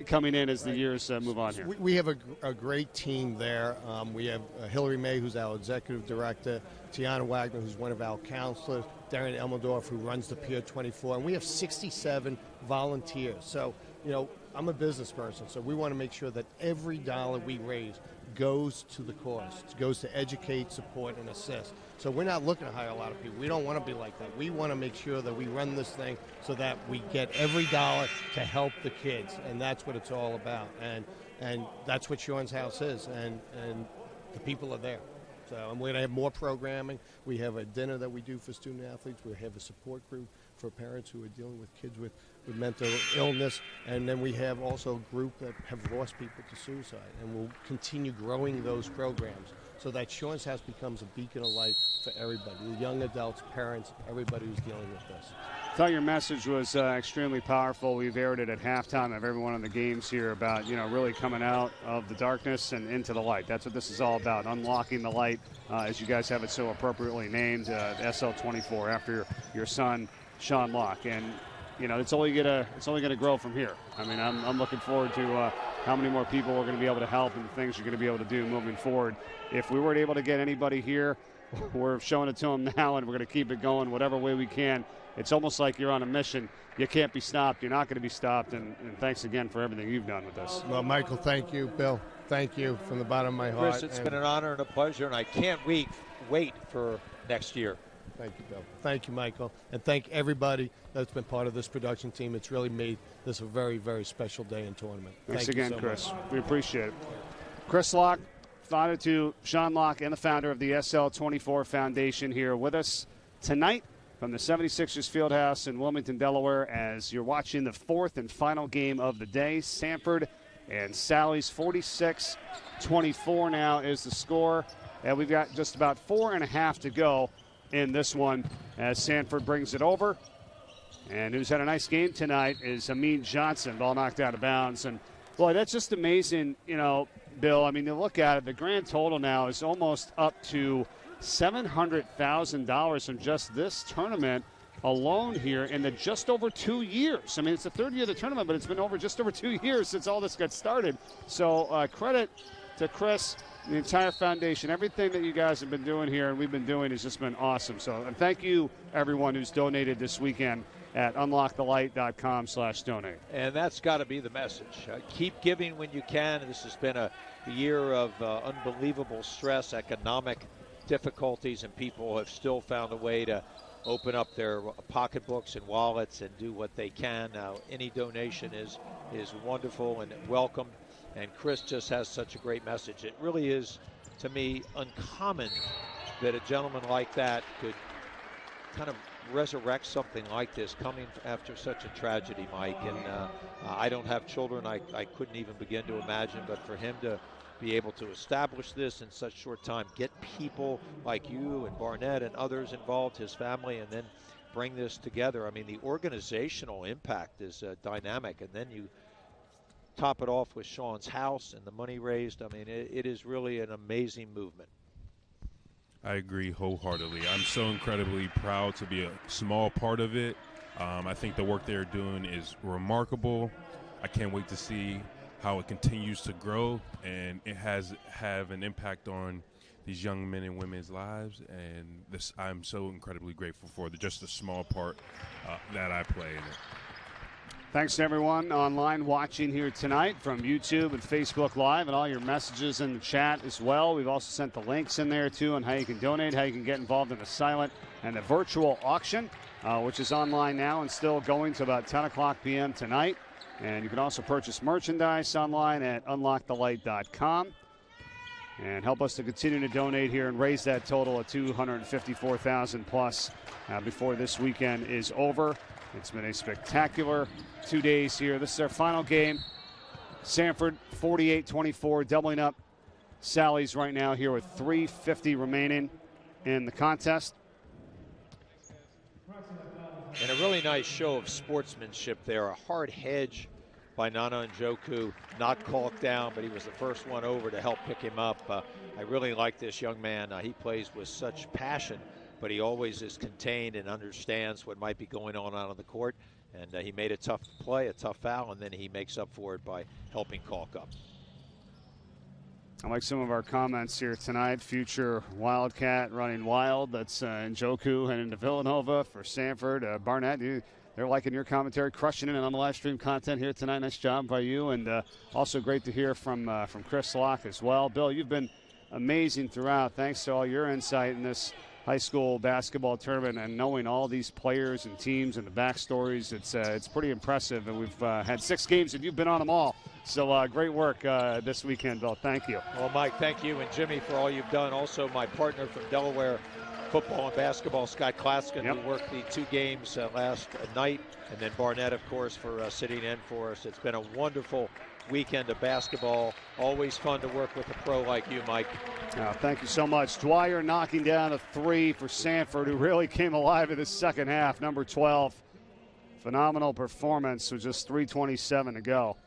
coming in as the years move on here. We have a great team there. We have Hillary May, who's our executive director, Tiana Wagner, who's one of our counselors, Darren Elmendorf, who runs the Pier 24, and we have 67 volunteers. So, you know, I'm a business person, so we want to make sure that every dollar we raise goes to the cause. It goes to educate, support, and assist. So we're not looking to hire a lot of people. We don't want to be like that. We want to make sure that we run this thing so that we get every dollar to help the kids, and that's what it's all about. And that's what Sean's House is, and the people are there. So, and we're going to have more programming. We have a dinner that we do for student athletes. We have a support group for parents who are dealing with kids with mental illness. And then we have also a group that have lost people to suicide. And we'll continue growing those programs so that Sean's House becomes a beacon of light for everybody, the young adults, parents, everybody who's dealing with this. I thought your message was extremely powerful. We've aired it at halftime of every one of the games here about, you know, really coming out of the darkness and into the light. That's what this is all about, unlocking the light, as you guys have it so appropriately named, SL24, after your son, Sean Locke. And, you know, it's only gonna grow from here. I mean, I'm looking forward to how many more people we're going to be able to help and things you're going to be able to do moving forward. If we weren't able to get anybody here, we're showing it to them now, and we're going to keep it going whatever way we can. It's almost like you're on a mission. You can't be stopped. You're not going to be stopped. And thanks again for everything you've done with this. Well, Michael, thank you. Bill, thank you from the bottom of my heart. Chris, it's been an honor and a pleasure, and I can't wait for next year. Thank you, Bill. Thank you, Michael. And thank everybody that's been part of this production team. It's really made this a very, very special day and tournament. Thanks Thank again, you so Chris. much. We appreciate it. Chris Locke, father to Sean Locke and the founder of the SL24 Foundation, here with us tonight from the 76ers Fieldhouse in Wilmington, Delaware, as you're watching the fourth and final game of the day. Sanford and Sally's 46-24 now is the score. And we've got just about 4.5 to go in this one as Sanford brings it over. And who's had a nice game tonight is Amin Johnson, ball knocked out of bounds. And, boy, that's just amazing, you know, Bill. I mean, you look at it, the grand total now is almost up to $700,000 from just this tournament alone here in the just over 2 years. I mean, it's the third year of the tournament, but it's been over just over 2 years since all this got started. So credit to Chris, the entire foundation. Everything that you guys have been doing here and we've been doing has just been awesome. So and thank you, everyone who's donated this weekend at unlockthelight.com/donate. And that's got to be the message. Keep giving when you can. This has been a year of unbelievable stress, economic difficulties, and people have still found a way to open up their pocketbooks and wallets and do what they can. Now, any donation is wonderful and welcome. And Chris just has such a great message. It really is, to me, uncommon that a gentleman like that could kind of resurrect something like this coming after such a tragedy, Mike. And I don't have children. I couldn't even begin to imagine. But for him to be able to establish this in such short time, get people like you and Barnett and others involved, his family, and then bring this together. I mean, the organizational impact is dynamic. And then you top it off with Sean's house and the money raised. I mean, it is really an amazing movement. I agree wholeheartedly. I'm so incredibly proud to be a small part of it. I think the work they're doing is remarkable. I can't wait to see how it continues to grow, and it have an impact on these young men and women's lives. And this, I'm so incredibly grateful for just the small part that I play in it. Thanks to everyone online watching here tonight from YouTube and Facebook Live, and all your messages in the chat as well. We've also sent the links in there, too, on how you can donate, how you can get involved in the silent and the virtual auction, which is online now and still going to about 10 o'clock p.m. tonight. And you can also purchase merchandise online at unlockthelight.com. And help us to continue to donate here and raise that total of $254,000 plus before this weekend is over. It's been a spectacular 2 days here. This is our final game. Sanford 48-24, doubling up Sally's right now here with 3:50 remaining in the contest. And a really nice show of sportsmanship there. A hard hedge by Nana Njoku, not caught down, but he was the first one over to help pick him up. I really like this young man. He plays with such passion, but he always is contained and understands what might be going on out on the court. And he made a tough play, a tough foul, and then he makes up for it by helping caulk up. I like some of our comments here tonight. Future Wildcat running wild. That's Njoku and into Villanova for Sanford. Barnett, they're liking your commentary, crushing it on the live stream content here tonight. Nice job by you. And also great to hear from Chris Locke as well. Bill, you've been amazing throughout. Thanks to all your insight in this high school basketball tournament and knowing all these players and teams and the backstories. It's pretty impressive. And we've had 6 games and you've been on them all. So great work this weekend, Bill. Thank you. Well, Mike, thank you. And Jimmy for all you've done. Also my partner from Delaware football and basketball, Scott Klaskin, who worked the 2 games last night. And then Barnett, of course, for sitting in for us. It's been a wonderful weekend of basketball. Always fun to work with a pro like you, Mike. Thank you so much. Dwyer knocking down a 3 for Sanford, who really came alive in the second half. Number 12. Phenomenal performance with just 3:27 to go.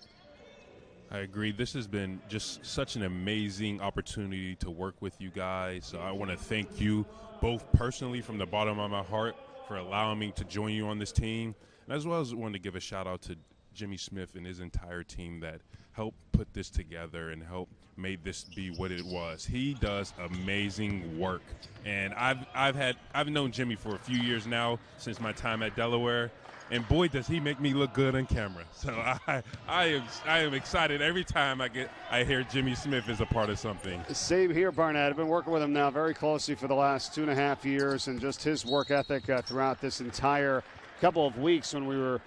I agree. This has been just such an amazing opportunity to work with you guys. So I want to thank you both personally from the bottom of my heart for allowing me to join you on this team. And as well as I want to give a shout out to Jimmy Smith and his entire team that helped put this together and helped made this be what it was. He does amazing work. And I've known Jimmy for a few years now, since my time at Delaware. And boy, does he make me look good on camera. So I am excited every time I hear Jimmy Smith is a part of something. Same here, Barnett. I've been working with him now very closely for the last 2.5 years, and just his work ethic throughout this entire couple of weeks when we were,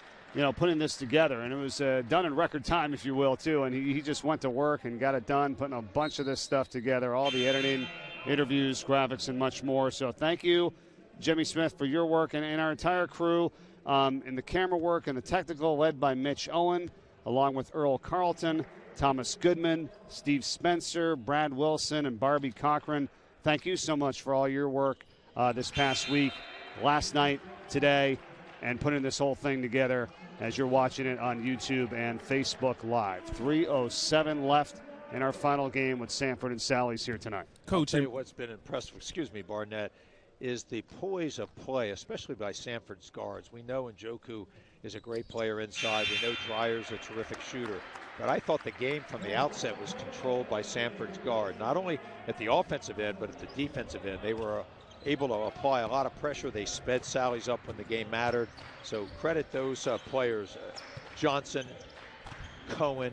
putting this together. And it was done in record time, if you will, too. And he just went to work and got it done, putting a bunch of this stuff together, all the editing, interviews, graphics, and much more. So thank you, Jimmy Smith, for your work and our entire crew. In the camera work and the technical, led by Mitch Owen, along with Earl Carlton, Thomas Goodman, Steve Spencer, Brad Wilson, and Barbie Cochran. Thank you so much for all your work this past week, last night, today, and putting this whole thing together as you're watching it on YouTube and Facebook Live. 3:07 left in our final game with Sanford and Sally's here tonight. Coach, I'll tell you what's been impressive, Barnett, is the poise of play, especially by Sanford's guards. We know Njoku is a great player inside. We know Dwyer's a terrific shooter. But I thought the game from the outset was controlled by Sanford's guard, not only at the offensive end, but at the defensive end. They were able to apply a lot of pressure. They sped Sally's up when the game mattered. So credit those players. Johnson, Cohen,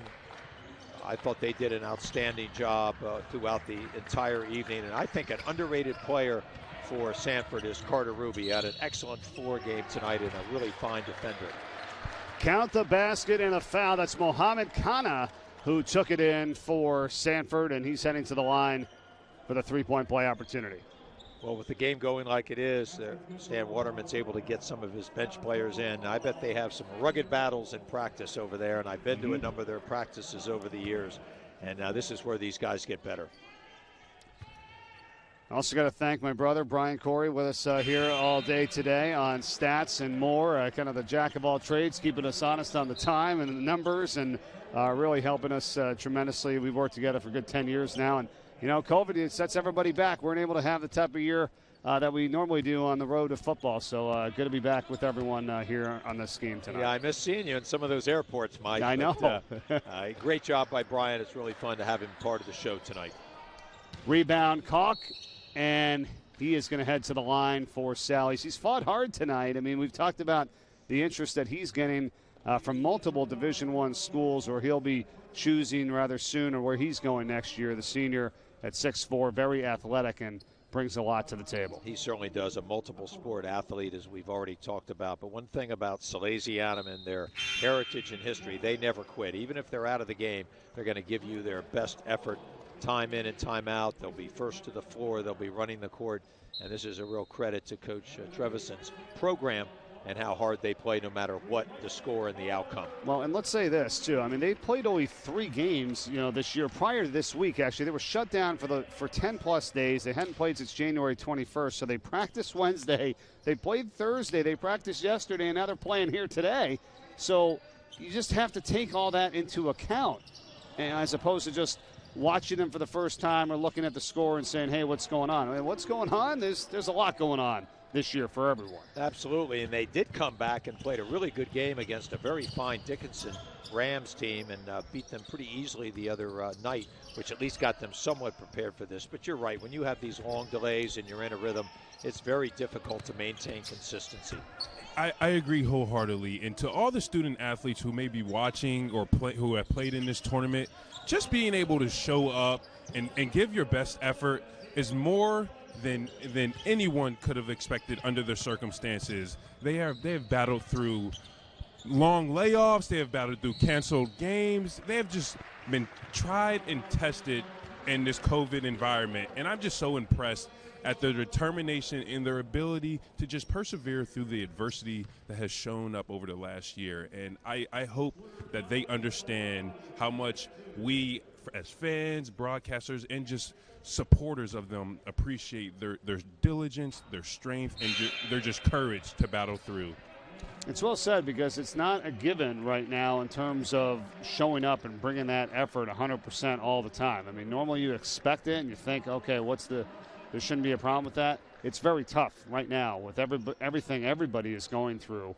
I thought they did an outstanding job throughout the entire evening. And I think an underrated player for Sanford is Carter Ruby. He had an excellent floor game tonight and a really fine defender. Count the basket and a foul. That's Mohammed Khanna who took it in for Sanford, and he's heading to the line for the three-point play opportunity. Well, with the game going like it is, Stan Waterman's able to get some of his bench players in. I bet they have some rugged battles in practice over there, and I've been to a number of their practices over the years, and this is where these guys get better. I also got to thank my brother, Brian Corey, with us here all day today on stats and more, kind of the jack of all trades, keeping us honest on the time and the numbers, and really helping us tremendously. We've worked together for a good 10 years now, and you know, COVID, it sets everybody back. We're unable to have the type of year that we normally do on the road to football. So good to be back with everyone here on this scheme tonight. Yeah, I miss seeing you in some of those airports, Mike. I know. Great job by Brian. It's really fun to have him part of the show tonight. Rebound, Calk, and he is going to head to the line for Sally's. He's fought hard tonight. I mean, we've talked about the interest that he's getting from multiple Division I schools, or he'll be choosing rather soon, or where he's going next year. The senior at 6'4", very athletic, and brings a lot to the table. He certainly does. A multiple sport athlete, as we've already talked about. But one thing about Salesianum and their heritage and history, they never quit. Even if they're out of the game, they're going to give you their best effort, time in and time out. They'll be first to the floor. They'll be running the court. And this is a real credit to Coach Trevison's program and how hard they play no matter what the score and the outcome. Well, and let's say this, too. I mean, they played only 3 games, this year. Prior to this week, actually, they were shut down for 10-plus days. They hadn't played since January 21st, so they practiced Wednesday. They played Thursday. They practiced yesterday, and now they're playing here today. So you just have to take all that into account, and as opposed to just watching them for the first time or looking at the score and saying, hey, what's going on? I mean, what's going on? There's a lot going on this year for everyone. Absolutely, and they did come back and played a really good game against a very fine Dickinson Rams team and beat them pretty easily the other night, which at least got them somewhat prepared for this. But you're right, when you have these long delays and you're in a rhythm, it's very difficult to maintain consistency. I agree wholeheartedly. And to all the student athletes who may be watching or who have played in this tournament, just being able to show up and give your best effort is more than anyone could have expected under the circumstances. They have battled through long layoffs. They have battled through canceled games. They have just been tried and tested in this COVID environment. And I'm just so impressed at their determination and their ability to just persevere through the adversity that has shown up over the last year. And I hope that they understand how much we, as fans, broadcasters, and just supporters of them, appreciate their diligence, their strength, and their just courage to battle through. It's well said, because it's not a given right now in terms of showing up and bringing that effort 100% all the time. I mean, normally you expect it and you think, okay, there shouldn't be a problem with that. It's very tough right now with everything everybody is going through.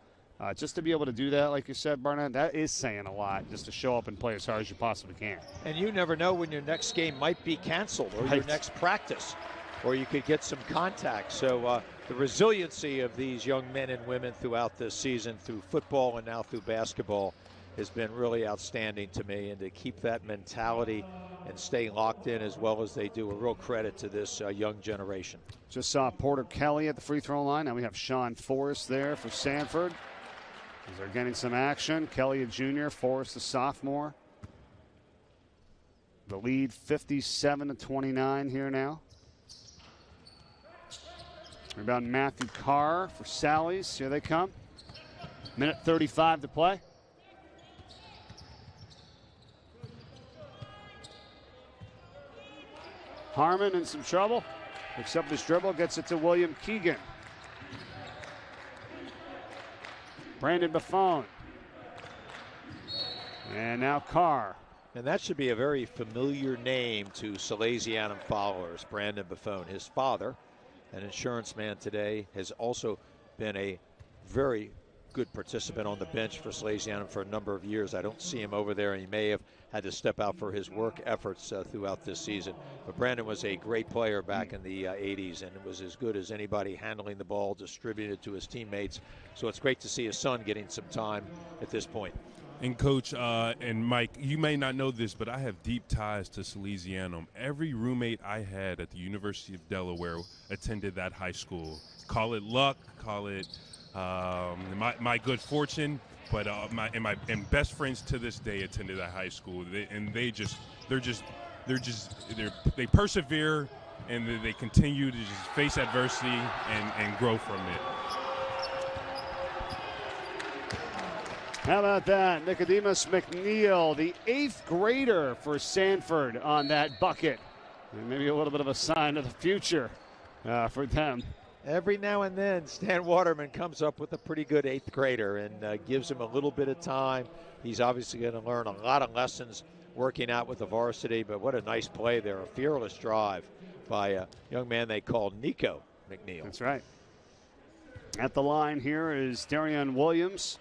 Just to be able to do that, like you said, Barnett, that is saying a lot, just to show up and play as hard as you possibly can. And you never know when your next game might be canceled or your next practice, or you could get some contact. So the resiliency of these young men and women throughout this season, through football and now through basketball, has been really outstanding to me. And to keep that mentality and stay locked in as well as they do, a real credit to this young generation. Just saw Porter Kelly at the free throw line. Now we have Sean Forrest there for Sanford. As they're getting some action. Kelly, a junior, Forrest, a sophomore. The lead 57-29 here now. Rebound Matthew Carr for Sally's. Here they come. Minute 35 to play. Harmon in some trouble. Picks up his dribble, gets it to William Keegan. Brandon Buffone. And now Carr. And that should be a very familiar name to Salesianum followers, Brandon Buffone. His father, an insurance man today, has also been a very good participant on the bench for Salesianum for a number of years. I don't see him over there, and he may have had to step out for his work efforts throughout this season. But Brandon was a great player back in the 80s and was as good as anybody handling the ball, distributed to his teammates. So it's great to see his son getting some time at this point. And Coach and Mike, you may not know this, but I have deep ties to Salesianum. Every roommate I had at the University of Delaware attended that high school. Call it luck, call it my good fortune, but my best friends to this day attended that high school. They persevere, and they continue to just face adversity and grow from it. How about that? Nicodemus McNeil, the 8th grader for Sanford on that bucket. And maybe a little bit of a sign of the future for them. Every now and then, Stan Waterman comes up with a pretty good 8th grader and gives him a little bit of time. He's obviously going to learn a lot of lessons working out with the varsity, but what a nice play there. A fearless drive by a young man they call Nico McNeil. That's right. At the line here is Darian Williams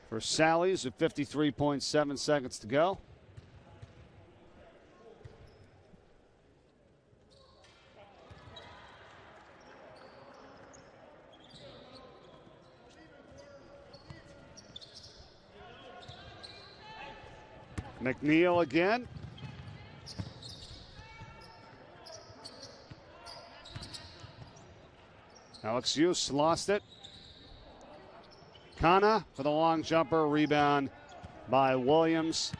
for Sally's with 53.7 seconds to go. McNeil again. Alex Hughes lost it. Kana for the long jumper, rebound by Williams.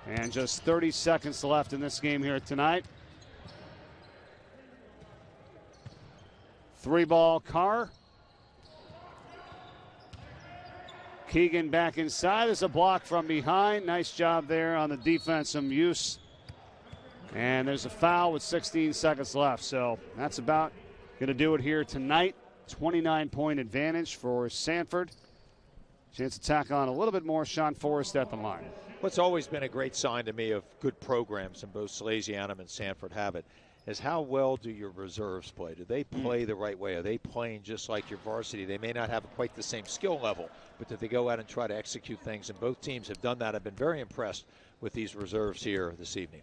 And just 30 seconds left in this game here tonight. 3-ball Carr. Keegan back inside. There's a block from behind. Nice job there on the defense from Use. And there's a foul with 16 seconds left. So that's about going to do it here tonight. 29-point advantage for Sanford. Chance to tack on a little bit more. Sean Forrest at the line. What's always been a great sign to me of good programs, and both Salesianum and Sanford have it, is how well do your reserves play? Do they play the right way? Are they playing just like your varsity? They may not have quite the same skill level, but do they go out and try to execute things? And both teams have done that. I've been very impressed with these reserves here this evening.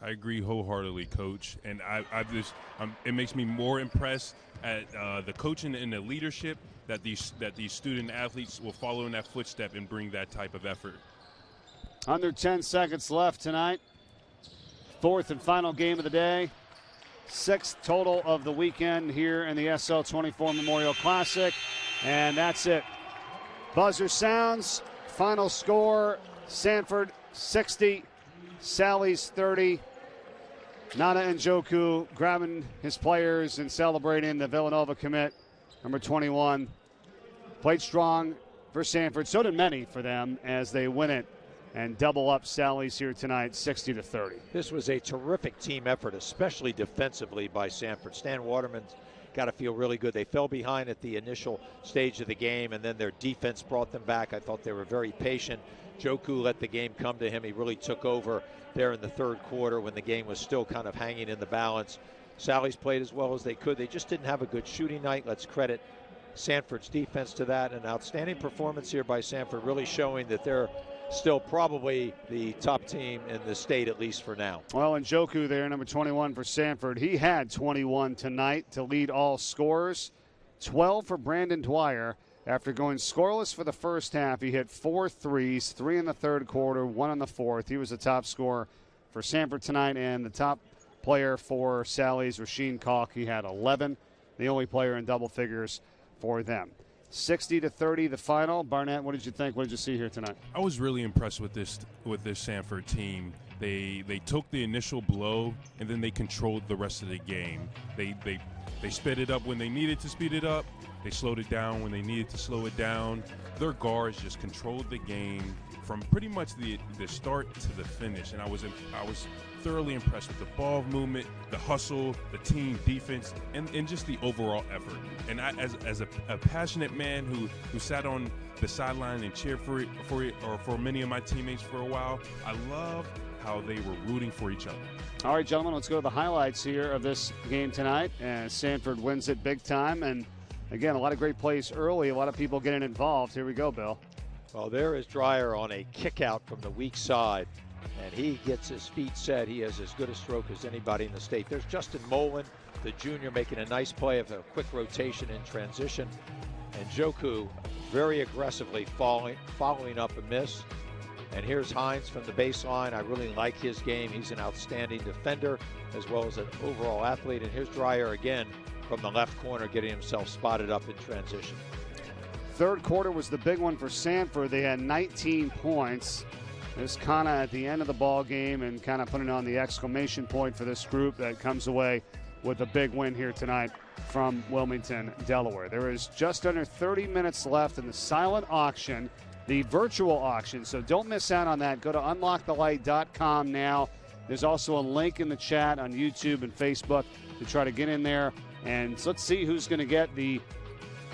I agree wholeheartedly, Coach. And it makes me more impressed at the coaching and the leadership that these student athletes will follow in that footstep and bring that type of effort. Under 10 seconds left tonight. 4th and final game of the day. 6th total of the weekend here in the SL24 Memorial Classic. And that's it. Buzzer sounds. Final score, Sanford 60, Sally's 30. Nana Njoku grabbing his players and celebrating the Villanova commit, number 21. Played strong for Sanford. So did many for them as they win it and double up Sally's here tonight, 60-30. This was a terrific team effort, especially defensively by Sanford. Stan Waterman's got to feel really good. They fell behind at the initial stage of the game, and then their defense brought them back. I thought they were very patient. Njoku let the game come to him. He really took over there in the third quarter when the game was still kind of hanging in the balance. Sally's played as well as they could. They just didn't have a good shooting night. Let's credit Sanford's defense to that. An outstanding performance here by Sanford, really showing that they're still probably the top team in the state, at least for now. Well, Njoku there, number 21 for Sanford. He had 21 tonight to lead all scorers. 12 for Brandon Dwyer. After going scoreless for the first half, he hit 4 threes, 3 in the third quarter, 1 in the fourth. He was the top scorer for Sanford tonight, and the top player for Sally's, Rasheen Kalk. He had 11, the only player in double figures for them. 60-30 the final. Barnett, what did you think? What did you see here tonight? I was really impressed with this Sanford team. They took the initial blow and then they controlled the rest of the game. They sped it up when they needed to speed it up. They slowed it down when they needed to slow it down. Their guards just controlled the game from pretty much the start to the finish, and I was thoroughly impressed with the ball movement, the hustle, the team defense, and just the overall effort. And I, as a passionate man who sat on the sideline and cheered for many of my teammates for a while, I love how they were rooting for each other. All right, gentlemen, let's go to the highlights here of this game tonight. And Sanford wins it big time, and again, a lot of great plays early, a lot of people getting involved. Here we go, Bill. Well, there is Dreyer on a kick out from the weak side, and he gets his feet set. He has as good a stroke as anybody in the state. There's Justin Molen, the junior, making a nice play of a quick rotation in transition. And Joku very aggressively following up a miss. And here's Hines from the baseline. I really like his game. He's an outstanding defender as well as an overall athlete. And here's Dreyer again from the left corner, getting himself spotted up in transition. Third quarter was the big one for Sanford. They had 19 points. This kind of at the end of the ball game and kind of putting on the exclamation point for this group that comes away with a big win here tonight from Wilmington, Delaware. There is just under 30 minutes left in the silent auction, the virtual auction, so don't miss out on that. Go to unlockthelight.com now. There's also a link in the chat on YouTube and Facebook to try to get in there. And let's see who's going to get the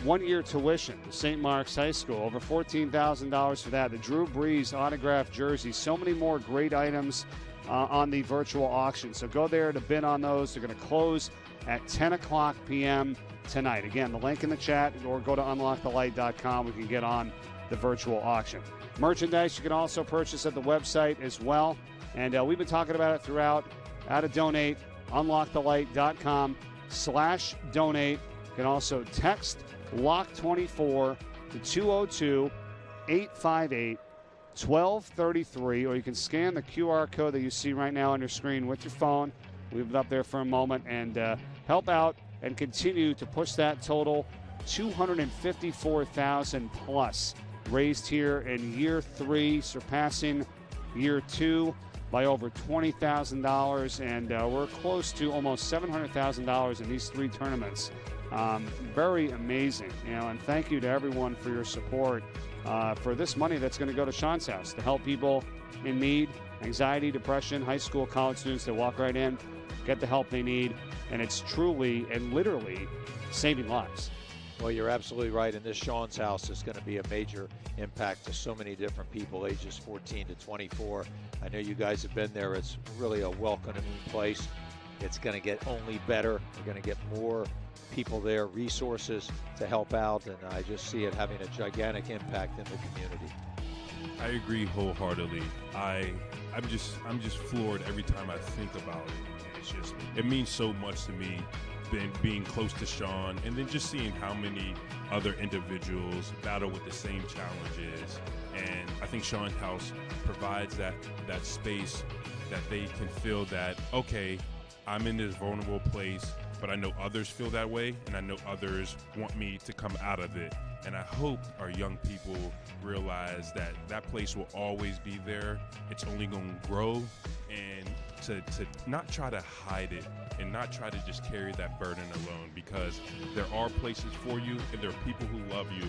one-year tuition to St. Mark's High School. Over $14,000 for that. The Drew Brees autographed jersey. So many more great items on the virtual auction. So go there to bid on those. They're going to close at 10 o'clock p.m. tonight. Again, the link in the chat, or go to unlockthelight.com. We can get on the virtual auction. Merchandise you can also purchase at the website as well. And we've been talking about it throughout. How to donate, unlockthelight.com/donate. You can also text LOCK24 to 202-858-1233, or you can scan the QR code that you see right now on your screen with your phone. Leave it up there for a moment and help out and continue to push that total $254,000 plus raised here in year 3, surpassing year 2 by over $20,000, and we're close to almost $700,000 in these 3 tournaments. Very amazing, and thank you to everyone for your support for this money that's going to go to Sean's house to help people in need, anxiety, depression, high school, college students that walk right in, get the help they need, and it's truly and literally saving lives. Well, you're absolutely right, and this Sean's house is going to be a major impact to so many different people, ages 14 to 24. I know you guys have been there. It's really a welcoming place. It's going to get only better. We're going to get more people there, resources to help out, and I just see it having a gigantic impact in the community. I agree wholeheartedly. I'm just floored every time I think about it. It means so much to me, being close to Sean, and then just seeing how many other individuals battle with the same challenges. And I think Sean's house provides that space that they can feel that, okay, I'm in this vulnerable place, but I know others feel that way, and I know others want me to come out of it. And I hope our young people realize that that place will always be there. It's only going to grow, and to not try to hide it and not try to just carry that burden alone, because there are places for you and there are people who love you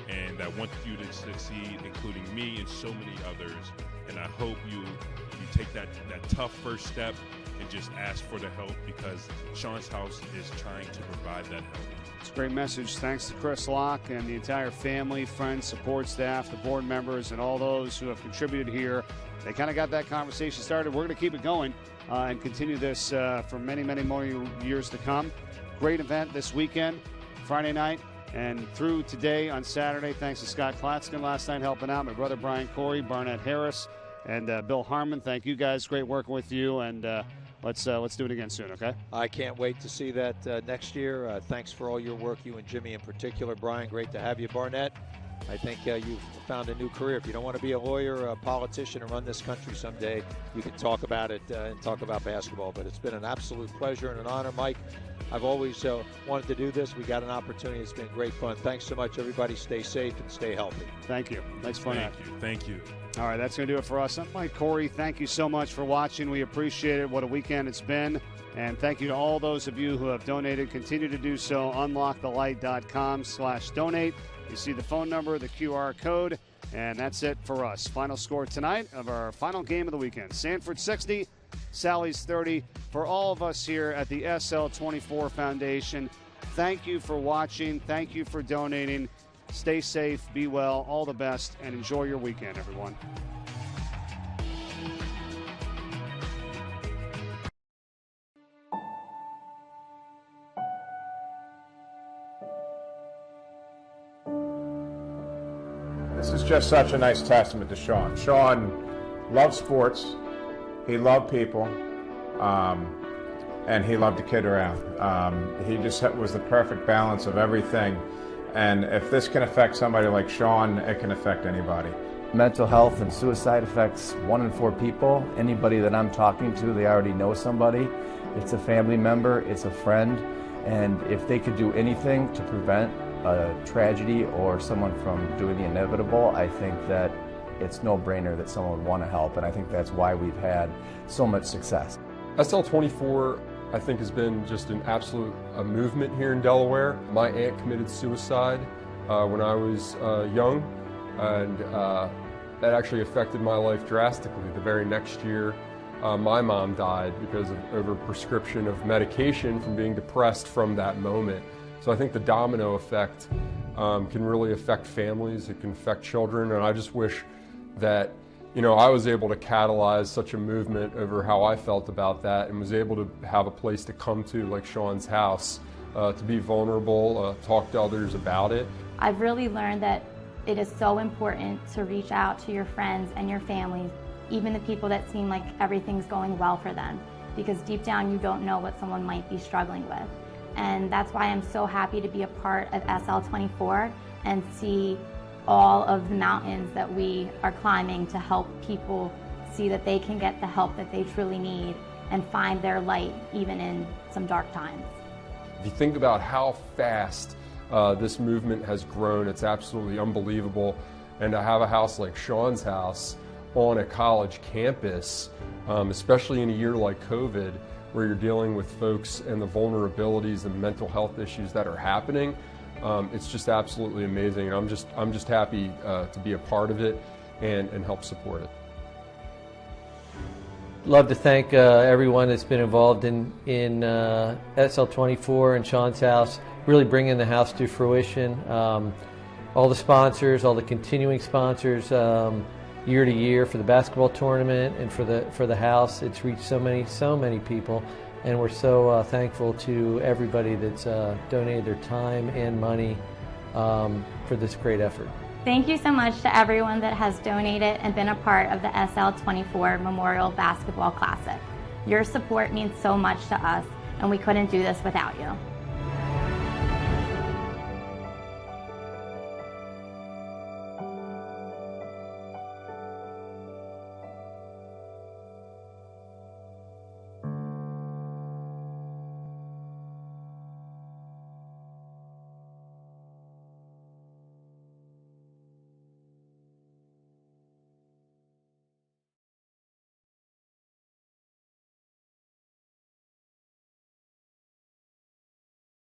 and that want you to succeed, including me and so many others. And I hope you take that tough first step and just ask for the help, because Sean's house is trying to provide that help. It's a great message. Thanks to Chris Locke and the entire family, friends, support staff, the board members, and all those who have contributed here. They kind of got that conversation started. We're going to keep it going and continue this for many, many more years to come. Great event this weekend, Friday night, and through today on Saturday. Thanks to Scott Klatskin last night helping out, my brother Brian Corey, Barnett Harris, and Bill Harmon. Thank you guys. Great working with you, and let's do it again soon, okay? I can't wait to see that next year. Thanks for all your work, you and Jimmy in particular. Brian, great to have you. Barnett, I think you've found a new career. If you don't want to be a lawyer, a politician, and run this country someday, you can talk about it and talk about basketball. But it's been an absolute pleasure and an honor, Mike. I've always wanted to do this. We got an opportunity. It's been great fun. Thanks so much, everybody. Stay safe and stay healthy. Thank you. Thanks for that. Thank you. All right, that's going to do it for us. I'm Mike Corey. Thank you so much for watching. We appreciate it. What a weekend it's been. And thank you to all those of you who have donated. Continue to do so. unlockthelight.com/donate. You see the phone number, the QR code, and that's it for us. Final score tonight of our final game of the weekend. Sanford 60, Sally's 30. For all of us here at the SL24 Foundation, thank you for watching. Thank you for donating. Stay safe, be well, all the best, and enjoy your weekend, everyone. This is just such a nice testament to Sean. Sean loved sports, he loved people, and he loved to kid around. He just was the perfect balance of everything. And if this can affect somebody like Sean, it can affect anybody. Mental health and suicide affects 1 in 4 people. Anybody that I'm talking to, they already know somebody. It's a family member, it's a friend, and if they could do anything to prevent a tragedy or someone from doing the inevitable, I think that it's no-brainer that someone would want to help, and I think that's why we've had so much success. SL24, I think, has been just an absolute movement here in Delaware. My aunt committed suicide when I was young, and that actually affected my life drastically. The very next year, my mom died because of overprescription of medication from being depressed from that moment. So I think the domino effect can really affect families, it can affect children, and I just wish that, you know, I was able to catalyze such a movement over how I felt about that and was able to have a place to come to like Sean's house, to be vulnerable, talk to others about it. I've really learned that it is so important to reach out to your friends and your families, even the people that seem like everything's going well for them, because deep down you don't know what someone might be struggling with. And that's why I'm so happy to be a part of SL24 and see all of the mountains that we are climbing to help people see that they can get the help that they truly need and find their light even in some dark times. If you think about how fast this movement has grown, it's absolutely unbelievable. And to have a house like Sean's house on a college campus, especially in a year like COVID, where you're dealing with folks and the vulnerabilities and mental health issues that are happening, it's just absolutely amazing. And I'm just happy to be a part of it and help support it. Love to thank everyone that's been involved in SL24 and Sean's house, really bringing the house to fruition. All the sponsors, all the continuing sponsors, year to year for the basketball tournament and for the house. It's reached so many people, and we're so thankful to everybody that's donated their time and money for this great effort. Thank you so much to everyone that has donated and been a part of the SL24 Memorial Basketball Classic. Your support means so much to us, and we couldn't do this without you.